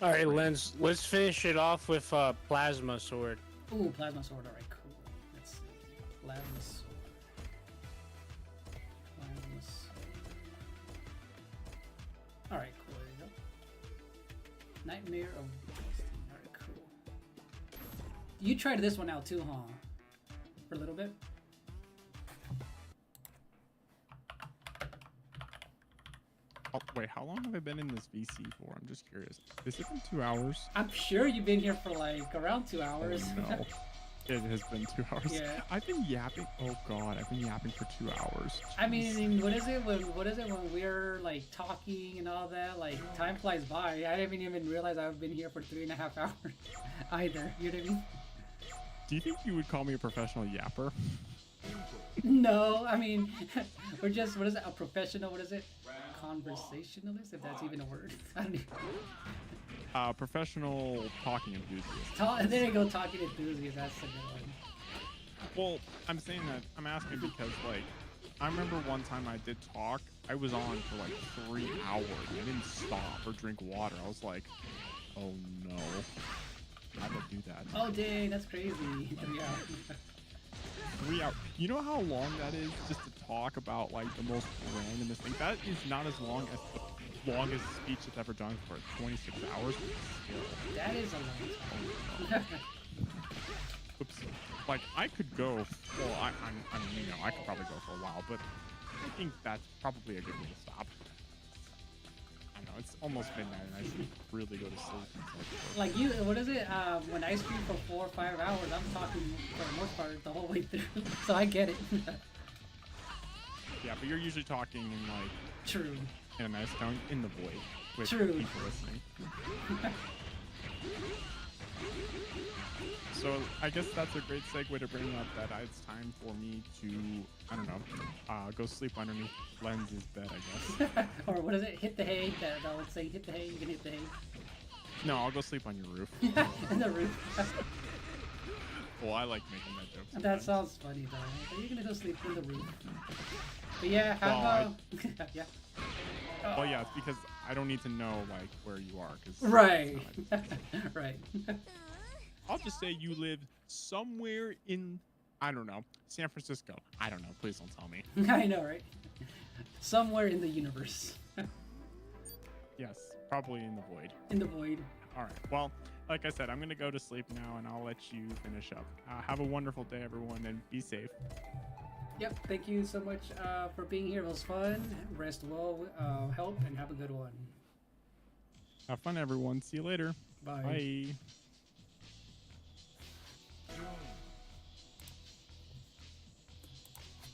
Speaker 6: All right, let's finish it off with Plasma Sword.
Speaker 5: Ooh, Plasma Sword. All right, cool. Let's see. Plasma Sword. Plasma Sword. All right, cool. There you go. Nightmare of Bilstein. All right, cool. You tried this one out too, huh? For a little bit.
Speaker 8: Oh, wait, how long have I been in this VC for? I'm just curious. Is it been 2 hours?
Speaker 5: I'm sure you've been here for like around 2 hours.
Speaker 8: Oh, no. It has been 2 hours.
Speaker 5: Yeah.
Speaker 8: I've been yapping. Oh god, I've been yapping for 2 hours.
Speaker 5: I mean, what is it when we're like talking and all that? Like time flies by. I didn't even realize I've been here for 3.5 hours either. You know what I mean?
Speaker 8: Do you think you would call me a professional yapper?
Speaker 5: No, I mean, we're just, what is it? A professional, what is it? Conversationalist, if that's even a word. I don't even...
Speaker 8: Professional talking enthusiast.
Speaker 5: There you go, talking enthusiast. That's a good one.
Speaker 8: Well, I'm saying that, I'm asking because, like, I remember one time I did talk, I was on for like 3 hours. I didn't stop or drink water. I was like, oh no. How did I do that?
Speaker 5: Oh dang, that's crazy. 3 hours.
Speaker 8: 3 hours. You know how long that is just to talk about like the most randomest thing? That is not as long as the longest speech that's ever done for 26 hours.
Speaker 5: That is a long time.
Speaker 8: Oops. Like I could go. Well, I mean, you know, I could probably go for a while, but I think that's probably a good way to stop. I know it's almost midnight, and I should really go to sleep.
Speaker 5: Like you, what is it? When I stream for 4 or 5 hours, I'm talking for the most part the whole way through, so I get it.
Speaker 8: Yeah, but you're usually talking in like
Speaker 5: True.
Speaker 8: in a nice tone in the void with
Speaker 5: True.
Speaker 8: people listening. So I guess that's a great segue to bring up that it's time for me to, I don't know, go sleep underneath Lens's bed, I guess.
Speaker 5: Or what is it? Hit the hay. That would say hit the hay. You can hit the hay.
Speaker 8: No, I'll go sleep on your roof.
Speaker 5: In the roof.
Speaker 8: Well, I like making that joke.
Speaker 5: That sounds funny though. But you're gonna go sleep in the roof. But yeah, have yeah.
Speaker 8: Well, yeah, it's because I don't need to know like where you are, cause
Speaker 5: right. Right.
Speaker 8: I'll just say you live somewhere in, I don't know, San Francisco. I don't know. Please don't tell me.
Speaker 5: I know, right? Somewhere in the universe.
Speaker 8: Yes, probably in the void.
Speaker 5: In the void.
Speaker 8: All right. Well, like I said, I'm going to go to sleep now, and I'll let you finish up. Have a wonderful day, everyone, and be safe.
Speaker 5: Yep. Thank you so much for being here. It was fun. Rest well, help, and have a good one.
Speaker 8: Have fun, everyone. See you later.
Speaker 5: Bye.
Speaker 8: Bye.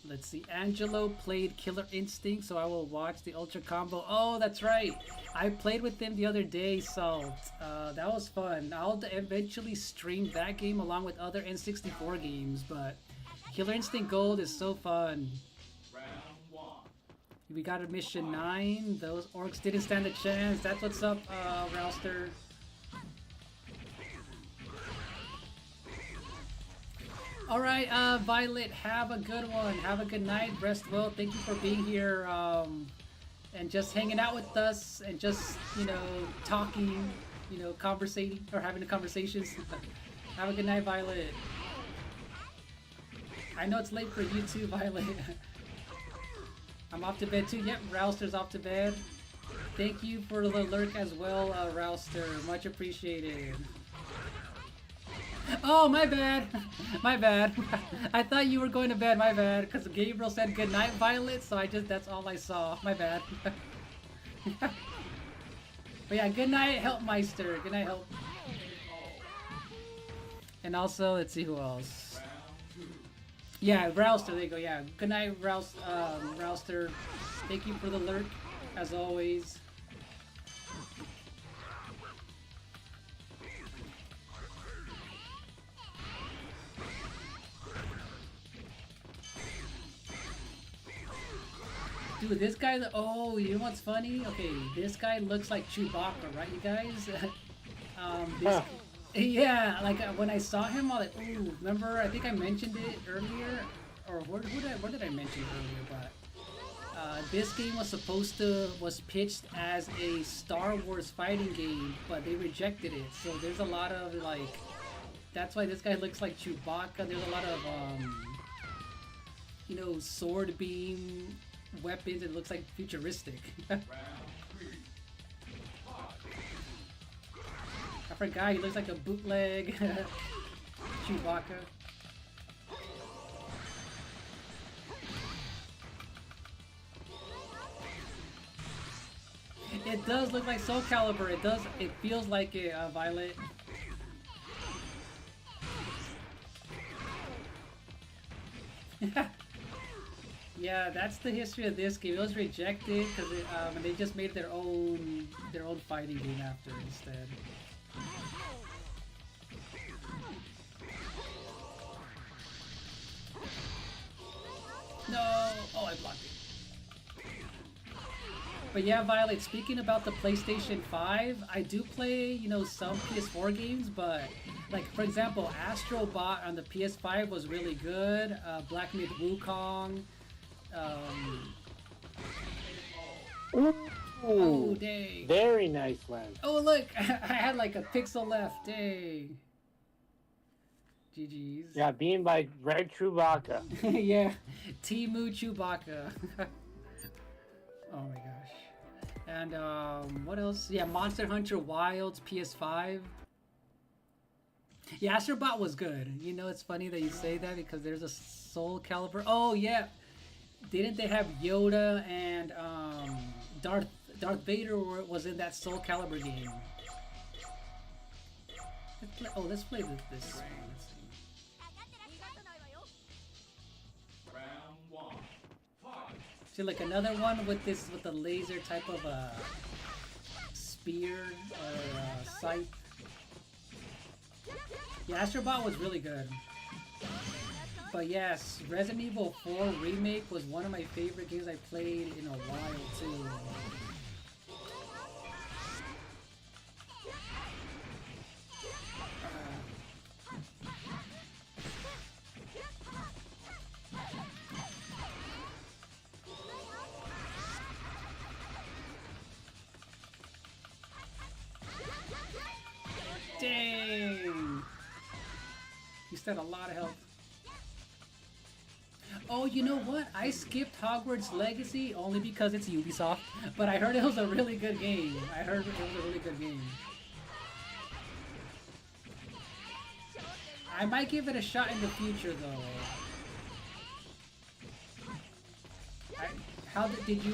Speaker 5: Let's see. Angelo played Killer Instinct, so I will watch the Ultra Combo. Oh, that's right. I played with him the other day, Salt. That was fun. I'll eventually stream that game along with other N64 games, but Killer Instinct Gold is so fun. We got a mission 9. Those orcs didn't stand a chance. That's what's up, Rouster. Alright, Violet, have a good one. Have a good night. Rest well. Thank you for being here and just hanging out with us and just, you know, talking, you know, conversating or having the conversations. Have a good night, Violet. I know it's late for you too, Violet. I'm off to bed too. Yep, Rouster's off to bed. Thank you for the lurk as well, Rouster. Much appreciated. Oh, my bad. My bad. I thought you were going to bed. My bad. Because Gabriel said good night, Violet. So that's all I saw. My bad. But yeah, good night, Helpmeister. Good night, Help. And also, let's see who else. Yeah, Rouster. There you go. Yeah. Good night, Rouster. Thank you for the lurk, as always. Dude, this guy, oh, you know what's funny? Okay, this guy looks like Chewbacca, right, you guys? This, yeah, like when I saw him, I was like, ooh, remember, I think I mentioned it earlier, or where did I mention it earlier, but this game was pitched as a Star Wars fighting game, but they rejected it, so there's a lot of, like, that's why this guy looks like Chewbacca. There's a lot of, you know, sword beam weapons. It looks like futuristic. I forgot, he looks like a bootleg Chewbacca. It does look like Soul Calibur. It feels like it, Violet. Yeah, that's the history of this game. It was rejected because and they just made their own fighting game after instead. No! Oh, I blocked it. But yeah, Violet, speaking about the PlayStation 5, I do play, you know, some PS4 games, but like, for example, Astro Bot on the PS5 was really good. Black Myth Wukong. Oh, dang.
Speaker 6: Very nice, man.
Speaker 5: Oh, look, I had like a pixel left. Dang. GG's.
Speaker 6: Yeah, being by Red Chewbacca.
Speaker 5: Yeah, Timu Chewbacca. Oh my gosh. And what else? Yeah, Monster Hunter Wilds PS5. Yeah, Astrobot was good. You know, it's funny that you say that because there's a Soul Calibur. Oh yeah, didn't they have Yoda and Darth Vader was in that Soul Calibur game? Let's play this one. Let's see. See, like another one with the laser type of spear or scythe. Yeah, Astrobot was really good. But yes, Resident Evil 4 Remake was one of my favorite games I played in a while too. Dang! You said a lot of health. Oh, you know what? I skipped Hogwarts Legacy only because it's Ubisoft, but I heard it was a really good game. I heard it was a really good game. I might give it a shot in the future, though. Did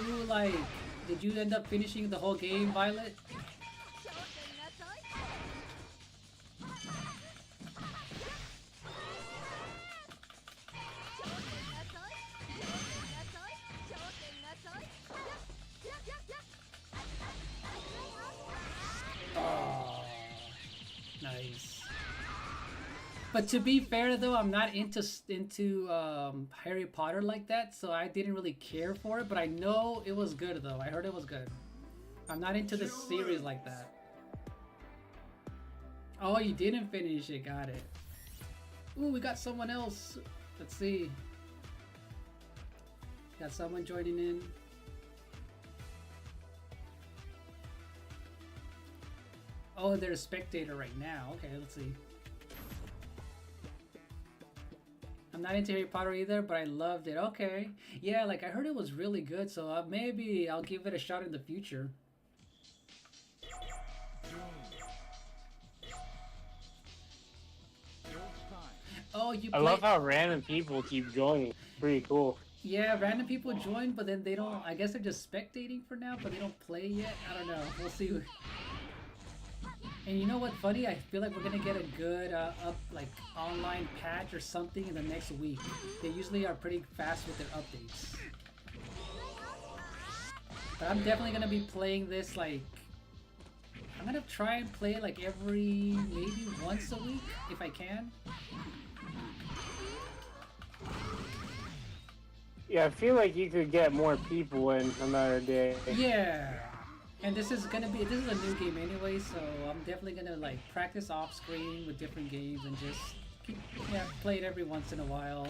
Speaker 5: you end up finishing the whole game, Violet? Nice. But to be fair though, I'm not into Harry Potter like that, so I didn't really care for it, but I know it was good though. I heard it was good. I'm not into the series like that. Oh, you didn't finish it, got it. Ooh, we got someone else. Let's see. Got someone joining in. Oh, they're a spectator right now. Okay, let's see. I'm not into Harry Potter either, but I loved it. Okay. Yeah, like I heard it was really good, so maybe I'll give it a shot in the future. Oh,
Speaker 6: I love how random people keep joining. Pretty cool.
Speaker 5: Yeah, random people join, but then they don't. I guess they're just spectating for now, but they don't play yet. I don't know. We'll see. And you know what's funny? I feel like we're gonna get a good online patch or something in the next week. They usually are pretty fast with their updates. But I'm definitely gonna be playing this like. I'm gonna try and play it like maybe once a week if I can.
Speaker 6: Yeah, I feel like you could get more people in another day.
Speaker 5: Yeah. And this is a new game anyway, so I'm definitely gonna like practice off screen with different games and just play it every once in a while.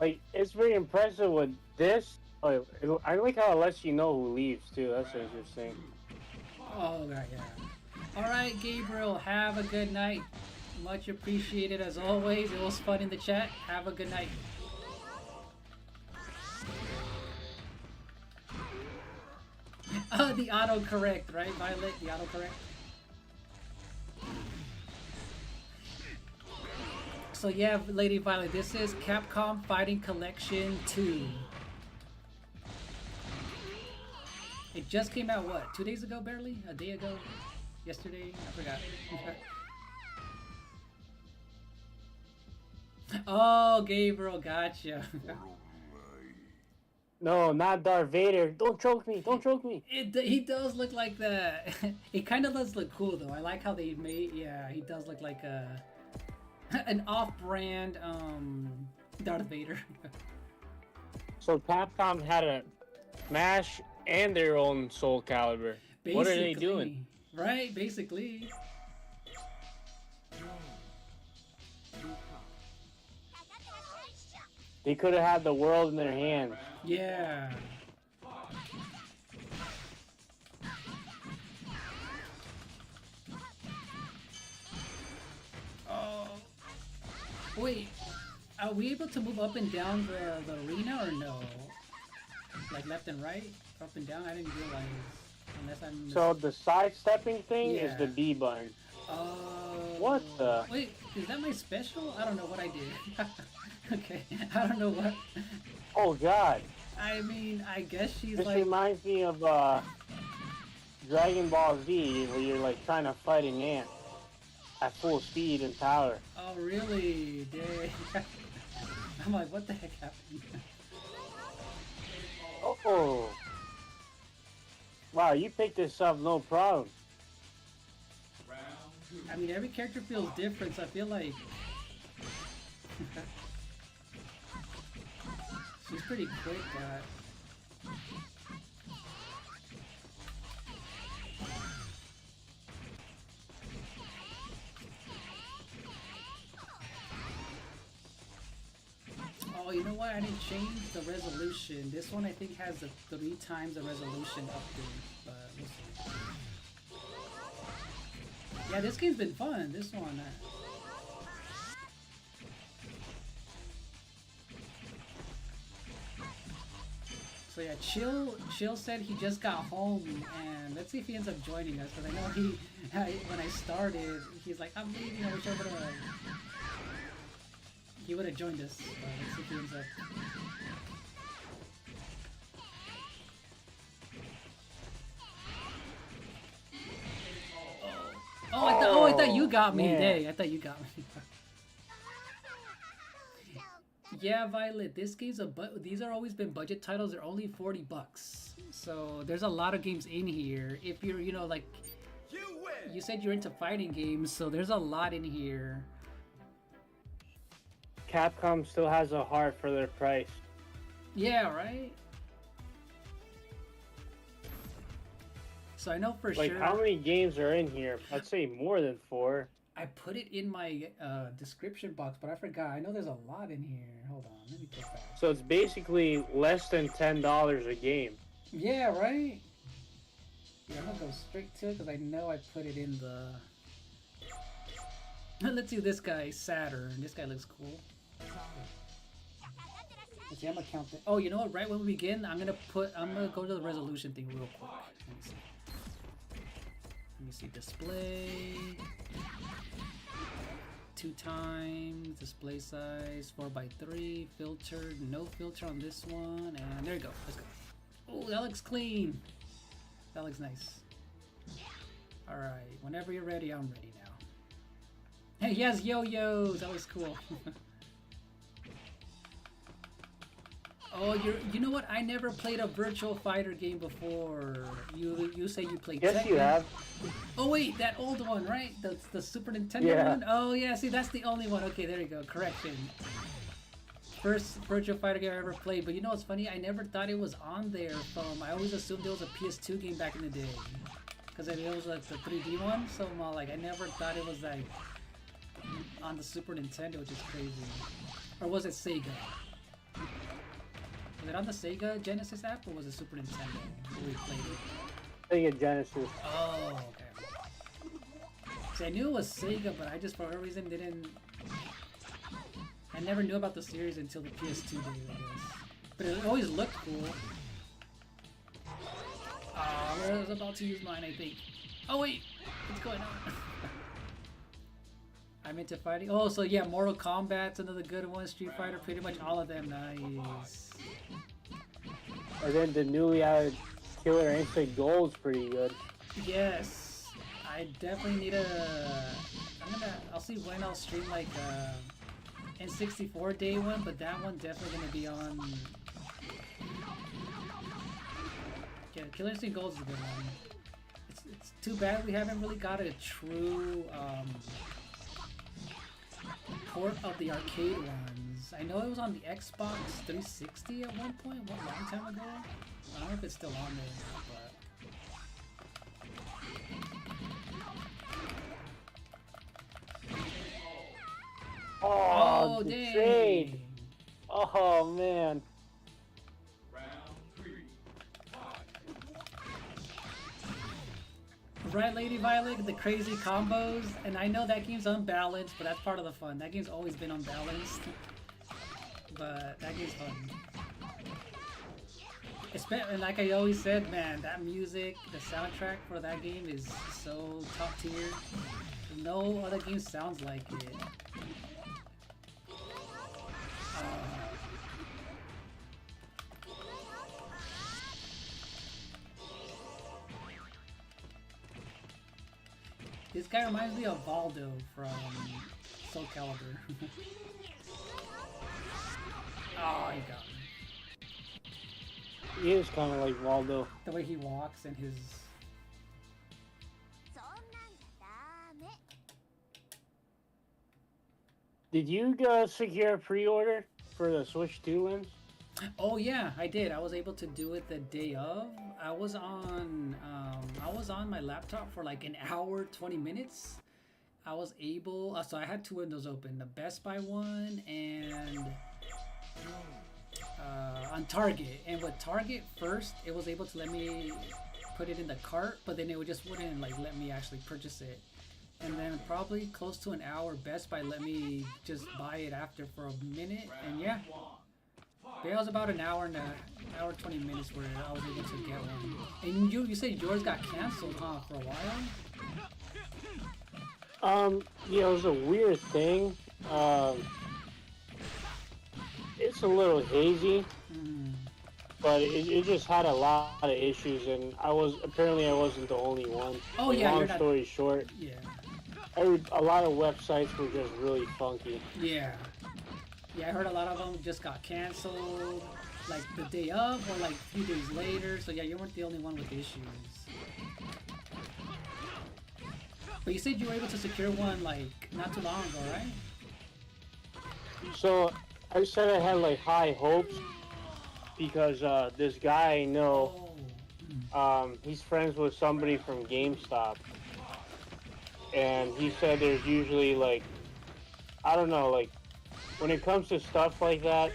Speaker 6: Like, it's very impressive with this. Like, I like how it lets you know who leaves too. That's interesting.
Speaker 5: Oh god, yeah. All right, Gabriel, have a good night. Much appreciated as always. It was fun in the chat. Have a good night. Oh, the autocorrect, right, Violet? The autocorrect. So yeah, Lady Violet, this is Capcom Fighting Collection 2. It just came out, what, 2 days ago, barely? A day ago? Yesterday? I forgot. Oh, Gabriel, gotcha.
Speaker 6: No, not Darth Vader. Don't choke me. Don't choke me.
Speaker 5: He does look like that. It kind of does look cool, though. I like how they made, yeah, he does look like an off-brand Darth Vader.
Speaker 6: So Capcom had a Smash and their own Soul Calibur.
Speaker 5: Basically,
Speaker 6: what are they doing?
Speaker 5: Right, basically.
Speaker 6: They could have had the world in their hands.
Speaker 5: Yeah. Oh. Wait, are we able to move up and down the arena or no? Like left and right? Up and down? I didn't realize. Unless I'm...
Speaker 6: So the sidestepping thing is
Speaker 5: Yeah.
Speaker 6: the B button.
Speaker 5: Oh.
Speaker 6: What the?
Speaker 5: Wait, is that my special? I don't know what I did. Okay, I don't know what.
Speaker 6: Oh god.
Speaker 5: I mean, I guess she's
Speaker 6: This
Speaker 5: like...
Speaker 6: reminds me of Dragon Ball Z, where you're like trying to fight an ant at full speed and power.
Speaker 5: Oh, really? Dang. I'm like, what the heck happened?
Speaker 6: Oh. Wow, you picked this up no problem.
Speaker 5: I mean, every character feels different, so I feel like... She's pretty quick, but... Oh, you know what? I didn't change the resolution. This one I think has a 3 times the resolution update, but we'll see. Yeah, this game's been fun. This one. So yeah, Chill said he just got home, and let's see if he ends up joining us. Because I know when I started, he's like, I'm leaving. I wish I would have. He would have joined us. Let's see if he ends up. Oh, I thought you got me.
Speaker 6: Man.
Speaker 5: Dang, I thought you got me. Yeah, Violet, this game's these are always been budget titles. They're only $40. So there's a lot of games in here. If you're, like, you said you're into fighting games, so there's a lot in here.
Speaker 6: Capcom still has a heart for their price.
Speaker 5: Yeah, right? So I know for
Speaker 6: Like,
Speaker 5: sure.
Speaker 6: how many games are in here? I'd say more than 4.
Speaker 5: I put it in my description box, but I forgot. I know there's a lot in here. Hold on, let me get back.
Speaker 6: So it's basically less than $10 a game.
Speaker 5: Yeah, right? Yeah, I'm gonna go straight to it because I know I put it in the... Let's see this guy, Saturn. This guy looks cool. Let's see, I'm gonna count it. Oh, you know what? Right when we begin, I'm gonna go to the resolution thing real quick. Let me see display. 2 times display size, 4:3 filtered, no filter on this one, and there you go. Let's go. Oh, that looks clean. That looks nice. All right, whenever you're ready, I'm ready now. Hey, he has yo-yos. That was cool. Oh, you know what? I never played a Virtual Fighter game before. You say you played
Speaker 6: Yes,
Speaker 5: Tekken?
Speaker 6: you have.
Speaker 5: Oh wait, that old one, right? The Super Nintendo
Speaker 6: Yeah.
Speaker 5: one? Oh yeah, see that's the only one. Okay, there you go. Correction. first Virtua Fighter game I ever played. But you know what's funny? I never thought it was on there. I always assumed it was a PS2 game back in the day, because it was like the 3D one. So I'm all like, I never thought it was like on the Super Nintendo, which is crazy. Or was it Sega? Was it on the Sega Genesis app, or was it Super Nintendo where we played it?
Speaker 6: Sega Genesis.
Speaker 5: Oh, okay. See, I knew it was Sega, but I just for whatever reason didn't. I never knew about the series until the PS2 days, I guess. But it always looked cool. I was about to use mine, I think. Oh wait, what's going on? I'm into fighting. Oh, so yeah, Mortal Kombat's another good one. Street Fighter, pretty much all of them. Nice.
Speaker 6: And then the newly added Killer Instinct Gold's pretty good.
Speaker 5: Yes, I definitely need I'll see when I'll stream like N64 day one, but that one definitely gonna be on. Yeah, Killer Instinct Gold is a good one. It's too bad we haven't really got a true port of the arcade ones. I know it was on the Xbox 360 at one point, a long time ago. I don't know if it's still on there or not, but... Oh,
Speaker 6: the
Speaker 5: dang!
Speaker 6: trade. Oh man.
Speaker 5: Right, Lady Violet, the crazy combos, and I know that game's unbalanced, but that's part of the fun. That game's always been unbalanced, but that game's fun. And like I always said, man, that music, the soundtrack for that game is so top tier. No other game sounds like it. This guy reminds me of Valdo from Soul Calibur. Oh, he got me.
Speaker 6: He is kind of like Waldo.
Speaker 5: The way he walks and his...
Speaker 6: Did you secure a pre-order for the Switch 2 lens?
Speaker 5: Oh yeah, I did. I was able to do it the day of. I was on my laptop for like an hour, 20 minutes. I was able, so I had two windows open, the Best Buy one and on Target. And with Target first, it was able to let me put it in the cart, but then it just wouldn't like let me actually purchase it. And then probably close to an hour, Best Buy let me just buy it after for a minute, and yeah. It was about an hour and 20 minutes where I was able to get one. And you said yours got canceled, huh, for a while?
Speaker 6: Yeah, it was a weird thing. It's a little hazy, but it just had a lot of issues, and I wasn't the only one.
Speaker 5: Oh yeah,
Speaker 6: long story short.
Speaker 5: Yeah.
Speaker 6: A lot of websites were just really funky.
Speaker 5: Yeah. Yeah, I heard a lot of them just got canceled, like the day of or like a few days later. So yeah, you weren't the only one with issues. But you said you were able to secure one like not too long ago, right?
Speaker 6: So I said I had like high hopes because this guy I know, he's friends with somebody from GameStop, and he said there's usually like, I don't know, like. When it comes to stuff like that,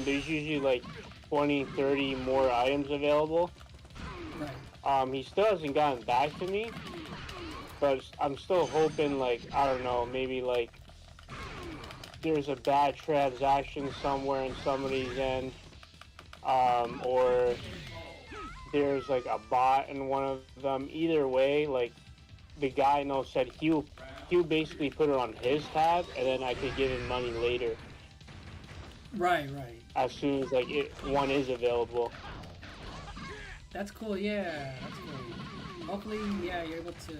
Speaker 6: there's usually like 20, 30 more items available. He still hasn't gotten back to me, but I'm still hoping, like, I don't know, maybe like there's a bad transaction somewhere in somebody's end, or there's like a bot in one of them. Either way, like the guy I know said he'll basically put it on his tab, and then I could give him money later.
Speaker 5: Right.
Speaker 6: As soon as like one is available.
Speaker 5: That's cool. Yeah, that's cool. Hopefully, yeah, you're able to.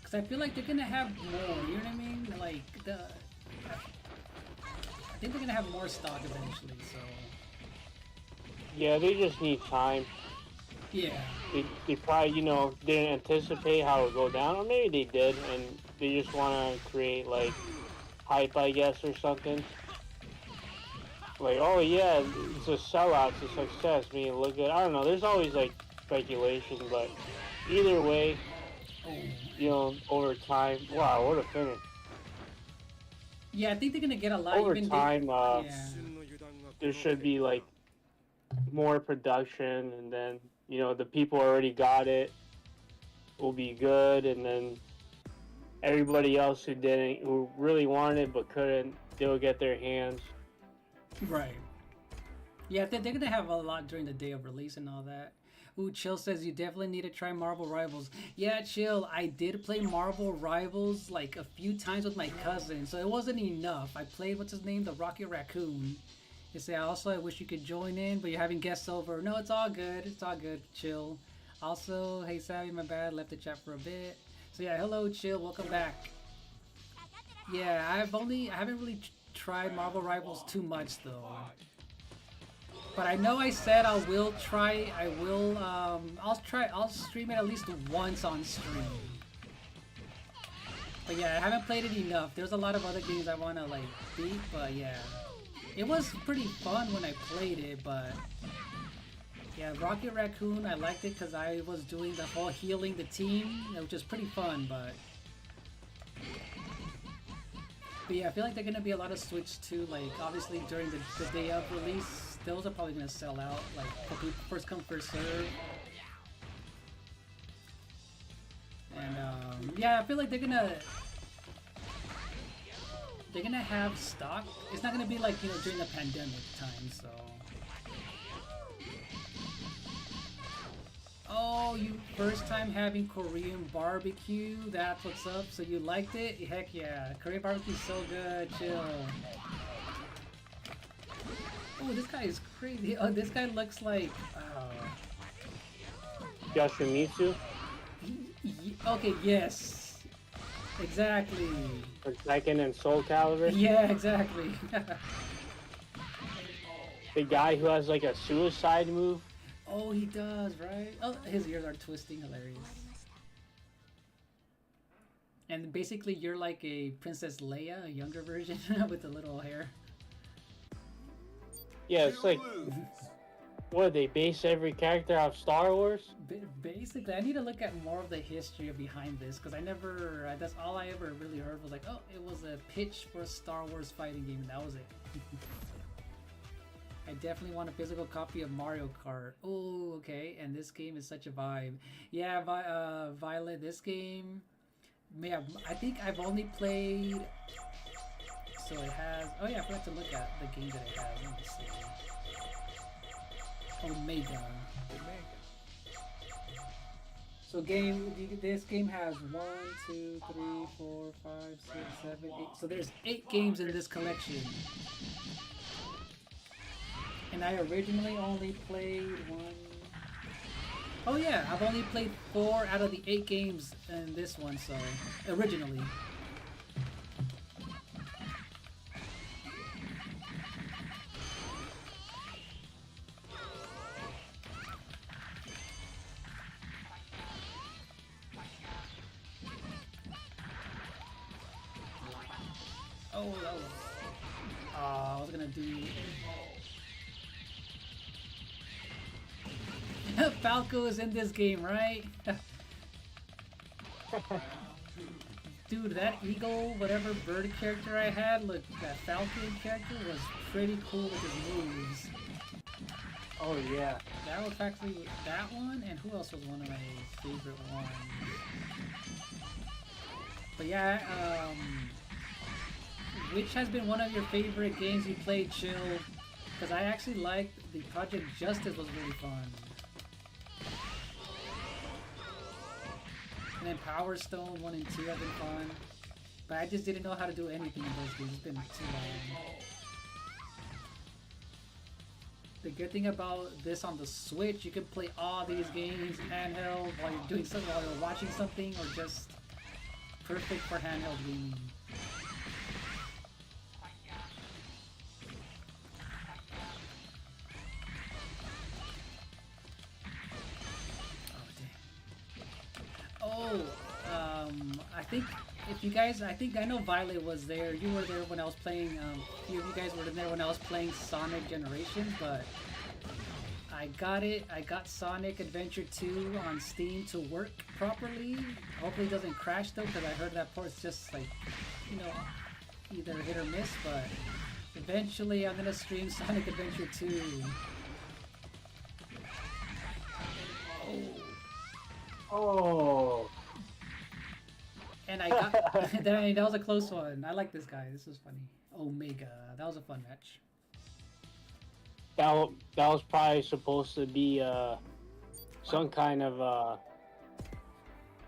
Speaker 5: Cause I feel like they're gonna have more. You know what I mean? Like I think they're gonna have more stock eventually. So.
Speaker 6: Yeah, they just need time.
Speaker 5: Yeah.
Speaker 6: They probably, didn't anticipate how it would go down, or maybe they did, and they just want to create, like, hype, I guess, or something. Like, oh yeah, it's a sellout, it's a success. I mean, look at, I don't know. There's always like speculation, but either way, over time. Wow, what a finish!
Speaker 5: Yeah, I think they're gonna get a lot.
Speaker 6: Over
Speaker 5: even
Speaker 6: time,
Speaker 5: yeah.
Speaker 6: there should be like more production, and then the people already got it will be good, and then everybody else who really wanted it but couldn't, they'll get their hands.
Speaker 5: Right. Yeah, they're gonna have a lot during the day of release and all that. Ooh, Chill says you definitely need to try Marvel Rivals. Yeah, Chill, I did play Marvel Rivals like a few times with my cousin, so it wasn't enough. I played, what's his name, the Rocket Raccoon. You say, also, I wish you could join in, but you're having guests over. No, it's all good. It's all good, Chill. Also, hey, Savvy, my bad, left the chat for a bit. So yeah, hello, Chill, welcome back. Yeah, I haven't really tried Marvel Rivals too much though, but I know I said I'll stream it at least once on stream. But yeah, I haven't played it enough. There's a lot of other games I want to like beat, but yeah, it was pretty fun when I played it. But yeah, Rocket Raccoon, I liked it because I was doing the whole healing the team, which is pretty fun. But yeah, I feel like they're gonna be a lot of Switch too. Like obviously during the day of release, those are probably gonna sell out. Like first come first serve. And yeah, I feel like they're gonna have stock. It's not gonna be like during the pandemic time. So. Oh, you first time having Korean barbecue? That's what's up. So you liked it? Heck yeah. Korean barbecue's so good. Chill. Oh, this guy is crazy. Oh, this guy looks like...
Speaker 6: Yoshimitsu?
Speaker 5: Okay, yes. Exactly.
Speaker 6: Or Tekken and Soul Calibur?
Speaker 5: Yeah, exactly.
Speaker 6: The guy who has like a suicide move?
Speaker 5: Oh, he does, right? Oh, his ears are twisting. Hilarious. And basically, you're like a Princess Leia, a younger version with the little hair.
Speaker 6: Yeah, it's like... What, they base every character off Star Wars?
Speaker 5: Basically, I need to look at more of the history behind this, because that's all I ever really heard was like, oh, it was a pitch for a Star Wars fighting game, and that was it. I definitely want a physical copy of Mario Kart. Oh, okay. And this game is such a vibe. Yeah, Violet, this game... I think I've only played... So it has... Oh yeah, I forgot to look at the game that it has. Let me see. Omega. So this game has 1, 2, 3, 4, 5, 6, 7, 8. So there's 8 games in this collection. And I originally only played 1... Oh yeah, I've only played 4 out of the 8 games in this one, so... Originally. Oh, that was... I was gonna do... Falco is in this game, right? Dude, that eagle, whatever bird character I had, look, that Falcon character was pretty cool with his moves.
Speaker 6: Oh yeah.
Speaker 5: That was actually that one, and who else was one of my favorite ones? But yeah, which has been one of your favorite games you played, Chill? Because I actually liked the Project Justice was really fun. And then Power Stone 1 and 2 have been fun. But I just didn't know how to do anything in those games. It's been too long. The good thing about this on the Switch, you can play all these games handheld while you're doing something, while you're watching something, or just perfect for handheld gaming. Oh, I think if you guys, I think I know Violet was there. You were there when I was playing. A few of you guys were there when I was playing Sonic Generations, but I got it. I got Sonic Adventure 2 on Steam to work properly. Hopefully it doesn't crash though, because I heard that port's just like, you know, either hit or miss. But eventually I'm gonna stream Sonic Adventure 2.
Speaker 6: Oh.
Speaker 5: And I got that was a close one. I like this guy. This was funny. Omega. That was a fun match.
Speaker 6: That was probably supposed to be some kind of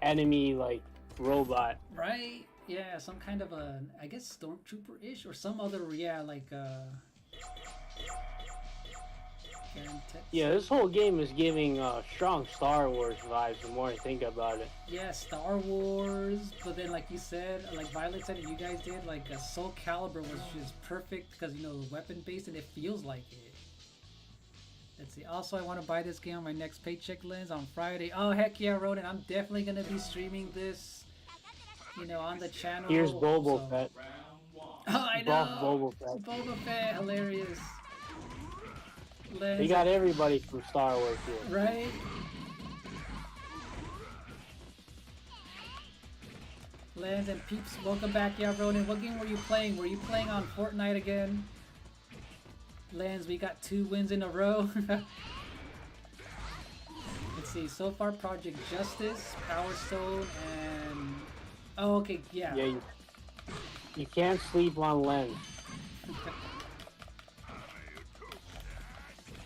Speaker 6: enemy like robot.
Speaker 5: Right? Yeah, some kind of a, I guess stormtrooper-ish or some other, yeah, like
Speaker 6: yeah, this whole game is giving strong Star Wars vibes the more I think about it.
Speaker 5: Yeah, Star Wars, but then like you said, like Violet said and you guys did, like Soul Calibur was just perfect because, you know, weapon based and it feels like it. Let's see. Also, I want to buy this game on my next paycheck, Lens, on Friday. Oh, heck yeah, Roden. I'm definitely going to be streaming this, you know, on the channel.
Speaker 6: Here's Boba Fett.
Speaker 5: Oh, I know.
Speaker 6: Boba Fett.
Speaker 5: Boba Fett, hilarious. Lens,
Speaker 6: We got everybody from Star Wars here.
Speaker 5: right? Lens and Peeps, welcome back. Yeah, Ronan, what game were you playing? Were you playing on Fortnite again? Lens, we got 2 wins in a row. Let's see, so far Project Justice, Power Stone, and... Oh, okay, yeah.
Speaker 6: Yeah, you can't sleep on Lens.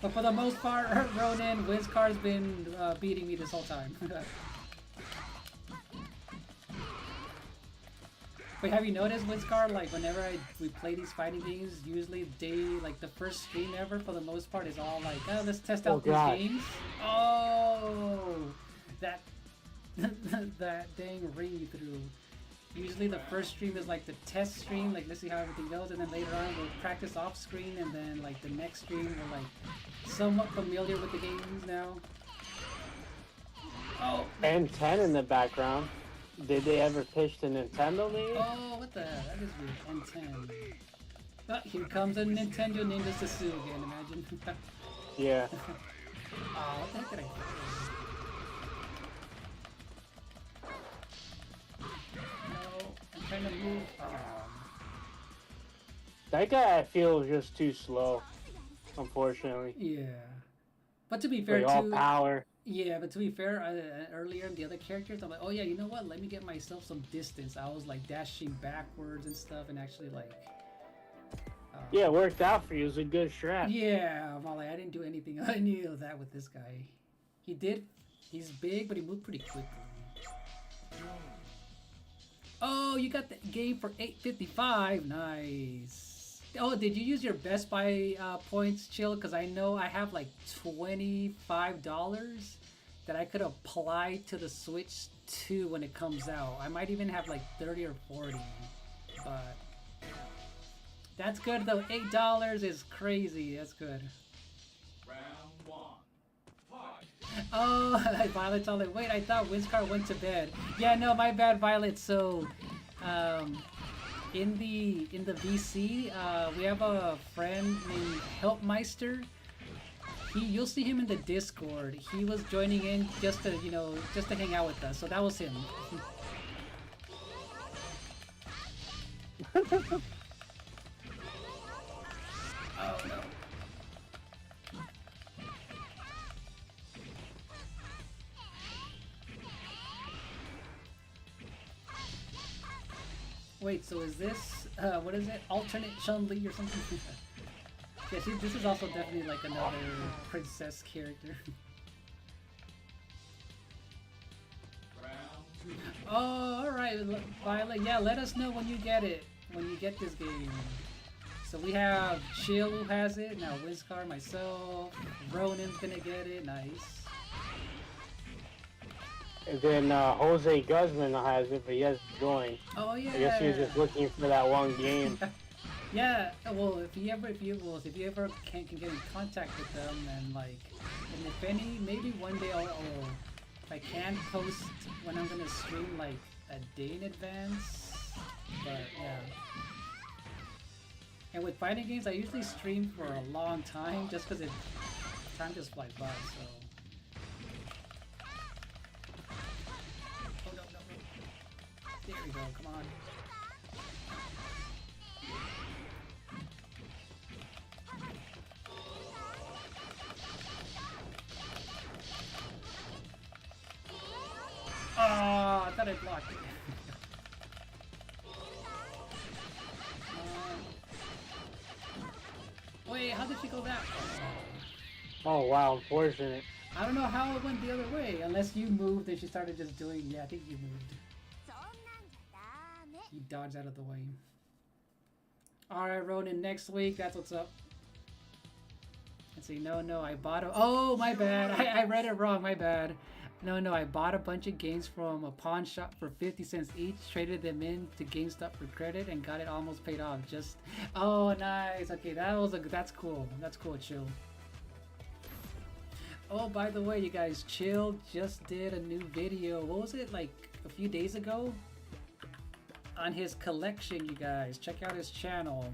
Speaker 5: But for the most part, Ronan, Wizcar's been beating me this whole time. Wait, have you noticed, Wizcar, like whenever we play these fighting games, usually like the first stream ever, for the most part, is all like, oh, let's test out these games. Oh, that that dang ring you threw. Usually the first stream is like the test stream, like let's see how everything goes, and then later on we'll practice off screen, and then like the next stream we're like somewhat familiar with the games now. Oh!
Speaker 6: And 10 in the background. Did they ever pitch to Nintendo maybe?
Speaker 5: Oh, what the hell? That is weird. N10. Oh, here comes a Nintendo Ninja Sasu again, imagine.
Speaker 6: Yeah.
Speaker 5: Oh, what the heck did I do? Trying to move.
Speaker 6: That guy I feel is just too slow, unfortunately.
Speaker 5: Yeah, but to be fair,
Speaker 6: like all power.
Speaker 5: Yeah, but to be fair, earlier in the other characters, I'm like, oh yeah, you know what? Let me get myself some distance. I was like dashing backwards and stuff, and actually like.
Speaker 6: Yeah, it worked out for you. It was a good strat.
Speaker 5: Yeah, I'm all like, I didn't do anything. I knew that with this guy. He did. He's big, but he moved pretty quickly. Oh, you got the game for $8.55. Nice. Oh, did you use your Best Buy points, Chill? Because I know I have like $25 that I could apply to the Switch 2 when it comes out. I might even have like 30 or 40. But that's good though. $8 is crazy. That's good. Oh, Violet's all like, wait, I thought Wizcar went to bed. Yeah, no, my bad, Violet. So, in the VC, we have a friend named Helpmeister. You'll see him in the Discord. He was joining in just to, you know, just to hang out with us. So that was him. Oh no. Wait, so is this, what is it? Alternate Chun-Li or something? Yeah, see, this is also definitely like another princess character. Oh, alright, Violet. Yeah, let us know when you get it. When you get this game. So we have Chill who has it. Now Wizcar, myself. Ronan's gonna get it. Nice.
Speaker 6: And then Jose Guzman has it, but he hasn't joined.
Speaker 5: Oh yeah.
Speaker 6: I guess he was just looking for that one game.
Speaker 5: Yeah. Well, if you ever can get in contact with them, and like, and if any, maybe one day I'll I can post when I'm gonna stream like a day in advance. But yeah. And with fighting games, I usually stream for a long time just because time just flies by. So. Oh no. There we go. Come on. Oh, I thought I blocked it. Wait, how did she go that way?
Speaker 6: Oh wow, unfortunate.
Speaker 5: I don't know how it went the other way, unless you moved and she started just doing. Yeah, I think you moved. You dodged out of the way. Alright, Ronan, next week, that's what's up. Let's see, no, I bought a. Oh, my bad. I read it wrong, my bad. No, I bought a bunch of games from a pawn shop for 50 cents each, traded them in to GameStop for credit, and got it almost paid off. Just, oh, nice. Okay, that's cool. That's cool, Chill. Oh, by the way, you guys, Chill just did a new video. What was it, like a few days ago? On his collection, you guys. Check out his channel.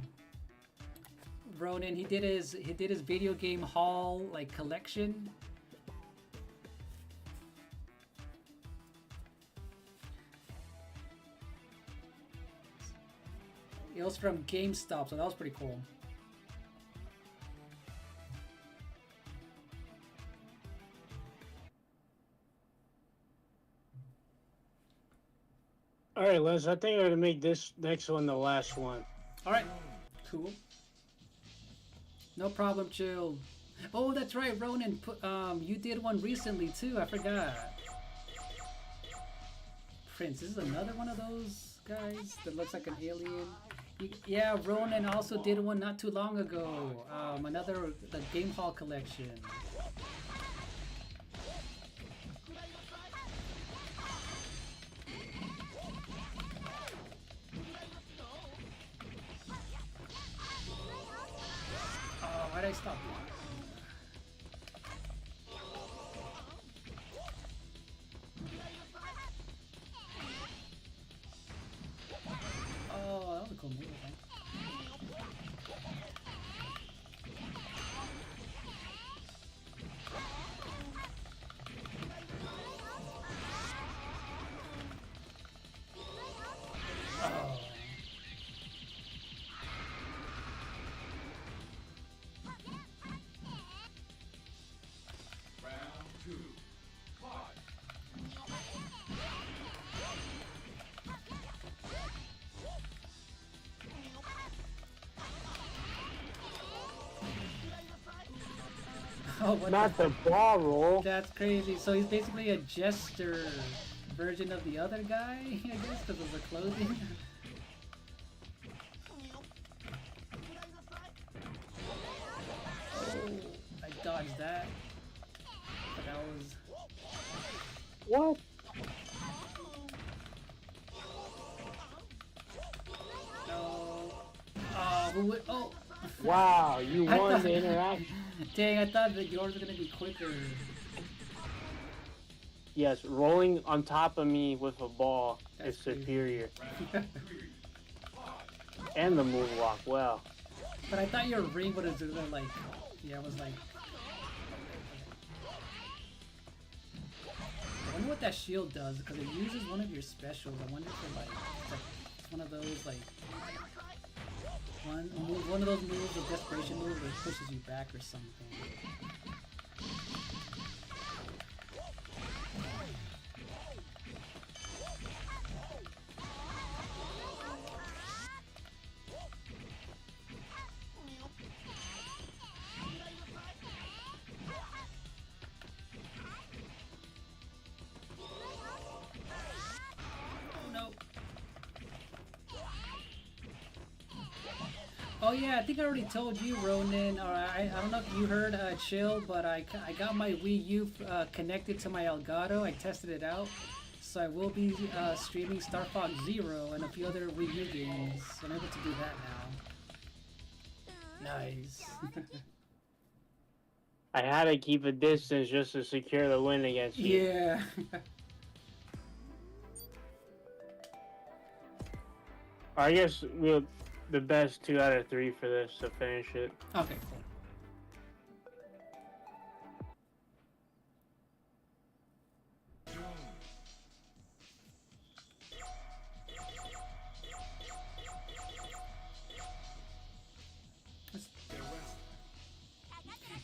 Speaker 5: Ronan, he did his video game haul, like, collection. It was from GameStop, so that was pretty cool.
Speaker 6: All right, Les. I think I'm gonna make this next one the last one.
Speaker 5: All right, cool. No problem, Chill. Oh, that's right, Ronan. You did one recently too. I forgot. Prince, this is another one of those guys that looks like an alien. Yeah, Ronan also did one not too long ago. The Game Hall collection. Oh, why'd I stop? Oh, that was a cool move, I think. Oh. Oh, what
Speaker 6: Not the ball roll.
Speaker 5: That's crazy. So he's basically a jester version of the other guy, I guess, because of the clothing. Oh, I dodged that. But that was...
Speaker 6: What?
Speaker 5: No. Oh, who would... Oh!
Speaker 6: Wow, you won the interaction.
Speaker 5: Dang, I thought that yours was gonna be quicker.
Speaker 6: Yes, rolling on top of me with a ball
Speaker 5: That's
Speaker 6: is
Speaker 5: crazy.
Speaker 6: superior. And the moonwalk, wow.
Speaker 5: But I thought your ring would have done like... Yeah, it was like... I wonder what that shield does, because it uses one of your specials. I wonder if it like... It's one of those like... One of those moves, a desperation move, that pushes you back or something. Oh yeah, I think I already told you, Ronan, or I don't know if you heard, Chill, but I got my Wii U connected to my Elgato. I tested it out. So I will be streaming Star Fox Zero and a few other Wii U games. So I'm able to do that now. Nice.
Speaker 6: I had to keep a distance just to secure the win against you.
Speaker 5: Yeah.
Speaker 6: I guess we'll the best 2 out of 3 for this to finish it.
Speaker 5: Okay, cool.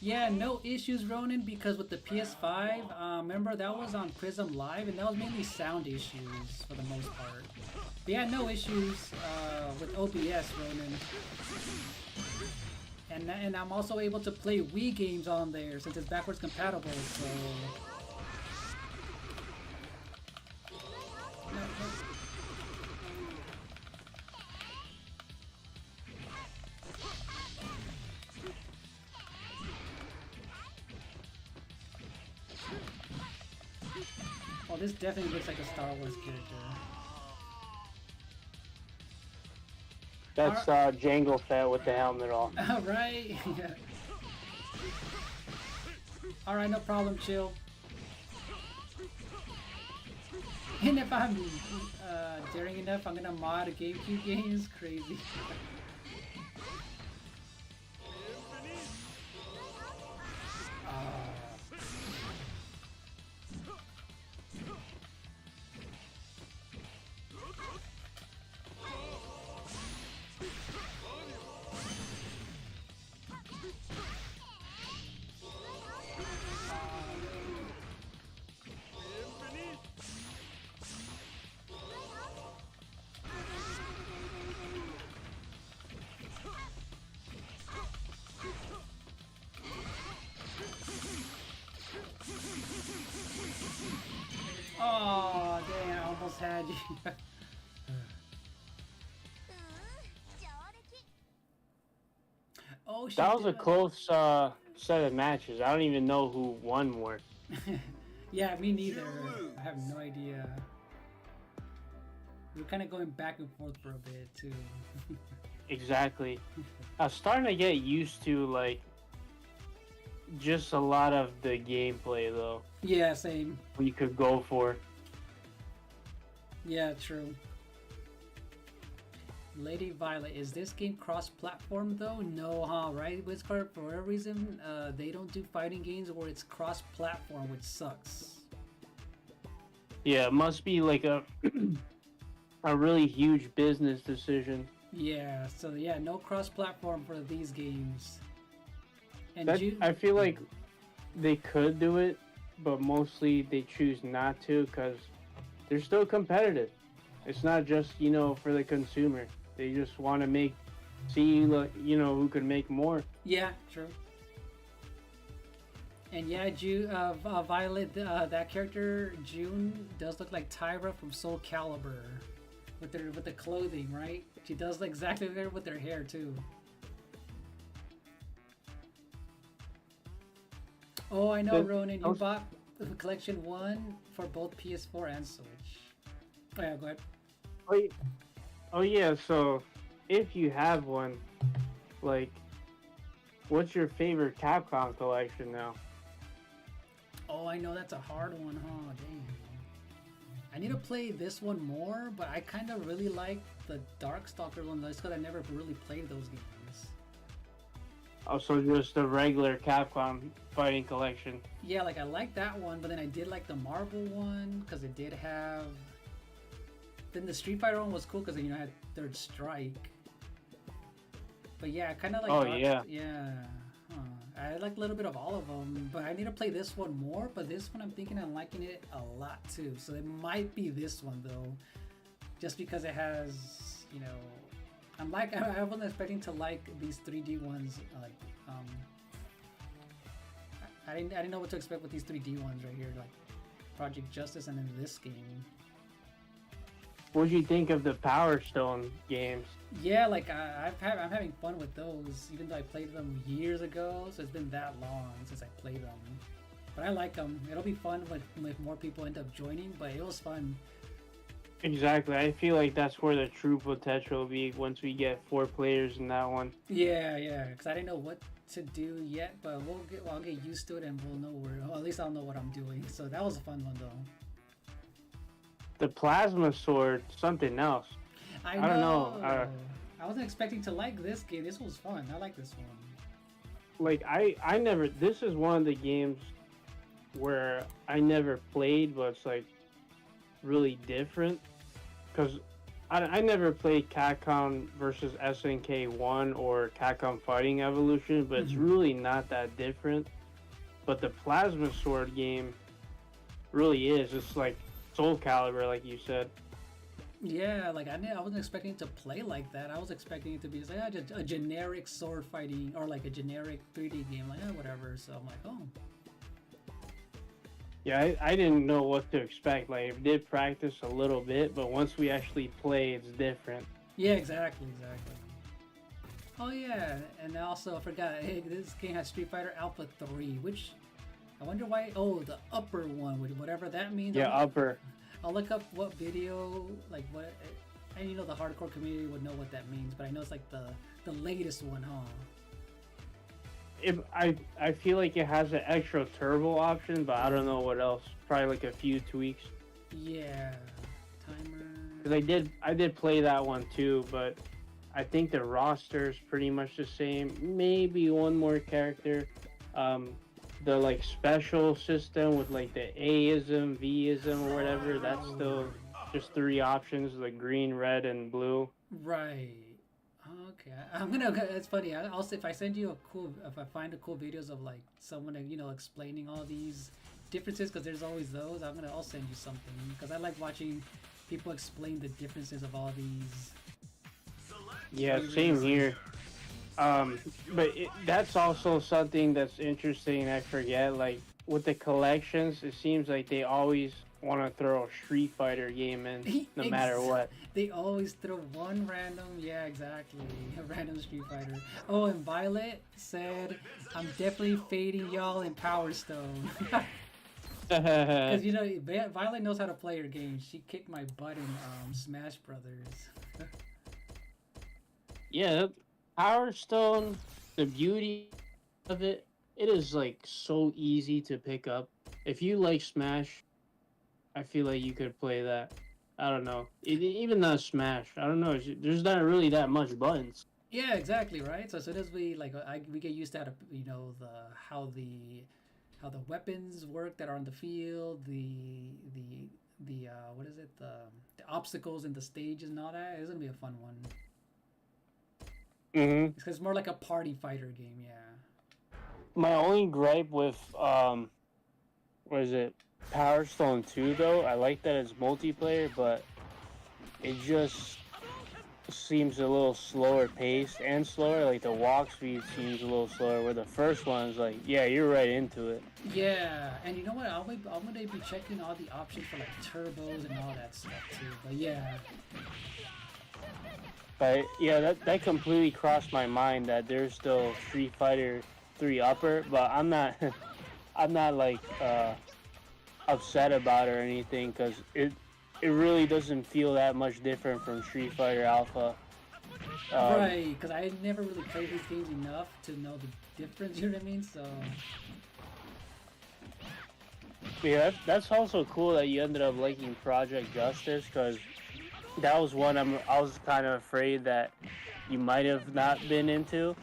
Speaker 5: Yeah, no issues, Ronan, because with the PS5, remember that was on Prism Live, and that was mainly sound issues for the most part. But yeah, no issues with OBS, Ronan. And I'm also able to play Wii games on there since it's backwards compatible, so... Oh, this definitely looks like a Star Wars character.
Speaker 6: That's Jango Fett with the helmet on.
Speaker 5: Right? Yeah. Alright, no problem, chill. And if I'm daring enough, I'm gonna mod a GameCube game. It's crazy. Oh, dang, I almost had you. Oh, shit.
Speaker 6: That was a close set of matches. I don't even know who won more.
Speaker 5: Yeah, me neither. I have no idea. We're kind of going back and forth for a bit, too.
Speaker 6: Exactly. I was starting to get used to, like, just a lot of the gameplay, though.
Speaker 5: Yeah, same.
Speaker 6: We could go for.
Speaker 5: Yeah, true. Lady Violet, is this game cross-platform though? No, huh? Right, Wizcard? For whatever reason, they don't do fighting games where it's cross-platform, which sucks.
Speaker 6: Yeah, it must be like a a really huge business decision.
Speaker 5: Yeah, so yeah, no cross-platform for these games. And
Speaker 6: That, I feel like they could do it, but mostly they choose not to because they're still competitive. It's not just, you know, for the consumer. They just want to see, like, you know, who can make more.
Speaker 5: Yeah, true. And yeah, Violet, that character June does look like Tyra from Soul Calibur, with the clothing, right? She does look exactly like her with her hair too. Oh, I know, Ronan. You bought Collection 1 for both PS4 and Switch. Oh yeah, go ahead.
Speaker 6: Oh yeah, so if you have one, like, what's your favorite Capcom collection now?
Speaker 5: Oh, I know that's a hard one, huh? Dang. I need to play this one more, but I kind of really like the Darkstalker one, just because I never really played those games.
Speaker 6: Also, just the regular Capcom Fighting Collection.
Speaker 5: Yeah, like I like that one, but then I did like the Marvel one because it did have. Then the Street Fighter one was cool because, you know, I had Third Strike. But yeah, I kind of like.
Speaker 6: Oh yeah.
Speaker 5: Yeah. Huh. I like a little bit of all of them, but I need to play this one more. But this one, I'm thinking I'm liking it a lot too. So it might be this one though, just because it has, you know. I wasn't expecting to like these 3D ones. I didn't know what to expect with these 3D ones right here, like Project Justice, and then this game.
Speaker 6: What do you think of the Power Stone games?
Speaker 5: Yeah, like I'm having fun with those, even though I played them years ago. So it's been that long since I played them, but I like them. It'll be fun with more people end up joining, but it was fun.
Speaker 6: Exactly. I feel like that's where the true potential will be once we get 4 players in that one.
Speaker 5: Yeah, because I didn't know what to do yet, but I'll get used to it, and we'll know well, at least I'll know what I'm doing. So that was a fun one though.
Speaker 6: The plasma sword, something else.
Speaker 5: I
Speaker 6: don't know.
Speaker 5: I wasn't expecting to like this game. This was fun. I like this one.
Speaker 6: Like I never. This is one of the games where I never played, but it's like really different because I never played Capcom versus SNK 1 or Capcom Fighting Evolution, but it's really not that different. But the Plasma Sword game really is. It's like Soul Calibur, like you said.
Speaker 5: Yeah, like I wasn't expecting it to play like that. I was expecting it to be just like a generic sword fighting or like a generic 3D game, like whatever. So I'm like, oh.
Speaker 6: Yeah, I didn't know what to expect. Like, I did practice a little bit, but once we actually play, it's different.
Speaker 5: Yeah, exactly. Oh yeah, and also I forgot. Hey, this game has Street Fighter Alpha 3, which I wonder why. Oh, the upper one, whatever that means.
Speaker 6: Yeah, upper.
Speaker 5: I'll look up what video, like what, and the hardcore community would know what that means. But I know it's like the latest one, huh?
Speaker 6: I feel like it has an extra turbo option, but I don't know what else. Probably like a few tweaks.
Speaker 5: Yeah, timer.
Speaker 6: Because I did play that one too, but I think the roster is pretty much the same. Maybe one more character. The like special system with like the A-ism, V-ism, or whatever. That's still just 3 options: like green, red, and blue.
Speaker 5: Right. Okay, I'm gonna. It's funny. I'll if I send you if I find a cool videos of like someone explaining all these differences, because there's always those. I'll send you something because I like watching people explain the differences of all these.
Speaker 6: Yeah, same here. But that's also something that's interesting. I forget, like with the collections, it seems like they always want to throw a Street Fighter game in, no matter what.
Speaker 5: They always throw one random, yeah, exactly, a random Street Fighter. Oh, and Violet said, "I'm definitely fading y'all in Power Stone." Because Violet knows how to play her game. She kicked my butt in Smash Brothers.
Speaker 6: Yeah, Power Stone, the beauty of it, it is like so easy to pick up. If you like Smash, I feel like you could play that. I don't know. Even not Smash. I don't know. There's not really that much buttons.
Speaker 5: Yeah, exactly, right. So as soon as we we get used to how the weapons work that are on the field, the what is it, the obstacles and the stages and all that, it's gonna be a fun one. It's more like a party fighter game, yeah.
Speaker 6: My only gripe with what is it, Power Stone 2 though, I like that it's multiplayer, but it just seems a little slower paced and slower. Like the walk speed seems a little slower, where the first one's like, yeah, you're right into it.
Speaker 5: Yeah, and you know what? I'm gonna be checking all the options for like turbos and all that stuff too. But yeah.
Speaker 6: But yeah, that completely crossed my mind that there's still Street Fighter 3 upper, but I'm not like upset about it or anything, because it really doesn't feel that much different from Street Fighter Alpha.
Speaker 5: Right, because I never really played these games enough to know the difference, you know what I mean? So
Speaker 6: yeah, that's also cool that you ended up liking Project Justice, because that was one I was kind of afraid that you might have not been into,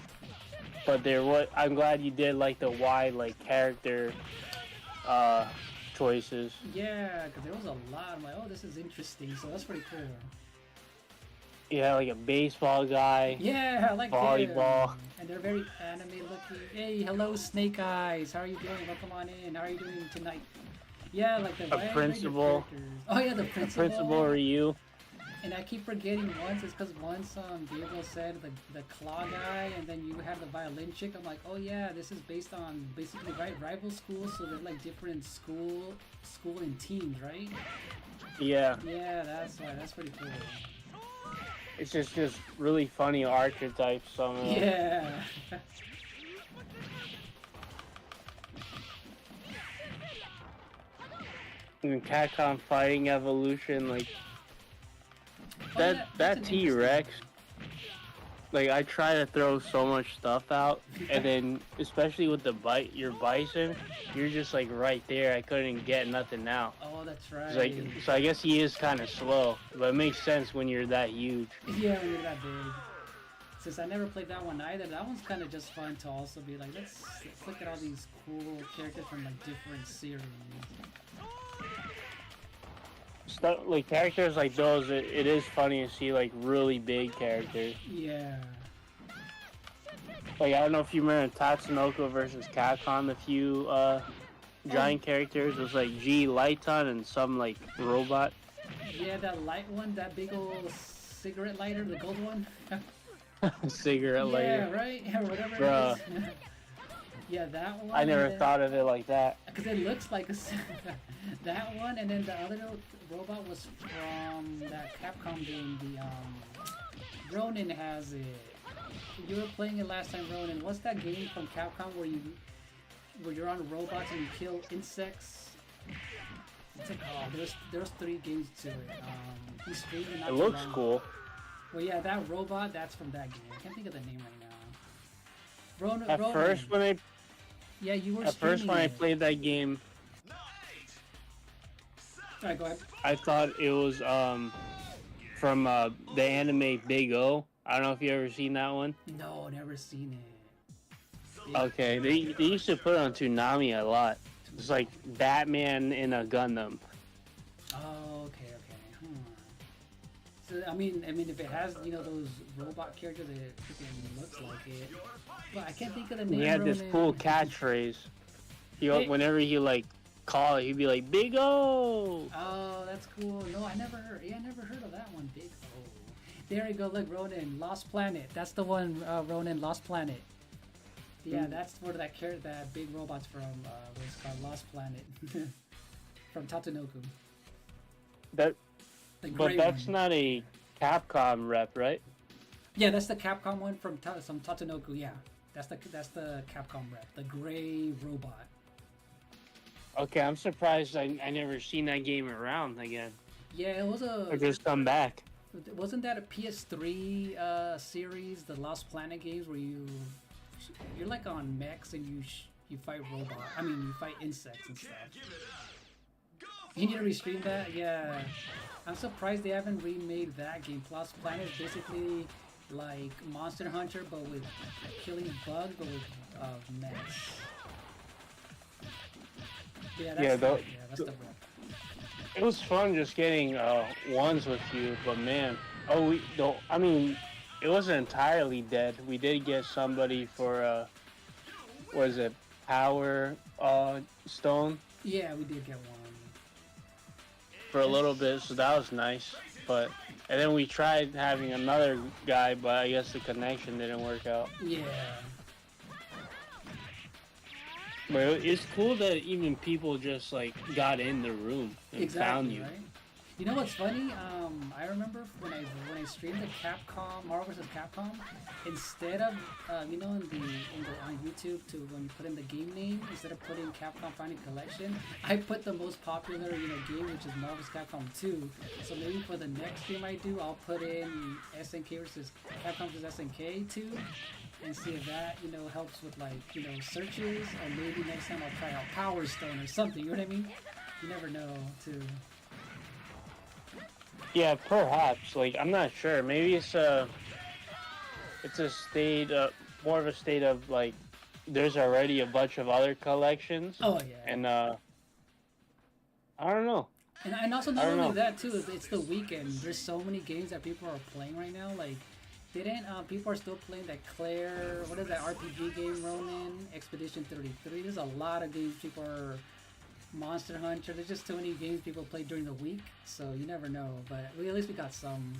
Speaker 6: but I'm glad you did like the wide like character choices.
Speaker 5: Yeah, because there was a lot. I'm like, oh, this is interesting. So that's pretty cool.
Speaker 6: Yeah, like a baseball guy.
Speaker 5: Yeah, I like
Speaker 6: volleyball.
Speaker 5: Them. And they're very anime looking. Hey, hello, Snake Eyes. How are you doing? Welcome on in. How are you doing tonight? Yeah, like the
Speaker 6: principal.
Speaker 5: Oh yeah, the principal.
Speaker 6: The principal Ryu.
Speaker 5: And I keep forgetting once. It's because once Diego said the claw guy, and then you have the violin chick. I'm like, oh yeah, this is based on basically rival schools, so they're like different school and teams, right?
Speaker 6: Yeah.
Speaker 5: Yeah, that's why. That's pretty cool.
Speaker 6: It's just really funny archetypes somehow.
Speaker 5: Yeah.
Speaker 6: And Capcom Fighting Evolution, like that T-Rex. like I try to throw so much stuff out, and then especially with your bison, you're just like right there. I couldn't get nothing out.
Speaker 5: Oh, that's
Speaker 6: It's
Speaker 5: right.
Speaker 6: like, so I guess he is kind of slow, but it makes sense when you're that huge.
Speaker 5: Yeah, when you're that big. Since I never played that one either, that one's kind of just fun to also be like, let's look at all these cool characters from like different series.
Speaker 6: Stuff like characters like those, it is funny to see like really big characters.
Speaker 5: Yeah.
Speaker 6: Like I don't know if you remember Tatsunoko versus Capcom, a few giant characters. It was like G Lighton and some like robot.
Speaker 5: Yeah, that light one, that big old cigarette lighter, the gold one.
Speaker 6: Cigarette lighter.
Speaker 5: Yeah, right? Yeah, whatever
Speaker 6: Bruh.
Speaker 5: it is. Yeah, that one.
Speaker 6: I never thought of it like that.
Speaker 5: Because it looks like that one, and then the other robot was from that Capcom game, the Ronin has it. You were playing it last time, Ronin. What's that game from Capcom where you're on robots and you kill insects? It's like, oh, there's 3 games to it. He's streaming.
Speaker 6: It looks cool.
Speaker 5: Well, yeah, that robot, that's from that game. I can't think of the name right now. Ronin.
Speaker 6: At first when I played that game,
Speaker 5: alright, go ahead.
Speaker 6: I thought it was from the anime Big O. I don't know if you ever seen that one.
Speaker 5: No, never seen it.
Speaker 6: Okay, they used to put it on Toonami a lot. It's like Batman in a Gundam.
Speaker 5: Oh, okay. So I mean, if it has those robot characters, it freaking looks like it. But I can't think of the name.
Speaker 6: He had this cool catchphrase. Whenever he like call it, he'd be like Big O.
Speaker 5: Oh, that's cool. No, I never heard. Yeah, I never heard of that one. Big O. There you go. Look, Ronin, Lost Planet. That's the one. Ronin, Lost Planet. Yeah, that's where that big robot's from. Was called Lost Planet. From Tatsunoko.
Speaker 6: But that's not a Capcom rep, right?
Speaker 5: Yeah, that's the Capcom one from some Tatsunoko. Yeah, that's the Capcom rep, the gray robot.
Speaker 6: Okay, I'm surprised I never seen that game around again.
Speaker 5: Yeah, it was
Speaker 6: Or just come back.
Speaker 5: Wasn't that a PS3 series, the Lost Planet games, where you're like on mechs and you fight robots? I mean, you fight insects and stuff. You need to restream that? Yeah. I'm surprised they haven't remade that game. Lost Planet is basically like Monster Hunter, but with killing bugs, but with mechs. Yeah, that's the rep.
Speaker 6: It was fun just getting ones with you, but man, it wasn't entirely dead. We did get somebody for was it Power Stone?
Speaker 5: Yeah, we did get one.
Speaker 6: For a little bit, so that was nice. And then we tried having another guy, but I guess the connection didn't work out.
Speaker 5: Yeah.
Speaker 6: But it's cool that even people just like got in the room and found you.
Speaker 5: Right? You know what's funny? I remember when I streamed the Capcom Marvel vs. Capcom, instead of on YouTube when you put in the game name, instead of putting Capcom Fighting Collection, I put the most popular game, which is Marvel vs. Capcom 2. So maybe for the next game I do, I'll put in SNK versus Capcom vs. SNK 2. And see if that, helps with searches, or maybe next time I'll try out Power Stone or something, you know what I mean? You never know, too.
Speaker 6: Yeah, perhaps. I'm not sure. Maybe it's a state, more of a state of, there's already a bunch of other collections.
Speaker 5: Oh, yeah.
Speaker 6: And, I don't know.
Speaker 5: And also not only that, too, it's the weekend. There's so many games that people are playing right now, people are still playing that Claire, what is that RPG game, Ronin, Expedition 33. There's a lot of games people are, Monster Hunter. There's just too many games people play during the week, so you never know. But at least we got some.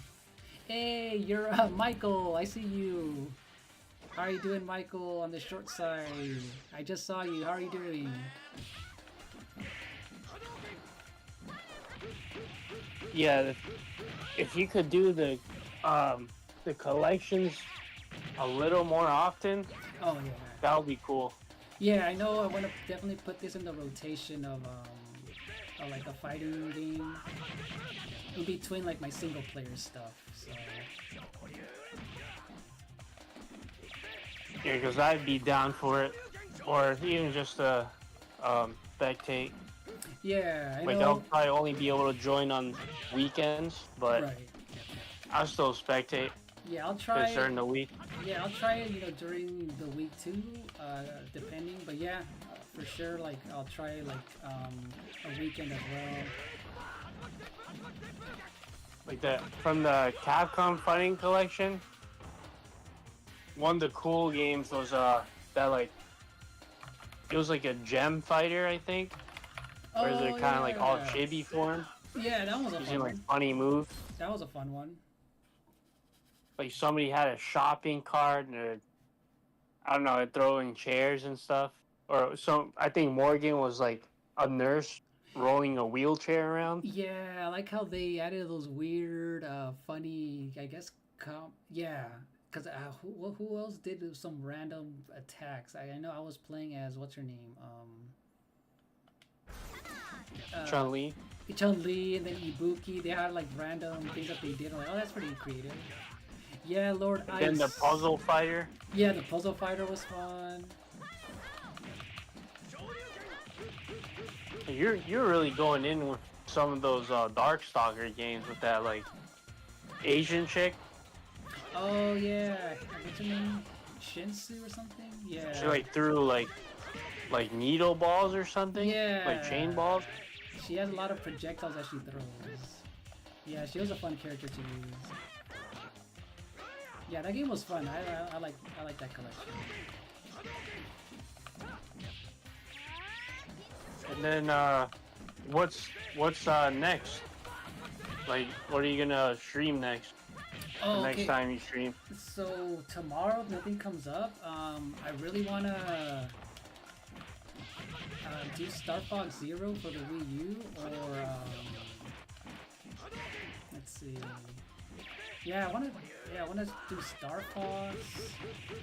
Speaker 5: Hey, you're Michael. I see you. How are you doing, Michael? On the short side. I just saw you. How are you doing?
Speaker 6: Yeah, if you could do the collections a little more often, that would be cool.
Speaker 5: Yeah, I know. I want to definitely put this in the rotation of a fighting game in between my single player stuff. So
Speaker 6: Yeah, because I'd be down for it, or even just spectate.
Speaker 5: Yeah, I
Speaker 6: Like
Speaker 5: know.
Speaker 6: I'll probably only be able to join on weekends, but
Speaker 5: Right.
Speaker 6: I'll still spectate
Speaker 5: Yeah, I'll try.
Speaker 6: during the week.
Speaker 5: Yeah, I'll try it. During the week too, depending. But yeah, for sure. Like I'll try a weekend as well.
Speaker 6: Like that from the Capcom Fighting Collection. One of the cool games was that like it was like a gem fighter, I think. Where they're kind of like all chibi form.
Speaker 5: Yeah, that was a
Speaker 6: Using
Speaker 5: fun
Speaker 6: like
Speaker 5: one.
Speaker 6: funny moves.
Speaker 5: That was a fun one.
Speaker 6: Like somebody had a shopping cart and I don't know, throwing chairs and stuff. Or so I think Morgan was like a nurse rolling a wheelchair around.
Speaker 5: Yeah, I like how they added those weird, funny, I guess, yeah. Because who else did some random attacks? I know I was playing as, what's her name?
Speaker 6: Chun-Li.
Speaker 5: Chun-Li and then Ibuki. They had like random things that they did. I'm like, oh, that's pretty creative. Yeah, Lord Ice.
Speaker 6: Then the puzzle fighter.
Speaker 5: Yeah, the puzzle fighter was fun.
Speaker 6: You're really going in with some of those Darkstalker games with that like Asian chick.
Speaker 5: Oh yeah, what's her name? Shinsu or something? Yeah.
Speaker 6: She like threw like needle balls or something.
Speaker 5: Yeah.
Speaker 6: Like chain balls.
Speaker 5: She has a lot of projectiles that she throws. Yeah, she was a fun character to use. Yeah, that game was fun. I like that collection.
Speaker 6: And then what's next? Like, what are you gonna stream next?
Speaker 5: Oh,
Speaker 6: Next
Speaker 5: okay.
Speaker 6: time you stream.
Speaker 5: So tomorrow, if nothing comes up, I really wanna do Star Fox Zero for the Wii U, or let's see. Yeah, I wanna do Star Fox,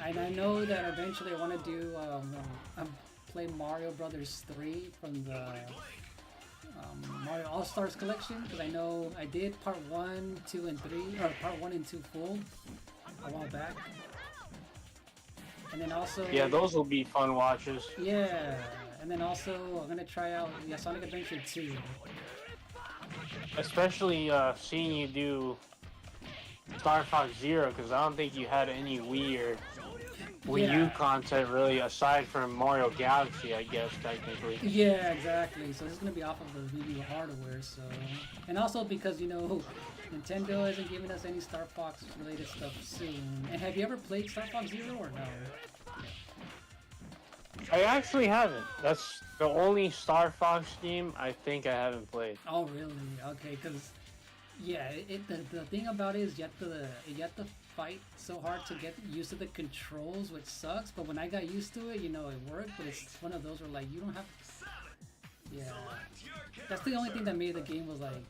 Speaker 5: and I know that eventually I wanna do play Mario Brothers 3 from the Mario All Stars collection, because I know I did part 1, 2, and 3, or part 1 and 2 full a while back. And then also,
Speaker 6: Yeah, those will be fun watches.
Speaker 5: yeah, and then also I'm gonna try out Sonic Adventure 2.
Speaker 6: Especially seeing you do Star Fox Zero, because I don't think you had any Wii or Wii U content really aside from Mario Galaxy, I guess technically.
Speaker 5: Yeah, exactly. So this is gonna be off of the Wii U hardware. So, and also because Nintendo isn't giving us any Star Fox related stuff soon. And have you ever played Star Fox Zero or no?
Speaker 6: I actually haven't. That's the only Star Fox game I think I haven't played.
Speaker 5: Oh really? Okay, because yeah, the thing about it is you have to fight so hard to get used to the controls, which sucks. But when I got used to it, it worked. But it's one of those where like you don't have. Yeah, that's the only thing that made the game was like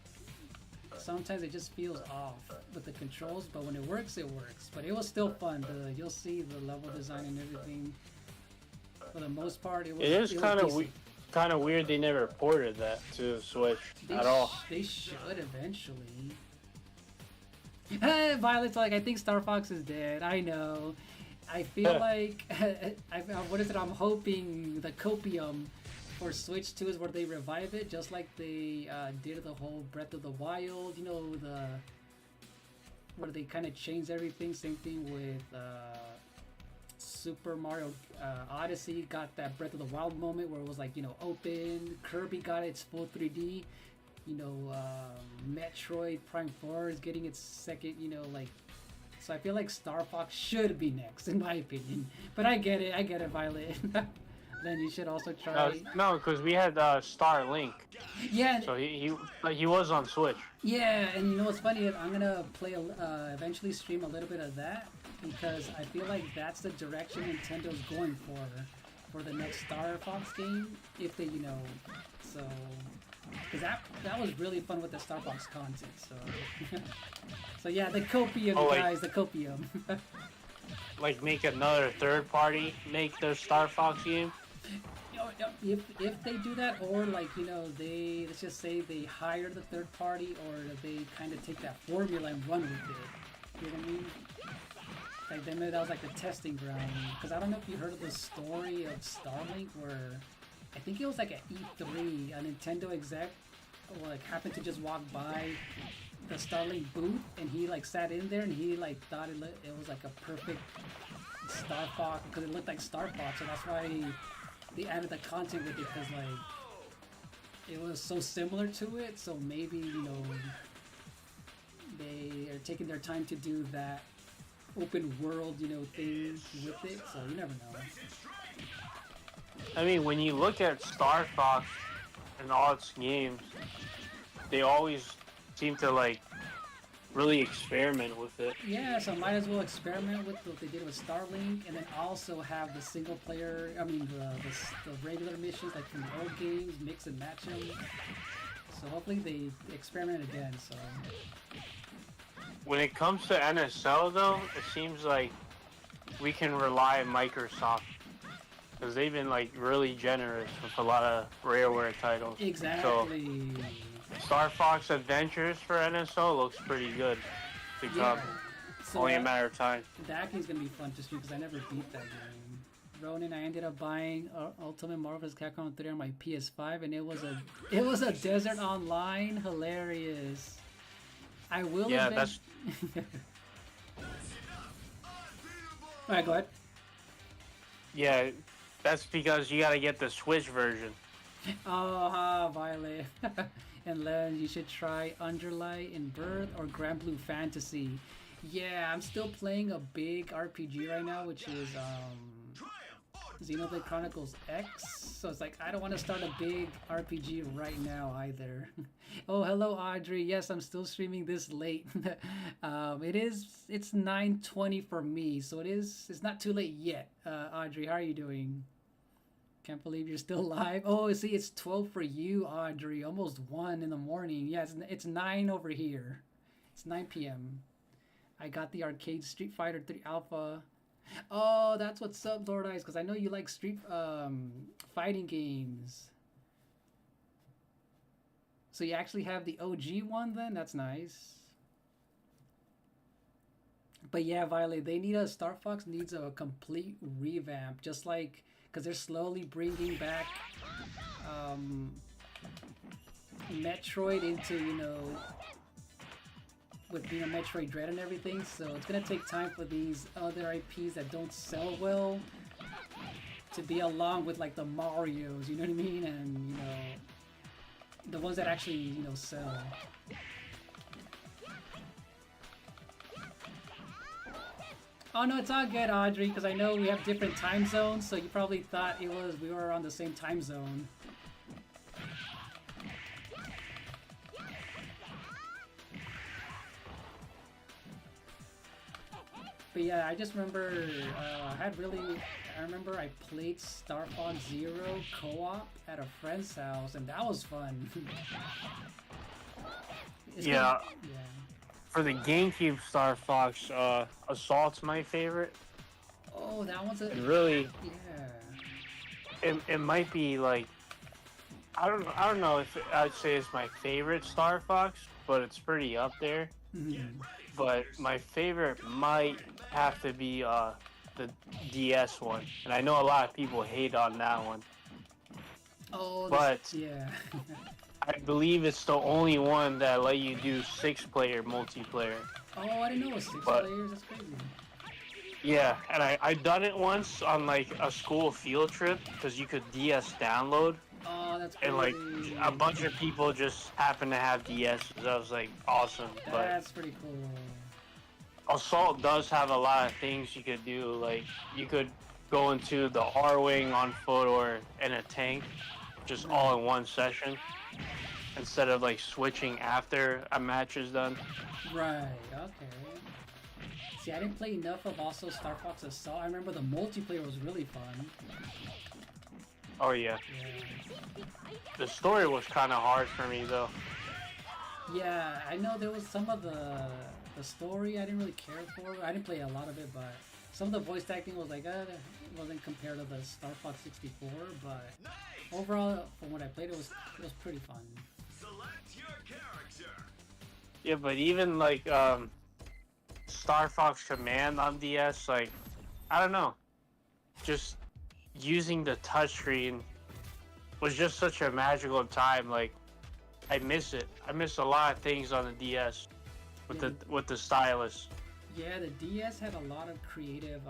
Speaker 5: sometimes it just feels off with the controls. But when it works, it works. But it was still fun. You'll see the level design and everything. For the most part, it was.
Speaker 6: It is kind of weird they never ported that to Switch at all.
Speaker 5: They should eventually. Violet's like, I think Star Fox is dead. I know. I feel like what is it? I'm hoping the Copium for Switch 2 is where they revive it, just like they did the whole Breath of the Wild. Where they kind of changed everything. Same thing with Super Mario Odyssey. Got that Breath of the Wild moment where it was like open. Kirby got its full 3D. Metroid Prime 4 is getting its second, so I feel like Star Fox should be next, in my opinion. But I get it, Violet. Then you should also try.
Speaker 6: No, because we had Star Link.
Speaker 5: Yeah.
Speaker 6: So he was on Switch.
Speaker 5: Yeah, and you know what's funny? I'm gonna play eventually stream a little bit of that because I feel like that's the direction Nintendo's going for the next Star Fox game. If they, so. Because that was really fun with the Star Fox content, so... So yeah, the Copium, guys, the Copium.
Speaker 6: Like make another third party make their Star Fox game?
Speaker 5: If they do that, or like, let's just say they hire the third party, or they kind of take that formula and run with it. You know what I mean? Like then that was like the testing ground. Because I don't know if you heard of the story of Starlink, where I think it was like at E3, a Nintendo exec like happened to just walk by the Starlink booth, and he like sat in there, and he like thought it was like a perfect Star Fox because it looked like Star Fox, so that's why they added the content with it, because like it was so similar to it. So maybe, you know, they are taking their time to do that open world, you know, thing with it. So you never know.
Speaker 6: I mean, when you look at Star Fox and all its games, they always seem to like really experiment with it.
Speaker 5: Yeah, so might as well experiment with what they did with Starlink, and then also have the single player, I mean the regular missions like from the old games, mix and match them. So hopefully they experiment again. So
Speaker 6: When it comes to NSL though, it seems like we can rely on Microsoft, because they've been like really generous with a lot of Rareware titles.
Speaker 5: exactly.
Speaker 6: So Star Fox Adventures for NSO looks pretty good to come.
Speaker 5: Yeah. So
Speaker 6: Only a matter of time.
Speaker 5: that game's gonna be fun to stream because I never beat that game. Ronan, I ended up buying Ultimate Marvel vs. Capcom 3 on my PS5, and it was a desert online, hilarious. I will.
Speaker 6: Yeah, that's.
Speaker 5: Alright, go ahead.
Speaker 6: Yeah, that's because you gotta get the Switch version.
Speaker 5: Oh, Violet. And Len, you should try Underlight in Birth or Grand Blue Fantasy. Yeah, I'm still playing a big RPG right now, which is Xenoblade Chronicles X. So it's like I don't want to start a big RPG right now either. Oh, hello Audrey. Yes, I'm still streaming this late. It's 9:20 for me, so it's not too late yet. Audrey, how are you doing? Can't believe you're still live. Oh, see, it's 12 for you, Audrey. Almost 1 in the morning. Yeah, it's 9 over here. It's 9 p.m. I got the arcade Street Fighter 3 Alpha. Oh, that's what's up, Lord Ice, because I know you like street fighting games. So you actually have the OG one then? That's nice. But yeah, Violet, Star Fox needs a complete revamp, just like, because they're slowly bringing back Metroid into, you know, with, you know, Metroid Dread and everything. So it's gonna take time for these other IPs that don't sell well to be along with like the Marios, you know what I mean, and you know, the ones that actually, you know, sell. Oh no, it's all good, Audrey, because I know we have different time zones, so you probably thought we were on the same time zone. But yeah, I just remember I remember I played Star Fox Zero co-op at a friend's house, and that was fun.
Speaker 6: Yeah. For the GameCube Star Fox, Assault's my favorite.
Speaker 5: Oh, that one's
Speaker 6: And really,
Speaker 5: yeah.
Speaker 6: it might be like, I don't know if I'd say it's my favorite Star Fox, but it's pretty up there.
Speaker 5: Mm-hmm.
Speaker 6: But my favorite might have to be the DS one, and I know a lot of people hate on that one.
Speaker 5: Oh,
Speaker 6: but
Speaker 5: yeah.
Speaker 6: I believe it's the only one that let you do 6-player multiplayer.
Speaker 5: Oh, I didn't know it was 6 players. That's crazy.
Speaker 6: Yeah, and I done it once on like a school field trip because you could DS download.
Speaker 5: Oh, that's crazy.
Speaker 6: And like a bunch of people just happened to have DSs. I was like, awesome.
Speaker 5: That's pretty cool.
Speaker 6: Assault does have a lot of things you could do. Like you could go into the R-Wing on foot or in a tank, just all in one session, instead of like switching after a match is done.
Speaker 5: Right, okay. See, I didn't play enough of also Star Fox Assault. I remember the multiplayer was really fun.
Speaker 6: Oh yeah. The story was kind of hard for me though.
Speaker 5: Yeah, I know there was some of the story I didn't really care for. I didn't play a lot of it, but some of the voice acting was like, it wasn't compared to the Star Fox 64, but overall, from what I played, it was pretty fun.
Speaker 2: Select your character.
Speaker 6: Yeah, but even like Star Fox Command on DS, like, I don't know, just using the touchscreen was just such a magical time. Like, I miss it. I miss a lot of things on the DS with the stylus.
Speaker 5: Yeah, the DS had a lot of creative.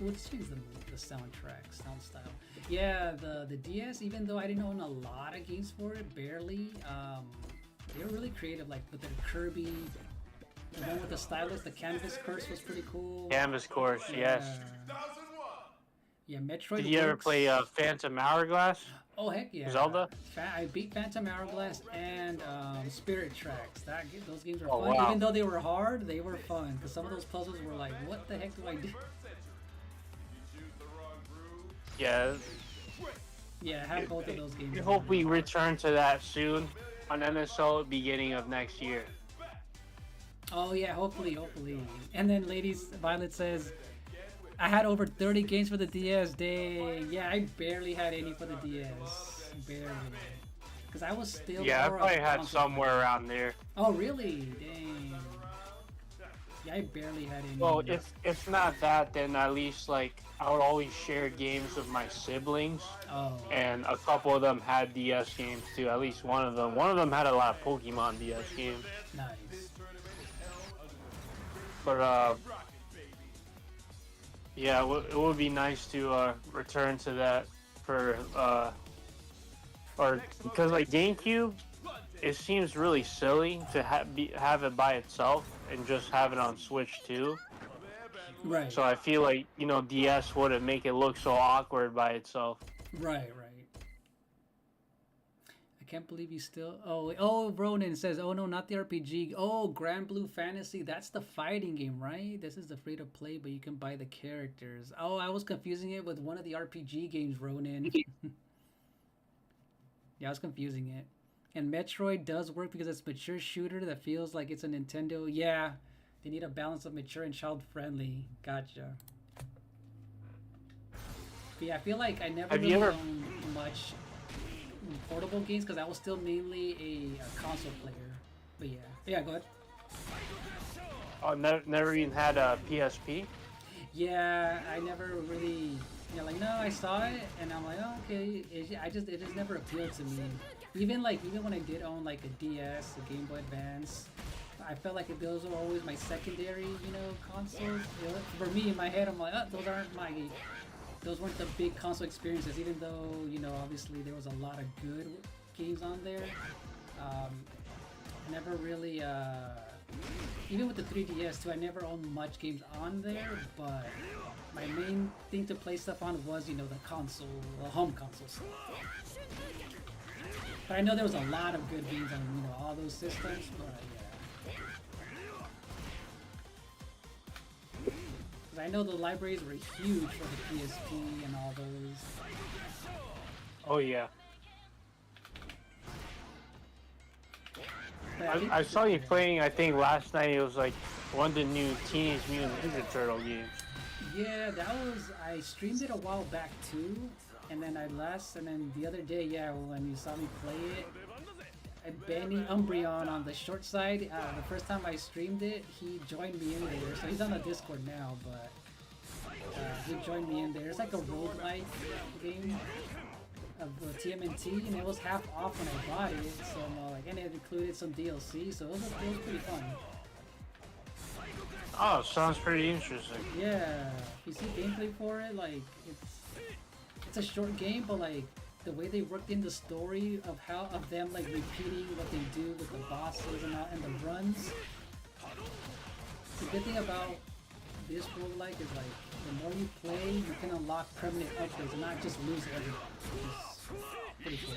Speaker 5: Let's use the soundtrack, sound style. Yeah, the DS, even though I didn't own a lot of games for it, barely. They were really creative, like with the Kirby, the one with the stylus, the Canvas Course was pretty cool.
Speaker 6: Canvas Course, yes.
Speaker 5: Yeah, Metroid.
Speaker 6: Did you ever play Phantom Hourglass?
Speaker 5: Oh heck yeah!
Speaker 6: Zelda?
Speaker 5: I beat Phantom Hourglass and Spirit Tracks. Those games were
Speaker 6: Oh,
Speaker 5: fun.
Speaker 6: wow.
Speaker 5: Even though they were hard, they were fun. Because some of those puzzles were like, what the heck do I do?
Speaker 6: Yeah.
Speaker 5: Yeah, I have both of those games.
Speaker 6: We hope we return to that soon on NSO beginning of next year.
Speaker 5: Oh yeah, hopefully. And then ladies, Violet says, I had over 30 games for the DS. Dang. Yeah, I barely had any for the DS. Barely. Because I was still.
Speaker 6: Yeah, I
Speaker 5: more
Speaker 6: probably
Speaker 5: of a
Speaker 6: had
Speaker 5: console
Speaker 6: somewhere
Speaker 5: player.
Speaker 6: around there.
Speaker 5: Oh really? Dang. Yeah, I barely had any.
Speaker 6: Well, if not that, then at least like I would always share games with my siblings,
Speaker 5: Oh.
Speaker 6: and a couple of them had DS games too. At least one of them. One of them had a lot of Pokemon DS games.
Speaker 5: Nice.
Speaker 6: But yeah, it would be nice to return to that for or because like GameCube, it seems really silly to have it by itself and just have it on Switch too.
Speaker 5: Right.
Speaker 6: So I feel like, you know, DS wouldn't make it look so awkward by itself.
Speaker 5: Right. I can't believe you still. Oh, Ronan says, oh no, not the RPG. Oh, Grand Blue Fantasy. That's the fighting game, right? This is the free to play, but you can buy the characters. Oh, I was confusing it with one of the RPG games, Ronan. Yeah, I was confusing it. And Metroid does work because it's a mature shooter that feels like it's a Nintendo. Yeah, they need a balance of mature and child friendly. Gotcha. But yeah, I feel like I never really owned much portable games because I was still mainly a console player. But yeah, go ahead.
Speaker 6: Oh, never even had a PSP?
Speaker 5: Yeah, I never really, like, no, I saw it and I'm like, oh, okay. It just never appealed to me. Even when I did own like a DS, a Game Boy Advance, I felt like those were always my secondary, consoles. For me, in my head, I'm like, oh, those weren't the big console experiences, even though, obviously there was a lot of good games on there. I never really, even with the 3DS too, I never owned much games on there, but my main thing to play stuff on was, the console, the home console stuff. But I know there was a lot of good games on, all those systems, but yeah. I know the libraries were huge for the PSP and all those.
Speaker 6: Oh yeah. I saw you playing, I think last night it was like one of the new Teenage Mutant Ninja Turtle games.
Speaker 5: Yeah, I streamed it a while back too, and then the other day, yeah, when you saw me play it, Benny Umbreon on the short side, the first time I streamed it, he joined me in there. So he's on the Discord now, but he joined me in there. It's like a roguelike game of TMNT, and it was half off when I bought it. So and it included some DLC, so it was pretty fun.
Speaker 6: Oh, sounds pretty interesting.
Speaker 5: Yeah, if you see gameplay for it, it's a short game, but the way they worked in the story of them repeating what they do with the bosses and the runs. The good thing about this roguelike is the more you play, you can unlock permanent upgrades and not just lose everything. It's pretty cool.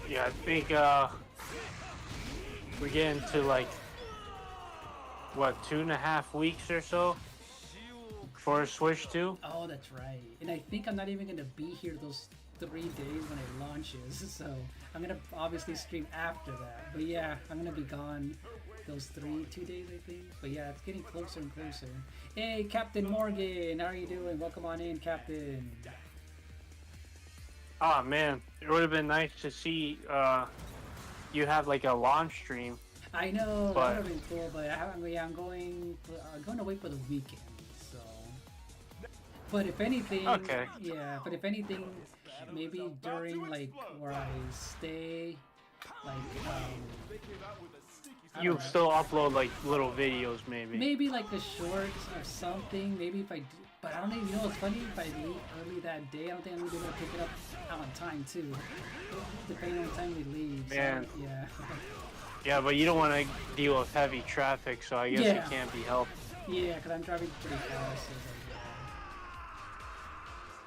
Speaker 6: Yeah, I think we're getting to 2.5 weeks or so for Switch 2.
Speaker 5: Oh, that's right. And I think I'm not even gonna be here those 3 days when it launches, so I'm gonna obviously stream after that. But yeah, I'm gonna be gone those 2 days, I think. But yeah, it's getting closer and closer. Hey, Captain Morgan, how are you doing? Welcome on in, Captain.
Speaker 6: Oh man, it would have been nice to see you have like a launch stream.
Speaker 5: I know that
Speaker 6: But-
Speaker 5: would have been cool, but I'm going away for the weekend. So, but if anything,
Speaker 6: Okay.
Speaker 5: yeah. But if anything, maybe during like where I stay, like I
Speaker 6: You
Speaker 5: don't know.
Speaker 6: still upload like little videos, maybe.
Speaker 5: Maybe like the shorts or something. Maybe if I do, but I don't even, you know what's funny? If I leave early that day, I don't think I'm gonna be able to pick it up on time too. Depending on the time we leave. So,
Speaker 6: Man.
Speaker 5: yeah.
Speaker 6: Yeah, but you don't want to deal with heavy traffic, so I guess
Speaker 5: Yeah.
Speaker 6: it can't be helped.
Speaker 5: Yeah, because I'm driving pretty fast. So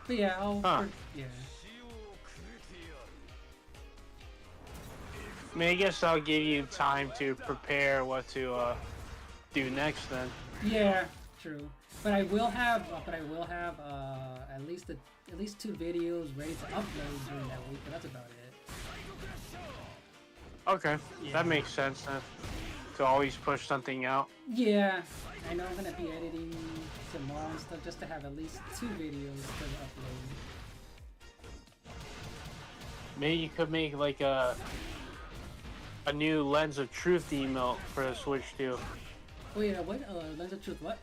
Speaker 5: but yeah,
Speaker 6: Huh.
Speaker 5: yeah.
Speaker 6: I mean, I guess I'll give you time to prepare what to do next then.
Speaker 5: Yeah, true. But I will have at least 2 videos ready to upload during that week. But that's about it.
Speaker 6: Okay,
Speaker 5: Yeah.
Speaker 6: that makes sense then. To always push something out.
Speaker 5: Yeah, I know I'm gonna be editing tomorrow and stuff just to have at least 2 videos to upload.
Speaker 6: Maybe you could make like a new Lens of Truth emote for the Switch too.
Speaker 5: Oh yeah, what? Lens of Truth, what?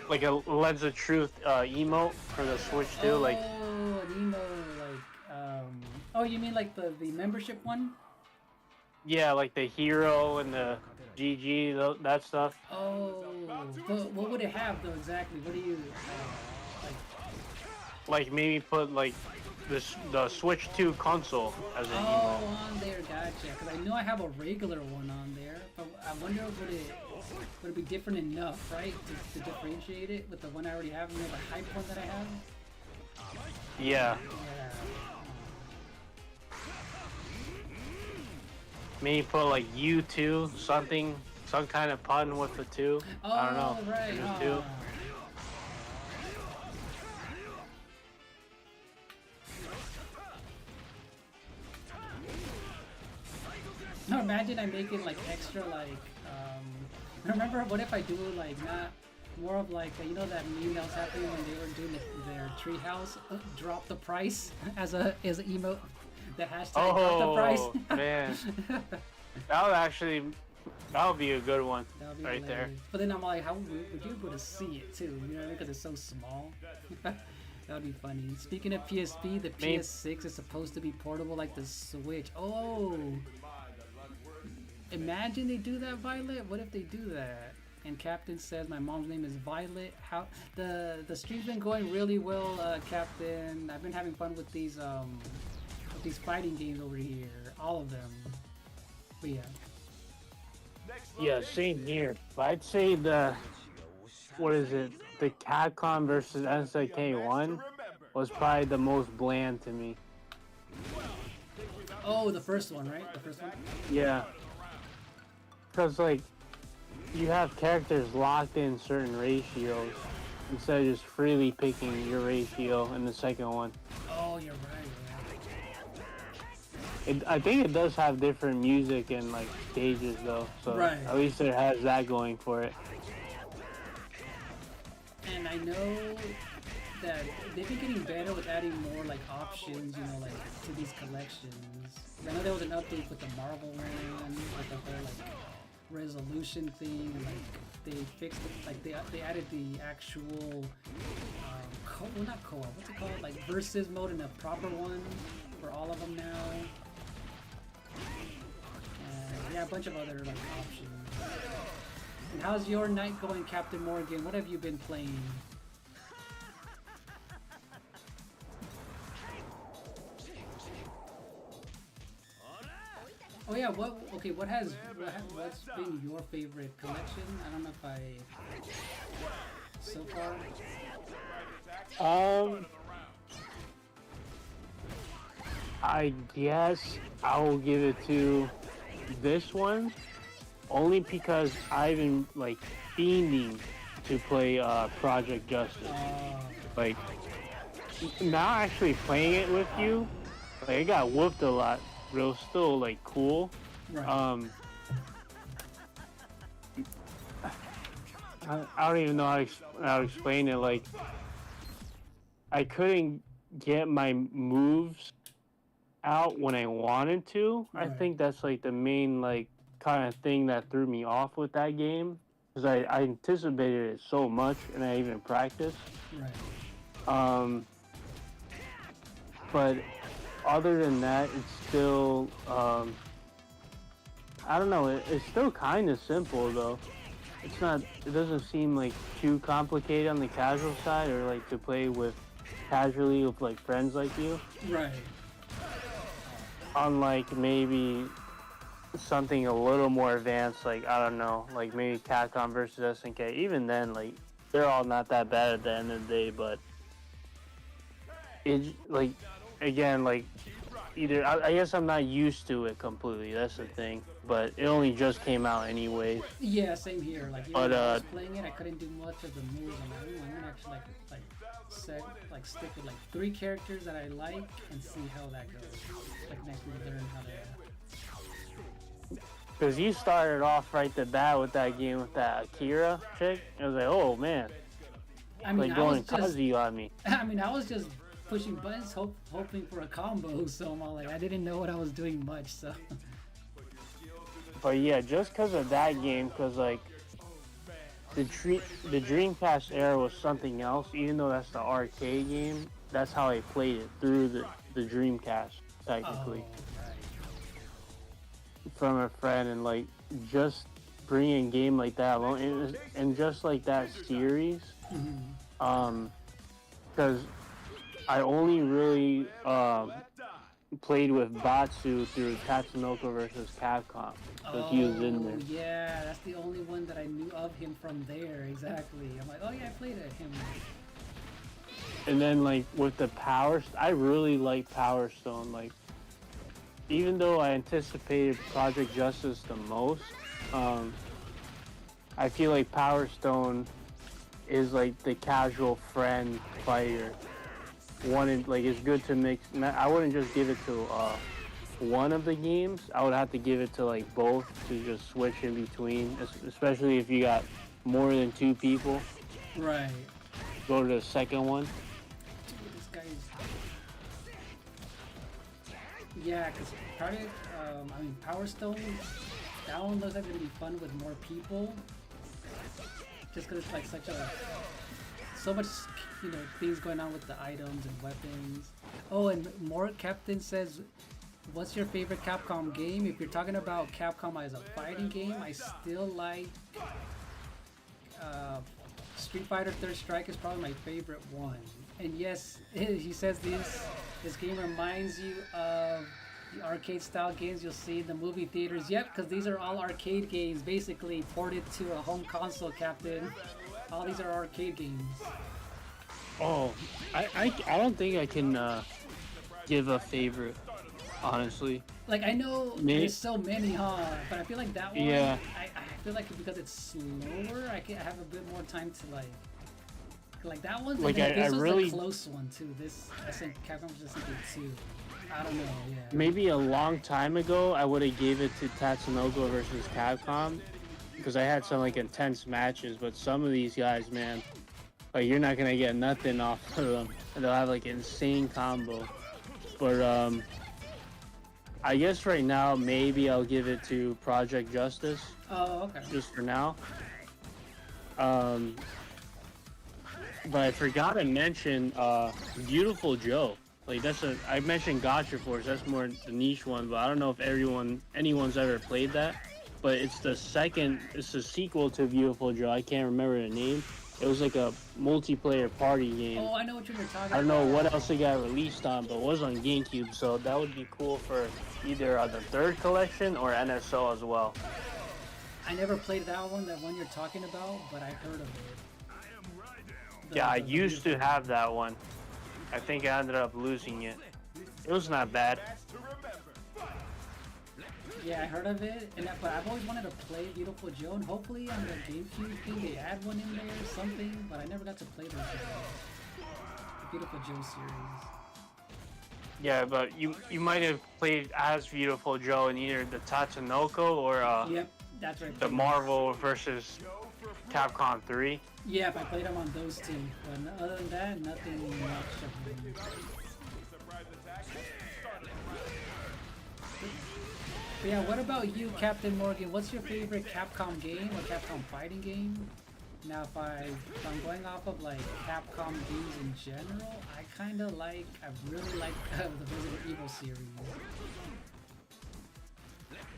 Speaker 6: Like a Lens of Truth emote for the Switch too. Like,
Speaker 5: Oh, an emo, like, oh, you mean like the membership one?
Speaker 6: yeah, like the hero and the GG, that stuff.
Speaker 5: Oh, but what would it have though exactly? What do you, like?
Speaker 6: Like maybe put like the Switch 2 console as an
Speaker 5: Oh,
Speaker 6: emote.
Speaker 5: on there, gotcha. Because I know I have a regular one on there, but I wonder would it be different enough, right, to differentiate it with the one I already have, you know, the hype one that I have?
Speaker 6: Yeah,
Speaker 5: Yeah.
Speaker 6: maybe put like U2, some kind of pun with the 2.
Speaker 5: Oh,
Speaker 6: I don't know.
Speaker 5: right.
Speaker 6: Just 2.
Speaker 5: No, imagine I make it like extra, like, remember, what if I do like not more of like, you know, that meme that was happening when they were doing their treehouse, drop the price as an emote, the hashtag drop the price.
Speaker 6: Oh man, that would be a good one
Speaker 5: That would be
Speaker 6: right there.
Speaker 5: hilarious. But then I'm like, how would you be able to see it too? You know, because it's so small. That would be funny. Speaking of PSP, the
Speaker 6: Maybe-
Speaker 5: PS6 is supposed to be portable like the Switch. Oh, imagine they do that, Violet. What if they do that? And Captain says my mom's name is Violet. How the stream's been going really well, Captain. I've been having fun with these fighting games over here, all of them. But yeah.
Speaker 6: Yeah, same here. I'd say the Capcom versus SNK1 was probably the most bland to me.
Speaker 5: Oh, the first one, right? The first one.
Speaker 6: Yeah, because like you have characters locked in certain ratios instead of just freely picking your ratio in the second one.
Speaker 5: Oh, you're right.
Speaker 6: I think it does have different music and like stages though, so
Speaker 5: Right.
Speaker 6: at least it has that going for it.
Speaker 5: And I know that they've been getting better with adding more like options, you know, like to these collections. I know there was an update with the Marvel one, with the whole like resolution thing, and like they fixed it, like they added the actual well, not co-op, what's it called? Like versus mode in a proper one for all of them now. And yeah, a bunch of other like options. And how's your night going, Captain Morgan? What have you been playing? Oh yeah, what's been your favorite collection? I don't know if I so far.
Speaker 6: I guess I will give it to this one, only because I've been like fiending to play Project Justice. Like now actually playing it with you, like I got whooped a lot, but it was still like cool.
Speaker 5: Right.
Speaker 6: I don't even know how to explain it. Like, I couldn't get my moves out when I wanted to. I
Speaker 5: Right.
Speaker 6: think that's like the main like kind of thing that threw me off with that game because I anticipated it so much and I even practiced.
Speaker 5: Right.
Speaker 6: Um, but other than that, it's still I don't know. It's still kind of simple though. It's not. It doesn't seem like too complicated on the casual side or like to play with casually with like friends like you.
Speaker 5: Right.
Speaker 6: Unlike maybe something a little more advanced, like I don't know, like maybe Capcom versus SNK. Even then, like they're all not that bad at the end of the day, but it's like again, like either I guess I'm not used to it completely. That's the thing, but it only just came out anyways.
Speaker 5: Yeah, same here. Like, even
Speaker 6: But
Speaker 5: when I was playing it, I couldn't do much of the moves. I'm like, ooh, I'm gonna actually stick with like 3 characters that I like and see how that goes. Like, next week learn how to.
Speaker 6: Because you started off right the bat with that game with that Akira chick, I was like, oh man,
Speaker 5: I mean,
Speaker 6: like
Speaker 5: I was
Speaker 6: going
Speaker 5: just.
Speaker 6: Kazu on me.
Speaker 5: I mean, I was just pushing buttons, hoping for a combo. So I'm all like, I didn't know what I was doing much. So.
Speaker 6: But yeah, just because of that game, because like the Dreamcast era was something else. Even though that's the arcade game, that's how I played it through the Dreamcast technically from a friend, and like just bringing a game like that alone, and just like that series, because I only really played with Batsu through Tatsunoko versus Capcom. Because he was in there.
Speaker 5: Yeah, that's the only one that I knew of him from there. Exactly. I'm like, oh yeah, I played him.
Speaker 6: And then like with the I really like Power Stone. Like, even though I anticipated Project Justice the most, I feel like Power Stone is like the casual friend fighter. Like it's good to mix. I wouldn't just give it to one of the games. I would have to give it to like both to just switch in between, especially if you got more than 2 people.
Speaker 5: Right.
Speaker 6: Go to the second one.
Speaker 5: Dude, this guy's. Yeah, because Power Stone, that one looks like it's gonna be fun with more people. Just because it's like so much, things going on with the items and weapons. Oh, and Mort Captain says, what's your favorite Capcom game? If you're talking about Capcom as a fighting game, I still like Street Fighter Third Strike is probably my favorite one. And yes, he says this game reminds you of the arcade style games you'll see in the movie theaters. Yep, because these are all arcade games basically ported to a home console, Captain. All these are arcade games.
Speaker 6: Oh, I don't think I can give a favorite, honestly.
Speaker 5: Like, I know there's so many, huh? But I feel like that one,
Speaker 6: yeah.
Speaker 5: I feel like because it's slower, I have a bit more time to like that one.
Speaker 6: Like,
Speaker 5: this was
Speaker 6: really
Speaker 5: a close one too. I think Capcom was just thinking 2. I don't know. Yeah.
Speaker 6: Maybe a long time ago, I would have gave it to Tatsunoko versus Capcom because I had some like intense matches. But some of these guys, man, like you're not gonna get nothing off of them. They'll have like insane combo. But I guess right now maybe I'll give it to Project Justice.
Speaker 5: Oh, okay.
Speaker 6: Just for now. But I forgot to mention Beautiful Joe. Like I mentioned Gotcha Force. That's more the niche one, but I don't know if anyone's ever played that. But it's the sequel to Beautiful Joe. I can't remember the name. It was like a multiplayer party game.
Speaker 5: Oh, I know what you're talking about.
Speaker 6: I don't know what else it got released on, but it was on GameCube, so that would be cool for either the third collection or NSO as well.
Speaker 5: I never played that one you're talking about, but I heard of it.
Speaker 6: Yeah, I used to have that one. I think I ended up losing it. It was not bad.
Speaker 5: Yeah, I heard of it, but I've always wanted to play Beautiful Joe, and hopefully on the GameCube thing they add one in there or something, but I never got to play those games. The Beautiful Joe series.
Speaker 6: Yeah, but you might have played as Beautiful Joe in either the Tatsunoko or
Speaker 5: Yep, that's right.
Speaker 6: the Marvel versus Capcom 3.
Speaker 5: Yep, I played them on those 2, but other than that, nothing much of them. But yeah, what about you, Captain Morgan? What's your favorite Capcom game or Capcom fighting game? Now, if I'm going off of like Capcom games in general, I really like the Resident Evil series.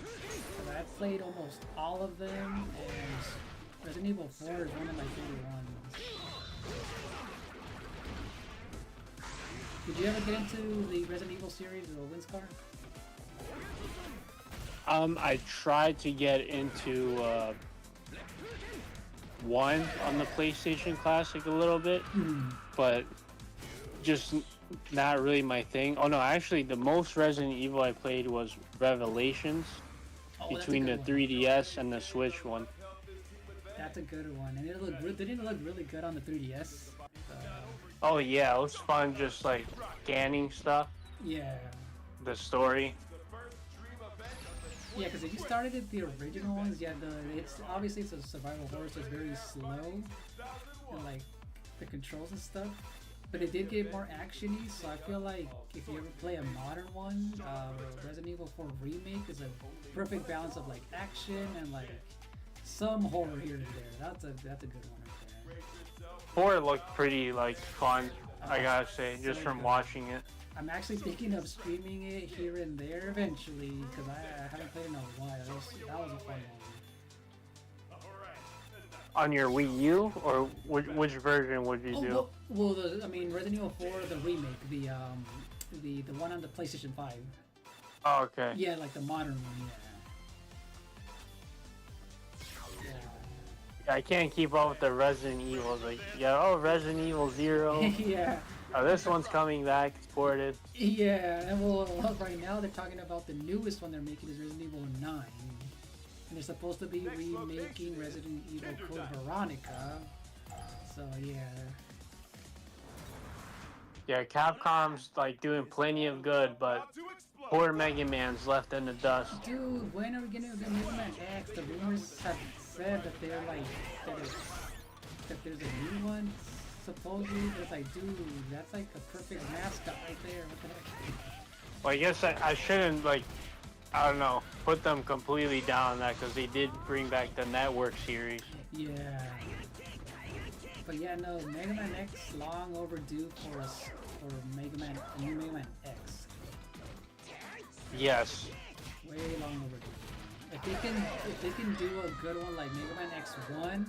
Speaker 5: So I've played almost all of them, and Resident Evil 4 is one of my favorite ones. Did you ever get into the Resident Evil series or Winscar?
Speaker 6: I tried to get into one on the PlayStation Classic a little bit, but just not really my thing. Oh no, actually the most Resident Evil I played was Revelations, between the 3DS and the Switch one.
Speaker 5: That's a good one, and didn't it look really good on the 3DS?
Speaker 6: Oh yeah, it was fun just like scanning stuff.
Speaker 5: Yeah.
Speaker 6: The story.
Speaker 5: Yeah, because if you started at the original ones, yeah, it's obviously it's a survival horror, so it's very slow, and like the controls and stuff. But it did get more actiony, so I feel like if you ever play a modern one, Resident Evil 4 Remake is a perfect balance of like action and like some horror here and there. That's a good one right there.
Speaker 6: 4 looked pretty like fun, I gotta say, just
Speaker 5: so
Speaker 6: from
Speaker 5: good.
Speaker 6: watching it.
Speaker 5: I'm actually thinking of streaming it here and there eventually, because I haven't played in a while. That was a fun one.
Speaker 6: On your Wii U, or which version would you do?
Speaker 5: Well, Resident Evil 4, the remake, the one on the PlayStation 5.
Speaker 6: Oh, okay.
Speaker 5: Yeah, like the modern one,
Speaker 6: I can't keep up with the Resident Evils. Like, Resident Evil 0.
Speaker 5: Yeah.
Speaker 6: Oh, this one's coming back, ported.
Speaker 5: Yeah, and well, right now they're talking about the newest one they're making is Resident Evil 9. And they're supposed to be remaking Resident Evil Code Veronica. So, yeah.
Speaker 6: Yeah, Capcom's like doing plenty of good, but poor Mega Man's left in the dust.
Speaker 5: Dude, when are we gonna get Mega Man X? The rumors have said that they're like, that there's a new one. Supposedly, it's like, dude, that's like a perfect mascot right there. What the heck?
Speaker 6: Well, I guess I shouldn't, like, I don't know, put them completely down on that, because they did bring back the Network series.
Speaker 5: Yeah. But yeah, no, Mega Man X, long overdue for Mega Man, a new Mega Man X.
Speaker 6: Yes.
Speaker 5: Way long overdue. If they can do a good one like Mega Man X1,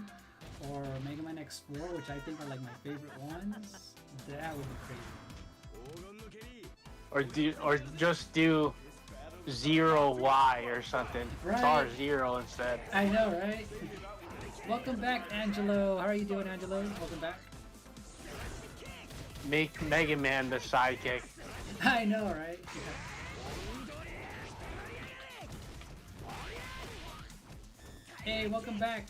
Speaker 5: or Mega Man X4, which I think are like my favorite ones, that would be crazy.
Speaker 6: Or just do Zero Y or something.
Speaker 5: Right.
Speaker 6: Star Zero instead.
Speaker 5: I know, right? Welcome back, Angelo. How are you doing, Angelo? Welcome back.
Speaker 6: Make Mega Man the sidekick.
Speaker 5: I know, right? Hey, welcome back.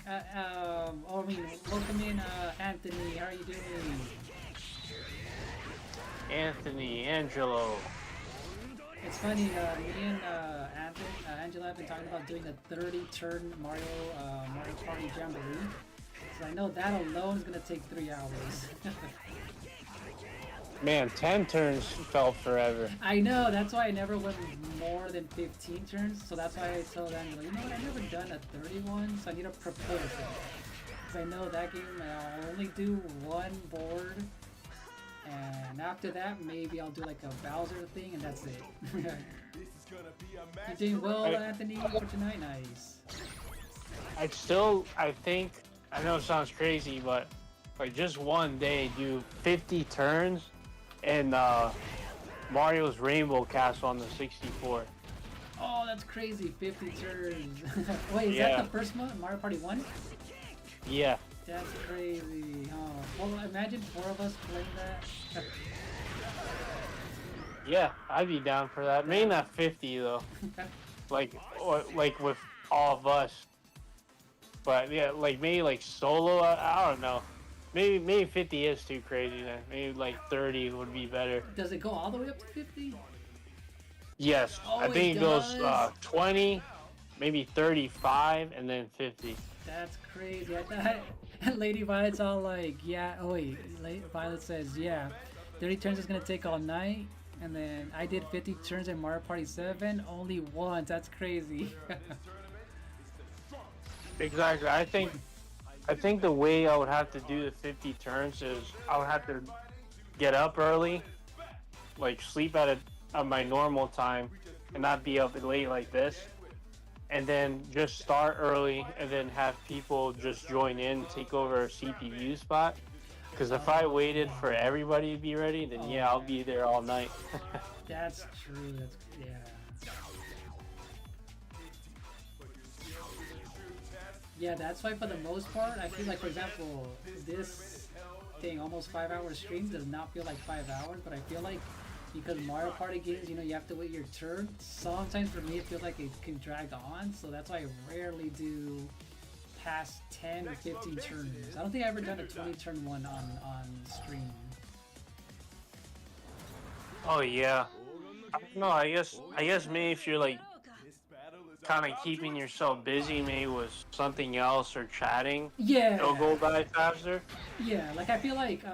Speaker 5: Welcome in, Anthony. How are you doing?
Speaker 6: Anthony, Angelo.
Speaker 5: It's funny, me and Angela have been talking about doing a 30-turn Mario Party Jamboree. So I know that alone is gonna take 3 hours.
Speaker 6: Man, 10 turns felt forever.
Speaker 5: I know, that's why I never went more than 15 turns. So that's why I told Angela, you know what, I've never done a 31, so I need to prepare for it. Because I know that game, I'll only do one board. And after that, maybe Know like a Bowser thing, and that's it. You're doing well, Anthony, for tonight? Nice.
Speaker 6: I think, I know it sounds crazy, but like just one day do 50 turns in Mario's Rainbow Castle on the 64.
Speaker 5: Oh, that's crazy, 50 turns. Wait, is that the first one? Mario Party 1?
Speaker 6: Yeah.
Speaker 5: That's crazy. Oh, well, imagine 4 of us playing that.
Speaker 6: Yeah, I'd be down for that. Maybe not 50 though. like with all of us. But yeah, like maybe like solo. I don't know. Maybe 50 is too crazy then. Maybe like 30 would be better.
Speaker 5: Does it go all the way up to 50?
Speaker 6: Yes,
Speaker 5: Oh,
Speaker 6: I think it goes
Speaker 5: does?
Speaker 6: 20, maybe 35, and then 50.
Speaker 5: That's crazy. I thought Lady Violet's all like, yeah. Oh wait, Violet says, yeah. 30 turns is gonna take all night. And then I did 50 turns in Mario Party 7 only once. That's crazy.
Speaker 6: Exactly. I think the way I would have to do the 50 turns is I would have to get up early, like sleep at my normal time, and not be up late like this, and then just start early, and then have people just join in, take over a CPU spot. Because if I waited for everybody to be ready, then yeah, I'll be there all night.
Speaker 5: That's true. That's yeah. Yeah, that's why for the most part, I feel like, for example, this thing, almost 5 hour stream, does not feel like 5 hours, but I feel like because Mario Party games, you know, you have to wait your turn. Sometimes for me, it feels like it can drag on, so that's why I rarely do past 10 or 15 turns. I don't think I've ever done a 20 turn one on stream.
Speaker 6: Oh yeah. I don't know. I guess maybe if you're like kind of keeping yourself busy, maybe with something else or chatting,
Speaker 5: Yeah.
Speaker 6: it'll go by faster.
Speaker 5: Yeah, like I feel like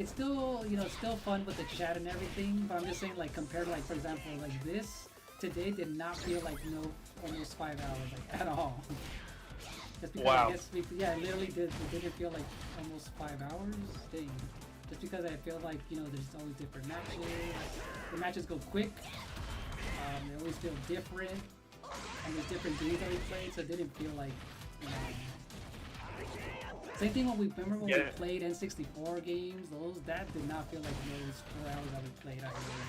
Speaker 5: it's still, you know, it's still fun with the chat and everything, but I'm just saying, like, compared to, like, for example, like this today did not feel like almost 5 hours, like, at all. Just because
Speaker 6: Wow.
Speaker 5: I guess yeah, it literally did. It didn't feel like almost 5 hours. Dang. Just because I feel like, you know, there's always different matches. The matches go quick. They always feel different, and there's different games that we played, so it didn't feel like, you know. Same thing when we we played N64 games. That did not feel like those 4 hours that we played out here.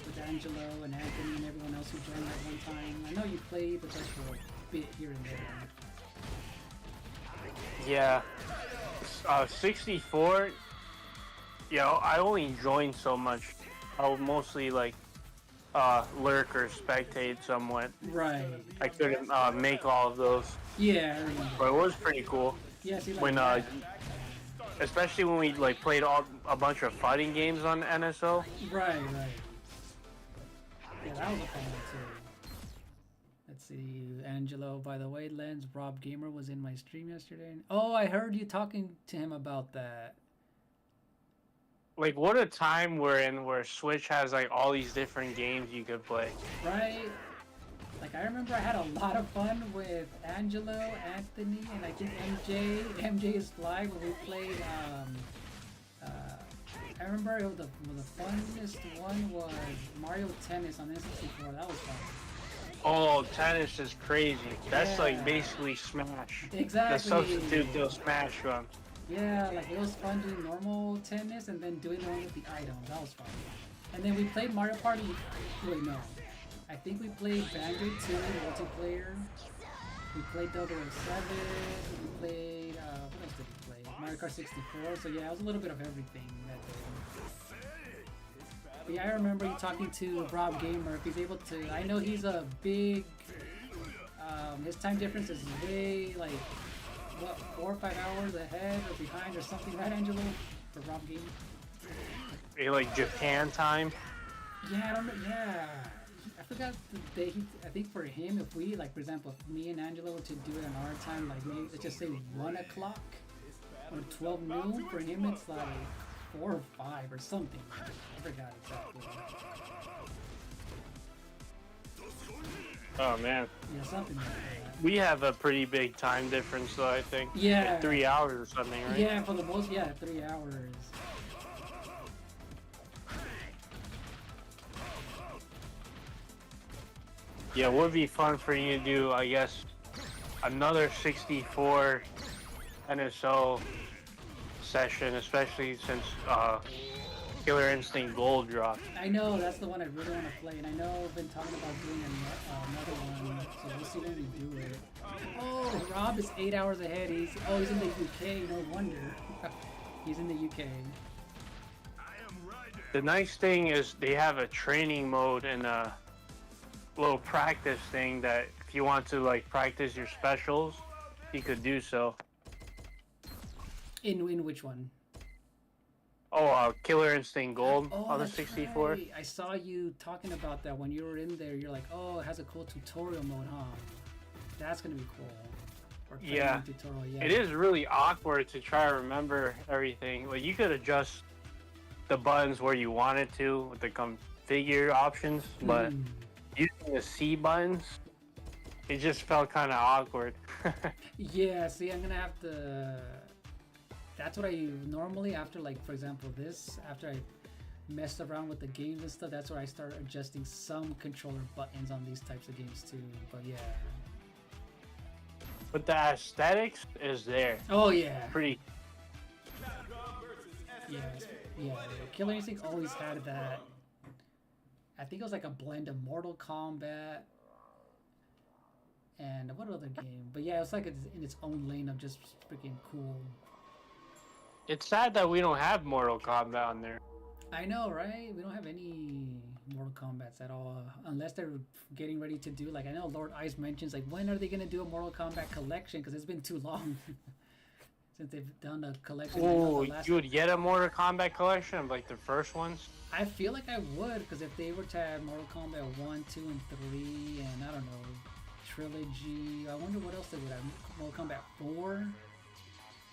Speaker 5: With Angelo and Anthony and everyone else who joined at one time. I know you played, but just for a bit here and there.
Speaker 6: Yeah. 64. You know, I only joined so much. I would mostly like lurk or spectate somewhat.
Speaker 5: Right.
Speaker 6: I couldn't make all of those.
Speaker 5: Yeah, I remember.
Speaker 6: But it was pretty cool.
Speaker 5: Yeah, see, like
Speaker 6: When especially when we like played a bunch of fighting games on NSO.
Speaker 5: Right. Yeah, that was a fun one too. Let's see, Angelo. By the way, Lens Rob Gamer was in my stream yesterday. Oh, I heard you talking to him about that.
Speaker 6: Like, what a time we're in where Switch has like all these different games you could play.
Speaker 5: Right. Like, I remember I had a lot of fun with Angelo, Anthony, and I think MJ. MJ is Fly when we played. I remember the funnest one was Mario Tennis on N64. That was fun.
Speaker 6: Oh, tennis is crazy. That's
Speaker 5: Yeah.
Speaker 6: like basically Smash.
Speaker 5: Exactly.
Speaker 6: The substitute to Smash Run.
Speaker 5: Yeah, like it was fun doing normal tennis and then doing the one with the items. That was fun. And then we played Mario Party. Wait, no. I think we played Banjo 2 multiplayer. We played 007. We played, what else did we play? Mario Kart 64. So yeah, it was a little bit of everything that day. But yeah, I remember you talking to Rob Gamer. If he's able to, I know he's a big, his time difference is way, like, what, 4 or 5 hours ahead or behind or something, right, Angelo? For Rob Gamer?
Speaker 6: Like Japan time.
Speaker 5: Yeah, I don't know. Yeah, I forgot the day. I think for him, if we, like, for example, if me and Angelo were to do it on our time, like maybe let's just say 1 o'clock or 12 noon. For him, it's like 4 or 5 or something. I forgot exactly.
Speaker 6: Oh man.
Speaker 5: Yeah, something like that.
Speaker 6: We have a pretty big time difference, though. I think.
Speaker 5: Yeah.
Speaker 6: Like 3 hours or something, right?
Speaker 5: Yeah, for the most, yeah, 3 hours.
Speaker 6: Yeah, it would be fun for you to do, I guess, another 64 NSO session, especially since Killer Instinct Gold dropped.
Speaker 5: I know, that's the one I really want to play, and I know I've been talking about doing another one, so we'll see when we do it. Oh, Rob is 8 hours ahead. He's in the UK. No wonder. He's in the UK.
Speaker 6: The nice thing is they have a training mode and a little practice thing that if you want to like practice your specials, you could do so.
Speaker 5: In which one?
Speaker 6: Oh, Killer Instinct Gold
Speaker 5: Oh,
Speaker 6: on the
Speaker 5: that's
Speaker 6: 64.
Speaker 5: right. I saw you talking about that when you were in there. You're like, oh, it has a cool tutorial mode, huh? That's gonna be cool. Or
Speaker 6: Yeah.
Speaker 5: tutorial, yeah.
Speaker 6: It is really awkward to try to remember everything. Like you could adjust the buttons where you want it to with the configure options, but using the C buttons, it just felt kind of awkward.
Speaker 5: Yeah, see, I'm gonna have to. That's what I normally after, like, for example, this after I messed around with the games and stuff. That's where I start adjusting some controller buttons on these types of games too. But yeah.
Speaker 6: But the aesthetics is there.
Speaker 5: Oh yeah.
Speaker 6: Pretty.
Speaker 5: Yeah, yeah. Killer Instinct always had that. I think it was like a blend of Mortal Kombat and what other game? But yeah, it's like it's in its own lane of just freaking cool.
Speaker 6: It's sad that we don't have Mortal Kombat on there.
Speaker 5: I know, right? We don't have any Mortal Kombats at all, unless they're getting ready to do, like, I know Lord Ice mentions, like, when are they gonna do a Mortal Kombat collection? Because it's been too long since they've done a collection.
Speaker 6: Oh, you would get a Mortal Kombat collection of like the first ones?
Speaker 5: I feel like I would, because if they were to have Mortal Kombat 1, 2, and 3, and I don't know, Trilogy, I wonder what else they would have. Mortal Kombat 4?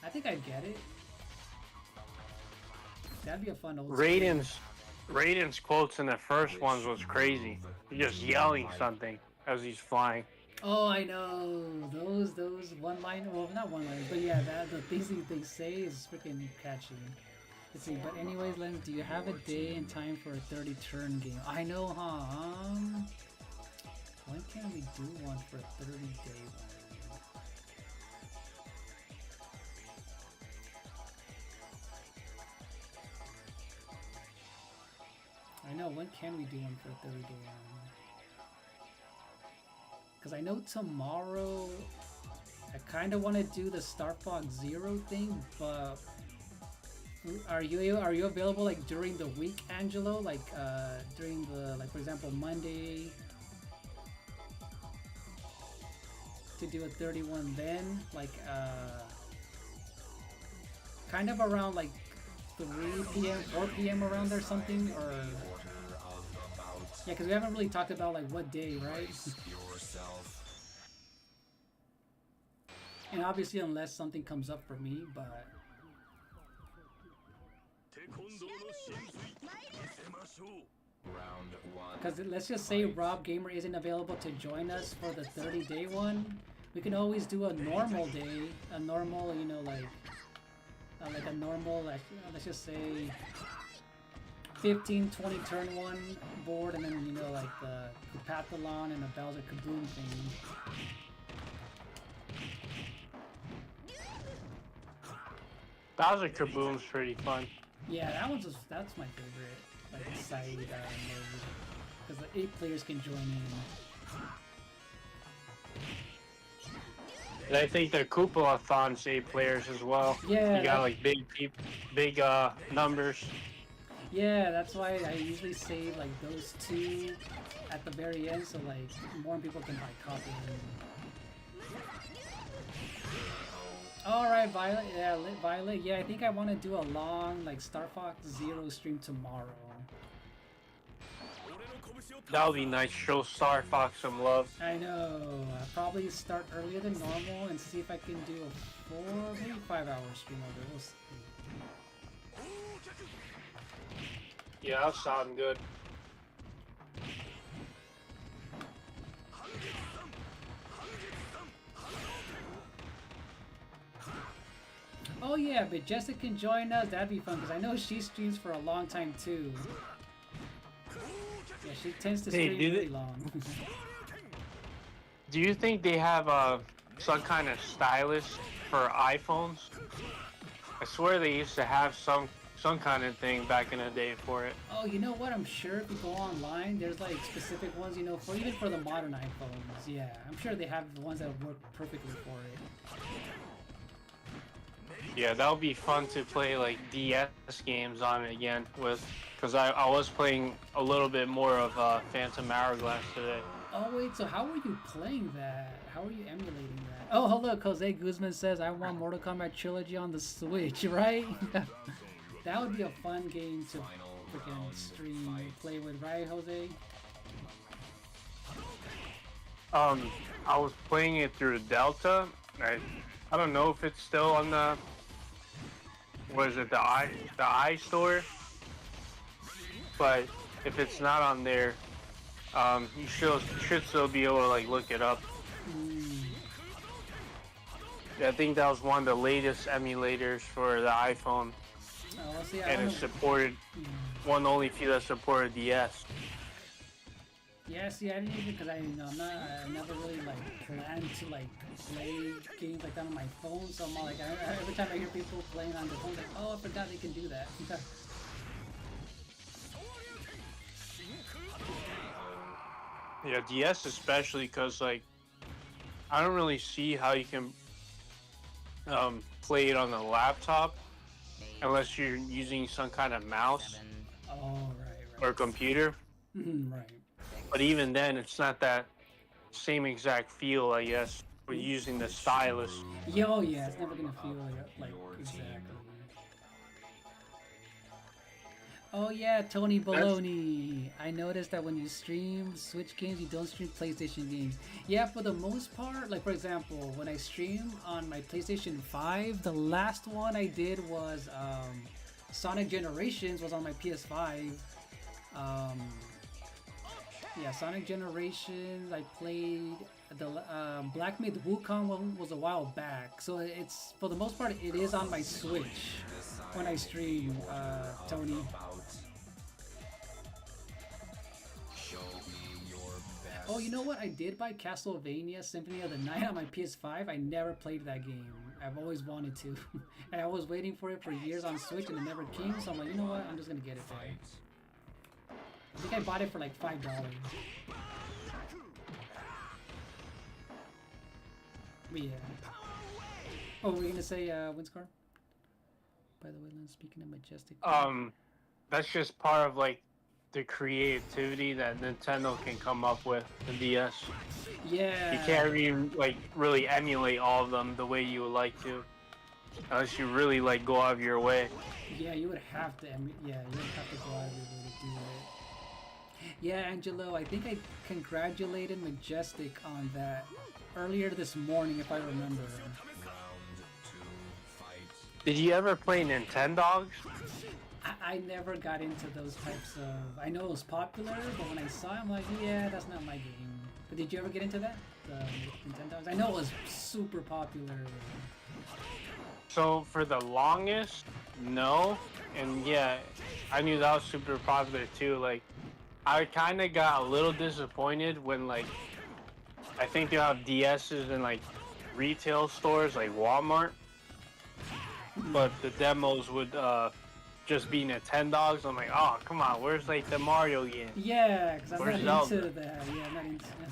Speaker 5: I think I'd get it. That'd be a fun old
Speaker 6: Raiden's quotes in the first ones was crazy. He's just yelling something as he's flying.
Speaker 5: Oh, I know. Those one-line, well, not one-liners, but yeah, the things that they say is freaking catchy. Let's see, but anyways, Len, do you have a day and time for a 30-turn game? I know, huh? When can we do one for a 30-day one? I know, when can we do one for a 30-day one? Because I know tomorrow, I kind of want to do the Star Fox Zero thing, but are you available like during the week, Angelo? Like during the, like, for example, Monday to do a 31 then? Like kind of around like 3 p.m., 4 p.m. around there, something, or... Yeah, because we haven't really talked about, like, what day, right? And obviously, unless something comes up for me, but... Because let's just say Rob Gamer isn't available to join us for the 30-day one. We can always do a normal day, a normal, you know, like a normal, like, let's just say 15, 20 turn one board, and then, you know, like the Pathalon and the Bowser Kaboom thing.
Speaker 6: Bowser Kaboom's pretty fun.
Speaker 5: Yeah, that's my favorite, like, side mode, because the 8 players can join in.
Speaker 6: And I think the Koopa-a-thon's 8 players as well.
Speaker 5: Yeah.
Speaker 6: You got like big numbers.
Speaker 5: Yeah, that's why I usually save like those 2 at the very end, so like more people can like copy them. Alright, Violet. Yeah, Violet. Yeah, I think I want to do a long like Star Fox Zero stream tomorrow.
Speaker 6: That would be nice. Show Star Fox some love.
Speaker 5: I know. I'll probably start earlier than normal and see if I can do a 4, maybe 5-hour stream of it. We'll see.
Speaker 6: Yeah, that sounds good.
Speaker 5: Oh yeah, but Jessica can join us. That'd be fun because I know she streams for a long time too. Yeah, she tends to stream really long.
Speaker 6: Do you think they have some kind of stylus for iPhones? I swear they used to have some kind of thing back in the day for it.
Speaker 5: Oh, you know what? I'm sure if you go online, there's like specific ones, you know, for even for the modern iPhones. Yeah, I'm sure they have the ones that work perfectly for it.
Speaker 6: Yeah, that would be fun to play like DS games on it again with, because I was playing a little bit more of Phantom Hourglass today.
Speaker 5: Oh wait, so how are you playing that? How are you emulating that? Oh, hold up, Jose Guzman says I want Mortal Kombat Trilogy on the Switch, right? That would be a fun game to freaking stream, play with, right, Jose?
Speaker 6: I was playing it through Delta. I don't know if it's still on the, what is it, the iStore, but if it's not on there, you should still be able to like look it up. Yeah, I think that was one of the latest emulators for the iPhone,
Speaker 5: See,
Speaker 6: and it supported one of the only few that supported DS.
Speaker 5: Yeah, see, I didn't even, because I never really like planned to like play games like that on my phone. So I'm all like, every time I hear people playing on their phone, like, oh, I forgot they can do that.
Speaker 6: Yeah, DS especially, because like I don't really see how you can play it on the laptop unless you're using some kind of mouse
Speaker 5: Oh, right.
Speaker 6: or computer.
Speaker 5: Right.
Speaker 6: But even then, it's not that same exact feel, I guess, with using the stylus.
Speaker 5: Yeah, it's never gonna feel like exactly. Oh yeah, Tony Baloney. I noticed that when you stream Switch games, you don't stream PlayStation games. Yeah, for the most part, like for example, when I stream on my PlayStation 5, the last one I did was Sonic Generations was on my PS5. Yeah, Sonic Generations. I played the Black Myth Wukong one was a while back, so it's for the most part it is on my Switch when I stream. Tony. Oh, you know what? I did buy Castlevania Symphony of the Night on my PS5. I never played that game. I've always wanted to, and I was waiting for it for years on Switch, and it never came. So I'm like, you know what? I'm just gonna get it there. I think I bought it for like $5. But yeah. Oh, we're gonna say Windscar? By the way, speaking of majestic.
Speaker 6: That's just part of like the creativity that Nintendo can come up with the DS.
Speaker 5: Yeah.
Speaker 6: You can't really emulate all of them the way you would like to, unless you really like go out of your way.
Speaker 5: Yeah, you would have to. You would have to go out of your way to do it. Yeah, Angelo, I think I congratulated Majestic on that earlier this morning, if I remember.
Speaker 6: Did you ever play Nintendogs?
Speaker 5: I never got into those types of. I know it was popular, but when I saw it, I'm like, yeah, that's not my game. But did you ever get into that? The Nintendogs? I know it was super popular.
Speaker 6: So for the longest, no, and yeah, I knew that was super popular too. Like, I kind of got a little disappointed when like, I think they have DSs in like retail stores like Walmart, but the demos would just be Nintendogs. I'm like, oh come on, where's like the Mario game?
Speaker 5: Yeah, because I'm
Speaker 6: Where's
Speaker 5: not
Speaker 6: Zelda?
Speaker 5: into that. Yeah, I'm not into that.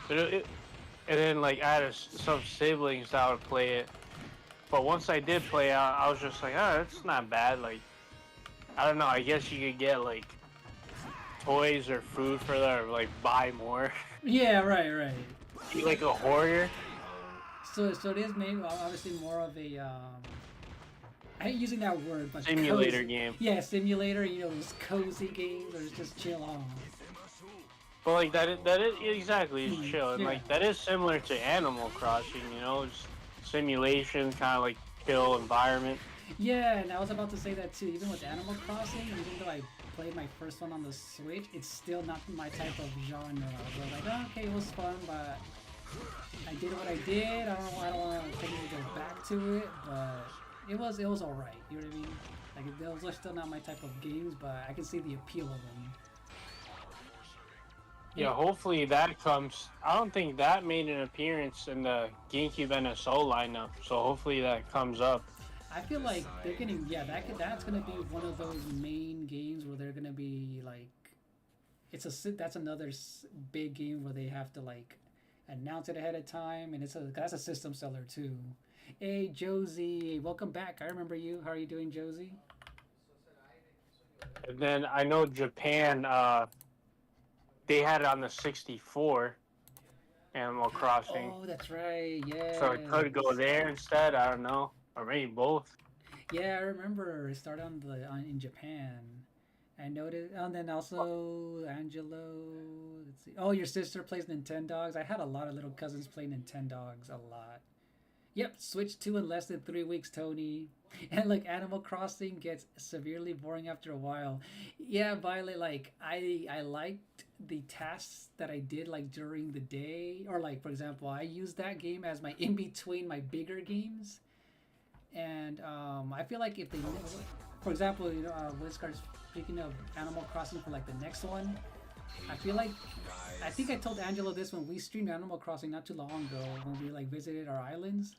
Speaker 6: But and then like I had some siblings that would play it. But once I did play out, I was just like, oh, it's not bad. Like, I don't know. I guess you could get like toys or food for that, or like buy more.
Speaker 5: Yeah, right.
Speaker 6: Be like a hoarder.
Speaker 5: So it is maybe obviously more of a I hate using that word, but
Speaker 6: Simulator
Speaker 5: cozy.
Speaker 6: game.
Speaker 5: Yeah, simulator. You know, those cozy games where it's just chill on.
Speaker 6: But like that is exactly it's chill, and
Speaker 5: Yeah.
Speaker 6: like that is similar to Animal Crossing. You know, just simulation, kind of like chill environment.
Speaker 5: Yeah, and I was about to say that too. Even with Animal Crossing, even though I played my first one on the Switch, it's still not my type of genre. I was like, oh, okay, it was fun, but I did what I did. I don't want to technically go back to it, but it was all right. You know what I mean? Like those are still not my type of games, but I can see the appeal of them.
Speaker 6: Yeah, hopefully that comes. I don't think that made an appearance in the GameCube NSO lineup, so hopefully that comes up.
Speaker 5: I feel like they're getting that's gonna be one of those main games where they're gonna be like, that's another big game where they have to like announce it ahead of time, and that's a system seller too. Hey Josie, welcome back. I remember you. How are you doing, Josie?
Speaker 6: And then I know Japan. They had it on the 64, Animal Crossing.
Speaker 5: Oh, that's right. Yeah.
Speaker 6: So it could go there instead. I don't know, or maybe both.
Speaker 5: Yeah, I remember it started in Japan. I noticed, and then also Angelo. Let's see. Oh, your sister plays Nintendogs. I had a lot of little cousins play Nintendogs a lot. Yep, Switch 2 in less than 3 weeks, Tony. And like Animal Crossing gets severely boring after a while. Yeah, Violet, like I liked the tasks that I did like during the day, or like for example, I used that game as my in between my bigger games. And I feel like if they, for example, Wizcard, speaking of Animal Crossing for like the next one, I feel like I think I told Angelo this when we streamed Animal Crossing not too long ago when we like visited our islands.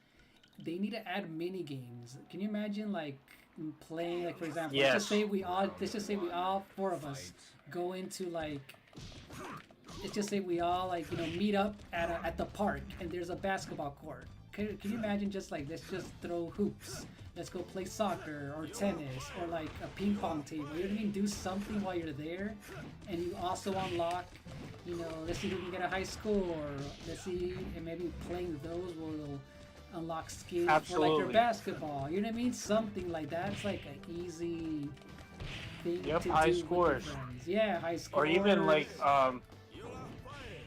Speaker 5: They need to add mini games. Can you imagine like playing like for example,
Speaker 6: Yes.
Speaker 5: let's just say we all four of us go into like let's just say we all like meet up at the park and there's a basketball court. Can you imagine just like let's just throw hoops, let's go play soccer or tennis or like a ping pong table, you know what I mean? Do something while you're there, and you also unlock, let's see who can get a high score. Let's see, and maybe playing those will unlock skills for like your
Speaker 6: Absolutely.
Speaker 5: basketball. You know what I mean? Something like that's like an easy thing
Speaker 6: Yep,
Speaker 5: to
Speaker 6: high
Speaker 5: do with your
Speaker 6: scores.
Speaker 5: friends. Yeah, high
Speaker 6: Or
Speaker 5: scores.
Speaker 6: even like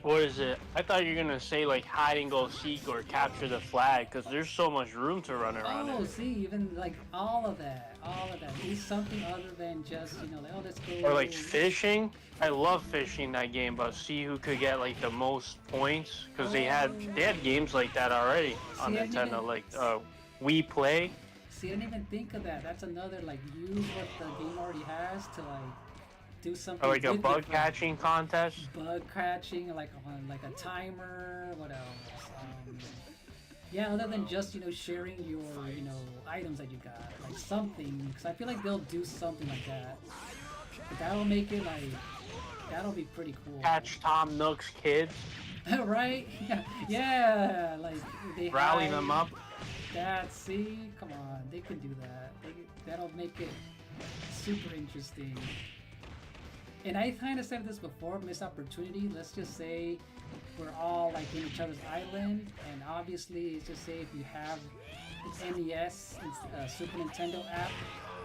Speaker 6: what is it? I thought you were gonna say like hide and go seek or capture the flag, because there's so much room to run around
Speaker 5: Oh,
Speaker 6: in.
Speaker 5: see, even like all of that. Do something other than just like, oh, let's go.
Speaker 6: Or like fishing. I love fishing that game, but see who could get like the most points, because they had games like that already on
Speaker 5: See, I didn't
Speaker 6: Nintendo,
Speaker 5: even-
Speaker 6: like We Play.
Speaker 5: See, I didn't even think of that. That's another like use what the game already has to like do something.
Speaker 6: Or like a
Speaker 5: with
Speaker 6: bug
Speaker 5: your friends.
Speaker 6: catching contest.
Speaker 5: Bug catching, like on like a timer. What else? Yeah, other than just sharing your items that you got, like something. Because I feel like they'll do something like that. But that'll make it like that'll be pretty cool.
Speaker 6: Catch Tom Nook's kids.
Speaker 5: Right? Yeah, like they
Speaker 6: Rally
Speaker 5: hide.
Speaker 6: them up.
Speaker 5: See, come on, they can do that. That'll make it super interesting. And I kind of said this before, missed opportunity. Let's just say we're all like in each other's island, and obviously, let's just say if you have the NES and Super Nintendo app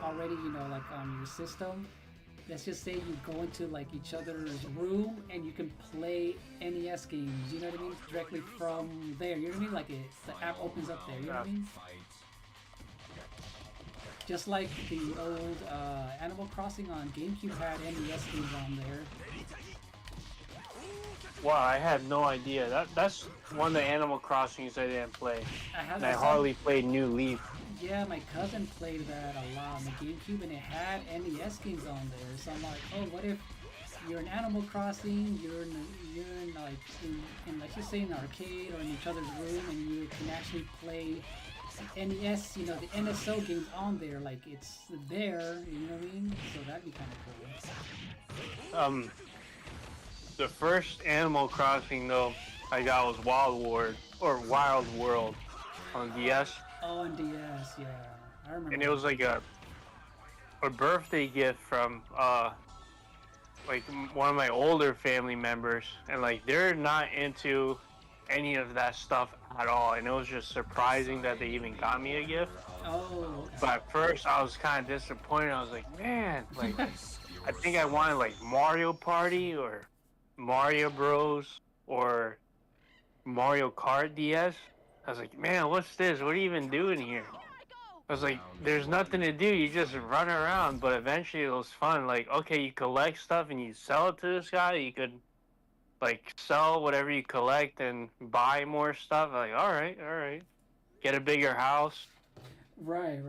Speaker 5: already, like on your system. Let's just say you go into like each other's room and you can play NES games. You know what I mean? Directly from there. You know what I mean? Like the app opens up there. You know what I mean? Just like the old Animal Crossing on GameCube had NES games on there.
Speaker 6: Wow, I had no idea. That's one of the Animal Crossings I didn't play. And I
Speaker 5: saw-
Speaker 6: hardly played New Leaf.
Speaker 5: Yeah, my cousin played that a lot on the GameCube, and it had NES games on there. So I'm like, oh, what if you're in Animal Crossing, you're in like in let's just say an arcade or in each other's room, and you can actually play NES, the NSO games on there, like it's there. You know what I mean? So that'd be kind of cool.
Speaker 6: The first Animal Crossing though I got was Wild World on DS.
Speaker 5: Oh, on DS, yeah, I remember.
Speaker 6: And it was like a birthday gift from like one of my older family members, and like they're not into any of that stuff at all, and it was just surprising that they even got me a gift.
Speaker 5: Oh,
Speaker 6: But at first I was kind of disappointed. I was like, man, like I think I wanted like Mario Party or Mario Bros or Mario Kart DS. I was like, man, what's this? What are you even doing here? I was like, there's nothing to do. You just run around. But eventually it was fun. Like, okay, you collect stuff and you sell it to this guy. You could, like, sell whatever you collect and buy more stuff. Like, all right. Get a bigger house.
Speaker 5: right.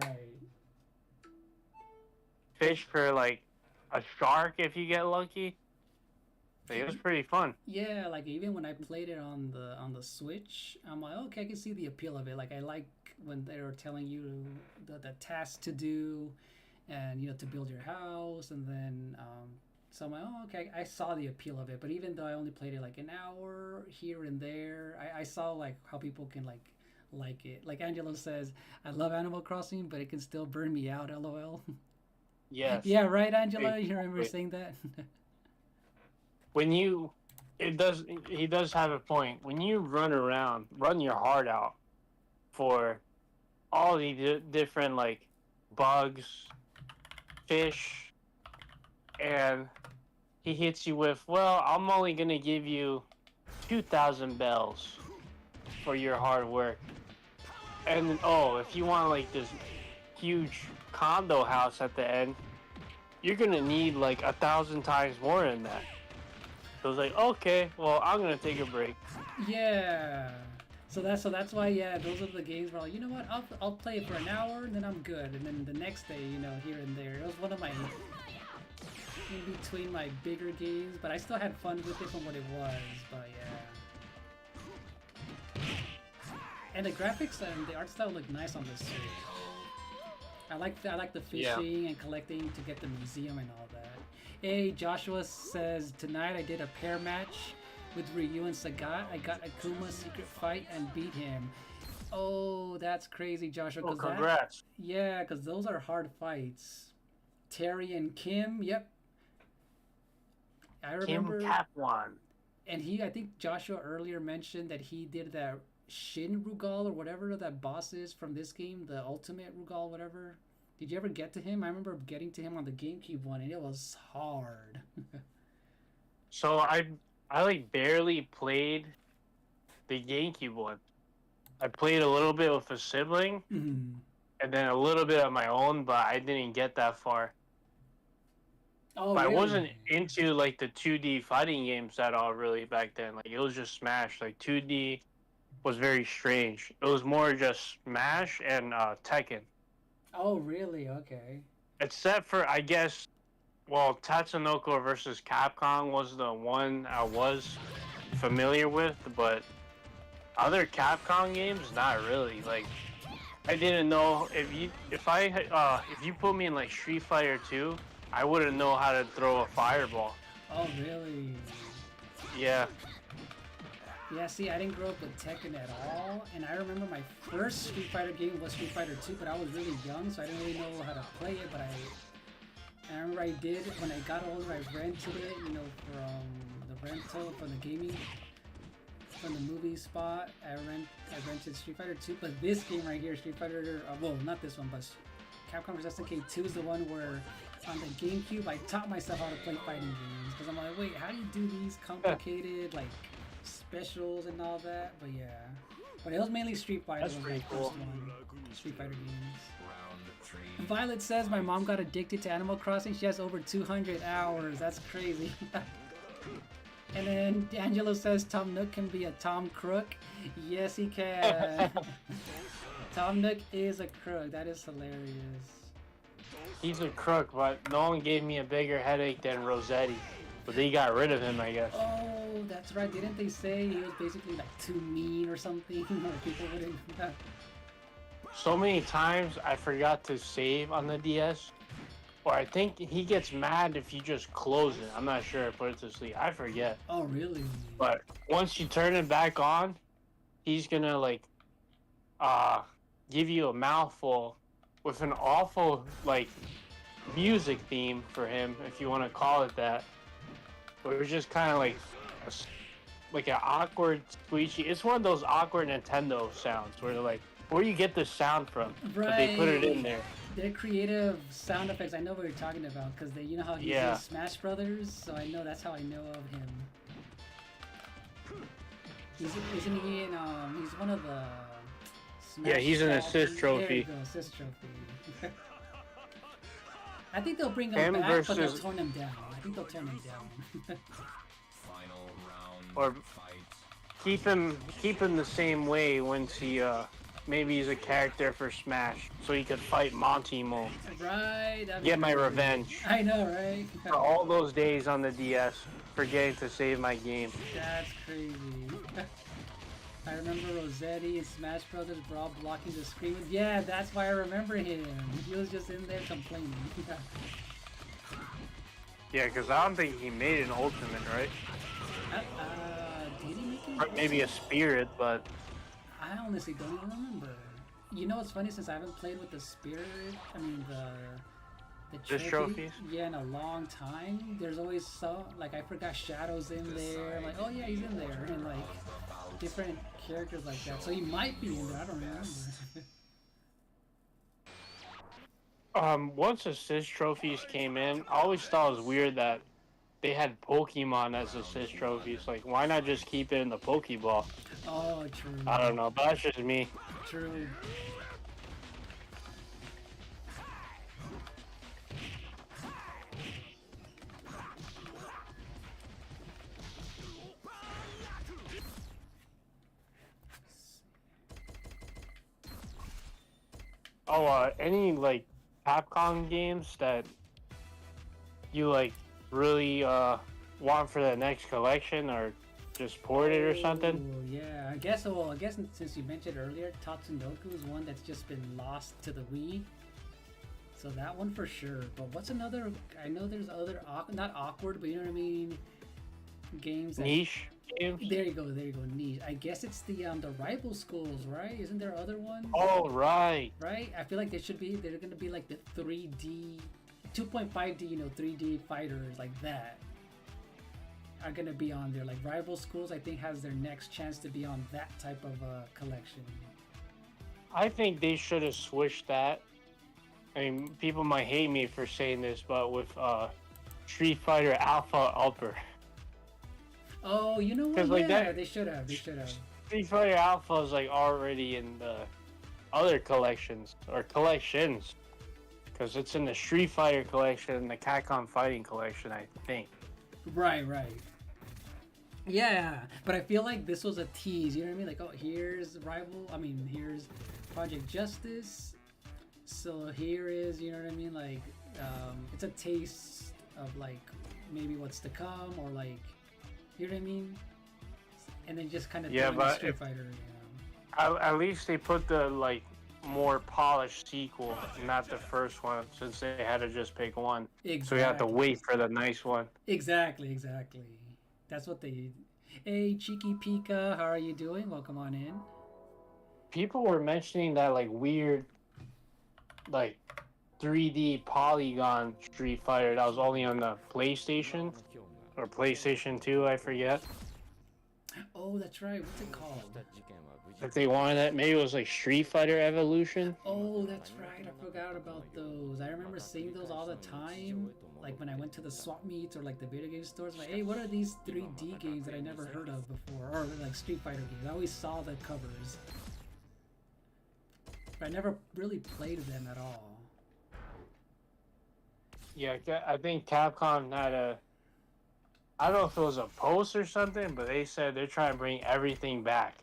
Speaker 6: Fish for, like, a shark if you get lucky. Like, it was pretty fun.
Speaker 5: Yeah, like even when I played it on the Switch, I'm like, okay, I can see the appeal of it. Like I like when they were telling you the tasks to do, and to build your house, and then so I'm like, oh, okay, I saw the appeal of it. But even though I only played it like an hour here and there, I saw like how people can like it. Like Angelo says, I love Animal Crossing, but it can still burn me out. LOL.
Speaker 6: Yes.
Speaker 5: Yeah, right, Angelo.
Speaker 6: Wait,
Speaker 5: You remember
Speaker 6: wait.
Speaker 5: saying that?
Speaker 6: He does have a point. When you run your heart out for all the different like bugs, fish, and he hits you with, well, I'm only gonna give you 2,000 bells for your hard work. And oh, if you want like this huge condo house at the end, you're gonna need like 1,000 times more than that. So it's like, okay, well, I'm gonna take a break.
Speaker 5: Yeah. So that's why, yeah, those are the games where, like, you know what, I'll play it for an hour and then I'm good, and then the next day, you know, here and there. It was one of my in between my bigger games, but I still had fun with it from what it was. But yeah. And the graphics and the art style look nice on this series. I like the fishing and collecting to get the museum and all that. Hey, Joshua says, tonight I did a pair match with Ryu and Sagat. I got Akuma's secret fight and beat him. Oh, that's crazy, Joshua.
Speaker 6: Oh, congrats.
Speaker 5: Yeah, because those are hard fights. Terry and Kim, yep. I remember.
Speaker 6: Kim Capwan.
Speaker 5: And I think Joshua earlier mentioned that he did that Shin Rugal or whatever that boss is from this game, the Ultimate Rugal, whatever. Did you ever get to him? I remember getting to him on the GameCube one, and it was hard.
Speaker 6: So I like barely played the GameCube one. I played a little bit with a sibling, and then a little bit on my own, but I didn't get that far.
Speaker 5: Oh,
Speaker 6: but
Speaker 5: really?
Speaker 6: I wasn't into like the 2D fighting games at all really back then. Like it was just Smash. Like 2D was very strange. It was more just Smash and Tekken.
Speaker 5: Oh, really? Okay.
Speaker 6: Except for, I guess, well, Tatsunoko versus Capcom was the one I was familiar with, but other Capcom games, not really. Like, I didn't know if you put me in like Street Fighter 2, I wouldn't know how to throw a fireball.
Speaker 5: Oh, really?
Speaker 6: Yeah.
Speaker 5: Yeah, see, I didn't grow up with Tekken at all, and I remember my first Street Fighter game was Street Fighter 2, but I was really young, so I didn't really know how to play it, but I remember I did, when I got older, I rented it, you know, from the rental, from the gaming, from the movie spot. I rented Street Fighter 2, but this game right here, Street Fighter, well, not this one, but Capcom vs. SNK 2 is the one where, on the GameCube, I taught myself how to play fighting games, because I'm like, wait, how do you do these complicated, like, specials and all that? But yeah, but it was mainly Street Fighter.
Speaker 6: That's pretty cool.
Speaker 5: Street Fighter games. Violet says my mom got addicted to Animal Crossing. She has over 200 hours. That's crazy. And then Angelo says Tom Nook can be a Tom Crook. Yes, he can. Tom Nook is a crook. That is hilarious.
Speaker 6: He's a crook, but no one gave me a bigger headache than Rossetti. But they got rid of him, I guess.
Speaker 5: Oh, that's right. Didn't they say he was basically like too mean or something? Or people wouldn't.
Speaker 6: So many times I forgot to save on the DS. Or I think he gets mad if you just close it. I'm not sure. Put it to sleep. I forget.
Speaker 5: Oh, really?
Speaker 6: But once you turn it back on, he's gonna like give you a mouthful with an awful like music theme for him, if you want to call it that. But it was just kind of like an awkward squeegee. It's one of those awkward Nintendo sounds where they're like, where do you get this sound from?
Speaker 5: Right.
Speaker 6: But they put it in there.
Speaker 5: They're creative sound effects. I know what you're talking about because you know how he's in Smash Brothers, so I know that's how I know of him. Isn't he in? He's one of the. Smash
Speaker 6: He's an assist trophy.
Speaker 5: There you go, assist trophy. I think they'll bring him back, but they'll tone him down. I think they'll tone him down.
Speaker 1: Final round.
Speaker 6: Or keep him the same way once he maybe he's a character for Smash, so he could fight Montimo.
Speaker 5: Right.
Speaker 6: Get my revenge.
Speaker 5: I know, right?
Speaker 6: For all those days on the DS, forgetting to save my game.
Speaker 5: That's crazy. I remember Rossetti and Smash Brothers Brawl blocking the screen. Yeah, that's why I remember him. He was just in there complaining.
Speaker 6: Yeah, because I don't think he made an Ultimate, right?
Speaker 5: Did he make it?
Speaker 6: Or maybe a Spirit, but
Speaker 5: I honestly don't even remember. You know what's funny? Since I haven't played with the Spirit, I mean the
Speaker 6: trophies?
Speaker 5: Yeah, in a long time. There's always some, like, I forgot Shadow's in there. I'm like, oh yeah, he's in there. And like different characters like that. So he might be in there. I don't remember.
Speaker 6: Once assist trophies came in, I always thought it was weird that they had Pokemon as assist trophies. Like, why not just keep it in the Pokeball?
Speaker 5: Oh, true.
Speaker 6: I don't know, but that's just me.
Speaker 5: True.
Speaker 6: any like Capcom games that you like really want for the next collection or just ported or something?
Speaker 5: Oh, yeah, I guess. Well, I guess since you mentioned earlier, Tatsunoko is one that's just been lost to the Wii. So that one for sure. But what's another? I know there's other not awkward, but you know what I mean. Games.
Speaker 6: Niche games.
Speaker 5: There you go. Niche. I guess it's the rival schools, right? Isn't there other ones?
Speaker 6: Oh right.
Speaker 5: Right. I feel like they should be. They're gonna be like the 3D, 2.5D. 3D fighters like that are gonna be on there. Like rival schools, I think has their next chance to be on that type of collection.
Speaker 6: I think they should have switched that. I mean, people might hate me for saying this, but with Street Fighter Alpha Upper.
Speaker 5: Oh, you know what?
Speaker 6: Like
Speaker 5: Yeah,
Speaker 6: that,
Speaker 5: they should have.
Speaker 6: Street Fighter Alpha is like already in the other collections or collections, because it's in the Street Fighter collection and the Capcom Fighting Collection, I think.
Speaker 5: Right. Yeah, but I feel like this was a tease. You know what I mean? Like, oh, here's here's Project Justice. So here is, you know what I mean? Like, it's a taste of like maybe what's to come, or like, you know what I mean? And then just kind of Street Fighter. You know?
Speaker 6: At least they put the like more polished sequel, not the first one, since they had to just pick one.
Speaker 5: Exactly.
Speaker 6: So you have to wait for the nice one.
Speaker 5: Exactly. That's what they. Hey, Cheeky Pika, how are you doing? Welcome on in.
Speaker 6: People were mentioning that like weird, like 3D polygon Street Fighter that was only on the PlayStation or PlayStation 2, I forget.
Speaker 5: Oh, that's right. What's it called?
Speaker 6: If they wanted that, maybe it was like Street Fighter Evolution.
Speaker 5: Oh, that's right. I forgot about those. I remember seeing those all the time. Like when I went to the swap meets or like the video game stores. Like, hey, what are these 3D games that I never heard of before? Or like Street Fighter games. I always saw the covers. But I never really played them at all.
Speaker 6: Yeah, I think Capcom had a... I don't know if it was a post or something, but they said they're trying to bring everything back.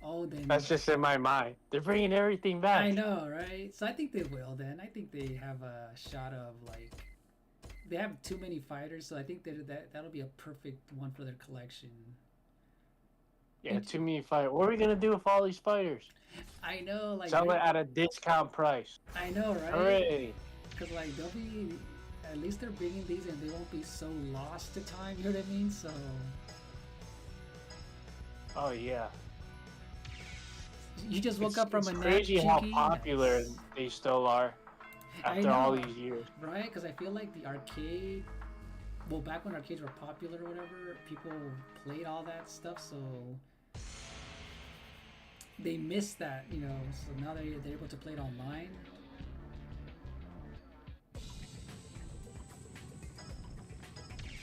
Speaker 5: Oh, then...
Speaker 6: That's just in my mind. They're bringing everything back.
Speaker 5: I know, right? So I think they will then. I think they have a shot of like... They have too many fighters, so I think that'll be a perfect one for their collection.
Speaker 6: Yeah, too many fighters. What are we going to do with all these fighters?
Speaker 5: I know, like...
Speaker 6: Sell it at a discount price.
Speaker 5: I know, right?
Speaker 6: Hooray!
Speaker 5: Because like they'll be... At least they're bringing these and they won't be so lost to time, you know what I mean? So...
Speaker 6: Oh, yeah.
Speaker 5: You just woke up from a nap,
Speaker 6: crazy how
Speaker 5: Cheeky?
Speaker 6: popular they still are after all these years.
Speaker 5: Right? Because I feel like the arcade... Well, back when arcades were popular or whatever, people played all that stuff, so... They missed that, you know, so now they're able to play it online.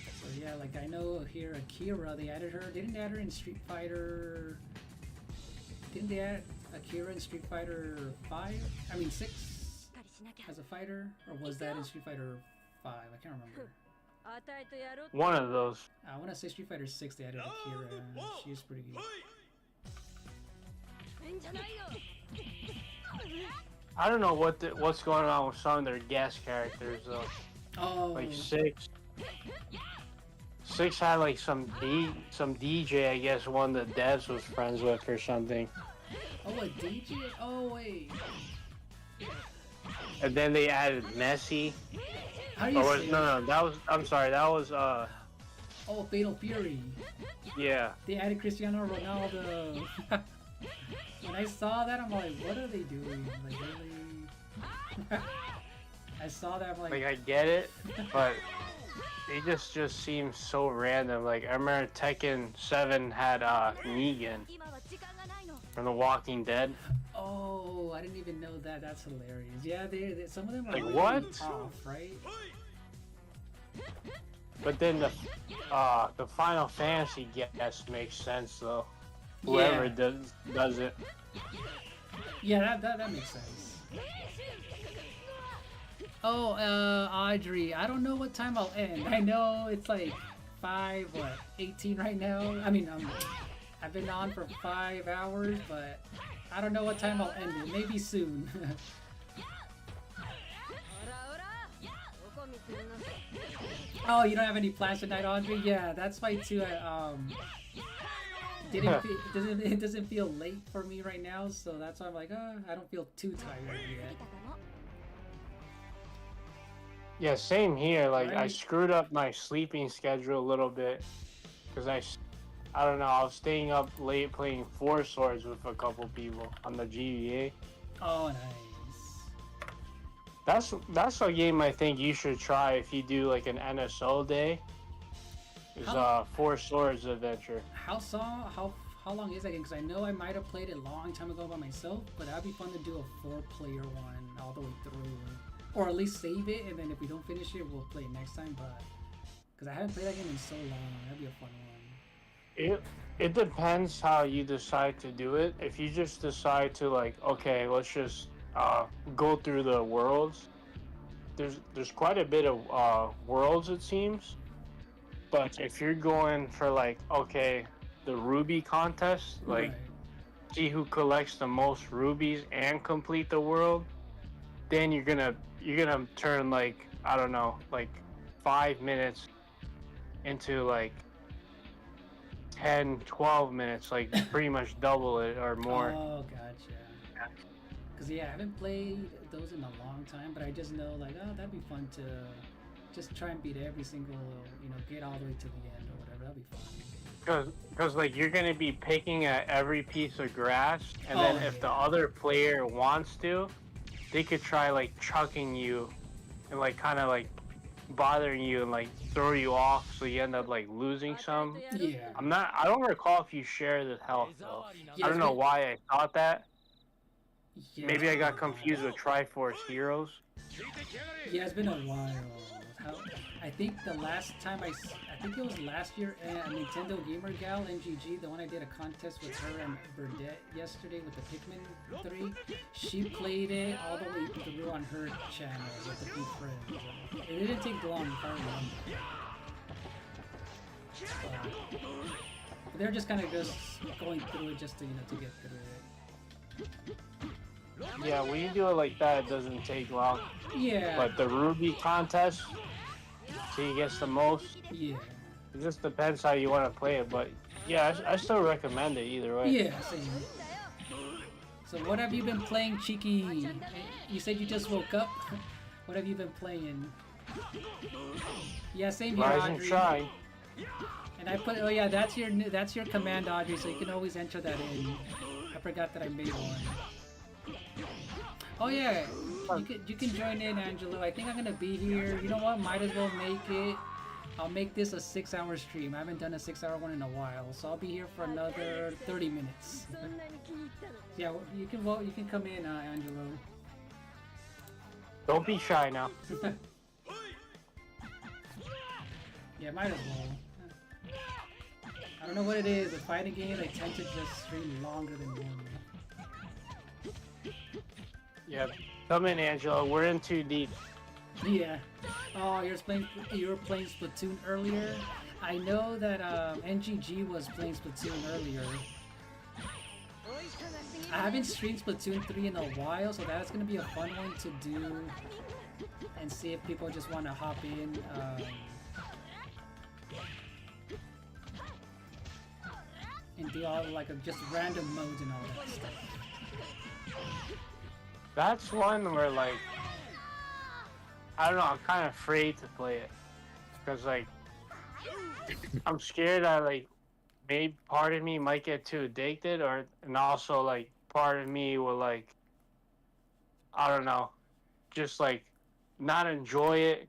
Speaker 5: So yeah, like I know here Akira, they added her. They didn't add her in Street Fighter. Didn't they add Akira in Street Fighter 5? I mean 6 as a fighter, or was that in Street Fighter 5? I can't remember.
Speaker 6: One of those.
Speaker 5: I want to say Street Fighter 6. They added Akira. She is pretty good.
Speaker 6: I don't know what's going on with some of their guest characters though.
Speaker 5: Oh.
Speaker 6: Like Six had like some DJ, I guess one of the devs was friends with or something.
Speaker 5: Oh, a DJ? Oh wait.
Speaker 6: And then they added Messi.
Speaker 5: How do you say
Speaker 6: no, that was, I'm sorry, that was
Speaker 5: Oh, Fatal Fury.
Speaker 6: Yeah.
Speaker 5: They added Cristiano Ronaldo. When I saw that, I'm like, what are they doing? Like, really? I saw that, I'm like...
Speaker 6: Like, I get it, but it just seems so random. Like, I remember Tekken 7 had Negan from The Walking Dead.
Speaker 5: Oh, I didn't even know that. That's hilarious. Yeah, they some of them are
Speaker 6: like,
Speaker 5: really
Speaker 6: what?
Speaker 5: off, right?
Speaker 6: But then the Final Fantasy guess makes sense though. Whoever does it.
Speaker 5: Yeah, that makes sense. Oh, Audrey, I don't know what time I'll end. I know it's like 18 right now. I mean, I've been on for 5 hours, but I don't know what time I'll end it. Maybe soon. Oh, you don't have any plans tonight, Audrey? Yeah, that's why too. It doesn't feel late for me right now, so that's why I'm like, I don't feel too tired yet.
Speaker 6: Yeah, same here. Like I
Speaker 5: Right.
Speaker 6: screwed up my sleeping schedule a little bit because I don't know. I was staying up late playing Four Swords with a couple people on the GBA.
Speaker 5: Oh, nice.
Speaker 6: That's a game I think you should try if you do like an NSO day. Is Four Swords Adventure.
Speaker 5: How long is that game? Because I know I might have played it a long time ago by myself, but that'd be fun to do a 4-player one all the way through, or at least save it, and then if we don't finish it, we'll play it next time. But because I haven't played that game in so long, that'd be a fun one.
Speaker 6: It depends how you decide to do it. If you just decide to like, okay, let's just go through the worlds. There's quite a bit of worlds it seems, but if you're going for like, okay, the ruby contest, like
Speaker 5: Right.
Speaker 6: see who collects the most rubies and complete the world, then you're gonna turn like, I don't know, like 5 minutes into like 10-12 minutes, like pretty much double it or more.
Speaker 5: Oh, gotcha. Because yeah, I haven't played those in a long time, but I just know like, oh, that'd be fun to just try and beat every single, get all the way to the end or whatever. That'd be fun.
Speaker 6: Because like you're gonna be picking at every piece of grass, and then if the
Speaker 5: yeah.
Speaker 6: other player wants to, they could try like chucking you, and like kind of like bothering you and like throw you off, so you end up like losing some.
Speaker 5: Yeah.
Speaker 6: I don't recall if you share the health though.
Speaker 5: Yeah,
Speaker 6: I don't know why I thought that.
Speaker 5: Yeah,
Speaker 6: Maybe
Speaker 5: it's
Speaker 6: I
Speaker 5: been
Speaker 6: got
Speaker 5: a while.
Speaker 6: confused with Triforce Heroes.
Speaker 5: Yeah, it's been a while. I think the last time I think it was last year at Nintendo Gamer Gal NGG, the one I did a contest with her and Burdette yesterday with the Pikmin 3. She played it all the way through on her channel with a few friends. It didn't take long, if I remember. But they're just kind of just going through it just to to get through it.
Speaker 6: Yeah, when you do it like that, it doesn't take long.
Speaker 5: Yeah.
Speaker 6: But the Ruby contest, he gets the most.
Speaker 5: Yeah.
Speaker 6: It just depends how you want to play it, but yeah, I still recommend it either way.
Speaker 5: Yeah, same. So what have you been playing, Cheeky? You said you just woke up. What have you been playing? Yeah, same here,
Speaker 6: Rise and
Speaker 5: Audrey.
Speaker 6: shine.
Speaker 5: And I put, that's your command, Audrey, so you can always enter that in. I forgot that I made one. Oh yeah, you can join in, Angelo. I think I'm gonna be here. You know what? Might as well make it. I'll make this a 6-hour stream. I haven't done a 6-hour one in a while, so I'll be here for another 30 minutes. Yeah, you can vote. You can come in, Angelo.
Speaker 6: Don't be shy now.
Speaker 5: Yeah, might as well. I don't know what it is. With fighting games, I tend to just stream longer than normal.
Speaker 6: Yeah, come in, Angela. We're in too deep.
Speaker 5: Yeah. Oh, you were playing Splatoon earlier. I know that NGG was playing Splatoon earlier. I haven't streamed Splatoon 3 in a while, so that's gonna be a fun one to do and see if people just want to hop in. And do all like just random modes and all that stuff.
Speaker 6: That's one where like, I don't know, I'm kind of afraid to play it. Because like, I'm scared that like, maybe part of me might get too addicted, and also like, part of me will like, I don't know, just like, not enjoy it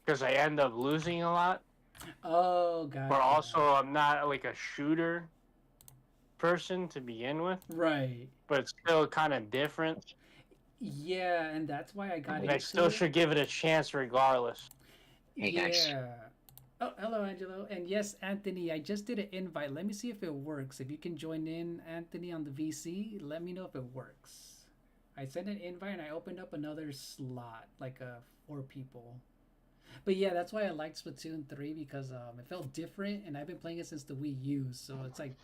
Speaker 6: because I end up losing a lot.
Speaker 5: Oh, god.
Speaker 6: But also, I'm not like a shooter person to begin with.
Speaker 5: Right.
Speaker 6: But it's still kind of different.
Speaker 5: Yeah, and that's why I got
Speaker 6: And
Speaker 5: into
Speaker 6: I still
Speaker 5: it.
Speaker 6: should give it a chance regardless.
Speaker 5: Yeah. Oh, hello, Angelo. And yes, Anthony, I just did an invite. Let me see if it works. If you can join in, Anthony, on the VC, let me know if it works. I sent an invite and I opened up another slot, like 4 people. But yeah, that's why I liked Splatoon 3 because it felt different, and I've been playing it since the Wii U, so it's like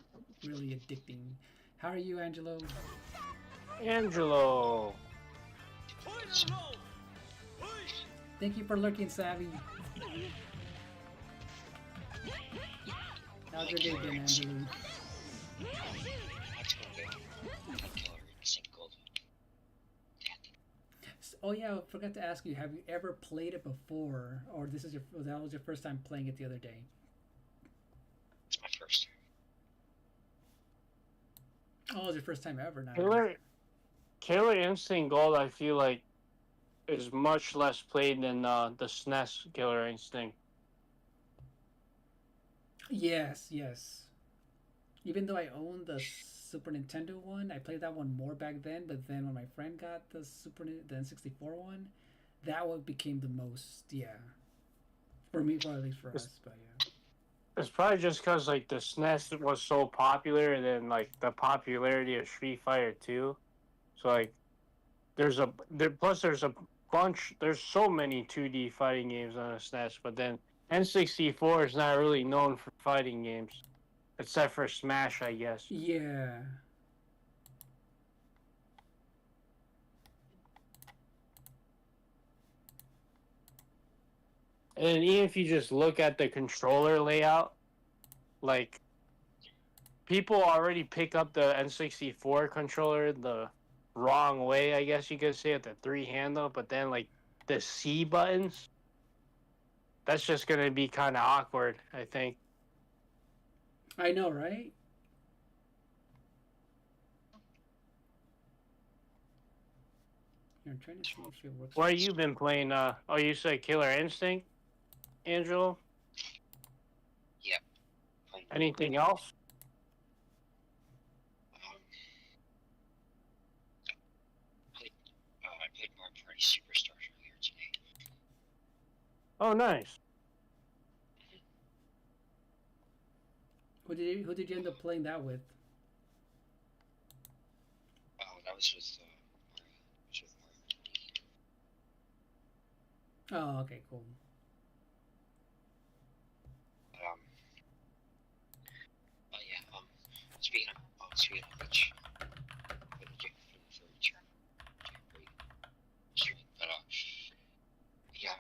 Speaker 5: really addicting. How are you, Angelo? Thank you for lurking, Savvy. How's your day been, Angelou?
Speaker 7: That's gonna go. Killer Instinct Gold.
Speaker 5: Oh yeah, I forgot to ask you. Have you ever played it before, or that was your first time playing it the other day?
Speaker 7: It's my first.
Speaker 5: Oh, it was your first time ever. Now.
Speaker 6: Killer Instinct Gold, I feel like, is much less played than the SNES Killer Instinct.
Speaker 5: Yes, yes. Even though I owned the Super Nintendo one, I played that one more back then. But then when my friend got the the N64 one, that one became the most. Yeah, for me, or at least for us. But yeah.
Speaker 6: It's probably just because like the SNES was so popular, and then like the popularity of Street Fighter 2. So like, there's a bunch. There's so many 2D fighting games on a SNES, but then N64 is not really known for fighting games, except for Smash, I guess.
Speaker 5: Yeah.
Speaker 6: And even if you just look at the controller layout, like, people already pick up the N64 controller the wrong way, I guess you could say, at the 3-handle, but then, like, the C buttons, that's just going to be kind of awkward, I think.
Speaker 5: I know, right? I'm trying to see if it works.
Speaker 6: What have you been playing? Oh, you said Killer Instinct, Angelo?
Speaker 7: Yep.
Speaker 6: Anything else?
Speaker 7: I played Mario Party Superstars earlier today.
Speaker 6: Oh, nice.
Speaker 5: Who did you end up playing that with?
Speaker 7: Oh, that was with Mario.
Speaker 5: Oh, okay, cool.
Speaker 7: But yeah, speaking of which, what did you for return? But yeah,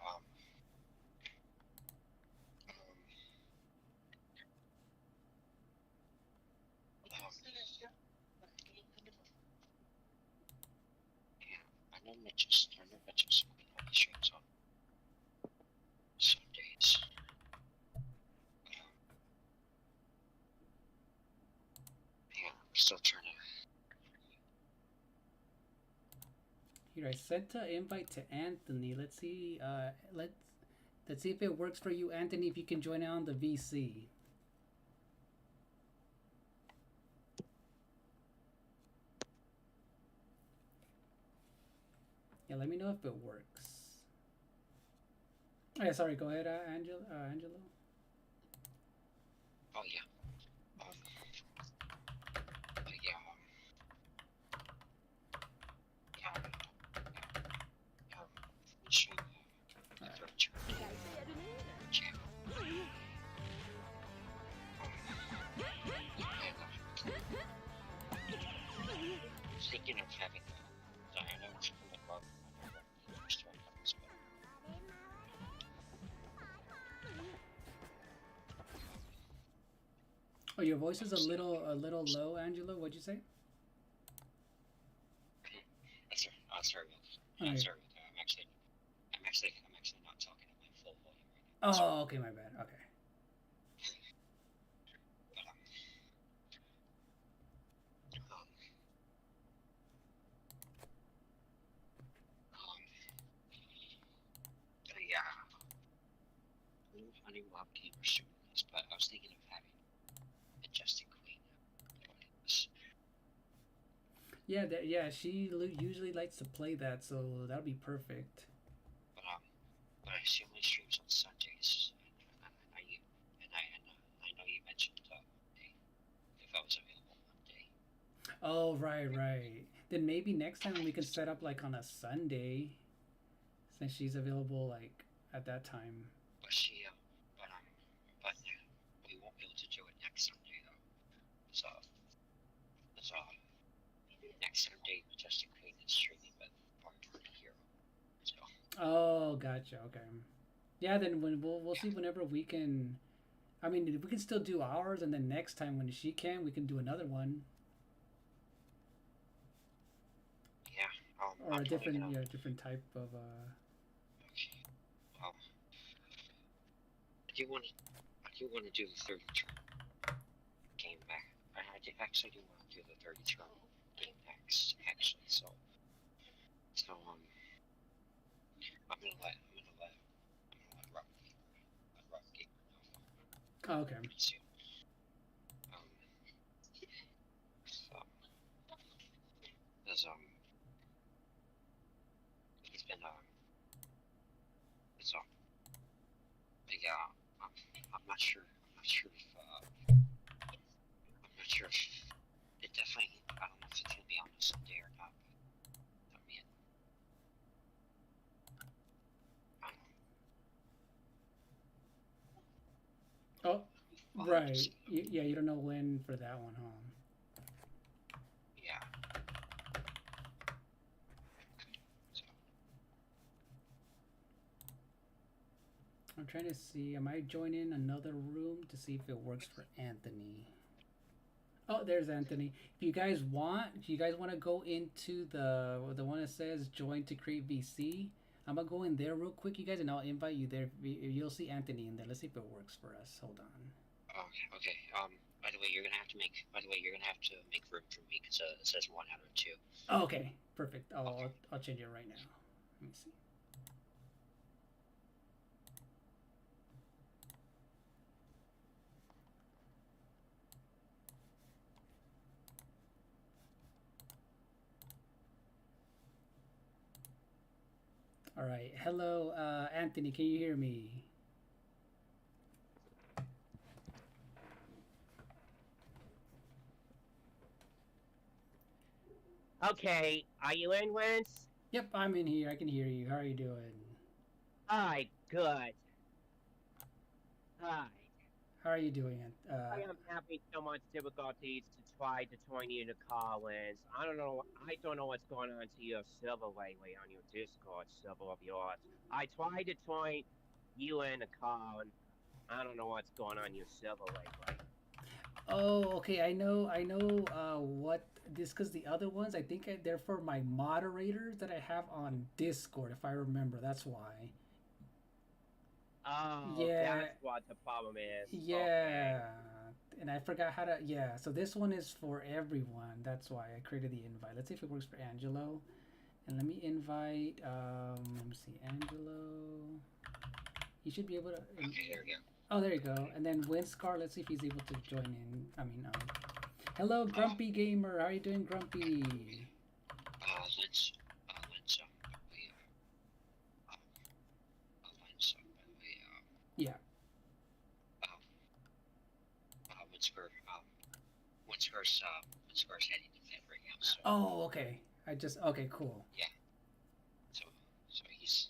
Speaker 7: I know Mitchell's putting all these streams on Sundays. Yeah, I'm still trying to.
Speaker 5: Here, I sent an invite to Anthony. Let's see. Let's see if it works for you, Anthony. If you can join in on the VC. Yeah, let me know if it works. Oh, yeah, sorry. Go ahead, Angelo.
Speaker 7: Oh yeah. Thinking of having Diana from the club.
Speaker 5: Oh, your voice is a little low, Angelo. What'd you say?
Speaker 7: Sorry about that.
Speaker 5: Okay.
Speaker 7: Sorry about that. I'm actually not talking at my full volume right now.
Speaker 5: Oh, okay, my bad. Okay.
Speaker 7: I knew Rob Gamer soon this, but I was thinking of having a Justin Queen.
Speaker 5: Yeah, yeah. She usually likes to play that, so that'll be perfect.
Speaker 7: But I see only streams on Sundays, and I know you mentioned if I was available one day.
Speaker 5: Oh, right. Then maybe next time we can set up like on a Sunday, since she's available like at that time.
Speaker 7: But we won't be able to do it next Sunday though. So next Sunday, Justin Queen is streaming with Mario Party Hero. So
Speaker 5: Oh, gotcha. Okay. Yeah, then when we'll see whenever we can. I mean, we can still do ours, and then next time when she can, we can do another one
Speaker 7: Yeah.
Speaker 5: or
Speaker 7: I'm
Speaker 5: a
Speaker 7: probably
Speaker 5: different
Speaker 7: gonna.
Speaker 5: different type of.
Speaker 7: Okay. I do want to. I do want to do the 30 turn game back. Actually do want to do the 30 turn game next. Actually, so. I'm gonna let Rough Gamer
Speaker 5: Oh, okay.
Speaker 7: know soon. Um, so, there's he's been so yeah. Um, I'm not sure. I'm not sure if I'm not sure if it definitely. I don't know if it's gonna be on a Sunday or not. But I mean,
Speaker 5: Oh,
Speaker 7: I'll have to
Speaker 5: right.
Speaker 7: see.
Speaker 5: Yeah, you don't know when for that one, huh?
Speaker 7: Yeah. So,
Speaker 5: I'm trying to see. I might join in another room to see if it works for Anthony. Oh, there's Anthony. If you guys want to go into the one that says join to create VC, I'm gonna go in there real quick, you guys, and I'll invite you there. You'll see Anthony in there. Let's see if it works for us. Hold on.
Speaker 7: okay. By the way, you're gonna have to make. By the way, you're gonna have to make room for me because it says 1 out of 2.
Speaker 5: Oh, okay, perfect.
Speaker 7: Okay.
Speaker 5: I'll change it right now. Let me see. All right. Hello, Anthony. Can you hear me?
Speaker 9: Okay, are you in, Vince?
Speaker 5: Yep, I'm in here. I can hear you. How are you doing?
Speaker 9: Alright, good. Alright.
Speaker 5: How are you doing?
Speaker 9: I am having so much difficulties to try to join you in the call, Vince. I don't know what's going on to your server lately on your Discord server of yours. I tried to join you in the call, and I don't know what's going on your server lately.
Speaker 5: Oh, okay. I know. What this? Because the other ones, I think they're for my moderators that I have on Discord. If I remember, that's why.
Speaker 9: Oh,
Speaker 5: Yeah,
Speaker 9: that's what the problem is.
Speaker 5: yeah.
Speaker 9: Okay.
Speaker 5: And I forgot how to. Yeah. So this one is for everyone. That's why I created the invite. Let's see if it works for Angelo. And let me invite. Let me see, Angelo. He should be able to.
Speaker 7: Okay, there we go.
Speaker 5: Oh, there you go. And then Winscar, let's see if he's able to join in. I mean, hello, Grumpy Gamer. How are you doing, Grumpy?
Speaker 7: Lynch, Lynch, by the way, Lynch, by the way,
Speaker 5: Yeah.
Speaker 7: Winscar's heading to bed right now, so.
Speaker 5: Oh, okay. Okay, cool.
Speaker 7: Yeah. So he's.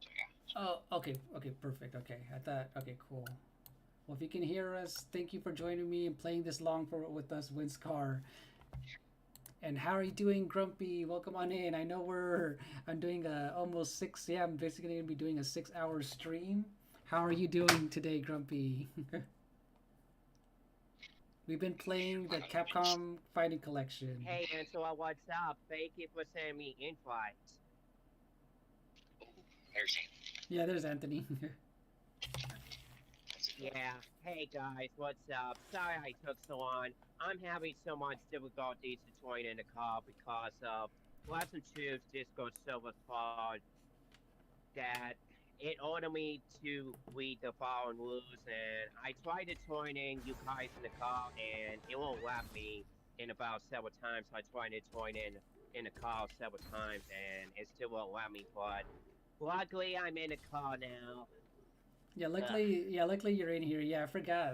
Speaker 7: So yeah.
Speaker 5: Oh, okay, perfect. Okay, I thought, okay, cool. Well, if you can hear us, thank you for joining me and playing this long with us, Winscar. And how are you doing, Grumpy? Welcome on in. I know I'm doing almost 6, yeah, I'm basically going to be doing a 6-hour stream. How are you doing today, Grumpy? We've been playing the Capcom Fighting Collection.
Speaker 9: Hey, Angela, what's up? Thank you for sending me invites.
Speaker 7: Oh, there's him.
Speaker 5: Yeah, there's Anthony.
Speaker 9: Yeah. Hey guys, what's up? Sorry I took so long. I'm having so much difficulty to join in the call because of Lesson 2's Discord server fault that it ordered me to read the following rules, and I tried to join in you guys in the call and it won't let me in about several times. I tried to join in the call several times and it still won't let me, but luckily I'm in the call now.
Speaker 5: Yeah, luckily you're in here. Yeah, I forgot.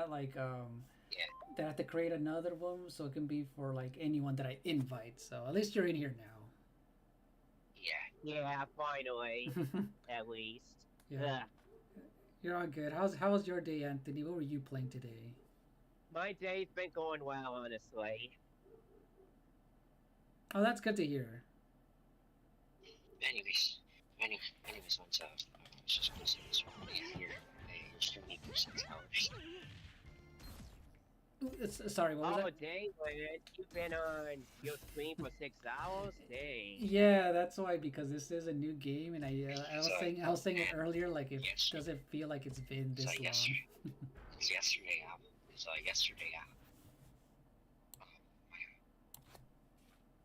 Speaker 5: Like
Speaker 7: Yeah.
Speaker 5: that I have to create another one so it can be for like anyone that I invite. So at least you're in here now.
Speaker 7: Yeah.
Speaker 9: Yeah, finally, at least.
Speaker 5: Yeah. You're all good. How was your day, Anthony? What were you playing today?
Speaker 9: My day's been going well, honestly.
Speaker 5: Oh, that's good to hear.
Speaker 7: anyways, once I was just gonna say this one. Yeah, you're streaming for 6 hours.
Speaker 5: Sorry, what was
Speaker 9: Oh,
Speaker 5: that?
Speaker 9: dang, man. You've been on your screen for 6 hours? Dang.
Speaker 5: Yeah, that's why, because this is a new game, and I was saying it earlier, like it
Speaker 7: Yes.
Speaker 5: doesn't feel like it's been
Speaker 7: So
Speaker 5: this long.
Speaker 7: yesterday,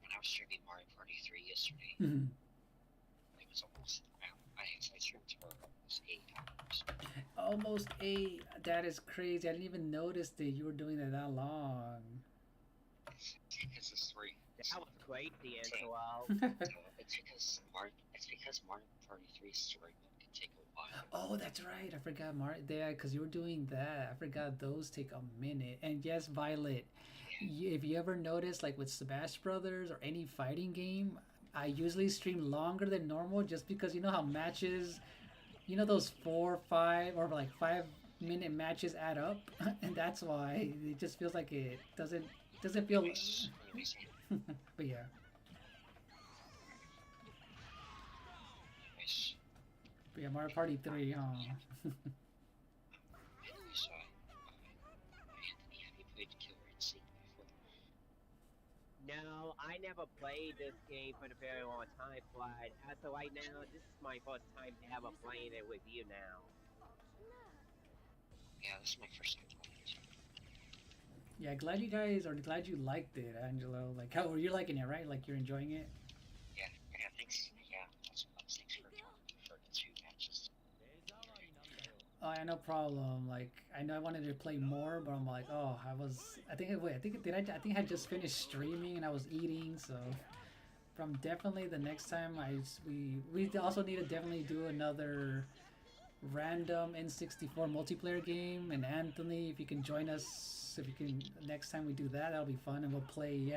Speaker 7: when I was streaming Mario Party 3 yesterday,
Speaker 5: Mhm.
Speaker 7: it was almost, I streamed for almost 8 hours.
Speaker 5: Almost 8. That is crazy. I didn't even notice that you were doing it that long.
Speaker 7: Because the story.
Speaker 9: That was crazy, Angelo.
Speaker 7: It's because Mario Party 3's story mode can take a while.
Speaker 5: Oh, that's right. I forgot Yeah, because you were doing that. I forgot those take a minute. And yes, Violet, if you ever notice, like with Smash Brothers or any fighting game, I usually stream longer than normal just because you know how matches, you know those 4, 5, or like 5-minute matches add up, and that's why it just feels like it doesn't feel.
Speaker 7: Anyways,
Speaker 5: But yeah.
Speaker 7: anyways,
Speaker 5: But yeah, Mario Party 3, huh?
Speaker 7: anyways, Anthony, have you played Killer Instinct before?
Speaker 9: No, I never played this game for a very long time, but as of right now, this is my first time ever playing it with you now.
Speaker 7: Yeah, this is my first time playing it.
Speaker 5: Yeah, glad you liked it, Angelo. Like, how you're liking it, right? Like, you're enjoying it?
Speaker 7: Yeah, thanks. Yeah, thanks for the 2 matches.
Speaker 5: Oh, yeah, no problem. Like, I know I wanted to play more, but I'm like, oh, I think I had just finished streaming and I was eating, so. From definitely the next time we also need to definitely do another random N64 multiplayer game, and Anthony, if you can join us, if you can next time we do that, that'll be fun, and we'll play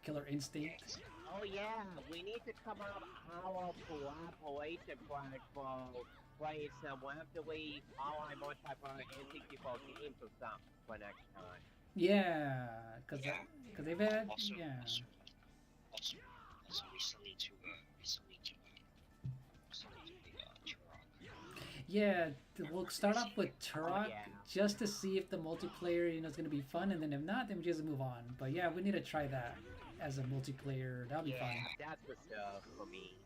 Speaker 5: Killer Instinct.
Speaker 9: Oh yeah, we need to come up our cooperation plan for playing some after we all our multiplayer N64 games or something for next time.
Speaker 5: Yeah, because they've had
Speaker 7: Also,
Speaker 5: yeah.
Speaker 7: Also, we still need to be Turok.
Speaker 5: Yeah, we'll start off with Turok
Speaker 9: yeah.
Speaker 5: just to see if the multiplayer, is going to be fun, and then if not, then we just move on. But yeah, we need to try that as a multiplayer. That'll be fun.
Speaker 9: That's the stuff for me.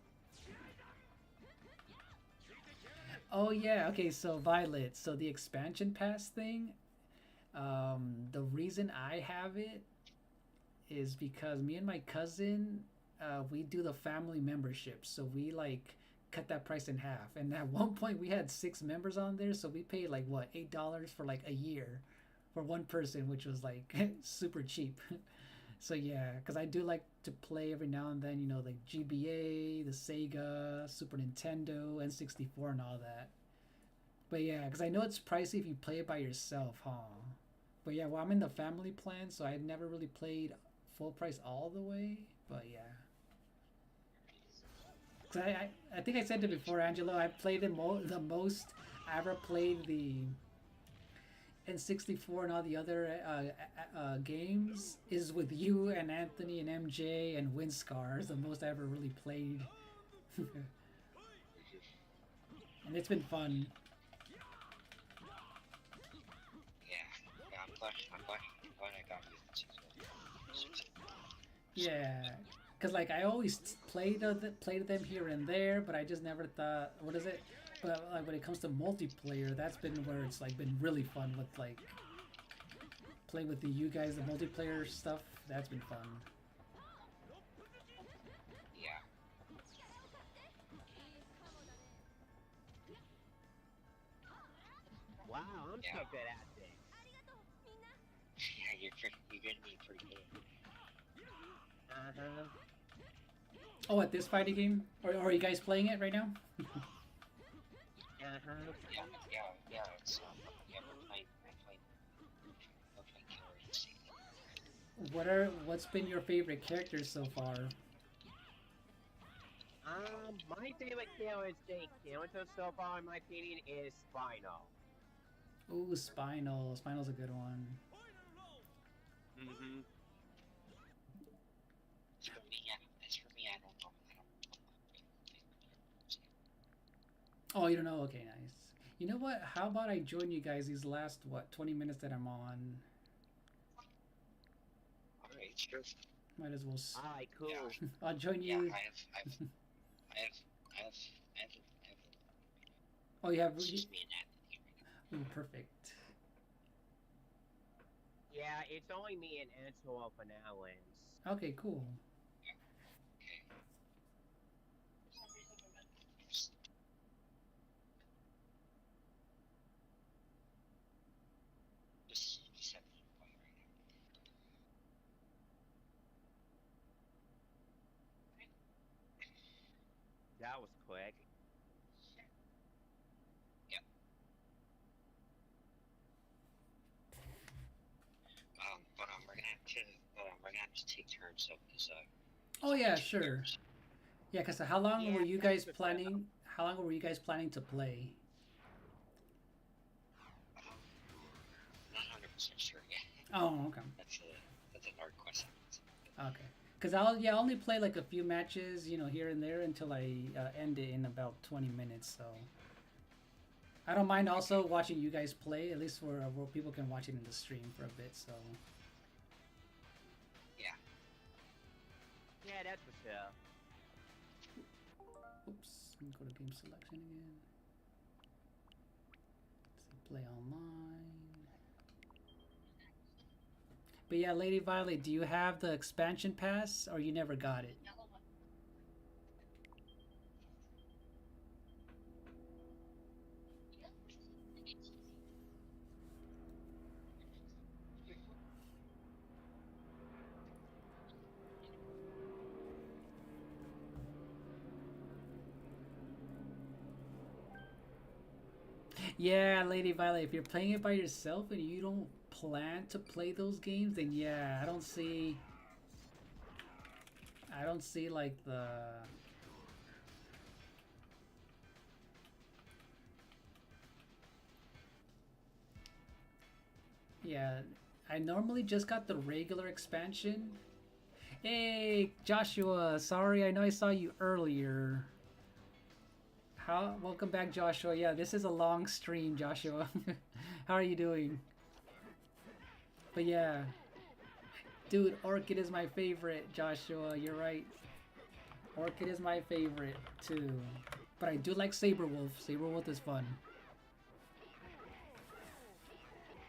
Speaker 5: Oh yeah, okay, so Violet, so the expansion pass thing, the reason I have it is because me and my cousin, we do the family membership, so we like cut that price in half. And at one point we had 6 members on there, so we paid like what, $8 for like a year for one person, which was like super cheap. So yeah, because I do like to play every now and then, like GBA, the Sega, Super Nintendo, N64, and all that. But yeah, because I know it's pricey if you play it by yourself, huh? But yeah, well, I'm in the family plan, so I never really played full price all the way. But yeah. Cause I think I said it before, Angelo. I played the most I ever played the N64 and all the other games is with you and Anthony and MJ and Windscar. Is the most I ever really played. And it's been fun.
Speaker 7: Yeah, I'm glad I got you.
Speaker 5: Yeah, because like I always played them here and there, but I just never thought, what is it? But like when it comes to multiplayer, that's been where it's like been really fun with like playing with you guys, the multiplayer stuff. That's been fun.
Speaker 7: Yeah.
Speaker 9: Wow, I'm so
Speaker 7: Yeah.
Speaker 9: good at this.
Speaker 7: Yeah, you're getting me pretty good.
Speaker 9: Uh-huh.
Speaker 5: Oh, at this fighting game? Or are you guys playing it right now?
Speaker 9: Uh-huh.
Speaker 7: Yeah. It's yeah, we're playing Killer Instinct.
Speaker 5: What's been your favorite characters so far?
Speaker 9: My favorite Killer Instinct character so far, in my opinion, is Spinal.
Speaker 5: Ooh, Spinal. Spinal's a good one.
Speaker 9: Mm-hmm.
Speaker 7: As for me, I don't know.
Speaker 5: Oh, you don't know? Okay, nice. You know what? How about I join you guys these last, what, 20 minutes that I'm on?
Speaker 7: Alright, sure.
Speaker 5: Might as well.
Speaker 9: Alright, cool.
Speaker 7: Yeah.
Speaker 5: I'll join
Speaker 7: Yeah,
Speaker 5: you.
Speaker 7: I have.
Speaker 5: Oh, you have.
Speaker 7: It's just me and Anthony right now.
Speaker 5: Ooh, perfect.
Speaker 9: Yeah, it's only me and Angelo for now, Lance.
Speaker 5: Okay, cool.
Speaker 7: Just have fun right now.
Speaker 9: That was quick.
Speaker 7: Yeah. We're gonna have to take turns though, because
Speaker 5: Oh yeah, sure. Yeah, cause how long
Speaker 9: Yeah,
Speaker 5: were you guys
Speaker 9: thanks for
Speaker 5: planning? How long were you guys planning to play?
Speaker 7: not 100% sure yet.
Speaker 5: Oh, okay.
Speaker 7: That's a hard question.
Speaker 5: Okay. Cause I'll only play like a few matches, you know, here and there until I end it in about 20 minutes. So I don't mind also watching you guys play, at least where people can watch it in the stream for a bit. So
Speaker 7: Yeah.
Speaker 9: Yeah, that's for sure.
Speaker 5: oops, let me go to game selection again. Let's see, play online. But yeah, Lady Violet, do you have the expansion pass or you never got it? Yeah, Lady Violet, if you're playing it by yourself and you don't plan to play those games, then yeah, I don't see like the yeah, I normally just got the regular expansion. Hey, Joshua, sorry, I know I saw you earlier. Welcome back, Joshua. Yeah, this is a long stream, Joshua. How are you doing? But yeah, dude, Orchid is my favorite, Joshua. You're right. Orchid is my favorite too. But I do like Saberwolf. Saberwolf is fun.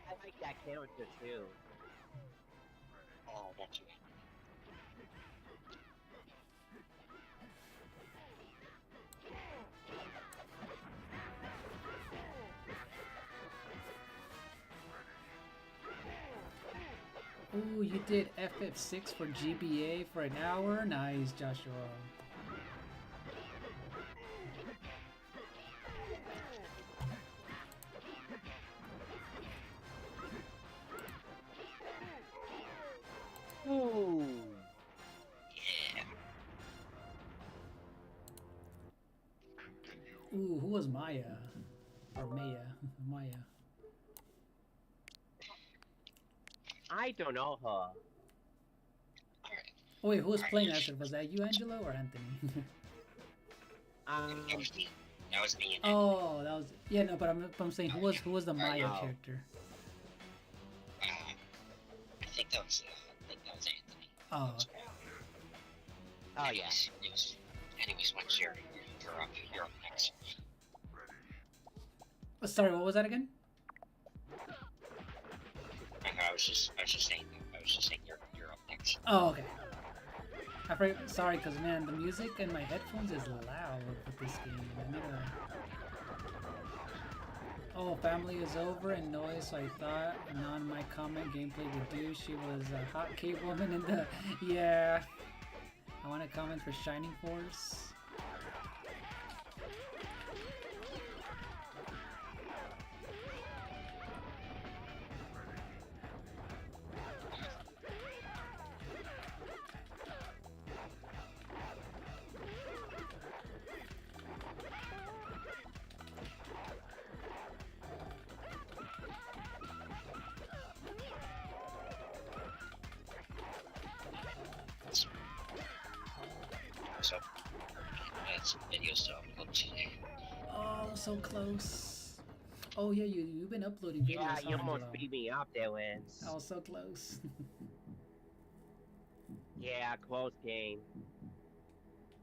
Speaker 9: I like that character too.
Speaker 7: Oh, that's it.
Speaker 5: Ooh, you did FF6 for GBA for an hour? Nice, Joshua.
Speaker 9: Ooh.
Speaker 7: Yeah.
Speaker 5: Ooh, who was Maya? Or Maya? Maya.
Speaker 9: I don't know her.
Speaker 7: Alright.
Speaker 5: Oh wait, who was playing that? Was that you, Angelo, or Anthony?
Speaker 7: That was me. That was me and
Speaker 5: Oh, that was yeah. No, but I'm saying who was the Maya
Speaker 9: know.
Speaker 5: character?
Speaker 7: I think that was Anthony.
Speaker 5: Oh, okay.
Speaker 9: Oh yeah.
Speaker 7: Anyways, once you're up next.
Speaker 5: Oh, sorry, what was that again?
Speaker 7: I was just saying you're up next.
Speaker 5: Oh, okay. I forgot, sorry, cause man, the music in my headphones is loud with this game. I need to... Oh, family is over and noise, so I thought none my comment gameplay would do. She was a hot cave woman in the... Yeah. I want to comment for Shining Force.
Speaker 7: So, that's some videos to upload today.
Speaker 5: Oh, so close. Oh yeah, you've been uploading videos.
Speaker 9: Yeah, you
Speaker 5: huh,
Speaker 9: almost
Speaker 5: Angelo?
Speaker 9: beat me up there, Lance.
Speaker 5: Oh, so close.
Speaker 9: Yeah, close game.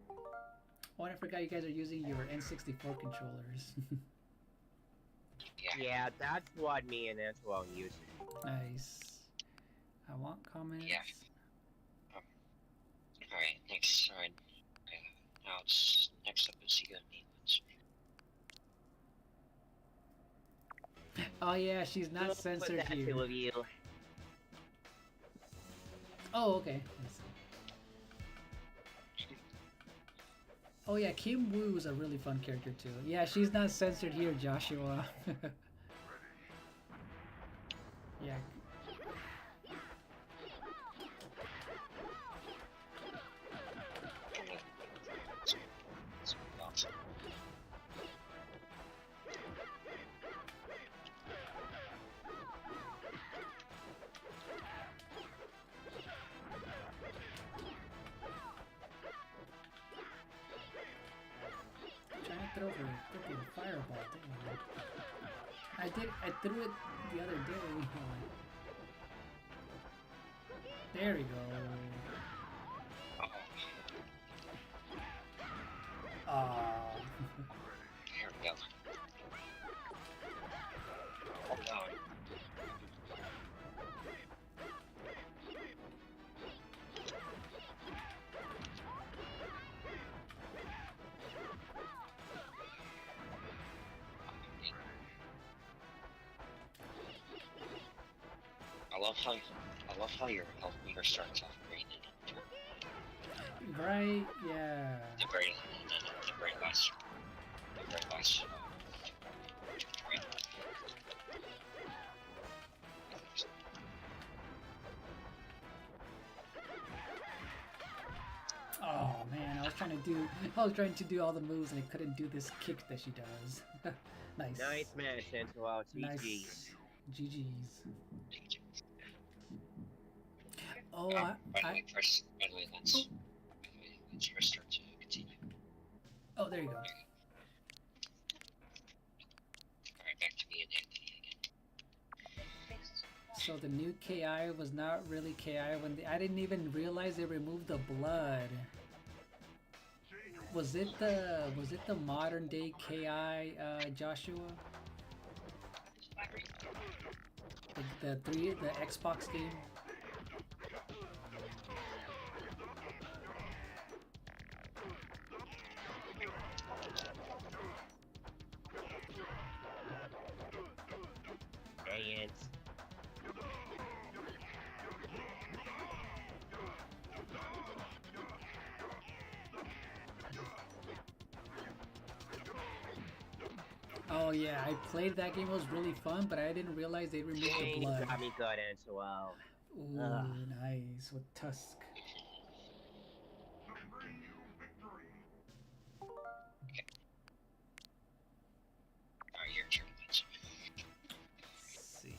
Speaker 5: Oh, and I forgot you guys are using your N64 controllers.
Speaker 9: Yeah, that's what me and Angelo use.
Speaker 5: Nice. I want comments.
Speaker 7: Yeah. Alright, next. Alright. Now it's next up is you and me.
Speaker 5: Oh yeah, she's not
Speaker 9: Put
Speaker 5: censored
Speaker 9: that
Speaker 5: here.
Speaker 9: to you.
Speaker 5: Oh, okay. Oh yeah, Kim Woo is a really fun character too. Yeah, she's not censored here, Joshua. Yeah. Trying to throw her freaking fireball, didn't I threw it the other day. There we go. Aww.
Speaker 7: Here we go. Hold on. I love how your health meter starts off green and
Speaker 5: Right? Yeah.
Speaker 7: the very last right.
Speaker 5: Oh man, I was trying to do all the moves and I couldn't do this kick that she does. Nice.
Speaker 9: Nice match, Angelo. GG's.
Speaker 5: Nice. GG's. Oh,
Speaker 7: By the
Speaker 5: I
Speaker 7: way, let's press start to continue.
Speaker 5: oh, there you go.
Speaker 7: Alright, back to me and Anthony again.
Speaker 5: So the new KI was not really KI when I didn't even realize they removed the blood. Was it the modern day KI, Joshua? The Xbox game?
Speaker 9: Dang it.
Speaker 5: Oh yeah, I played that game. It was really fun, but I didn't realize they removed the
Speaker 9: Dang,
Speaker 5: blood.
Speaker 9: got me good, Angelo.
Speaker 5: Ooh, nice with Tusk.
Speaker 7: Alright, your turn, please.
Speaker 5: Let's see.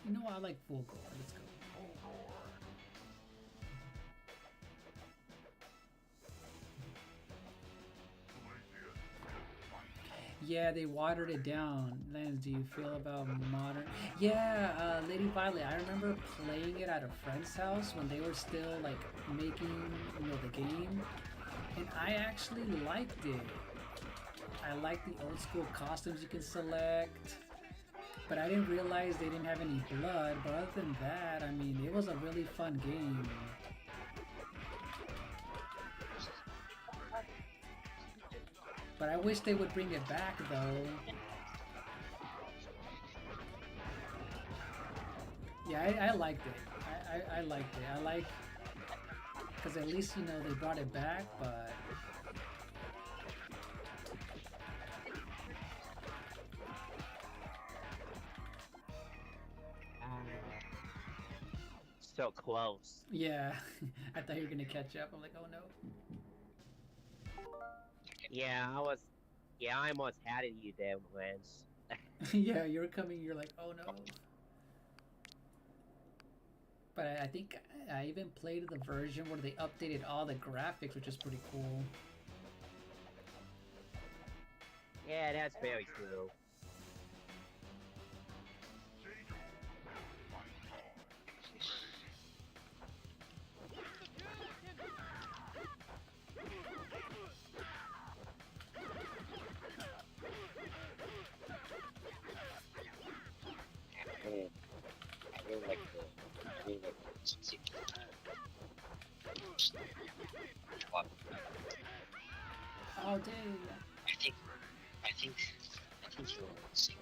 Speaker 5: You know, I like full gore. Let's go. Yeah, they watered it down. Lance, do you feel about modern? Yeah, Lady Violet, I remember playing it at a friend's house when they were still like making, the game, and I actually liked it. I liked the old school costumes you can select, but I didn't realize they didn't have any blood. But other than that, I mean, it was a really fun game. But I wish they would bring it back, though. Yeah, I liked it. I liked it. I like... Because at least, they brought it back, but...
Speaker 9: So close.
Speaker 5: Yeah, I thought you were gonna catch up. I'm like, oh no.
Speaker 9: Yeah, I almost had it you there, Lance.
Speaker 5: Yeah, you're coming, you're like, oh no. But I think I even played the version where they updated all the graphics, which is pretty cool.
Speaker 9: Yeah, that's very true.
Speaker 7: I really like the 60.
Speaker 5: Oh dang!
Speaker 7: I think you'll see.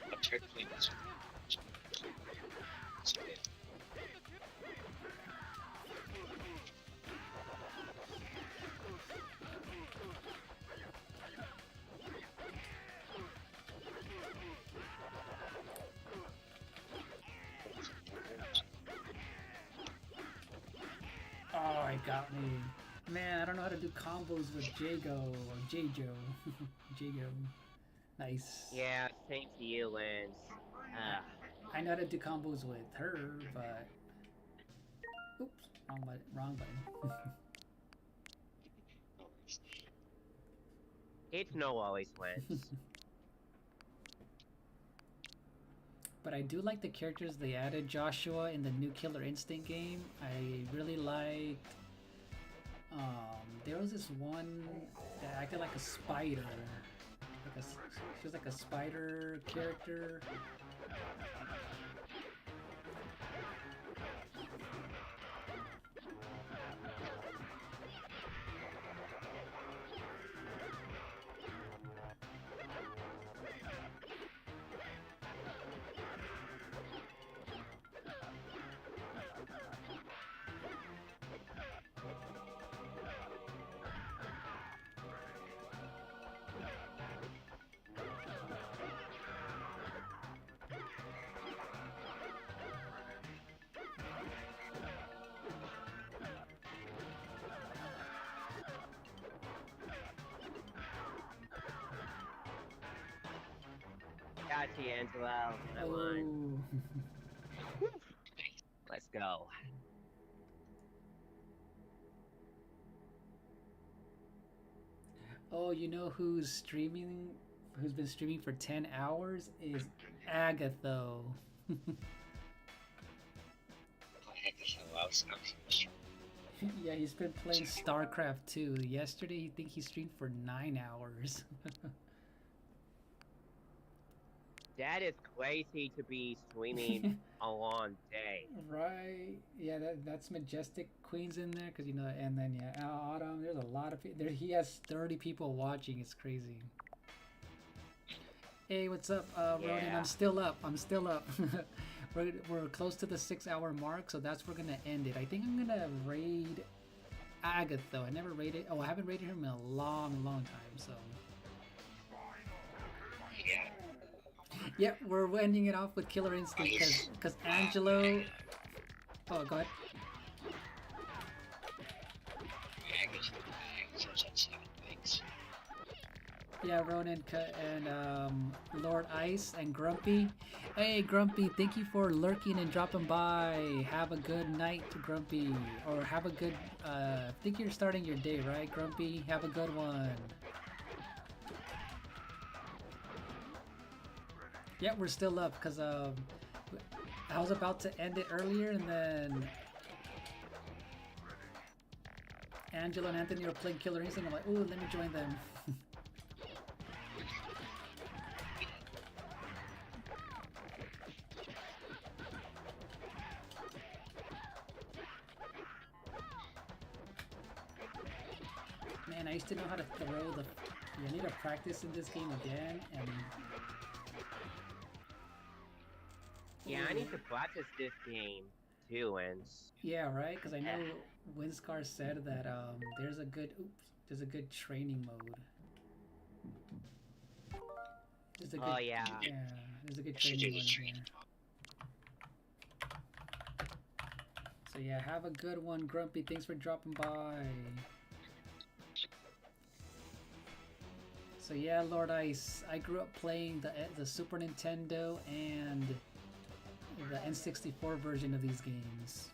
Speaker 7: But technically, it's okay.
Speaker 5: Oh, it got me. Man, I don't know how to do combos with Jago or Jajo. Jago. Nice.
Speaker 9: Yeah, same to you, Lance.
Speaker 5: I know how to do combos with her, but oops, wrong button. Wrong button.
Speaker 9: It's no always, Lance.
Speaker 5: But I do like the characters they added. Joshua in the new Killer Instinct game. I really liked. There was this one that acted like a spider. She was like a spider character.
Speaker 9: Gotcha, Angelo. I won. Let's go.
Speaker 5: Oh, you know who's streaming? Who's been streaming for 10 hours is Agatho. Yeah, he's been playing StarCraft 2. Yesterday, I think he streamed for 9 hours.
Speaker 9: That is crazy to be streaming a long day.
Speaker 5: Right. Yeah, that's Majestic Queen's in there, because, you know, and then, yeah, Autumn, there's a lot of people. He has 30 people watching. It's crazy. Hey, what's up, Ronan?
Speaker 9: Yeah.
Speaker 5: I'm still up. We're close to the 6-hour mark, so that's where we're going to end it. I think I'm going to raid Agatho. I never raided... Oh, I haven't raided him in a long, long time, so... Yeah, we're ending it off with Killer Instinct because Angelo... Oh, go ahead. Yeah, Ronan and Lord Ice and Grumpy. Hey, Grumpy, thank you for lurking and dropping by. Have a good night, Grumpy. Or have a good... I think you're starting your day, right, Grumpy? Have a good one. Yeah, we're still up because I was about to end it earlier, and then Angelo and Anthony were playing Killer Instinct. I'm like, ooh, let me join them. Man, I used to know how to throw the... I need to practice in this game again, and...
Speaker 9: Yeah, I need to practice this game too, and
Speaker 5: yeah, right. Because I know Winscar said that there's a good training mode. There's a good,
Speaker 9: oh yeah.
Speaker 5: Yeah, there's a good training mode here. So yeah, have a good one, Grumpy. Thanks for dropping by. So yeah, Lord Ice, I grew up playing the Super Nintendo and the N64 version of these games.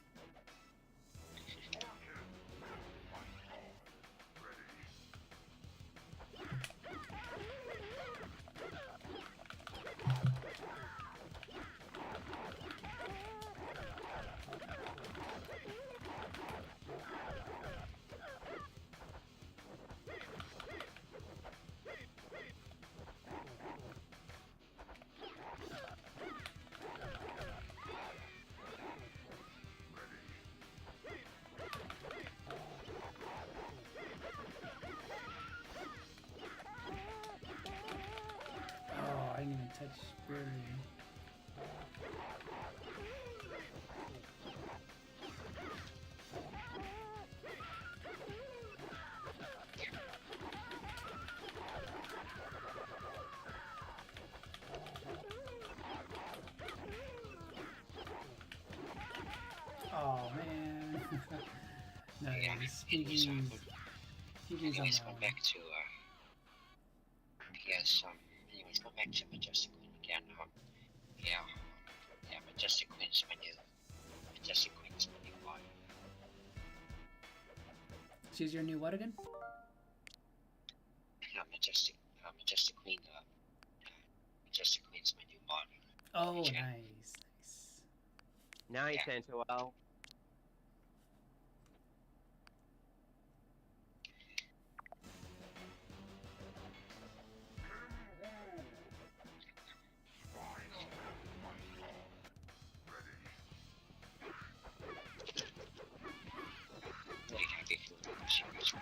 Speaker 5: I didn't even touch barely. Oh man. Nice. GG's. GG's on
Speaker 7: Anyways,
Speaker 5: that
Speaker 7: going
Speaker 5: one.
Speaker 7: back to anyways, going back to Majestic Queen again. Majestic Queen's my new one.
Speaker 5: She's your new what again?
Speaker 7: Majestic Queen. Majestic Queen's my new mod.
Speaker 5: Oh,
Speaker 7: Yeah.
Speaker 5: nice.
Speaker 9: Nice,
Speaker 7: Yeah.
Speaker 9: Antoel.
Speaker 7: Really happy for the series.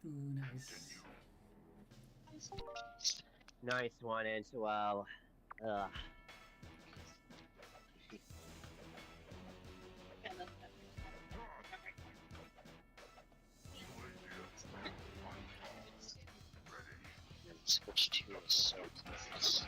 Speaker 5: Ooh, nice.
Speaker 9: Nice one, Antoel. Ugh.
Speaker 7: Switch 2 is so close.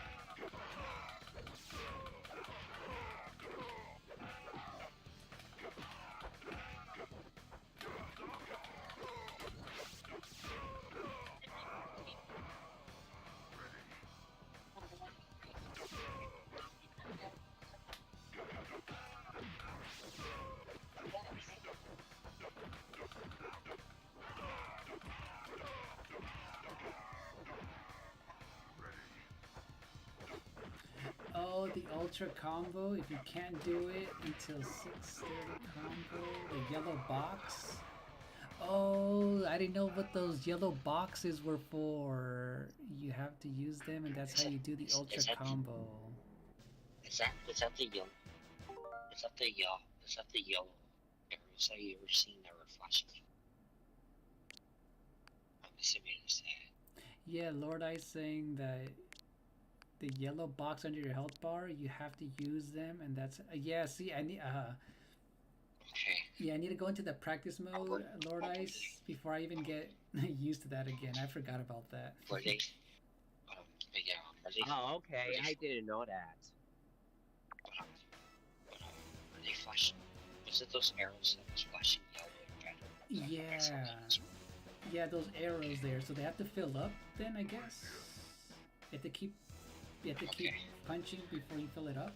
Speaker 5: Oh, the ultra combo. If you can't do it until 6:30 combo, the yellow box. Oh, I didn't know what those yellow boxes were for. You have to use them, and that's how you do the ultra combo.
Speaker 7: Is that the yellow? Is that the yellow arrows that you ever seen that were flashing? I'm assuming it's that.
Speaker 5: Yeah, Lord Ice saying that the yellow box under your health bar, you have to use them, and that's yeah. See, I need
Speaker 7: Okay.
Speaker 5: yeah, I need to go into the practice mode, Lord Ice, before I even get used to that again. I forgot about that.
Speaker 7: Were they? Are they?
Speaker 9: Oh, okay. I didn't know that.
Speaker 7: Are they flashing? Was it those arrows that was flashing yellow and red?
Speaker 5: Yeah, those arrows there. So they have to fill up. Then I guess you have to keep punching before you fill it up.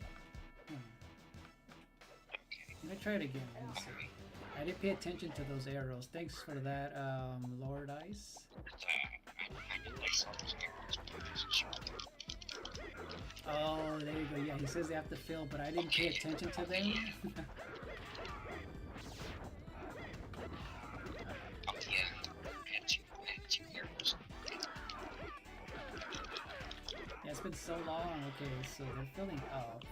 Speaker 5: I'm gonna try it again. Let me see. I didn't pay attention to those arrows. Thanks for that, Lord Ice.
Speaker 7: I knew I saw those arrows, but I wasn't sure.
Speaker 5: Oh, there you go. Yeah, he says they have to fill, but I didn't pay attention to them. Yeah, it's been so long. Okay, so they're filling up.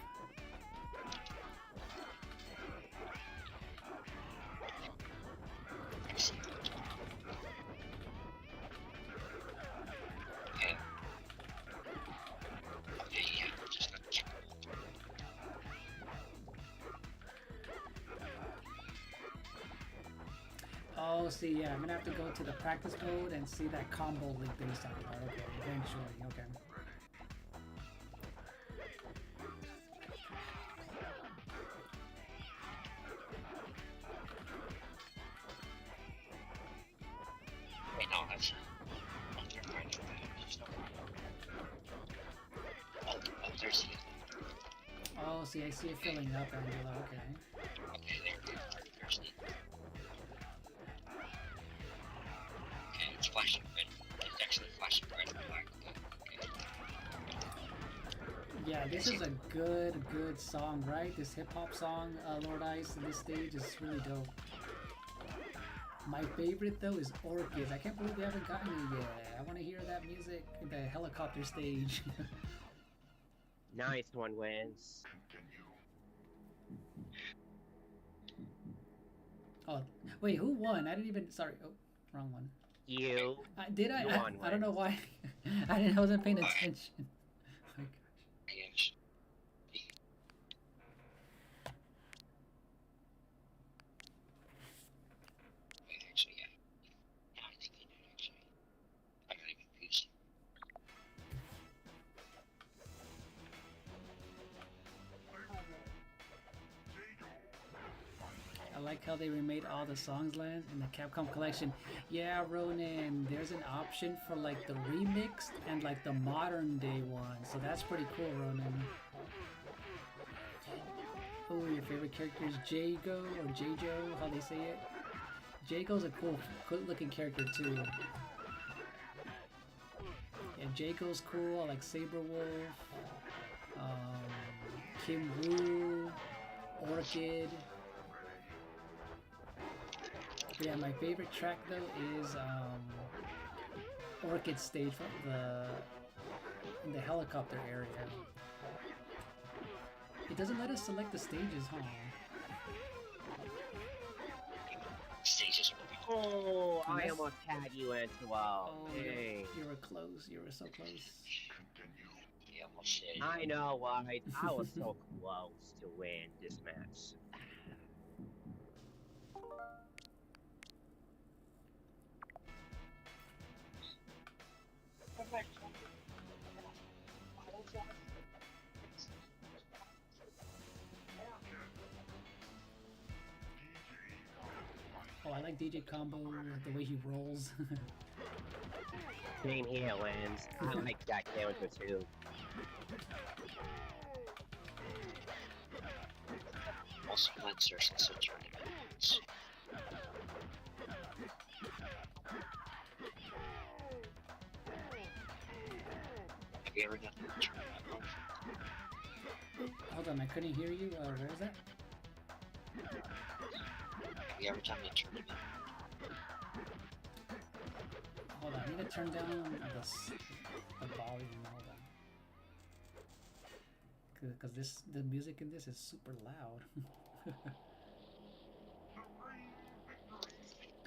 Speaker 5: Oh, see, yeah, I'm gonna have to go to the practice mode and see that combo link that he's talking about. Okay, eventually, okay.
Speaker 7: Wait, no, that's. Oh, never mind. Oh, there's the.
Speaker 5: Oh, see, I see it filling up, Angela. Okay.
Speaker 7: Okay, there's the. Okay, it's flashing red. It's actually flashing red and black. Okay.
Speaker 5: Yeah, this is a good song, right? This hip hop song, Lord Ice, in this stage is really dope. My favorite though is Orchid. I can't believe we haven't gotten it yet. I want to hear that music in the helicopter stage.
Speaker 9: Nice one wins.
Speaker 5: Oh, wait, who won? I didn't even. Sorry, oh, wrong one.
Speaker 9: You.
Speaker 5: Did I?
Speaker 9: You won,
Speaker 5: I don't know
Speaker 9: Wins.
Speaker 5: why. I wasn't paying attention. Oh my gosh.
Speaker 7: Yes. Wait, actually, yeah. Yeah, I think I did, actually. I got even confused.
Speaker 5: I like how they remade all the songs, Lance, in the Capcom Collection. Yeah, Ronan, there's an option for like the remixed and like the modern day one, so that's pretty cool, Ronan. Oh, your favorite character is Jago or Jajo, how they say it? Jago's a cool looking character too. Yeah, Jago's cool. I like Saberwolf, Kim Woo, Orchid. Yeah, my favorite track though is Orchid stage from in the helicopter area. It doesn't let us select the stages, huh?
Speaker 7: Stages are
Speaker 9: Oh, I
Speaker 5: Yes.
Speaker 9: almost had you as well.
Speaker 5: Oh,
Speaker 9: Hey.
Speaker 5: you were close. You were so close.
Speaker 7: yeah, almost said.
Speaker 9: I know, right? I was so close to win this match.
Speaker 5: Oh, I like DJ Combo, the way he rolls.
Speaker 9: Same here, Lance. I like that character too.
Speaker 7: Also, Lens, there's also tournaments. Have you ever done a tournament mode?
Speaker 5: Hold on, I couldn't hear you. Where is that?
Speaker 7: Have you ever done a tournament?
Speaker 5: Hold on, I need to turn down the volume. Hold on. Because the music in this is super loud.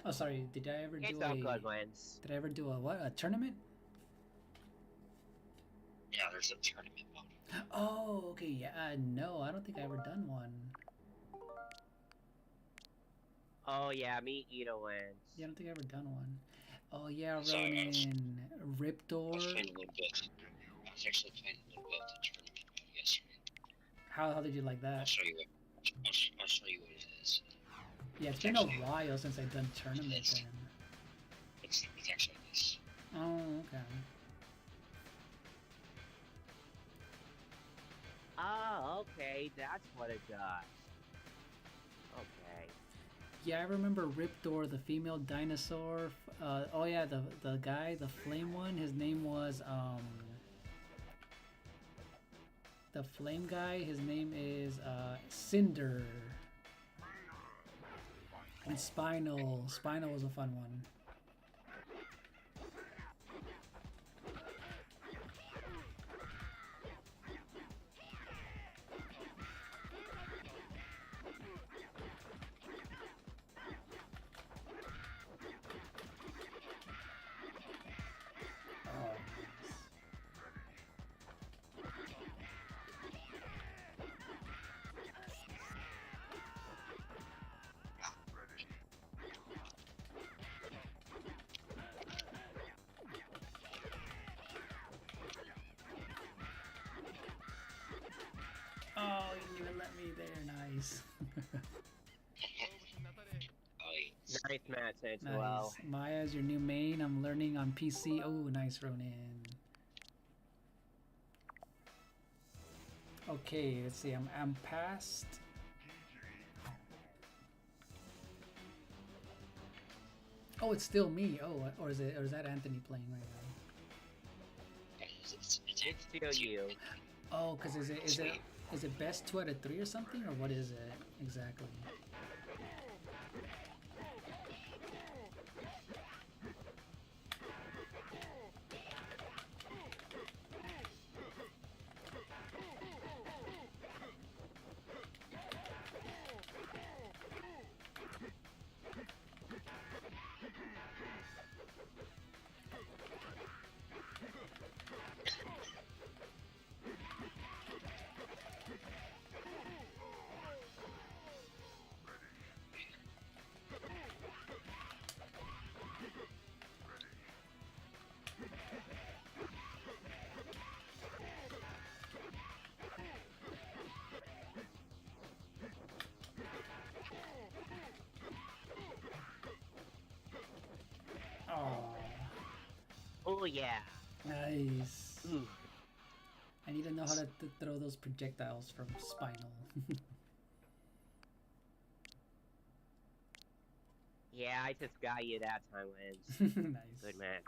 Speaker 5: Oh, sorry. Did I ever
Speaker 9: It's
Speaker 5: do
Speaker 9: all
Speaker 5: a?
Speaker 9: good, Lance.
Speaker 5: Did I ever do a what? A tournament?
Speaker 7: Yeah, there's a tournament mode.
Speaker 5: Oh, okay. Yeah. No, I don't think I ever done one.
Speaker 9: Oh yeah, me either, Lance.
Speaker 5: Yeah, I don't think I ever done one. Oh yeah,
Speaker 7: Sorry, I was-
Speaker 5: Ronan,
Speaker 7: I was
Speaker 5: Riptor.
Speaker 7: playing a little bit. I was actually playing a little bit of the tournament mode yesterday.
Speaker 5: How did you like
Speaker 7: I'll
Speaker 5: that?
Speaker 7: show you what. I'll show you what it is.
Speaker 5: Yeah, it's been a while since I've done tournaments. Then.
Speaker 7: It's actually this.
Speaker 5: Oh, okay.
Speaker 9: Oh, okay, that's what it does. Okay.
Speaker 5: Yeah, I remember Riptor, the female dinosaur. Oh yeah, the guy, the flame one. His name was the flame guy. His name is Cinder. And Spinal. Spinal was a fun one. Oh, nice. Nice.
Speaker 7: Oh, yeah.
Speaker 9: Nice match as
Speaker 5: Nice.
Speaker 9: well.
Speaker 5: Maya's your new main. I'm learning on PC. Oh, nice, Ronin. Okay, let's see. I'm past. Oh, it's still me. Oh, or is that Anthony playing right now?
Speaker 7: It's
Speaker 9: Still you.
Speaker 5: Oh, cause is it best 2 out of 3 or something, or what is it exactly?
Speaker 9: Oh yeah.
Speaker 5: Nice.
Speaker 9: Ooh.
Speaker 5: I need to know how to throw those projectiles from Spinal.
Speaker 9: Yeah, I just got you that time, Lance.
Speaker 5: Nice.
Speaker 9: Good match.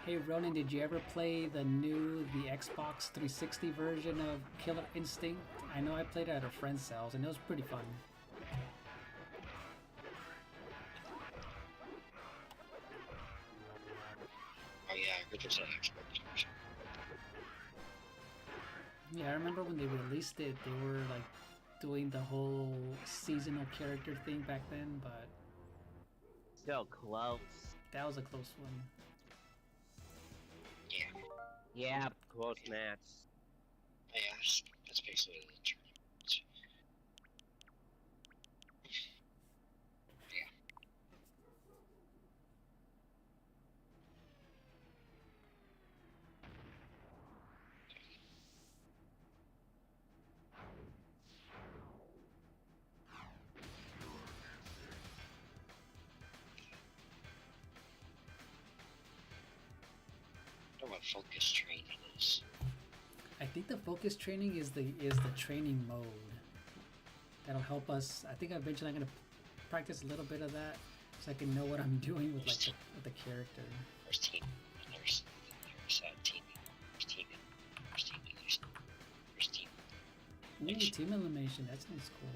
Speaker 5: Hey Ronan, did you ever play the Xbox 360 version of Killer Instinct? I know I played it at a friend's house and it was pretty fun.
Speaker 7: Oh yeah, I heard there's an Xbox version.
Speaker 5: Yeah, I remember when they released it, they were like doing the whole seasonal character thing back then, but
Speaker 9: So close.
Speaker 5: that was a close one.
Speaker 7: Yeah.
Speaker 9: Yeah, close match.
Speaker 7: Oh, yeah, that's basically the tournament. Yeah. I don't know what focus training is.
Speaker 5: I think the focus training is the training mode. That'll help us. I think eventually I'm gonna practice a little bit of that so I can know what I'm doing with like the character.
Speaker 7: There's team. There's teaming. There's teaming. There's teaming. There's team.
Speaker 5: Ooh, team elimination. That sounds cool.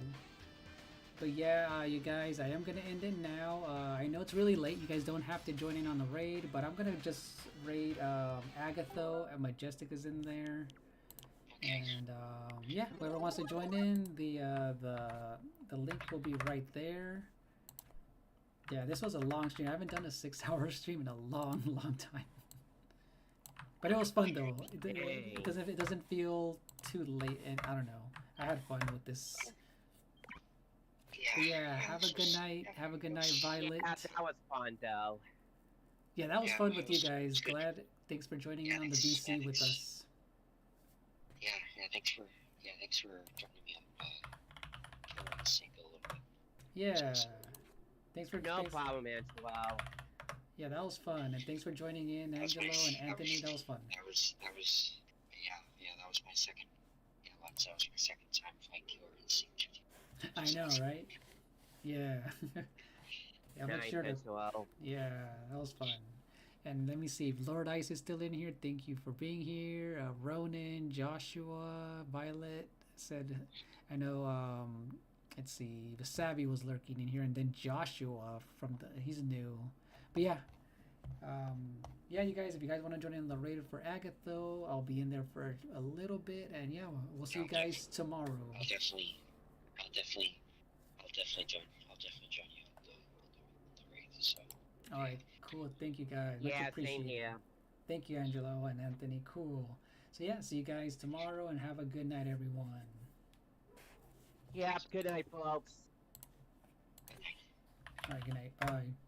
Speaker 5: But yeah, you guys, I am gonna end it now. I know it's really late. You guys don't have to join in on the raid, but I'm gonna just raid Agatho and Majestic is in there. And yeah, whoever wants to join in, the link will be right there. Yeah, this was a long stream. I haven't done a 6-hour stream in a long, long time. But it was fun though. It doesn't feel too late, and I don't know. I had fun with this. But yeah, have a good night. Have a good night, Violet.
Speaker 9: Yeah, that was fun though.
Speaker 5: Yeah, that was fun with you guys. Glad. Thanks for joining in on the VC with us.
Speaker 7: Yeah, thanks for joining me on sync a little bit.
Speaker 5: Yeah. Thanks for
Speaker 9: No problem, man. Wow.
Speaker 5: Yeah, that was fun, and thanks for joining in, Angelo and Anthony. That was fun.
Speaker 7: That was that was my second. Yeah, that was my second time playing Killer Instinct.
Speaker 5: I know, right? Yeah. Yeah, I'll make sure to.
Speaker 9: Well.
Speaker 5: Yeah, that was fun. And let me see if Lord Ice is still in here. Thank you for being here. Ronan, Joshua, Violet said, I know, let's see, the Savvy was lurking in here, and then Joshua he's new. But yeah, Yeah, you guys, if you guys want to join in the raid for Agatho, I'll be in there for a little bit, and yeah, we'll see you guys tomorrow.
Speaker 7: I'll definitely join. I'll definitely join you on the raid. So.
Speaker 5: All right, cool. Thank you guys. Much
Speaker 9: Yeah, same
Speaker 5: appreciated.
Speaker 9: here.
Speaker 5: Thank you, Angelo and Anthony. Cool. So yeah, see you guys tomorrow, and have a good night, everyone.
Speaker 9: Yeah, good night, folks.
Speaker 7: Good night.
Speaker 5: All right, good night. Bye.